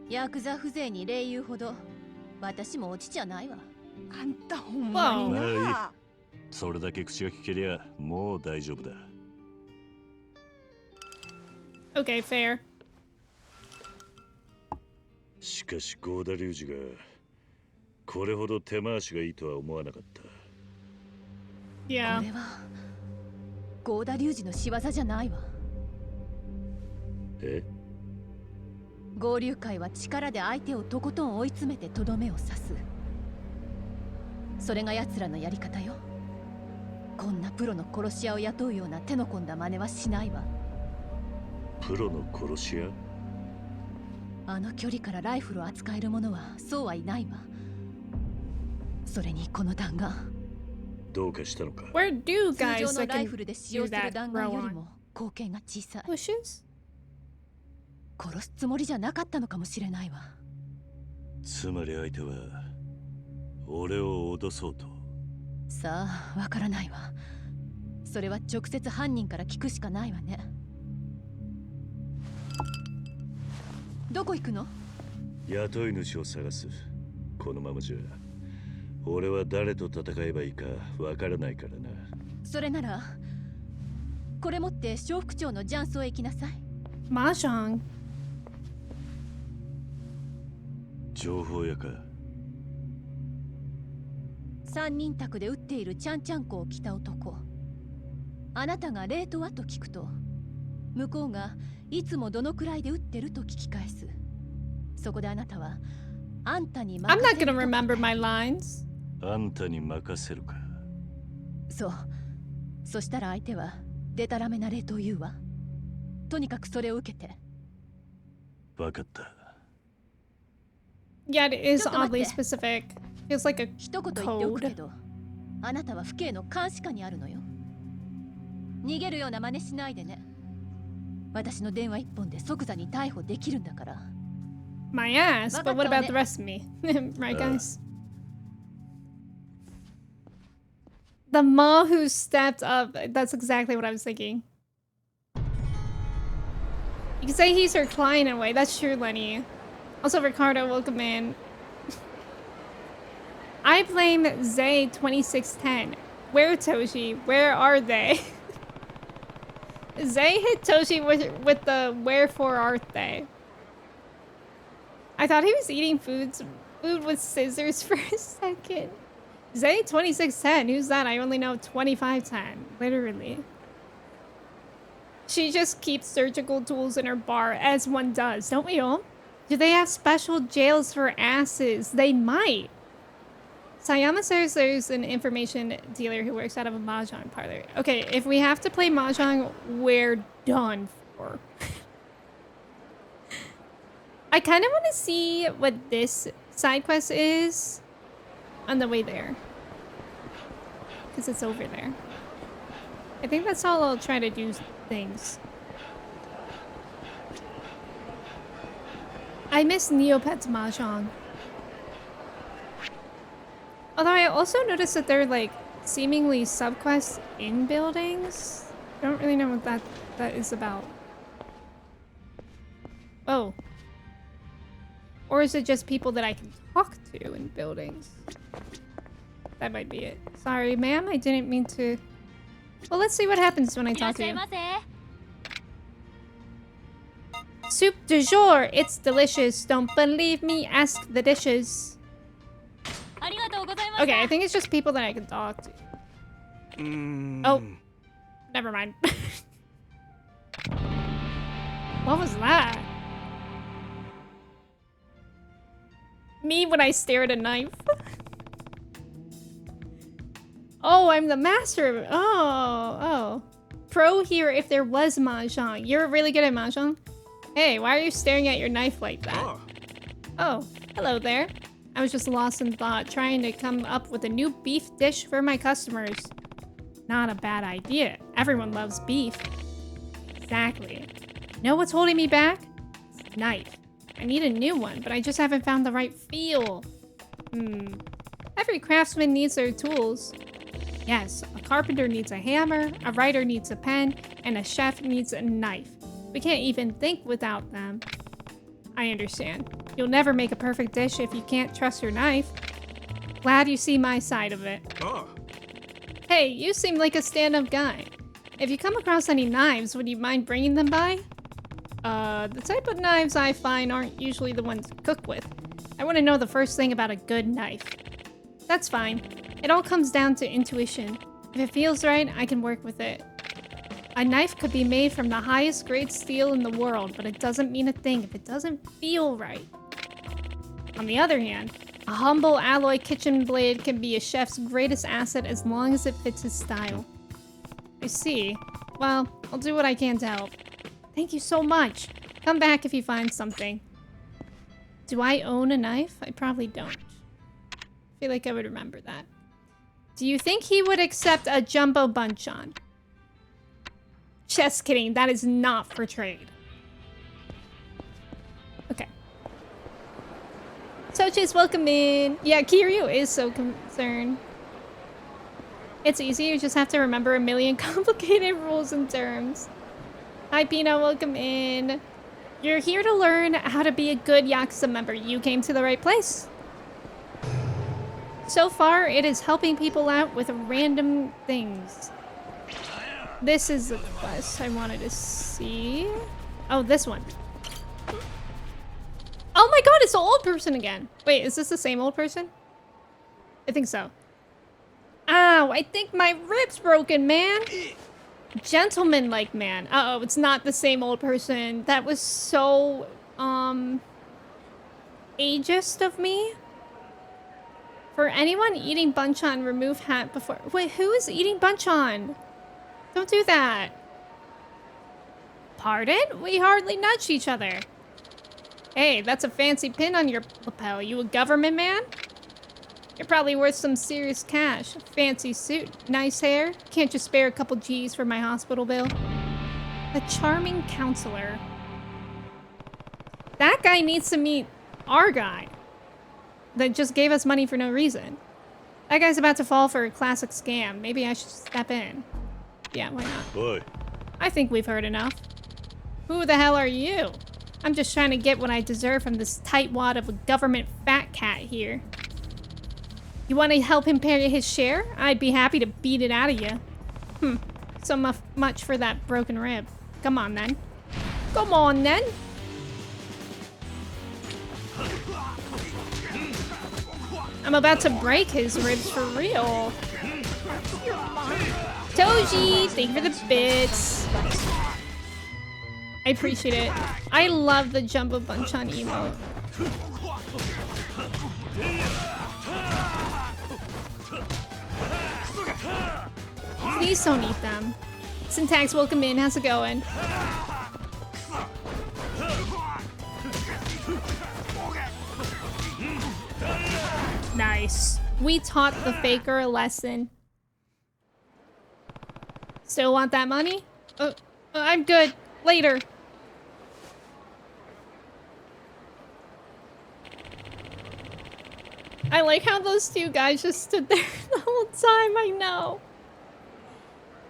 ヤクザ風情に礼言うほど私も落ちじゃないわ。あんたほんまにな。それだけ口が聞けりゃもう大丈夫だ。Okay, fair. しかしゴーダ龍二がこれほど手回しがいいとは思わなかった。Yeah. これはゴーダ龍二の仕業じゃないわ。え？合流会は力で相手をとことん追い詰めてとどめを刺す。それが奴らのやり方よ。こんなプロの殺し屋を雇うような手の込んだ真似はしないわ。プロの殺し屋？あの距離からライフルを扱える者はそうはいないわ。それにこの弾丸、どうかしたのか？ Where do 通 guys 常の that ライ can フルで使用 do する that 弾 grow 丸より on? も口径が小さい。 Bushes? 殺すつもりじゃなかったのかもしれないわ。つまり相手は俺を脅そうと。さあ、わからないわ。それは直接犯人から聞くしかないわね。どこ行くの？雇い主を探す。このままじゃ俺は誰と戦えばいいかわからないからな。それならこれ持って小副長の雀荘へ行きなさい。マージャン。情報屋か。三人宅で撃っているちゃんちゃんこを着た男。あなたがレートはと聞くと、向こうがいつもどのくらいで撃ってると聞き返す。そこであなたはあんたに任 I'm せ not る gonna と remember my lines. あんたに任せるか。そう。そしたら相手はデタラメなレートを言うわ。とにかくそれを受けて。わかった。Yeah, it is ちょっと待って。 oddly specific. Feels like a 一言言っておくけ code. ど、あなたは府警の監視下にあるのよ。逃げるような真似しないでね。私の電話一本で即座に逮捕できるんだから。My ass, but what about the rest of me? Right, guys? The ma who stepped up. That's exactly what I was thinking. You can say he's her client in a way. That's true, Lenny. Also, Ricardo, welcome in. I blame Zay2610. Where Toshi? Where are they? Zay hit Toshi with the wherefore art they? I thought he was eating food with scissors for a second. Zay2610, who's that? I only know 2510, literally. She just keeps surgical tools in her bar, as one does, don't we all? Do they have special jails for asses? They might. Sayama says there's an information dealer who works out of a mahjong parlor. Okay, if we have to play mahjong, we're done for. I kind of want to see what this side quest is on the way there. Because it's over there. I think that's all I'll try to do things. I miss Neopets mahjong. Although I also noticed that they're like seemingly subquests in buildings. I don't really know what that is about. Oh. Or is it just people that I can talk to in buildings? That might be it. Sorry, ma'am, I didn't mean to. Well, let's see what happens when I talk to you. Soup du jour. It's delicious. Don't believe me? Ask the dishes. Okay, I think it's just people that I can talk to. Oh. Never mind. What was that? Me when I stare at a knife. Oh, I'm the master of it. Oh. Pro here if there was mahjong. You're really good at mahjong? Hey, why are you staring at your knife like that? Oh, hello there. I was just lost in thought, trying to come up with a new beef dish for my customers. Not a bad idea. Everyone loves beef. Exactly. Know what's holding me back? Knife. I need a new one, but I just haven't found the right feel. Every craftsman needs their tools. Yes, a carpenter needs a hammer, a writer needs a pen, and a chef needs a knife. We can't even think without them. I understand. You'll never make a perfect dish if you can't trust your knife. Glad you see my side of it. Hey, you seem like a stand-up guy. If you come across any knives, would you mind bringing them by? The type of knives I find aren't usually the ones to cook with. I want to know the first thing about a good knife. That's fine. It all comes down to intuition. If it feels right, I can work with it. A knife could be made from the highest grade steel in the world, but it doesn't mean a thing if it doesn't feel right. On the other hand, a humble alloy kitchen blade can be a chef's greatest asset as long as it fits his style. I see. Well, I'll do what I can to help. Thank you so much. Come back if you find something. Do I own a knife? I probably don't. I feel like I would remember that. Do you think he would accept a jumbo bunchon? Just kidding. That is not for trade. Okay. Sochi's welcome in. Yeah, Kiryu is so concerned. It's easy. You just have to remember a million complicated rules and terms. Hi, Pino. Welcome in. You're here to learn how to be a good Yakuza member. You came to the right place. So far, it is helping people out with random things. This is the quest I wanted to see. Oh, this one. Oh my god, it's the old person again. Wait, is this the same old person? I think so. Ow, I think my rib's broken, man. Gentleman-like man. Uh-oh, it's not the same old person. That was so, ageist of me. For anyone eating bunchon, remove hat before... Wait, who is eating bunchon? Don't do that. Pardon? We hardly nudged each other. Hey, that's a fancy pin on your lapel. You a government man? You're probably worth some serious cash. Fancy suit, nice hair. Can't you spare a couple G's for my hospital bill? A charming counselor. That guy needs to meet our guy that just gave us money for no reason. That guy's about to fall for a classic scam. Maybe I should step in. Yeah, why not? Boy. I think we've heard enough. Who the hell are you? I'm just trying to get what I deserve from this tightwad of a government fat cat here. You want to help him pay his share? I'd be happy to beat it out of you. So much for that broken rib. Come on then. Come on then. I'm about to break his ribs for real. Toji, thank you for the bits. I appreciate it. I love the Jumbo Bunchon emote. Please don't eat them. Syntax, welcome in. How's it going? Nice. We taught the faker a lesson. Still want that money? I'm good. Later. I like how those two guys just stood there the whole time. I know.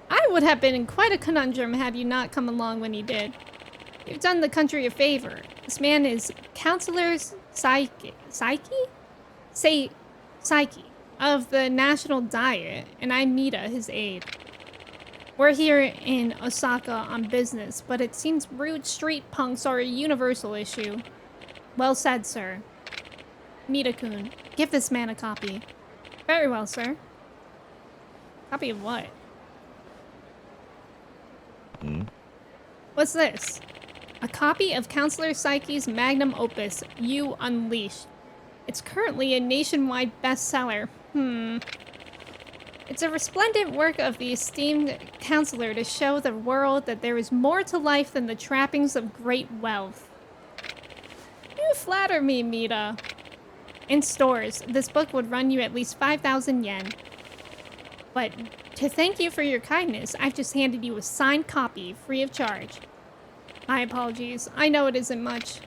I would have been in quite a conundrum had you not come along when you did. You've done the country a favor. This man is Counselor's Psyche of the National Diet, and I'm Mita, his aide. We're here in Osaka on business, but it seems rude street punks are a universal issue. Well said, sir. Mita-kun, give this man a copy. Very well, sir. Copy of what? What's this? A copy of Counselor Psyche's magnum opus, You Unleashed. It's currently a nationwide bestseller. It's a resplendent work of the esteemed counselor to show the world that there is more to life than the trappings of great wealth. You flatter me, Mita. In stores, this book would run you at least 5,000 yen. But to thank you for your kindness, I've just handed you a signed copy, free of charge. My apologies. I know it isn't much.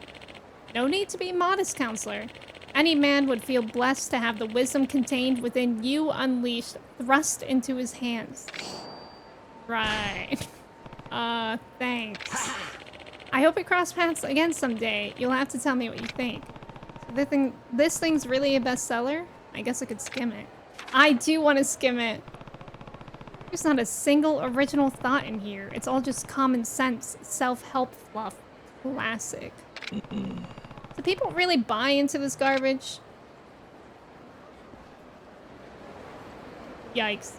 No need to be modest, counselor. Any man would feel blessed to have the wisdom contained within You Unleashed thrust into his hands. Right. Thanks. I hope we cross paths again someday. You'll have to tell me what you think. This thing's really a bestseller? I guess I could skim it. I do want to skim it. There's not a single original thought in here. It's all just common sense, self-help fluff. Classic. Do people really buy into this garbage? Yikes.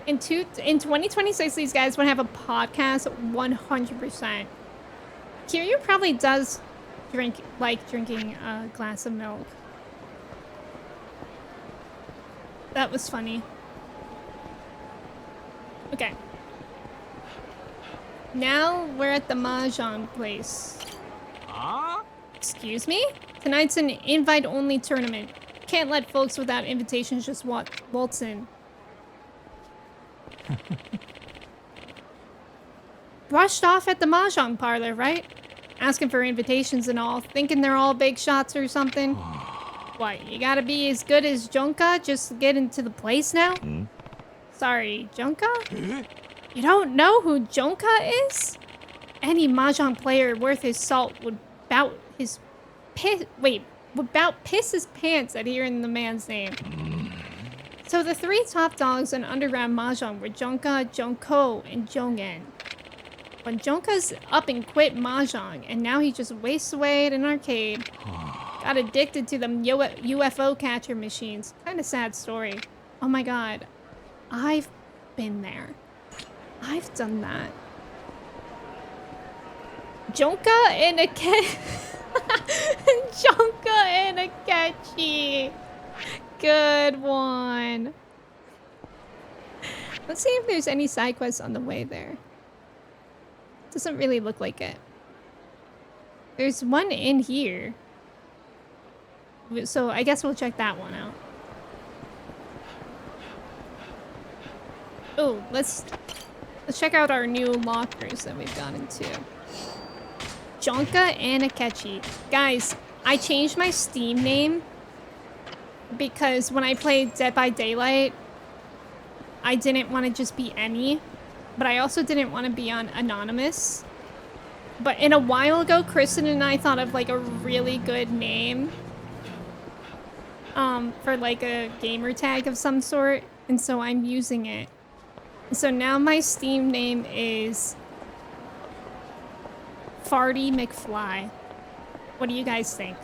In 2026, these guys would have a podcast 100%. Kiryu probably does like drinking a glass of milk. That was funny. Okay. Now we're at the Mahjong place. Excuse me? Tonight's an invite-only tournament. Can't let folks without invitations just waltz in. Brushed off at the Mahjong parlor, right? Asking for invitations and all, thinking they're all big shots or something. What, you gotta be as good as Jonka just to get into the place now? Sorry, Jonka? You don't know who Jonka is? Any Mahjong player worth his salt would piss his pants at hearing the man's name. So the three top dogs in underground Mahjong were Jonka, Jonko, and Jongen. When Jonka's up and quit Mahjong, and now he just wastes away at an arcade. Got addicted to them UFO catcher machines. Kinda sad story. Oh my god. I've been there. I've done that. Jonka and Jonka and Akechi. Good one. Let's see if there's any side quests on the way there. Doesn't really look like it. There's one in here. So I guess we'll check that one out. Oh, let's check out our new lockers that we've got into. Jonka and Akechi. Guys, I changed my Steam name because when I played Dead by Daylight, I didn't want to just be Emme, but I also didn't want to be on Anonymous. But in a while ago, Kristen and I thought of like a really good name for like a gamer tag of some sort, and so I'm using it. So now my Steam name is Farty McFly. What do you guys think?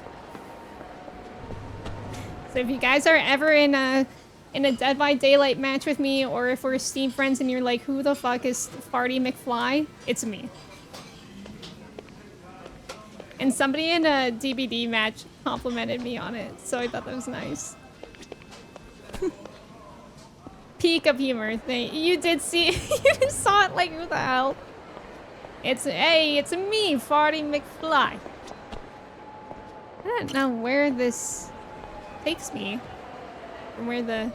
So if you guys are ever in a Dead by Daylight match with me, or if we're Steam friends and you're like, who the fuck is Farty McFly? It's me. And somebody in a DBD match complimented me on it, so I thought that was nice. Peak of humor thing. You did see, you saw it like, who the hell? Hey, it's me, Farty McFly. I don't know where this takes me. From where the...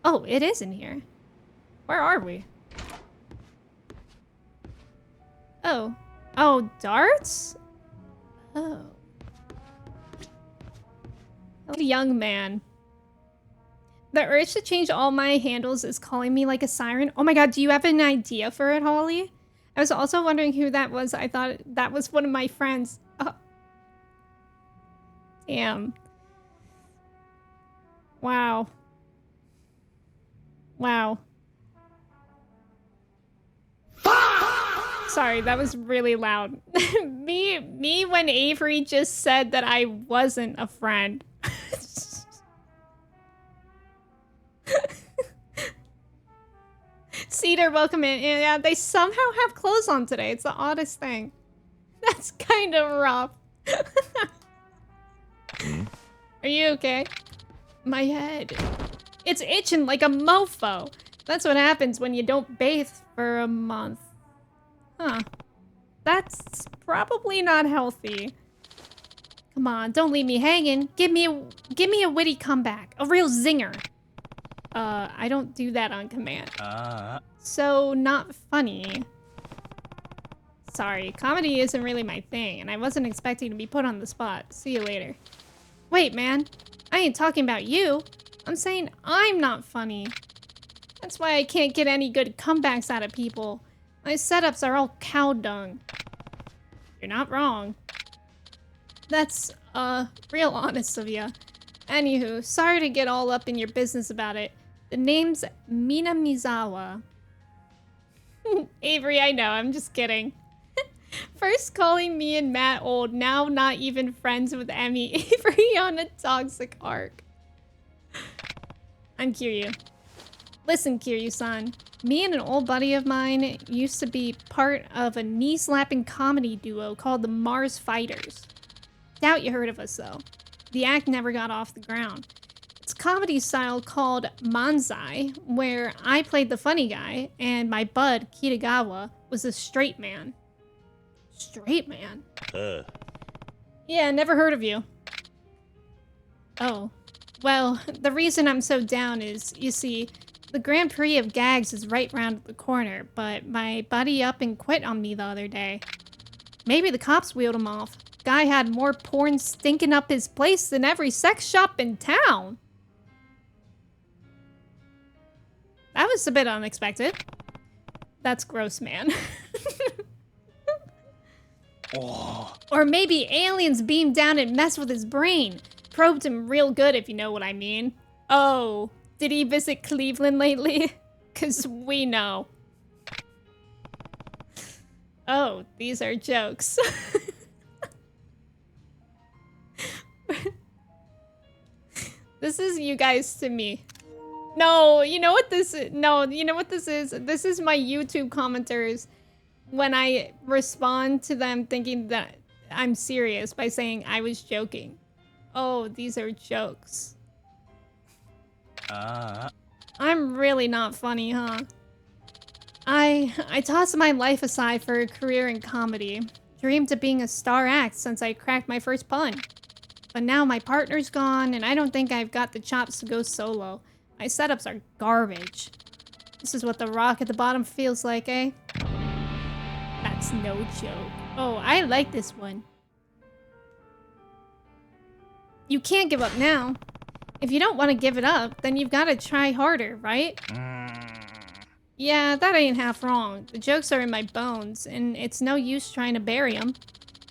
Oh, it is in here. Where are we? Oh. Oh, darts? Oh. A young man. The urge to change all my handles is calling me like a siren. Oh my god, do you have an idea for it, Holly? I was also wondering who that was. I thought that was one of my friends. Oh. Damn. Wow. Wow. Sorry, that was really loud. me when Avery just said that I wasn't a friend. Cedar, welcome in. Yeah, they somehow have clothes on today. It's the oddest thing. That's kind of rough. Are you okay? My head. It's itching like a mofo. That's what happens when you don't bathe for a month. Huh. That's probably not healthy. Come on, don't leave me hanging. Give me a witty comeback. A real zinger. I don't do that on command. So not funny. Sorry, comedy isn't really my thing, and I wasn't expecting to be put on the spot. See you later. Wait, man. I ain't talking about you. I'm saying I'm not funny. That's why I can't get any good comebacks out of people. My setups are all cow dung. You're not wrong. That's, real honest of ya. Anywho, sorry to get all up in your business about it. The name's Minamizawa. Avery, I know, I'm just kidding. First calling me and Matt old, now not even friends with Emme. Avery on a toxic arc. I'm Kiryu. Listen, Kiryu-san. Me and an old buddy of mine used to be part of a knee-slapping comedy duo called the Mars Fighters. Doubt you heard of us, though. The act never got off the ground. It's a comedy style called Manzai, where I played the funny guy, and my bud, Kitagawa, was a straight man. Straight man? Yeah, never heard of you. Oh. Well, the reason I'm so down is, you see, the Grand Prix of Gags is right round the corner, but my buddy up and quit on me the other day. Maybe the cops wheeled him off. Guy had more porn stinking up his place than every sex shop in town. That was a bit unexpected. That's gross, man. Oh. Or maybe aliens beamed down and messed with his brain. Probed him real good, if you know what I mean. Oh, did he visit Cleveland lately? 'Cause we know. Oh, these are jokes. This is you guys to me. No, you know what this is? No, you know what this is? This is my YouTube commenters when I respond to them thinking that I'm serious by saying I was joking. Oh, these are jokes. I'm really not funny, huh? I tossed my life aside for a career in comedy. Dreamed of being a star act since I cracked my first pun. But now my partner's gone, and I don't think I've got the chops to go solo. My setups are garbage. This is what the rock at the bottom feels like, eh? That's no joke. Oh, I like this one. You can't give up now. If you don't want to give it up, then you've got to try harder, right? Yeah, that ain't half wrong. The jokes are in my bones, and it's no use trying to bury them.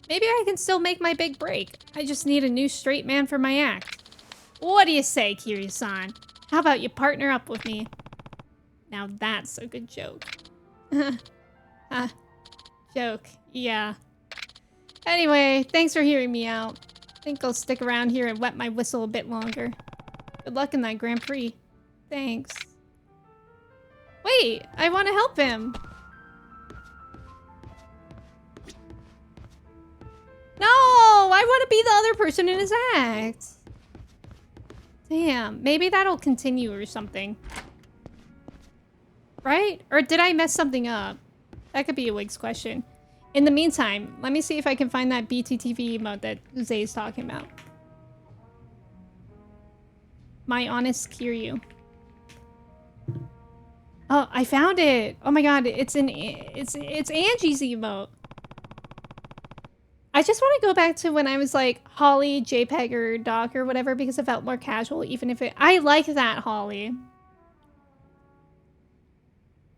Maybe I can still make my big break. I just need a new straight man for my act. What do you say, Kiryu-san? How about you partner up with me? Now that's a good joke. Joke, yeah. Anyway, thanks for hearing me out. I think I'll stick around here and wet my whistle a bit longer. Good luck in that Grand Prix. Thanks. Wait, I want to help him. No, I want to be the other person in his act. Damn, maybe that'll continue or something. Right? Or did I mess something up? That could be a Wig's question. In the meantime, let me see if I can find that BTTV emote that Zay's talking about. My honest Kiryu. Oh, I found it. Oh my god, it's Angie's emote. I just want to go back to when I was like Holly, JPEG, or Doc or whatever because it felt more casual, even if it... I like that, Holly.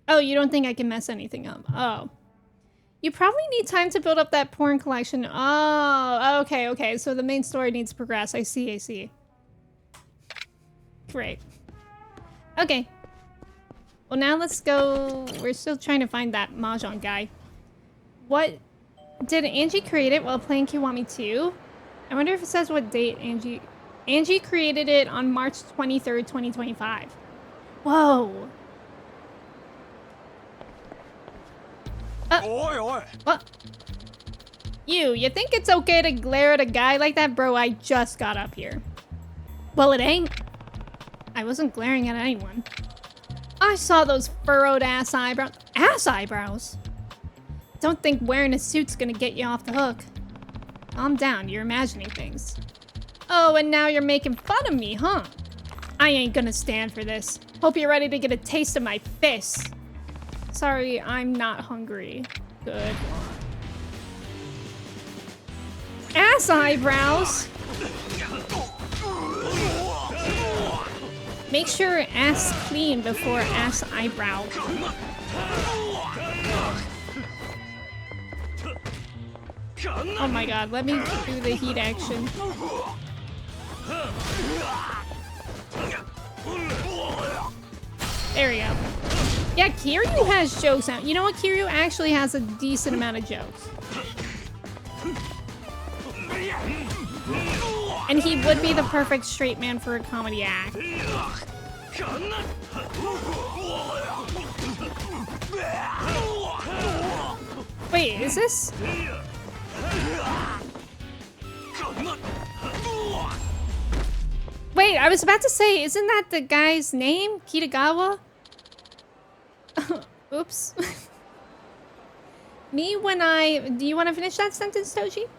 Oh, you don't think I can mess anything up? Oh. You probably need time to build up that porn collection. Oh, okay, okay. So the main story needs to progress. I see, I see. Great. Okay. Well, now let's go... We're still trying to find that Mahjong guy. What... Did Angie create it while playing Kiwami 2? I wonder if it says what date Angie... Angie created it on March 23rd, 2025. Whoa. What? You think it's okay to glare at a guy like that? Bro, I just got up here. Well, it ain't. I wasn't glaring at anyone. I saw those furrowed ass eyebrows. Ass eyebrows? Don't think wearing a suit's gonna get you off the hook. Calm down, you're imagining things. Oh, and now you're making fun of me, huh? I ain't gonna stand for this. Hope you're ready to get a taste of my fists. Sorry, I'm not hungry. Good. Ass eyebrows! Make sure ass clean before ass eyebrow. Oh my god, let me do the heat action. There we go. Yeah, Kiryu has jokes now. You know what? Kiryu actually has a decent amount of jokes. And he would be the perfect straight man for a comedy act. Wait, is this? Wait, I was about to say, isn't that the guy's name? Kitagawa? Oops. Me when I... Do you want to finish that sentence, Toji?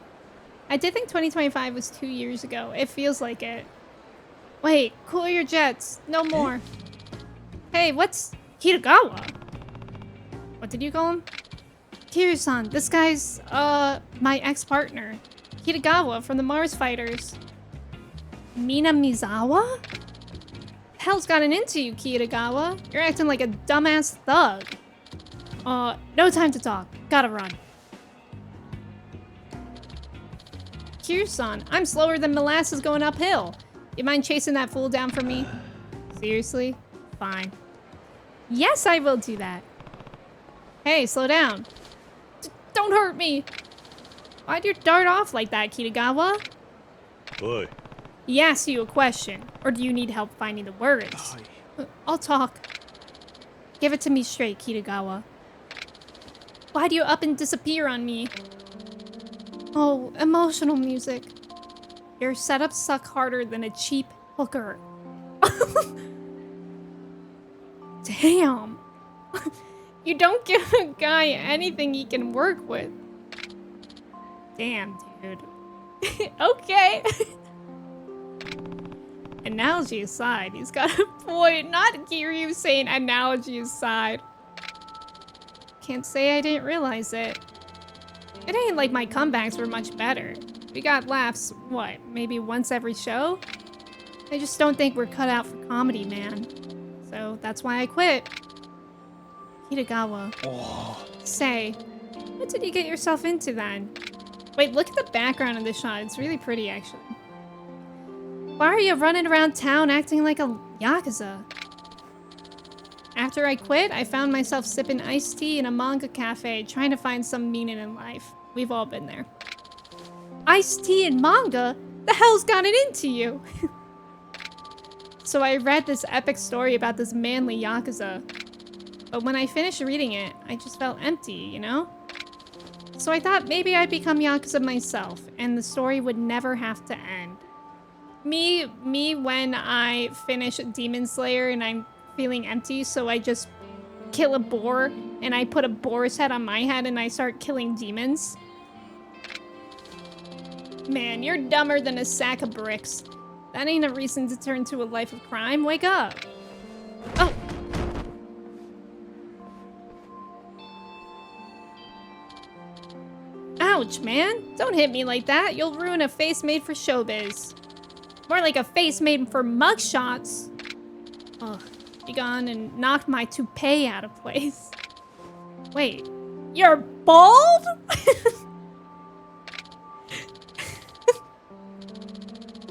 I did think 2025 was 2 years ago. It feels like it. Wait, cool your jets. No more. Hey, what's... Kitagawa? What did you call him? Kiryu-san, this guy's, my ex-partner. Kitagawa from the Mars Fighters. Minamizawa? Hell's gotten into you, Kitagawa? You're acting like a dumbass thug. No time to talk. Gotta run. Kiryu-san, I'm slower than molasses going uphill. You mind chasing that fool down for me? Seriously? Fine. Yes, I will do that. Hey, slow down. Don't hurt me. Why'd you dart off like that, Kitagawa? Oi. He asked you a question, or do you need help finding the words? I'll talk. Give it to me straight, Kitagawa. Why do you up and disappear on me? Oh, emotional music. Your setups suck harder than a cheap hooker. Damn. You don't give a guy anything he can work with. Damn, dude. Okay. Analogy aside, he's got a point. Not Kiryu saying analogy aside. Can't say I didn't realize it. It ain't like my comebacks were much better. We got laughs, what, maybe once every show? I just don't think we're cut out for comedy, man. So that's why I quit. Kitagawa. Oh. Say, what did you get yourself into then? Wait, look at the background of this shot. It's really pretty, actually. Why are you running around town acting like a Yakuza? After I quit, I found myself sipping iced tea in a manga cafe, trying to find some meaning in life. We've all been there. Iced tea and manga? The hell's got it into you? So I read this epic story about this manly Yakuza. But when I finished reading it, I just felt empty, you know? So I thought maybe I'd become Yakuza myself, and the story would never have to end. Me when I finish Demon Slayer and I'm feeling empty, so I just kill a boar, and I put a boar's head on my head and I start killing demons. Man, you're dumber than a sack of bricks. That ain't a reason to turn to a life of crime. Wake up. Oh. Ouch, man. Don't hit me like that. You'll ruin a face made for showbiz. More like a face made for mugshots. Ugh. You gone and knocked my toupee out of place. Wait. You're bald?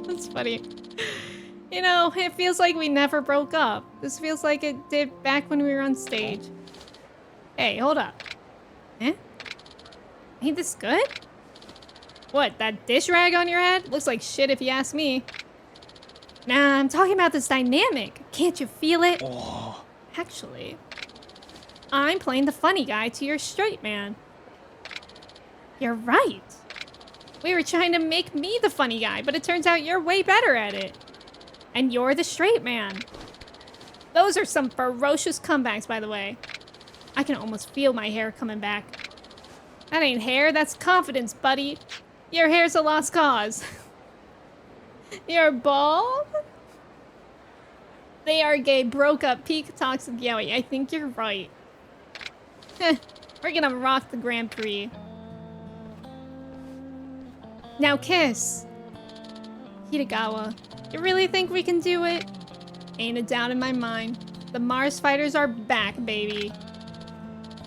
That's funny. You know, it feels like we never broke up. This feels like it did back when we were on stage. Hey, hold up. Eh? Ain't this good? What, that dish rag on your head? Looks like shit if you ask me. Nah, I'm talking about this dynamic. Can't you feel it? Oh. Actually, I'm playing the funny guy to your straight man. You're right. We were trying to make me the funny guy, but it turns out you're way better at it. And you're the straight man. Those are some ferocious comebacks, by the way. I can almost feel my hair coming back. That ain't hair, that's confidence, buddy. Your hair's a lost cause. You're bald? They are gay, broke up, peak toxic yaoi. I think you're right. We're gonna rock the Grand Prix. Now kiss. Kitagawa, you really think we can do it? Ain't a doubt in my mind. The Mars fighters are back, baby.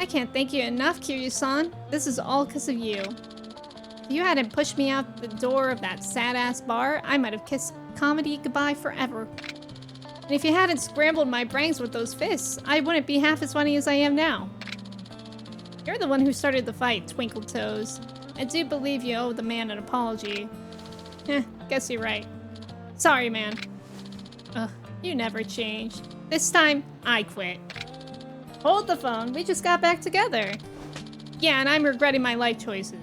I can't thank you enough, Kiryu-san. This is all because of you. If you hadn't pushed me out the door of that sad-ass bar, I might have kissed comedy goodbye forever. And if you hadn't scrambled my brains with those fists, I wouldn't be half as funny as I am now. You're the one who started the fight, Twinkle Toes. I do believe you owe the man an apology. Guess you're right. Sorry, man. Ugh, you never changed. This time, I quit. Hold the phone, we just got back together. Yeah, and I'm regretting my life choices.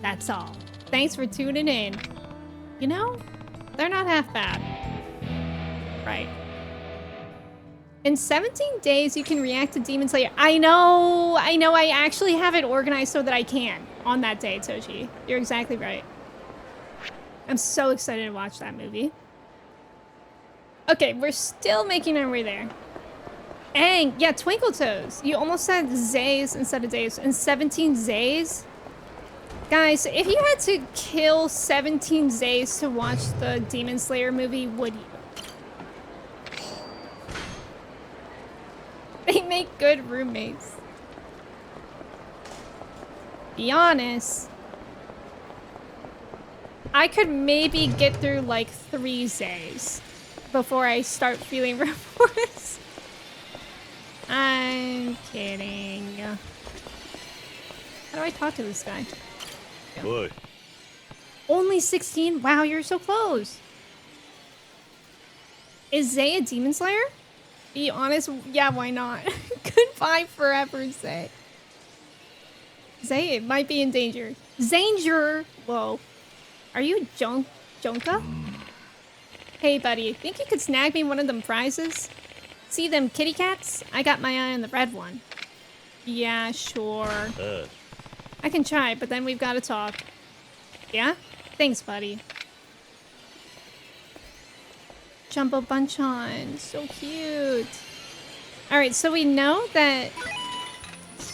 That's all. Thanks for tuning in. You know, they're not half bad. Right. In 17 days, you can react to Demon Slayer. I know, I actually have it organized so that I can on that day, Toshi. You're exactly right. I'm so excited to watch that movie. Okay, we're still making our way there. Aang, yeah, Twinkle Toes. You almost said Zays instead of days. And 17 Zays? Guys, if you had to kill 17 Zays to watch the Demon Slayer movie, would you? They make good roommates. Be honest. I could maybe get through like 3 Zays before I start feeling remorse. I'm kidding. How do I talk to this guy? Boy. Only 16? Wow, you're so close. Is Zay a Demon Slayer? Be honest, yeah, why not? Goodbye forever, Zay. Zay might be in danger. Zanger! Whoa. Are you Jonka? Hey, buddy, think you could snag me one of them prizes? See them kitty cats? I got my eye on the red one. Yeah, sure. I can try, but then we've got to talk. Yeah? Thanks, buddy. Jumbo Bunchon. So cute. Alright, so we know that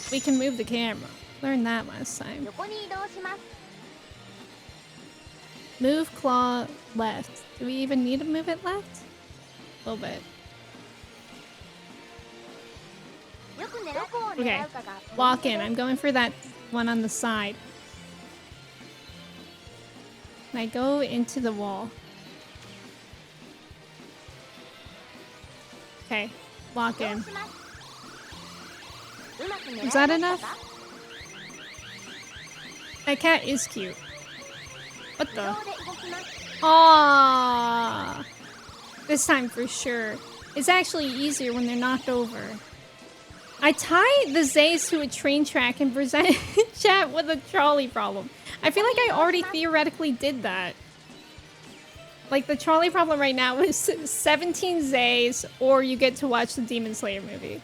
we can move the camera. Learned that last time. Move claw left. Do we even need to move it left? A little bit. Okay. Walk in. I'm going for that one on the side. And I go into the wall. Okay. Walk in. Is that enough? That cat is cute. What the? Aww. This time for sure. It's actually easier when they're knocked over. I tie the Zays to a train track and present chat with a trolley problem. I feel like I already theoretically did that. Like, the trolley problem right now is 17 Zays, or you get to watch the Demon Slayer movie.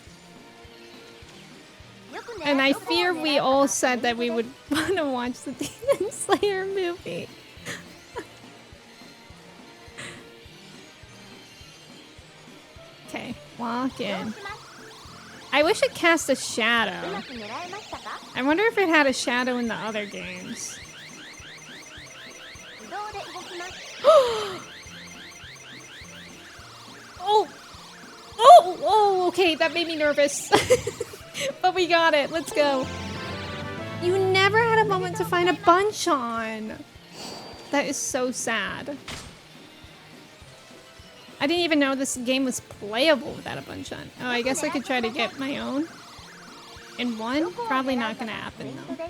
And I fear we all said that we would want to watch the Demon Slayer movie. Okay, walk in. I wish it cast a shadow. I wonder if it had a shadow in the other games. Oh, okay, that made me nervous. But we got it, let's go. You never had a moment to find a Bunchon. That is so sad. I didn't even know this game was playable without a Bunchon. Oh, I guess I could try to get my own. In one? Probably not gonna happen though.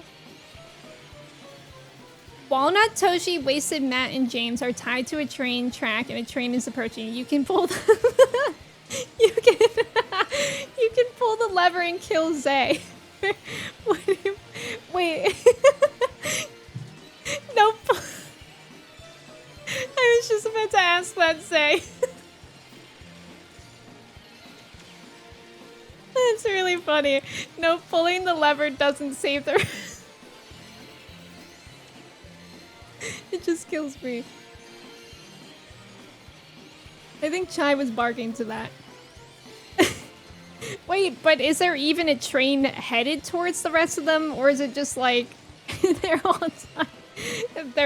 Walnut, Toshi, Wasted, Matt, and James are tied to a train track and a train is approaching. You can pull the you can pull the lever and kill Zay. Wait. Nope. I was just about to ask that, Zay. That's really funny. No, pulling the lever doesn't save the... It just kills me. I think Chai was barking to that. Wait, but is there even a train headed towards the rest of them? Or is it just like they're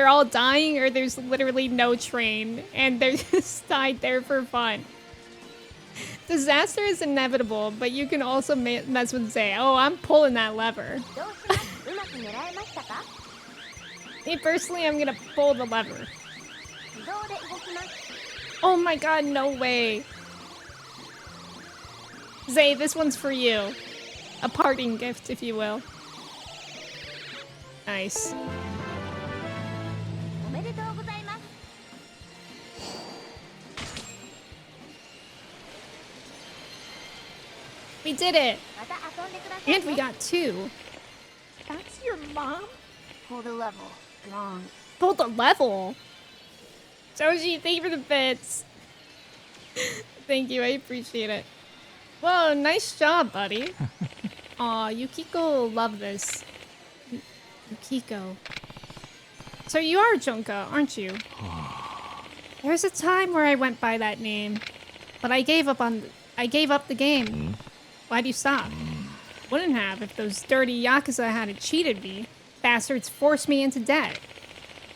all dying, or there's literally no train and they're just tied there for fun? Disaster is inevitable, but you can also mess with Zay. Oh, I'm pulling that lever. Me personally, I'm gonna pull the lever. Oh my god, no way. Zay, this one's for you. A parting gift, if you will. Nice. We did it! And we got 2. That's your mom? Pull the level. Wrong. Pull the level? Joji, thank you for the bits. Thank you, I appreciate it. Whoa, nice job, buddy. Aw, Yukiko will love this. Yukiko. So you are Junka, aren't you? There's a time where I went by that name, but I gave up the game. Why'd you stop? Wouldn't have if those dirty Yakuza hadn't cheated me. Bastards forced me into debt.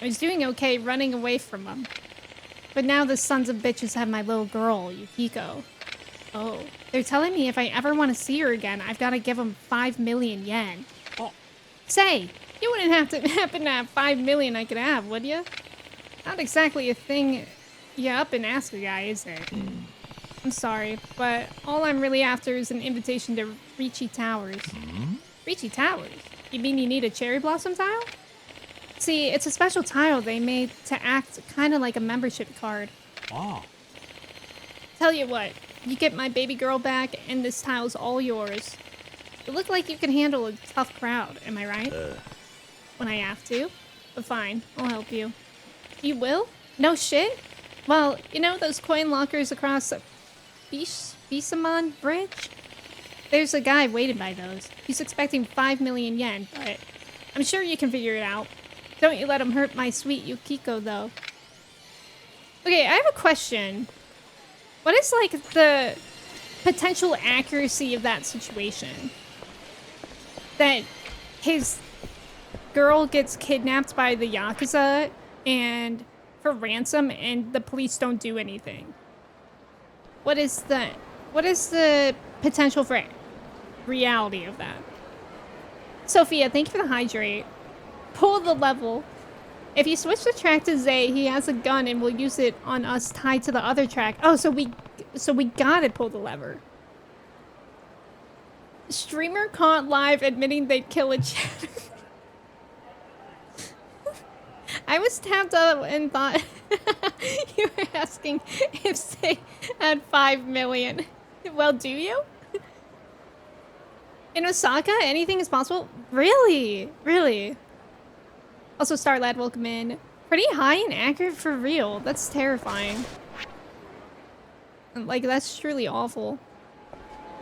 I was doing okay running away from them. But now the sons of bitches have my little girl, Yukiko. Oh, they're telling me if I ever want to see her again, I've got to give them 5 million yen. Oh. Say, you wouldn't have to happen to have 5 million I could have, would you? Not exactly a thing you up and ask a guy, is it? I'm sorry, but all I'm really after is an invitation to Ricci Towers. Ricci Towers? You mean you need a cherry blossom tile? See, it's a special tile they made to act kind of like a membership card. Oh. Tell you what, you get my baby girl back and this tile's all yours. You look like you can handle a tough crowd, am I right? When I have to. But fine, I'll help you. You will? No shit? Well, you know those coin lockers across the Bisamon Bridge? There's a guy waiting by those. He's expecting 5 million yen, but I'm sure you can figure it out. Don't you let him hurt my sweet Yukiko, though. Okay, I have a question. What is, like, the potential accuracy of that situation? That his girl gets kidnapped by the Yakuza and for ransom and the police don't do anything. What is the potential for reality of that? Sophia, thank you for the hydrate. Pull the level. If you switch the track to Zay, he has a gun and will use it on us tied to the other track. Oh, so we gotta pull the lever. Streamer caught live admitting they'd kill a chat. I was tapped up and thought you were asking if Zay had 5 million. Well, do you? In Osaka, anything is possible? Really? Really? Also, Starlad, welcome in. Pretty high and accurate for real. That's terrifying. Like, that's truly awful.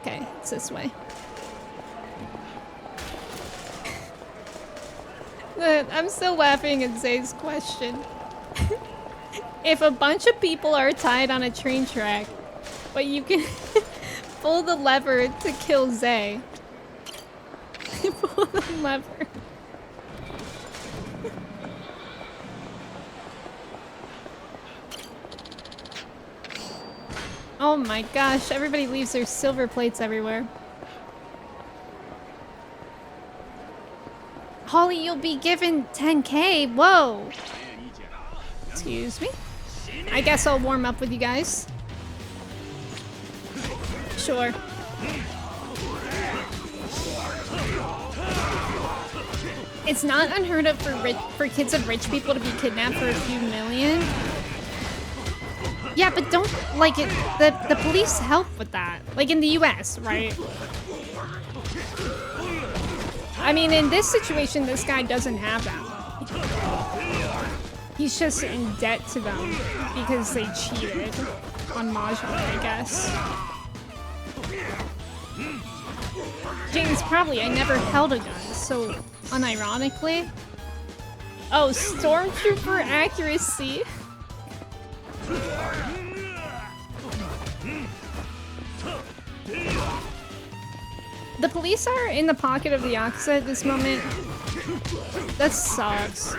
Okay, it's this way. I'm still laughing at Zay's question. If a bunch of people are tied on a train track, but you can pull the lever to kill Zay. Pull the lever. Oh my gosh, everybody leaves their silver plates everywhere. Holly, you'll be given 10K. Whoa. Excuse me. I guess I'll warm up with you guys. Sure. It's not unheard of for kids of rich people to be kidnapped for a few million. Yeah, but don't, like, the police help with that. Like in the US, right? I mean, in this situation, this guy doesn't have that. He's just in debt to them because they cheated on Mahjong, I guess. James, probably. I never held a gun, so unironically. Oh, stormtrooper accuracy. The police are in the pocket of the Yakuza at this moment. That sucks.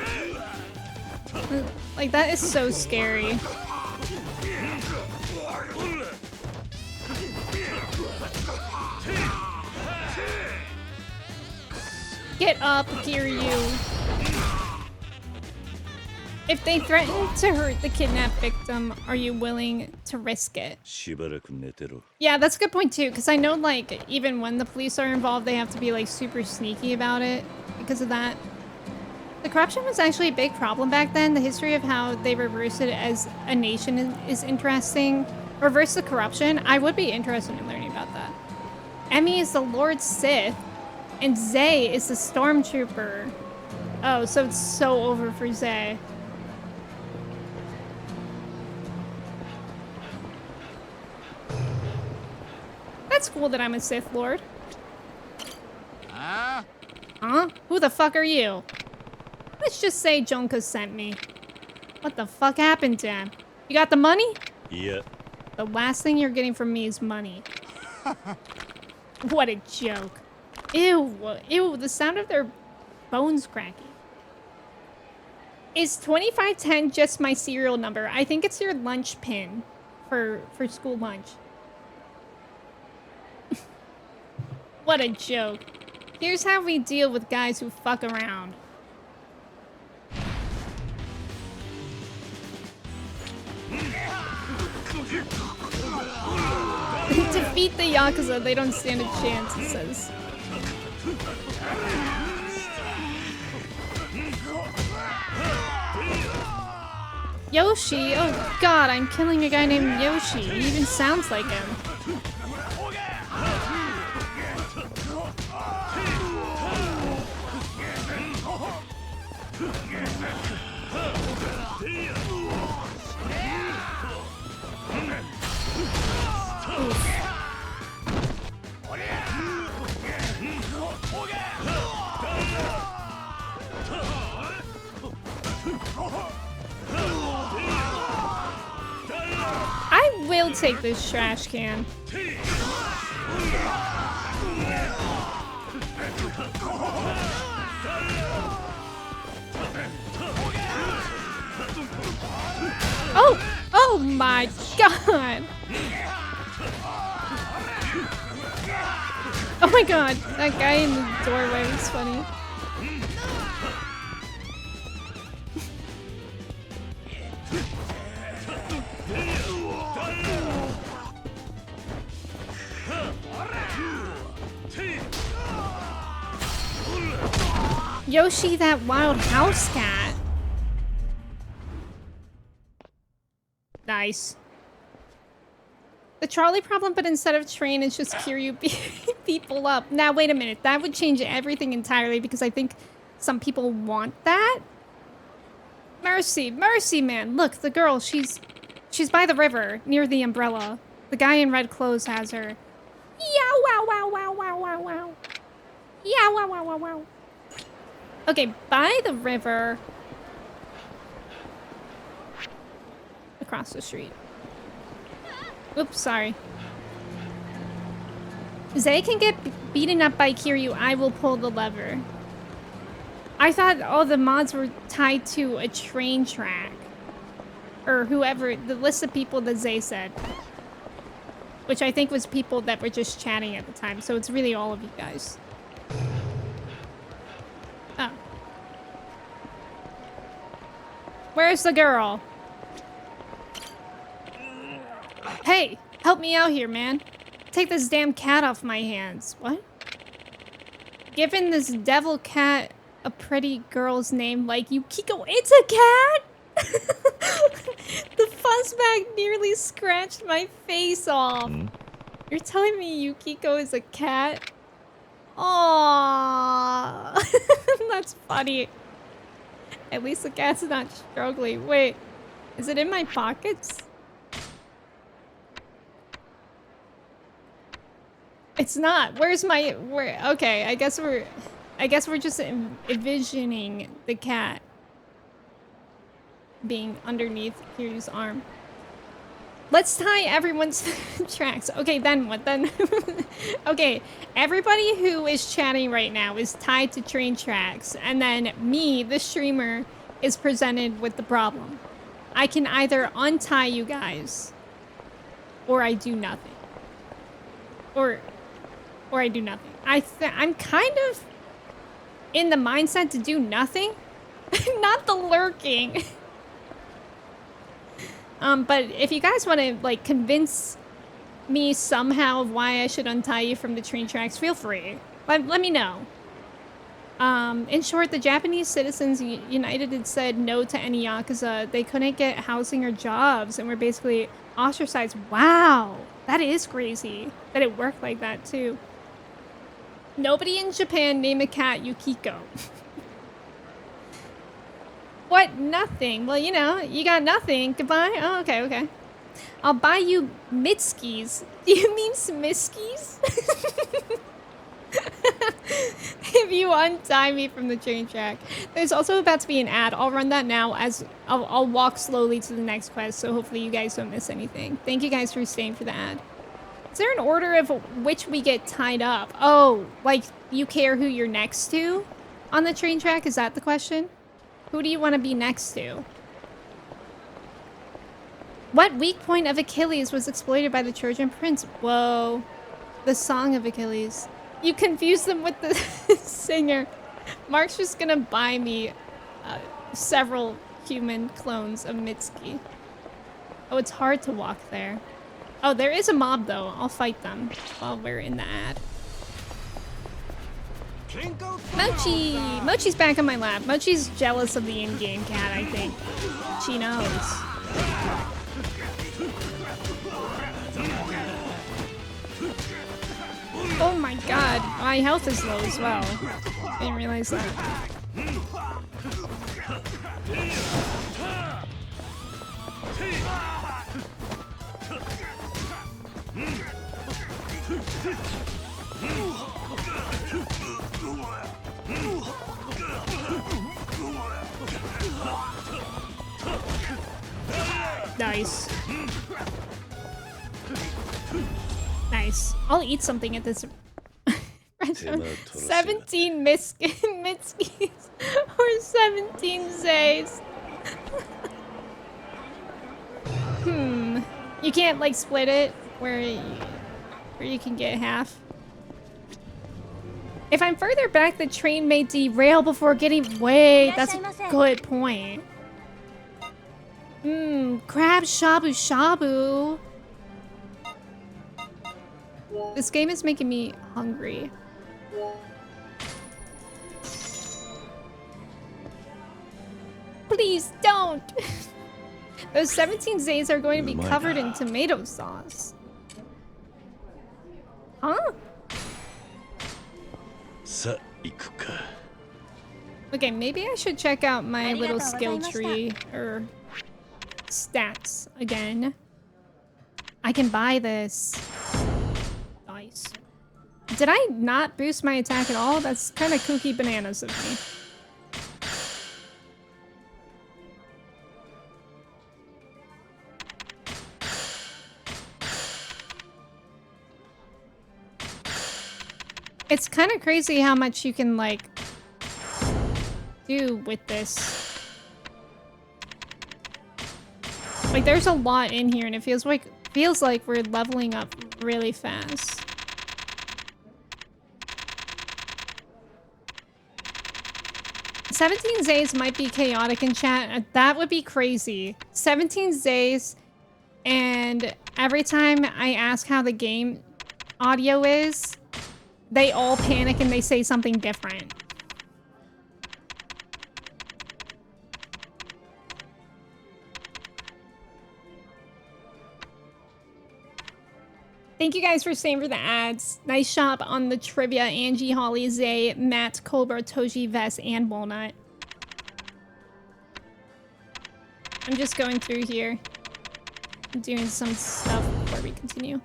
Like, that is so scary. Get up, Kiryu. If they threaten to hurt the kidnapped victim, are you willing to risk it? Yeah, that's a good point too, because I know, like, even when the police are involved, they have to be, like, super sneaky about it because of that. The corruption was actually a big problem back then. The history of how they reversed it as a nation is interesting. Reverse the corruption? I would be interested in learning about that. Emme is the Lord Sith, and Zay is the Stormtrooper. Oh, so it's so over for Zay. That's cool that I'm a Sith Lord. Huh? Who the fuck are you? Let's just say Jonka sent me. What the fuck happened to him? You got the money? Yeah. The last thing you're getting from me is money. What a joke. Ew, ew, the sound of their bones cracking. Is 2510 just my serial number? I think it's your lunch pin for school lunch. What a joke. Here's how we deal with guys who fuck around. Defeat the Yakuza, they don't stand a chance, it says. Yoshi? Oh god, I'm killing a guy named Yoshi. He even sounds like him. I will take this trash can. Oh! Oh my god! Oh my god, that guy in the doorway was funny. Yoshi, that wild house cat. Nice. The trolley problem, but instead of train, it's just Kiryu beating people up. Now, wait a minute. That would change everything entirely because I think some people want that. Mercy, mercy, man. Look, the girl, she's by the river near the umbrella. The guy in red clothes has her. Yeah, wow, wow, wow, wow, wow, wow. Yeah, wow, wow, wow, wow. Okay, by the river. Across the street. Oops, sorry. Zay can get beaten up by Kiryu. I will pull the lever. I thought all the mods were tied to a train track. Or whoever, the list of people that Zay said. Which I think was people that were just chatting at the time. So it's really all of you guys. Oh. Where's the girl? Hey, help me out here, man. Take this damn cat off my hands. What? Giving this devil cat a pretty girl's name like Yukiko. It's a cat! The fuzzbag nearly scratched my face off. You're telling me Yukiko is a cat? Aww. That's funny. At least the cat's not struggling. Wait, is it in my pockets? It's not. Where's my... Okay, I guess we're just envisioning the cat being underneath Kiryu's arm. Let's tie everyone's tracks. Okay, then what? Then... Okay, everybody who is chatting right now is tied to train tracks. And then me, the streamer, is presented with the problem. I can either untie you guys, or I do nothing. Or I do nothing. I'm kind of in the mindset to do nothing. Not the lurking. But if you guys want to, like, convince me somehow of why I should untie you from the train tracks, feel free. Let me know. In short, the Japanese Citizens United had said no to any Yakuza. They couldn't get housing or jobs and were basically ostracized. Wow, that is crazy that it worked like that, too. Nobody in Japan named a cat Yukiko. What? Nothing? Well, you know, you got nothing. Goodbye? Oh, okay, okay. I'll buy you Mitskis. Do you mean Smiskis? If you untie me from the train track. There's also about to be an ad. I'll run that now as I'll walk slowly to the next quest, so hopefully you guys don't miss anything. Thank you guys for staying for the ad. Is there an order of which we get tied up? Oh, like you care who you're next to on the train track? Is that the question? Who do you want to be next to? What weak point of Achilles was exploited by the Trojan prince? Whoa. The Song of Achilles. You confused them with the singer. Mark's just gonna buy me several human clones of Mitsuki. Oh, it's hard to walk there. Oh, there is a mob though. I'll fight them while we're in the ad. Mochi! Mochi's back on my lap. Mochi's jealous of the in-game cat, I think. She knows. Oh my god, my health is low as well. Didn't realize that. Nice. Nice. I'll eat something at this. 17 Mitskis or 17 Zays. You can't like split it where you can get half. If I'm further back, the train may derail before getting. Wait, that's a good point. Crab shabu shabu. This game is making me hungry. Please don't. Those 17 Zays are going to be covered in tomato sauce. Huh? Okay, maybe I should check out my little skill tree or stats again. I can buy this. Nice. Did I not boost my attack at all? That's kind of kooky bananas of me. It's kind of crazy how much you can, like, do with this. Like, there's a lot in here, and it feels like we're leveling up really fast. "17 Zays might be chaotic in chat. That would be crazy. 17 Zays, and every time I ask how the game audio is, they all panic and they say something different. Thank you guys for staying for the ads. Nice shop on the trivia. Angie, Holly, Zay, Matt, Cobra, Toji, Vess, and Walnut. I'm just going through here. I'm doing some stuff before we continue.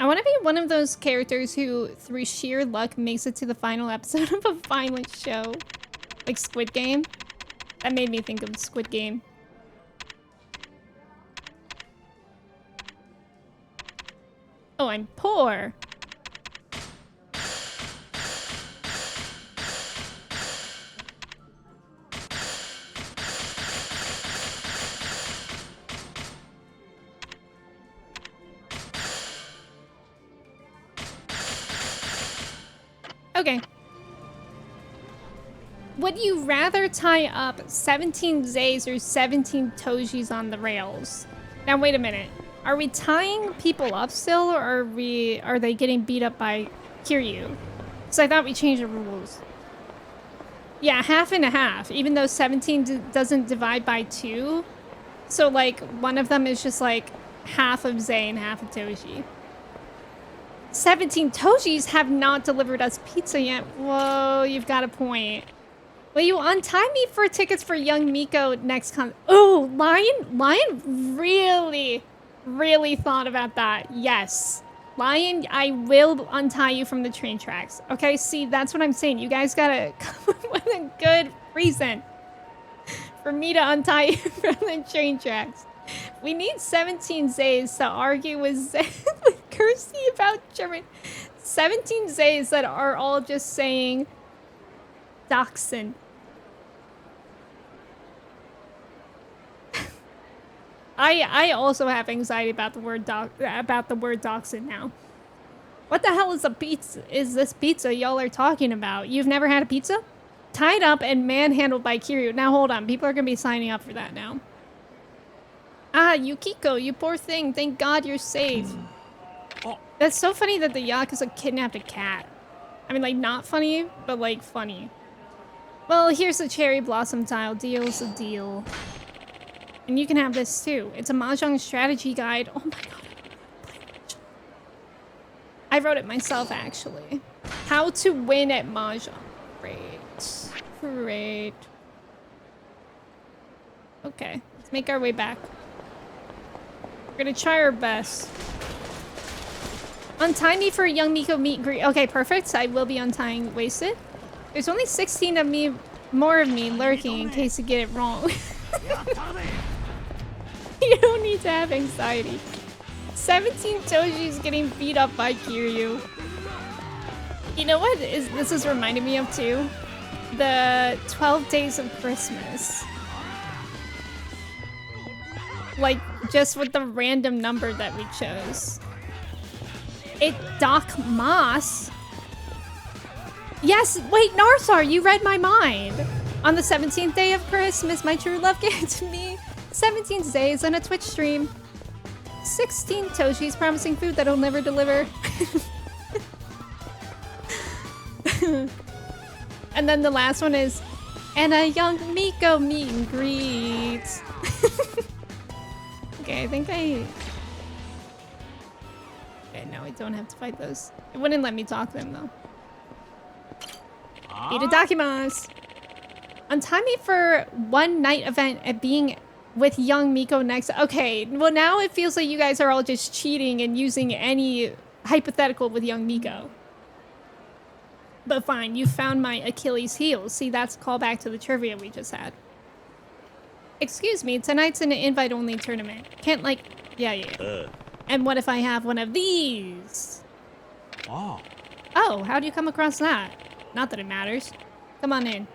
I want to be one of those characters who, through sheer luck, makes it to the final episode of a violent show. Like Squid Game. That made me think of Squid Game. Oh, I'm poor. Okay. Would you rather tie up 17 Zays or 17 Tojis on the rails? Now wait a minute. Are we tying people up still, or are they getting beat up by Kiryu? Because I thought we changed the rules. Yeah, half and a half, even though 17 doesn't divide by 2. So like one of them is just like half of Zay and half of Toji. 17 Tojis have not delivered us pizza yet. Whoa, you've got a point. Will you untie me for tickets for young Miko next con— Oh, Lion really thought about that. Yes. Lion, I will untie you from the train tracks. Okay, see, that's what I'm saying. You guys gotta come up with a good reason for me to untie you from the train tracks. We need 17 Zays to argue with Kirsty about German. 17 Zays that are all just saying Dachshund. I also have anxiety about the word Dachshund now. What the hell is this pizza y'all are talking about? You've never had a pizza? Tied up and manhandled by Kiryu. Now hold on, people are gonna be signing up for that now. Ah, Yukiko, you poor thing. Thank God you're safe. That's so funny that the Yakuza kidnapped a cat. I mean, like, not funny, but, like, funny. Well, here's the cherry blossom tile. Deal's a deal. And you can have this, too. It's a Mahjong strategy guide. Oh, my God. I wrote it myself, actually. How to win at Mahjong. Great. Okay, let's make our way back. We're gonna try our best. Untie me for a young Miko meet and greet. Okay, perfect. I will be untying Wasted. There's only 16 of me, more of me lurking in case you get it wrong. You don't need to have anxiety. 17 Toshis getting beat up by Kiryu. You know what this is reminding me of too? The 12 Days of Christmas. Like, just with the random number that we chose. Doc Moss? Yes, wait, Narsar, you read my mind. On the 17th day of Christmas, my true love gave to me 17 days on a Twitch stream. 16 Toshis promising food that'll never deliver. And then the last one is, and a young Miko meet and greet. Okay, I think okay, no, I don't have to fight those. It wouldn't let me talk to them though. Itadakimasu. Untie me for one night event at being with young Miko next. Okay, well now it feels like you guys are all just cheating and using any hypothetical with young Miko. But fine, you found my Achilles heel. See, that's a callback to the trivia we just had. Excuse me, tonight's an invite-only tournament. Can't like... Yeah. And what if I have one of these? Oh, how do you come across that? Not that it matters. Come on in.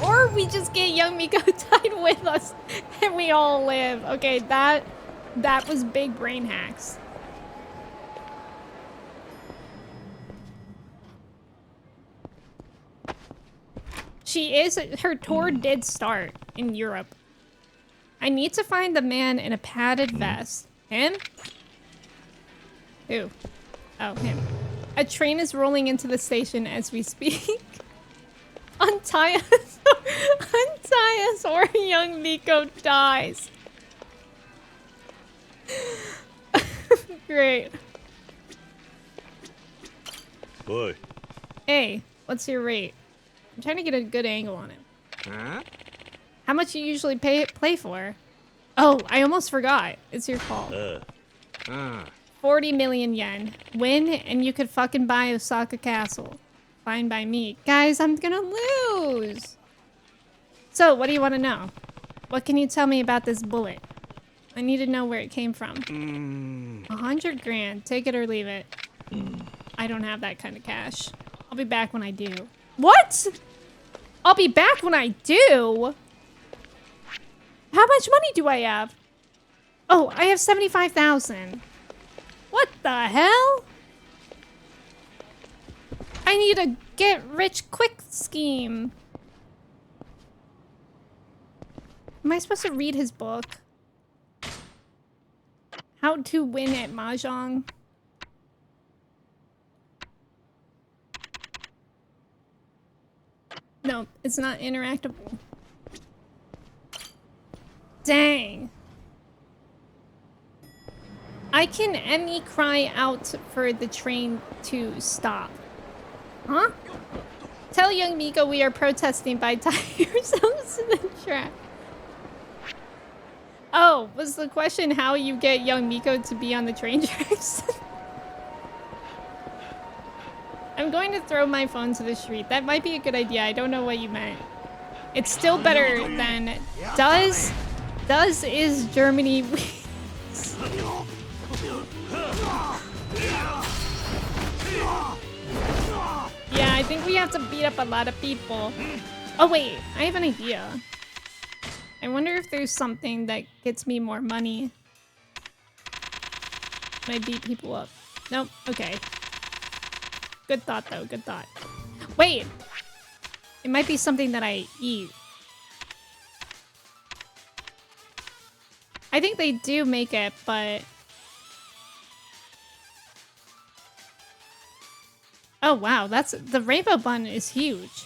Or we just get young Miko tied with us and we all live. Okay, that was big brain hacks. Her tour did start in Europe. I need to find the man in a padded vest. Him? Who? Oh, him. A train is rolling into the station as we speak. Untie us. Untie us or young Miko dies. Great. Boy. Hey, what's your rate? I'm trying to get a good angle on it. Huh? How much you usually play for? Oh, I almost forgot. It's your call. 40 million yen. Win, and you could fucking buy Osaka Castle. Fine by me. Guys, I'm gonna lose. So, what do you want to know? What can you tell me about this bullet? I need to know where it came from. 100 grand. Take it or leave it. I don't have that kind of cash. I'll be back when I do. What? I'll be back when I do? How much money do I have? Oh, I have 75,000. What the hell? I need a get rich quick scheme. Am I supposed to read his book? How to win at Mahjong? No, it's not interactable. Dang. I can Emme cry out for the train to stop. Huh? Tell young Miko we are protesting by tying ourselves to the track. Oh, was the question how you get young Miko to be on the train tracks? I'm going to throw my phone to the street. That might be a good idea. I don't know what you meant. It's still better than does is Germany wins. Yeah, I think we have to beat up a lot of people. Oh wait, I have an idea. I wonder if there's something that gets me more money when I beat people up. Nope, okay. Good thought though, good thought. Wait! It might be something that I eat. I think they do make it, but... Oh wow, that's... The rainbow bun is huge.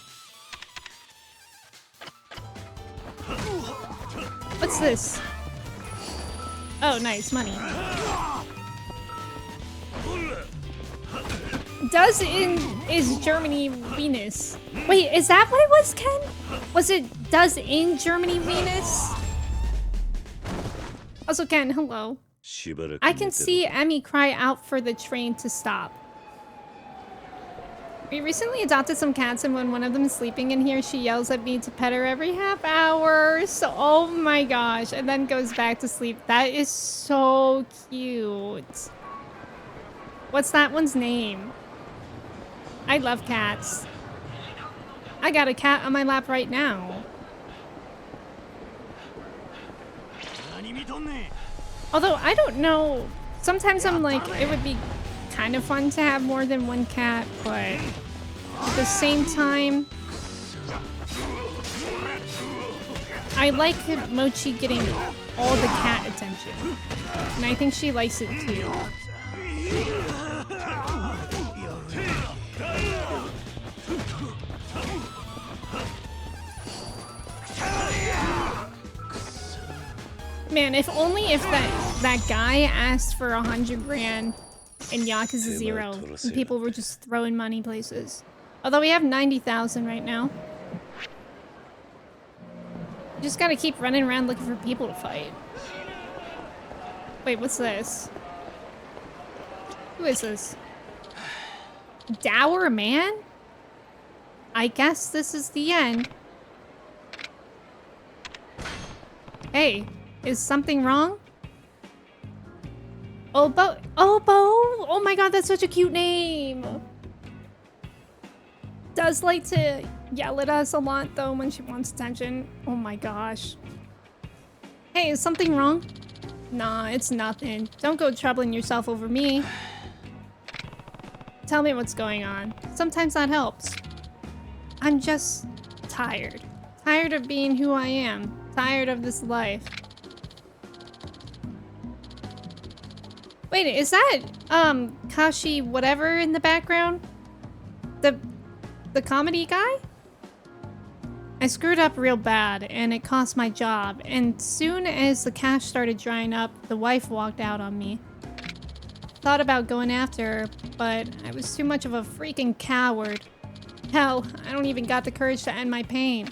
What's this? Oh, nice, money. Is Germany Venus? Wait, is that what it was, Ken? Was it does in Germany Venus? Also, Ken, hello. I can see Emme cry out for the train to stop. We recently adopted some cats, and when one of them is sleeping in here, she yells at me to pet her every half hour. So, oh my gosh, and then goes back to sleep. That is so cute. What's that one's name? I love cats. I got a cat on my lap right now. Although, I don't know. Sometimes I'm like, it would be kind of fun to have more than one cat, but at the same time, I like Mochi getting all the cat attention. And I think she likes it too. Man, if only if that guy asked for 100 grand in Yakuza 0 and people were just throwing money places. Although we have 90,000 right now. You just gotta keep running around looking for people to fight. Wait, what's this? Who is this? Dour man? I guess this is the end. Hey, is something wrong? Obo? Obo? Oh my god, that's such a cute name! Does like to yell at us a lot though when she wants attention. Oh my gosh. Hey, is something wrong? Nah, it's nothing. Don't go troubling yourself over me. Tell me what's going on. Sometimes that helps. I'm just tired. Tired of being who I am. Tired of this life. Wait, is that Kashi whatever in the background? The comedy guy? I screwed up real bad and it cost my job, and soon as the cash started drying up, the wife walked out on me. Thought about going after her, but I was too much of a freaking coward. Hell, I don't even got the courage to end my pain.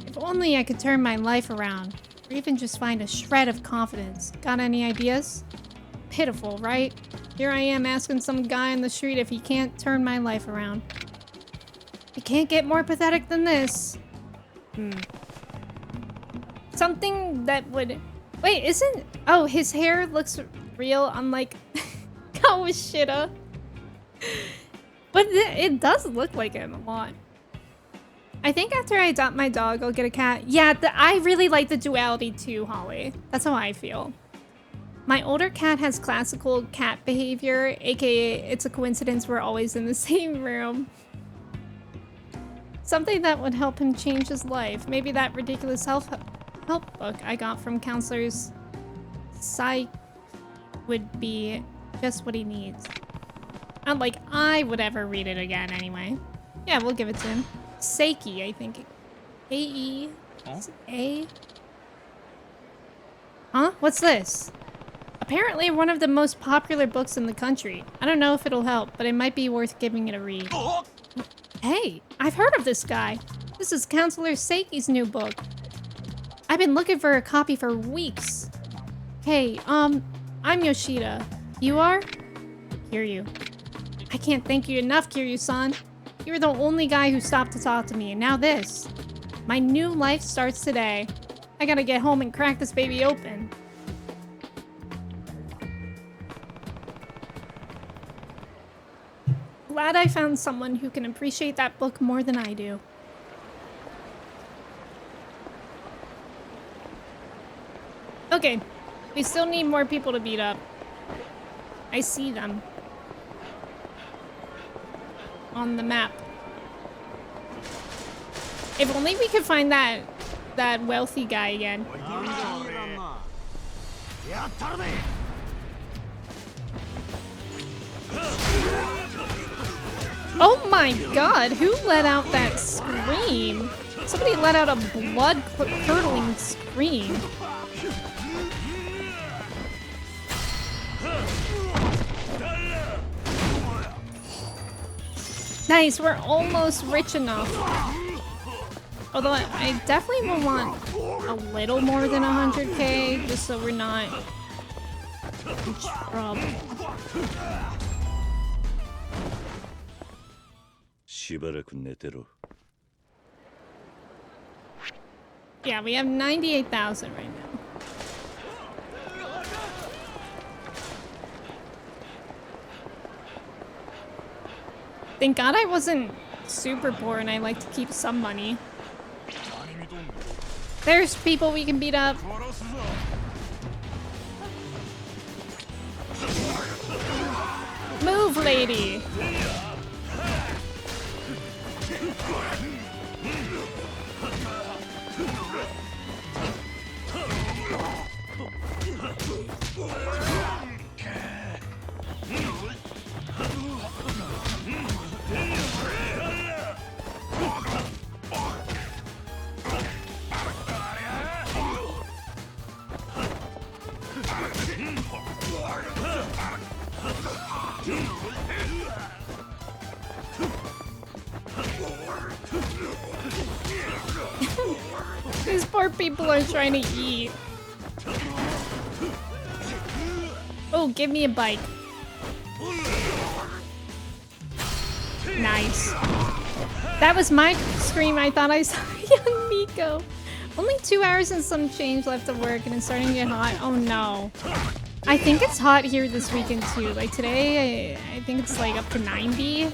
If only I could turn my life around, or even just find a shred of confidence. Got any ideas? Pitiful, right? Here I am asking some guy in the street if he can't turn my life around. It can't get more pathetic than this. Something that would... Wait, isn't... Oh, his hair looks real, unlike Kawashita. But it does look like him a lot. I think after I adopt my dog, I'll get a cat. Yeah, I really like the duality too, Holly. That's how I feel. My older cat has classical cat behavior, aka it's a coincidence we're always in the same room. Something that would help him change his life. Maybe that ridiculous self-help book I got from counselors psych would be just what he needs. Not like I would ever read it again anyway. Yeah, we'll give it to him. Seiki, I think. A-E. A? Huh? What's this? Apparently one of the most popular books in the country. I don't know if it'll help, but it might be worth giving it a read. Hey, I've heard of this guy. This is Counselor Seiki's new book. I've been looking for a copy for weeks. Hey, I'm Yoshida. You are? Kiryu. I can't thank you enough, Kiryu-san. You were the only guy who stopped to talk to me, and now this. My new life starts today. I gotta get home and crack this baby open. Glad I found someone who can appreciate that book more than I do. Okay, we still need more people to beat up. I see them. On the map. If only we could find that wealthy guy again. Oh my god, who let out that scream? Somebody let out a blood-curdling scream. Nice, we're almost rich enough. Although I definitely will want a little more than 100k, just so we're not in trouble. しばらく寝てろ。 Yeah, we have 98,000 right now. Thank God I wasn't super poor and I like to keep some money. There's people we can beat up. Move, lady. These poor people are trying to eat. Oh, give me a bike. Nice. That was my scream. I thought I saw young Miko. Only 2 hours and some change left of work and it's starting to get hot. Oh no. I think it's hot here this weekend too. Like today, I think it's like up to 90.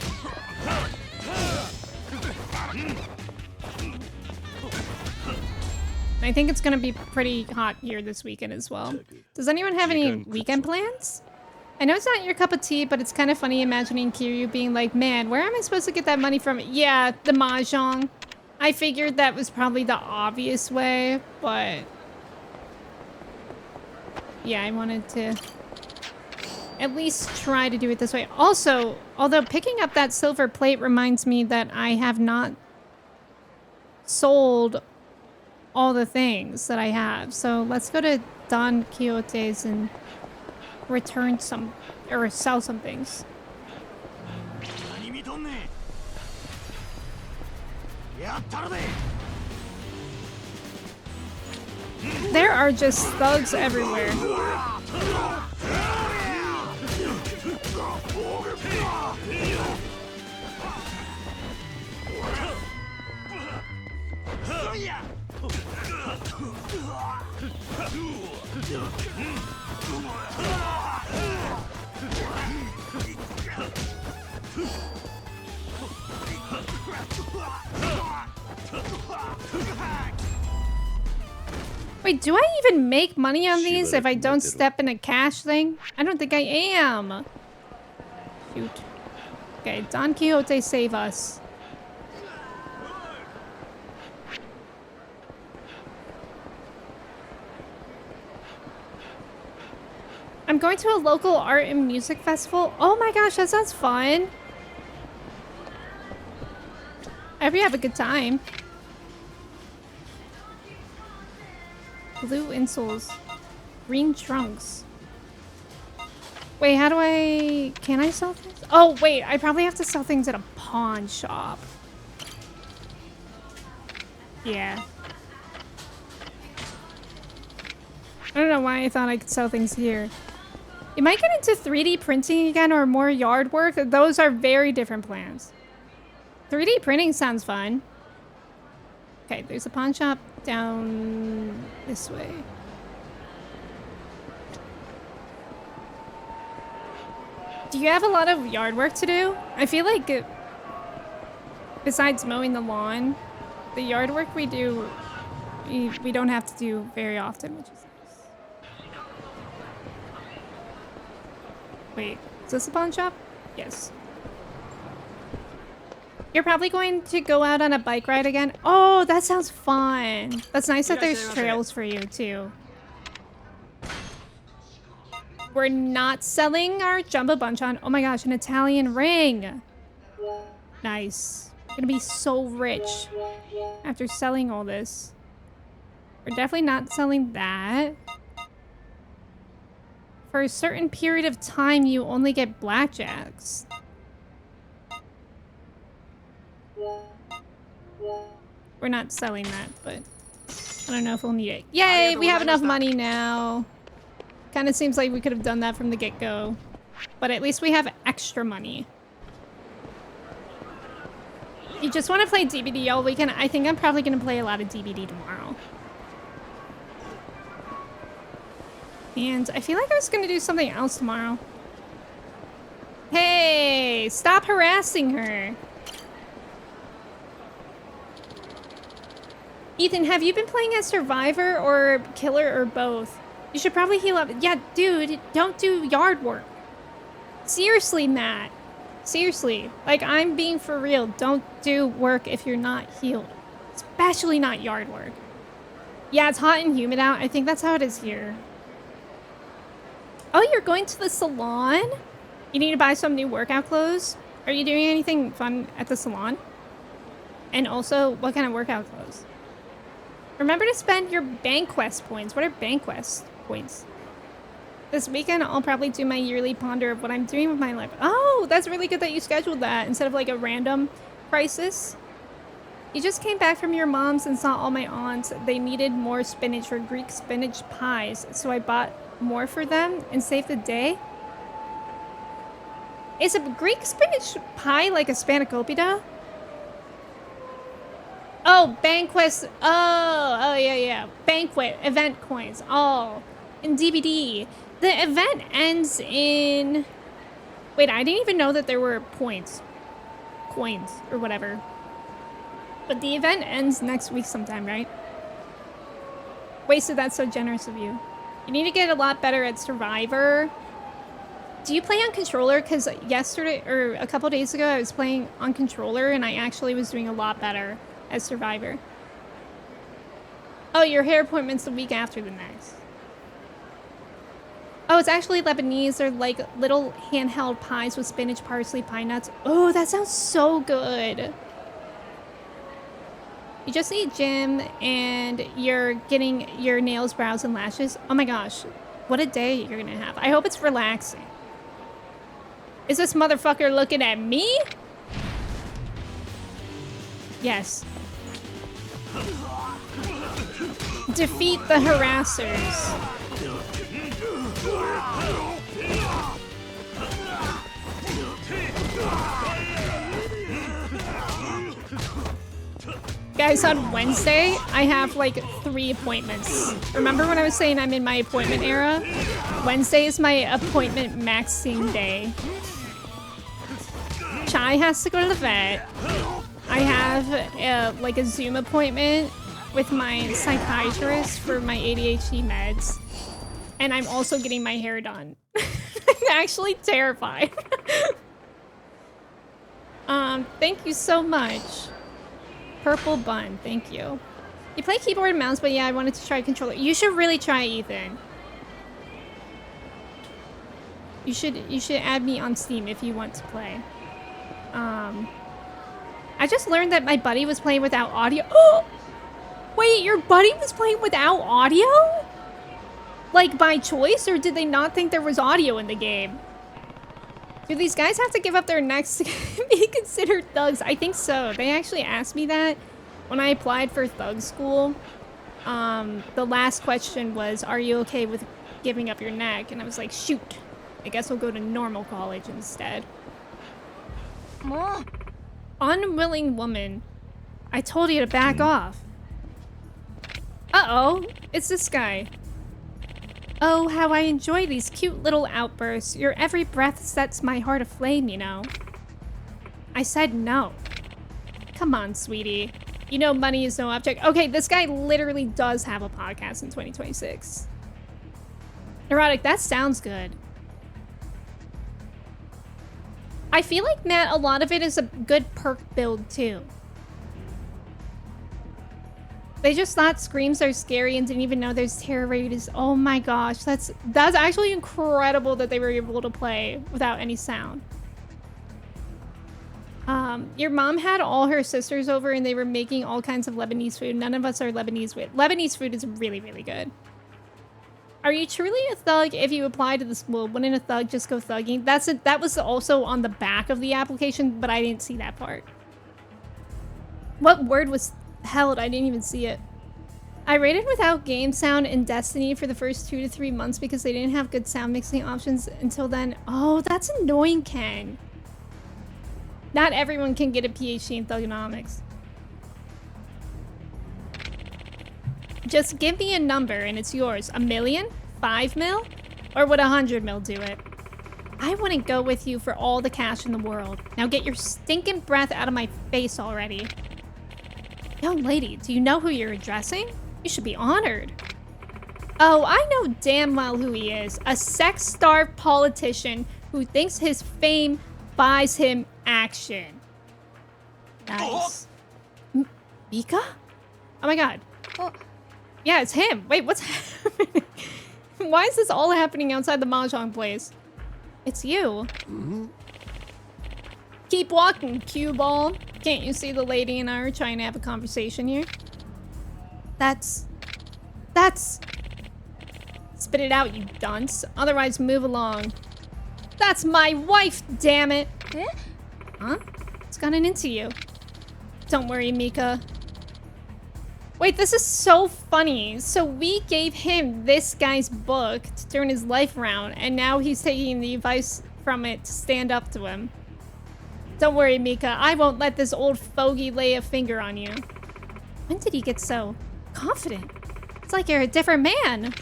I think it's gonna be pretty hot here this weekend as well. Does anyone have any weekend plans? I know it's not your cup of tea, but it's kind of funny imagining Kiryu being like, man, where am I supposed to get that money from? Yeah, the mahjong. I figured that was probably the obvious way, but yeah, I wanted to at least try to do it this way. Also, although picking up that silver plate reminds me that I have not sold all the things that I have. So let's go to Don Quixote's and return some, or sell some things. There are just thugs everywhere. Wait, do I even make money on these if I don't step in a cash thing? I don't think I am. Shoot. Okay, Don Quixote, save us. I'm going to a local art and music festival. Oh my gosh, that sounds fun. I hope you have a good time. Blue insoles. Green trunks. Wait, how do I... Can I sell things? Oh, wait, I probably have to sell things at a pawn shop. Yeah. I don't know why I thought I could sell things here. You might get into 3D printing again or more yard work. Those are very different plans. 3D printing sounds fun. Okay, there's a pawn shop down this way. Do you have a lot of yard work to do? I feel like besides mowing the lawn, the yard work we do, we don't have to do very often, which is nice. Wait, is this a pawn shop? Yes. You're probably going to go out on a bike ride again? Oh, that sounds fun. That's nice that there's trails for you, too. We're not selling our Jumbo Bunchon. Oh my gosh, an Italian ring. Nice. We're gonna be so rich after selling all this. We're definitely not selling that. For a certain period of time, you only get blackjacks. We're not selling that, but I don't know if we'll need it. Yay, we have enough money now. Kind of seems like we could have done that from the get-go. But at least we have extra money. You just want to play DBD all weekend? I think I'm probably going to play a lot of DBD tomorrow. And I feel like I was going to do something else tomorrow. Hey, stop harassing her. Ethan, have you been playing as Survivor or Killer or both? You should probably heal up. Yeah, dude, don't do yard work. Seriously, Matt. Seriously. Like, I'm being for real. Don't do work if you're not healed. Especially not yard work. Yeah, it's hot and humid out. I think that's how it is here. Oh, you're going to the salon? You need to buy some new workout clothes? Are you doing anything fun at the salon? And also, what kind of workout clothes? Remember to spend your BankQuest points. What are BankQuest points? This weekend, I'll probably do my yearly ponder of what I'm doing with my life. Oh, that's really good that you scheduled that instead of like a random crisis. You just came back from your mom's and saw all my aunts. They needed more spinach for Greek spinach pies, so I bought more for them and saved the day. Is a Greek spinach pie like a spanakopita? Oh, BankQuest. Oh, yeah. Banquet, event coins. Oh, in DVD. The event ends in... Wait, I didn't even know that there were points. Coins, or whatever. But the event ends next week sometime, right? Wasted, that's so generous of you. You need to get a lot better at Survivor. Do you play on controller? Because yesterday, or a couple days ago, I was playing on controller, and I actually was doing a lot better as Survivor. Oh, your hair appointment's the week after the next. Oh, it's actually Lebanese. They're like little handheld pies with spinach, parsley, pine nuts. Oh, that sounds so good. You just need gym and you're getting your nails, brows, and lashes. Oh my gosh, what a day you're gonna have. I hope it's relaxing. Is this motherfucker looking at me? Yes. Defeat the harassers. Guys, on Wednesday, I have like 3 appointments. Remember when I was saying I'm in my appointment era? Wednesday is my appointment maxing day. Chai has to go to the vet. I have like a Zoom appointment with my psychiatrist for my ADHD meds. And I'm also getting my hair done. I'm actually terrified. Thank you so much. Purple bun, thank you. You play keyboard and mouse, but yeah, I wanted to try controller. You should really try, Ethan. You should add me on Steam if you want to play. I just learned that my buddy was playing without audio. Oh! Wait, your buddy was playing without audio? Like by choice, or did they not think there was audio in the game? Do these guys have to give up their necks to be considered thugs? I think so. They actually asked me that when I applied for thug school. The last question was, are you okay with giving up your neck? And I was like, shoot. I guess we'll go to normal college instead. Unwilling woman. I told you to back off. Uh-oh. It's this guy. Oh, how I enjoy these cute little outbursts. Your every breath sets my heart aflame, you know. I said no. Come on, sweetie. You know money is no object. Okay, this guy literally does have a podcast in 2026. Neurotic, that sounds good. I feel like, Matt, a lot of it is a good perk build, too. They just thought screams are scary and didn't even know there's terror rates. Oh my gosh, that's actually incredible that they were able to play without any sound. Your mom had all her sisters over and they were making all kinds of Lebanese food. None of us are Lebanese food. Lebanese food is really, really good. Are you truly a thug if you apply to the school? Wouldn't a thug just go thugging? That was also on the back of the application, but I didn't see that part. What word was held? I didn't even see it. I rated without game sound in Destiny for the first 2 to 3 months because they didn't have good sound mixing options until then. Oh, that's annoying, Ken. Not everyone can get a PhD in thugonomics. Just give me a number and it's yours. 1 million? 5 mil? Or would 100 mil do it? I wouldn't go with you for all the cash in the world. Now get your stinking breath out of my face already. Young lady, do you know who you're addressing? You should be honored. Oh, I know damn well who he is. A sex-starved politician who thinks his fame buys him action. Nice. Mika? Oh my god. Oh. Yeah, it's him. Wait, what's happening? Why is this all happening outside the mahjong place? It's you. Keep walking, cue ball. Can't you see the lady and I are trying to have a conversation here? That's... Spit it out, you dunce. Otherwise, move along. That's my wife, damn it. Eh? Huh? It's gotten into you. Don't worry, Mika. Wait, this is so funny. So we gave him this guy's book to turn his life around, and now he's taking the advice from it to stand up to him. Don't worry, Mika. I won't let this old fogey lay a finger on you. When did he get so confident? It's like you're a different man.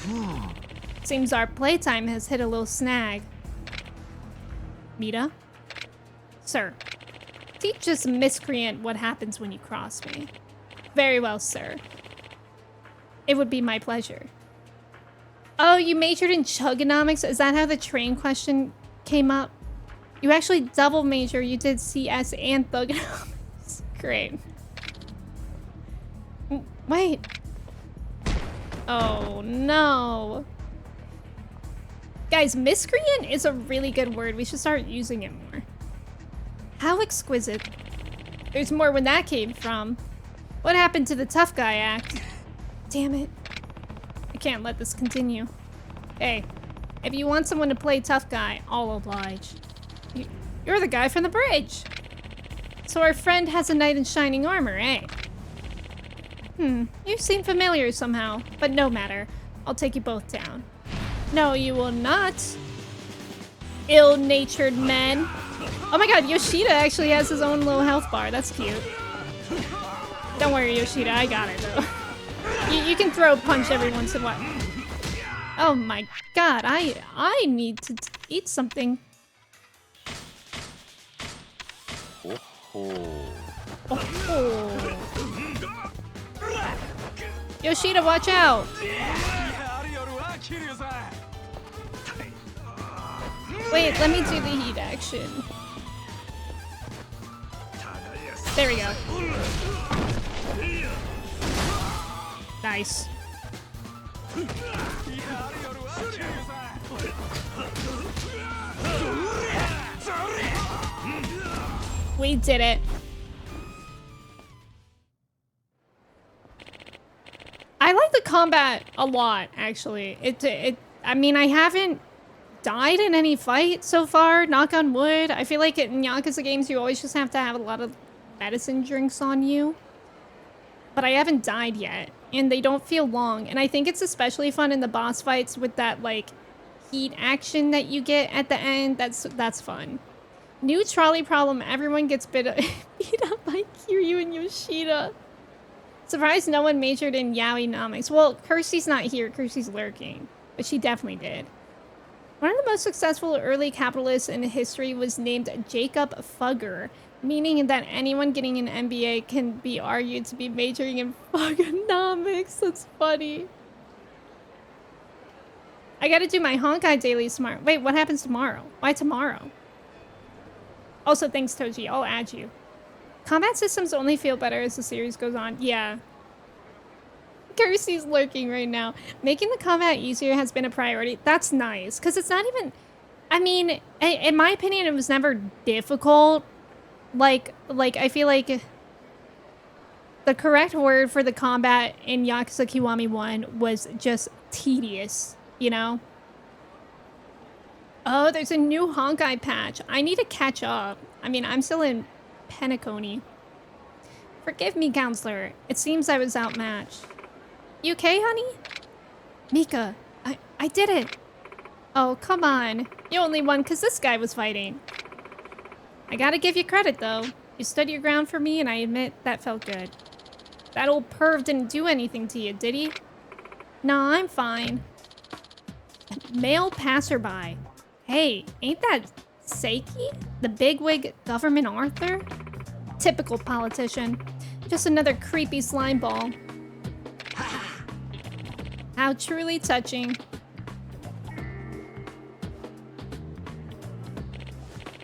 Seems our playtime has hit a little snag. Mita? Sir. Teach this miscreant what happens when you cross me. Very well, sir. It would be my pleasure. Oh, you majored in chugonomics? Is that how the train question came up? You actually double major. You did CS and thugonomics. Great. Wait. Oh, no. Guys, miscreant is a really good word. We should start using it more. How exquisite. There's more where that came from. What happened to the tough guy act? Damn it. I can't let this continue. Hey, if you want someone to play tough guy, I'll oblige. You're the guy from the bridge. So our friend has a knight in shining armor, eh? You seem familiar somehow, but no matter. I'll take you both down. No, you will not. Ill-natured men. Oh my god, Yoshida actually has his own little health bar. That's cute. Don't worry, Yoshida. I got it, though. You can throw a punch every once in a while. Oh my god, I need to eat something. Oh. Yoshida, watch out! Wait, let me do the heat action. There we go. Nice. We did it. I like the combat a lot, actually. I mean, I haven't died in any fight so far, knock on wood. I feel like in Yakuza games, you always just have to have a lot of medicine drinks on you. But I haven't died yet, and they don't feel long. And I think it's especially fun in the boss fights with that, like, heat action that you get at the end. That's fun. New trolley problem. Everyone gets beat up by Kiryu and Yoshida. Surprised no one majored in yaoi-nomics. Well, Kirsty's not here. Kirsty's lurking. But she definitely did. One of the most successful early capitalists in history was named Jacob Fugger, meaning that anyone getting an MBA can be argued to be majoring in thugonomics. That's funny. I gotta do my Honkai dailies tomorrow. Wait, what happens tomorrow? Why tomorrow? Also, thanks, Toji. I'll add you. Combat systems only feel better as the series goes on. Yeah. Kirsty's lurking right now. Making the combat easier has been a priority. That's nice, because it's not even... I mean, in my opinion, it was never difficult. Like, I feel like the correct word for the combat in Yakuza Kiwami 1 was just tedious, you know? Oh, there's a new Honkai patch. I need to catch up. I mean, I'm still in Penacony. Forgive me, counselor. It seems I was outmatched. You okay, honey? Mika, I did it. Oh, come on. You only won because this guy was fighting. I gotta give you credit, though. You stood your ground for me, and I admit that felt good. That old perv didn't do anything to you, did he? No, I'm fine. Male passerby. Hey, ain't that Seiki? The bigwig government Arthur? Typical politician. Just another creepy slime ball. How truly touching.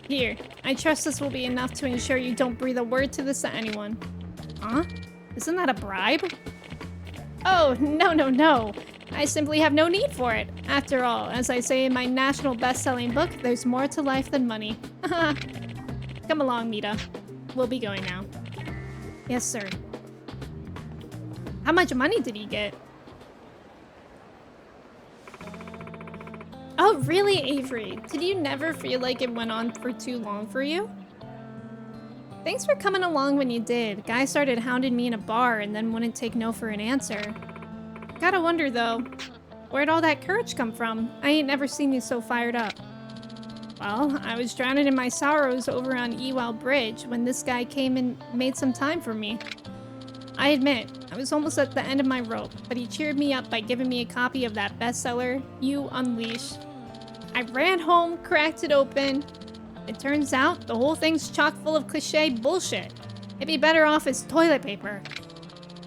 Here, I trust this will be enough to ensure you don't breathe a word to this to anyone. Huh? Isn't that a bribe? Oh, no. I simply have no need for it. After all, as I say in my national best-selling book, there's more to life than money. Come along, Mita. We'll be going now. Yes, sir. How much money did he get? Oh, really, Avery? Did you never feel like it went on for too long for you? Thanks for coming along when you did. Guy started hounding me in a bar and then wouldn't take no for an answer. Gotta wonder, though, where'd all that courage come from? I ain't never seen you so fired up. Well, I was drowning in my sorrows over on Ewell Bridge when this guy came and made some time for me. I admit, I was almost at the end of my rope, but he cheered me up by giving me a copy of that bestseller, You Unleash. I ran home, cracked it open. It turns out the whole thing's chock full of cliche bullshit. It'd be better off as toilet paper.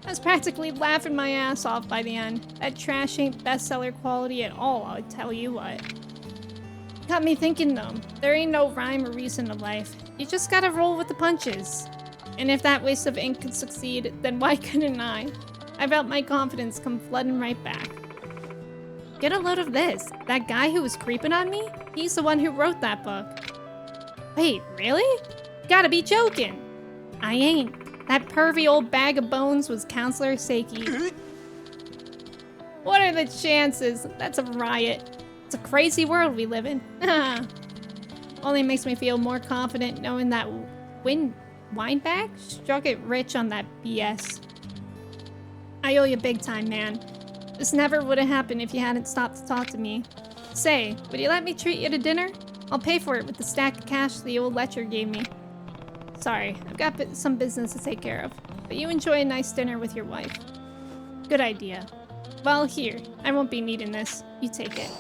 I was practically laughing my ass off by the end. That trash ain't bestseller quality at all, I'll tell you what. Got me thinking though, there ain't no rhyme or reason to life. You just gotta roll with the punches. And if that waste of ink could succeed, then why couldn't I? I felt my confidence come flooding right back. Get a load of this. That guy who was creeping on me? He's the one who wrote that book. Wait, really? You gotta be joking. I ain't. That pervy old bag of bones was Counselor Seiki. What are the chances? That's a riot. It's a crazy world we live in. Only makes me feel more confident knowing that Weinbach struck it rich on that BS. I owe you big time, man. This never would have happened if you hadn't stopped to talk to me. Say, would you let me treat you to dinner? I'll pay for it with the stack of cash the old Letcher gave me. Sorry, I've got some business to take care of, but you enjoy a nice dinner with your wife. Good idea. Well, here, I won't be needing this. You take it.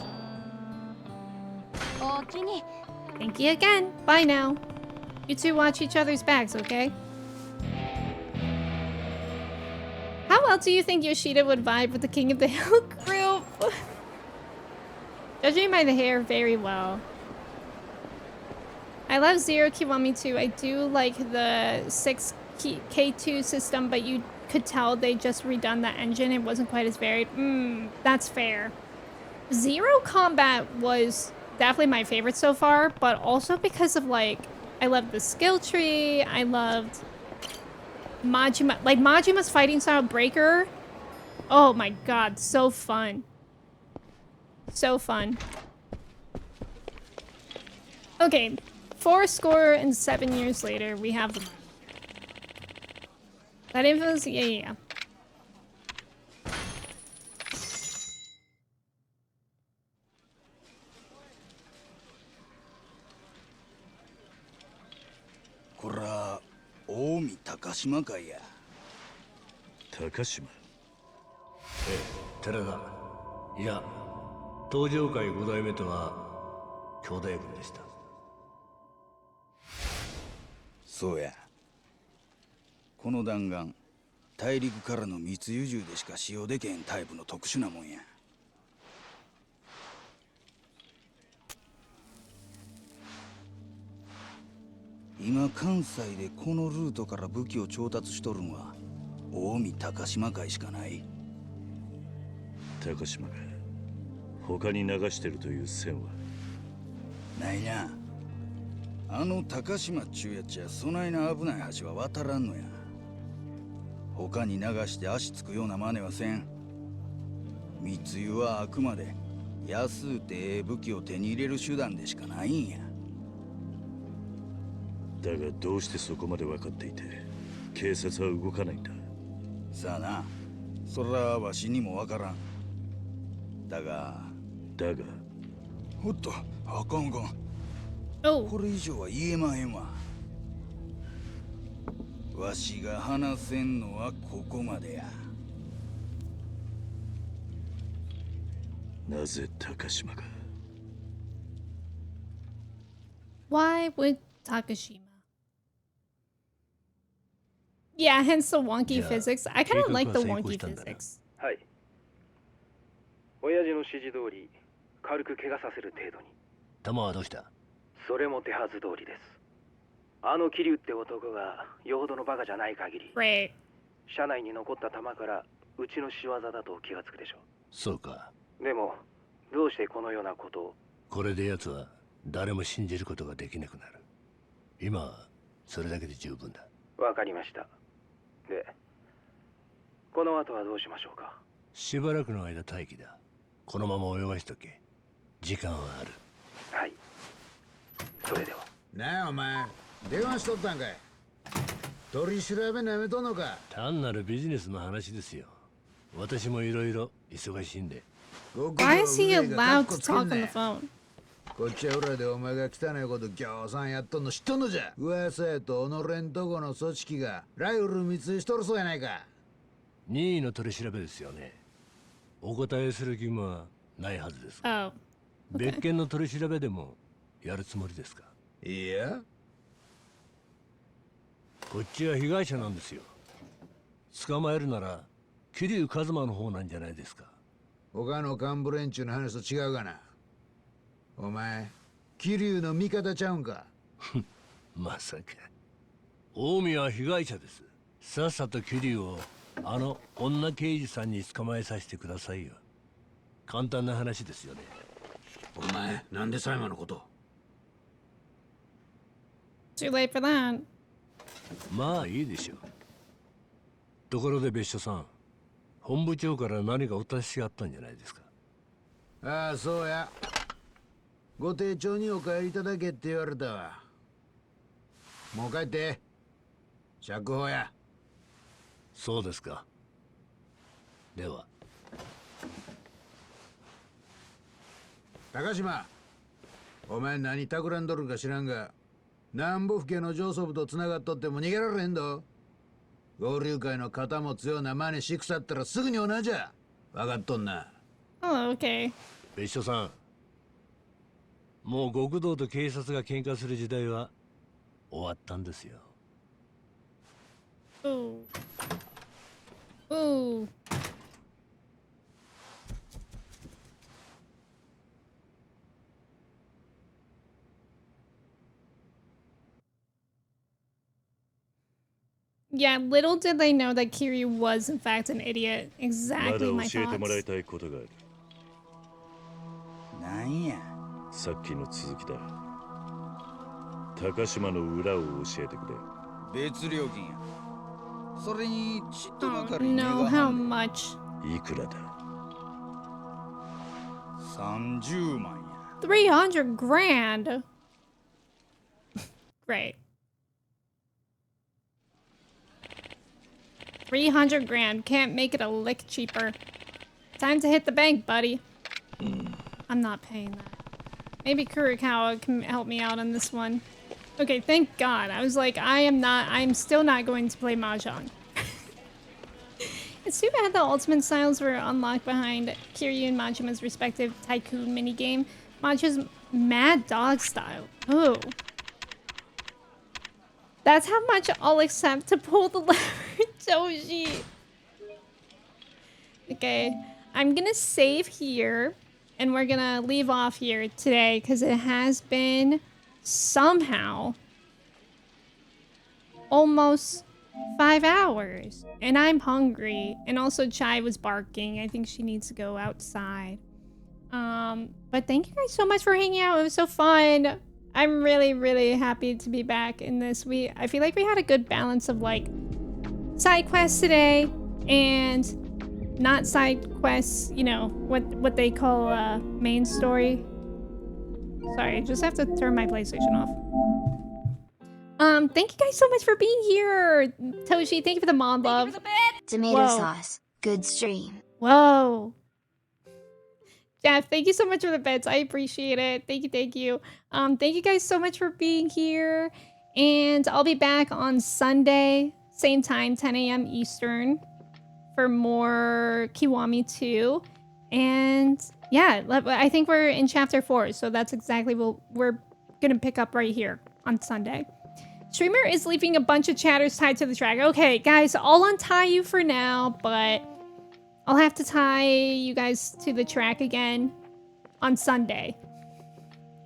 Thank you again. Bye now. You two watch each other's backs, okay? How well do you think Yoshida would vibe with the King of the Hill group? Judging by the hair, very well. I love Zero Kiwami too. I do like the 6K2 system, but you could tell they just redone that engine. It wasn't quite as varied. That's fair. Zero Combat was definitely my favorite so far, but also because of like, I loved the skill tree. I loved Majima, like Majima's fighting style Breaker. Oh my god, so fun. So fun. Okay, 407 years later, we have the... That info's... Yeah.こら、近江高島会や。高島。寺田。いや、東上会5代目とは兄弟分でした。そうや。この弾丸、大陸からの密輸銃でしか使用できへんタイプの特殊なもんや。今関西でこのルートから武器を調達しとるんは近江高島会しかない。高島が他に流してるという線はないな。あの高島っちゅうやっちゃそないな危ない橋は渡らんのや。他に流して足つくような真似はせん。密輸はあくまで安うてええ武器を手に入れる手段でしかないんや。だがどうしてそこまで分かっていて警察は動かないんだ。さあな、それはわしにもわからん。だがおっと、あかんあかん。これ以上は言えまへんわ。わしが話せんのはここまでや。なぜ高島が Why would Takashima? Yeah, hence the wonky Yeah. physics. I kind of like the 計画は成功 wonky したんだな。 physics. はい。親父の指示通り、軽く怪我させる程度に。弾はどうした？それも手はず通りです。あの桐生って男がよほどのバカじゃない限り、 Great. 車内に残った弾からうちの仕業だと気がつくでしょそうか。う。でも、どうしてこのようなことを。これで奴は誰も信じることができなくなる。今はそれだけで十分だ。わかりました。で、この後はどうしましょうか。しばらくの間待機だ。このまま泳がしとけ。時間はある。はい。それでは。なあお前、電話しとったんかい。取り調べなめとんのか。単なるビジネスの話ですよ。私もいろいろ忙しいんで。Why is he allowed to talk on the phone? こっちは裏でお前が汚いことぎょうさんやっとんの知っとんのじゃ。噂やと己んとこの組織がライフル密輸しとるそうやないか。任意の取り調べですよね。お答えする義務はないはずです。Oh. 別件の取り調べでもやるつもりですか？いや。こっちは被害者なんですよ。捕まえるなら桐生一馬の方なんじゃないですか。他の幹部連中の話と違うがな。お前、桐生の味方ちゃうんか。まさか。近江は被害者です。さっさと桐生をあの女刑事さんに捕まえさせてくださいよ。簡単な話ですよね。お前、なんで最後のこと。Too late for that. まあいいでしょう。ところで別所さん、本部長から何かお達しがあったんじゃないですか。ああ、そうや。ご丁重にお帰りいただけって言われたわ。もう帰って。釈放や。そうですか。では。高島、お前何企んどるか知らんが、南部府家の上層部と繋がっとっても逃げられへんど。合流会の肩持つような真似しくさったらすぐに同じゃ。分かっとんな。Oh, okay. 別所さん、もう極道と警察が喧嘩する時代は終わったんですよ。Ooh. Ooh. Yeah, little did they know that Kiryu was in fact an idiot. まだ Exactly my 教えてもらい thoughts. たいことがある。なんや。さっきの続きだ。高島の裏を教えてくれ。別料金や。それにちっとば Oh かり値 no, が how 張んで much? いくらだ。30万や。 300 grand. Great. 300 grand. Can't make it a lick cheaper. Time to hit the bank, buddy. I'm not paying that. Maybe Kurokawa can help me out on this one. Okay, thank God. I was like, I'm still not going to play Mahjong. It's too bad the ultimate styles were unlocked behind Kiryu and Majima's respective tycoon minigame. Majima's Mad Dog style. Oh. That's how much I'll accept to pull the lever, Joji. Okay, I'm gonna save here, and we're gonna leave off here today, because it has been somehow almost 5 hours, and I'm hungry, and also Chai was barking. I think she needs to go outside. But thank you guys so much for hanging out. It was so fun. I'm really, really happy to be back in this. I feel like we had a good balance of like side quests today and not side quests, you know, what they call main story. Sorry, I just have to turn my PlayStation off. Thank you guys so much for being here. Toshi, thank you for the mod love. Tomato Whoa. sauce. Good stream. Whoa. Jeff, thank you so much for the bits. I appreciate it. Thank you, thank you. Thank you guys so much for being here. And I'll be back on Sunday. same time, 10 a.m. Eastern, for more Kiwami 2. And yeah, I think we're in chapter 4, so that's exactly what we're gonna pick up right here on Sunday. Streamer is leaving a bunch of chatters tied to the track. Okay, guys, I'll untie you for now, but I'll have to tie you guys to the track again on Sunday.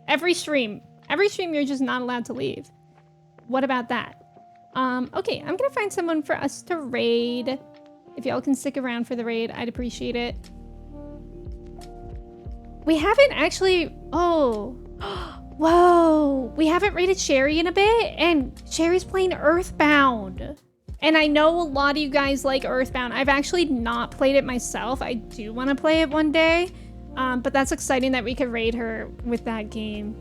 Every stream you're just not allowed to leave. What about that? Okay, I'm gonna find someone for us to raid. If y'all can stick around for the raid, I'd appreciate it. We haven't actually... Oh. Whoa. We haven't raided Sherry in a bit, and Sherry's playing Earthbound. And I know a lot of you guys like Earthbound. I've actually not played it myself. I do want to play it one day. But that's exciting that we could raid her with that game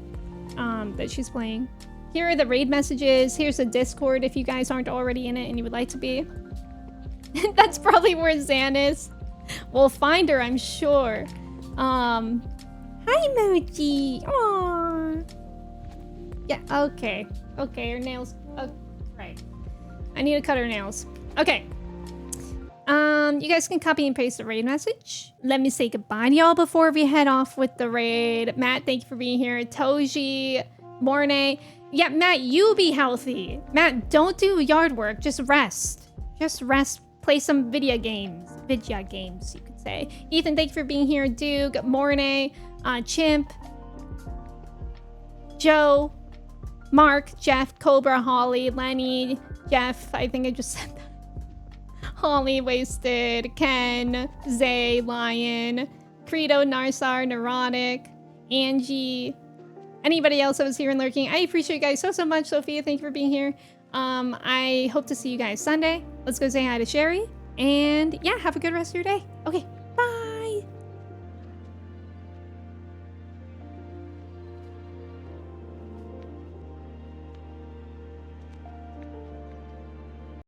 that she's playing. Here are the raid messages. Here's the Discord if you guys aren't already in it and you would like to be. That's probably where Zan is. We'll find her, I'm sure. Hi, Mochi. Aww. Yeah, okay. Okay, her nails. Oh, right. I need to cut her nails. Okay. You guys can copy and paste the raid message. Let me say goodbye to y'all before we head off with the raid. Matt, thank you for being here. Toji, Mornay. Yeah, Matt, you be healthy. Matt, don't do yard work. Just rest. Just rest. Play some video games. Video games, you could say. Ethan, thank you for being here. Duke, Mornay, Chimp, Joe, Mark, Jeff, Cobra, Holly, Lenny, Jeff. I think I just said that. Holly, Wasted, Ken, Zay, Lion, Credo, Narsar, Neurotic, Angie, anybody else that was here and lurking. I appreciate you guys so much. Sophia, thank you for being here. I hope to see you guys Sunday. Let's go say hi to Sherry. And yeah, have a good rest of your day. Okay.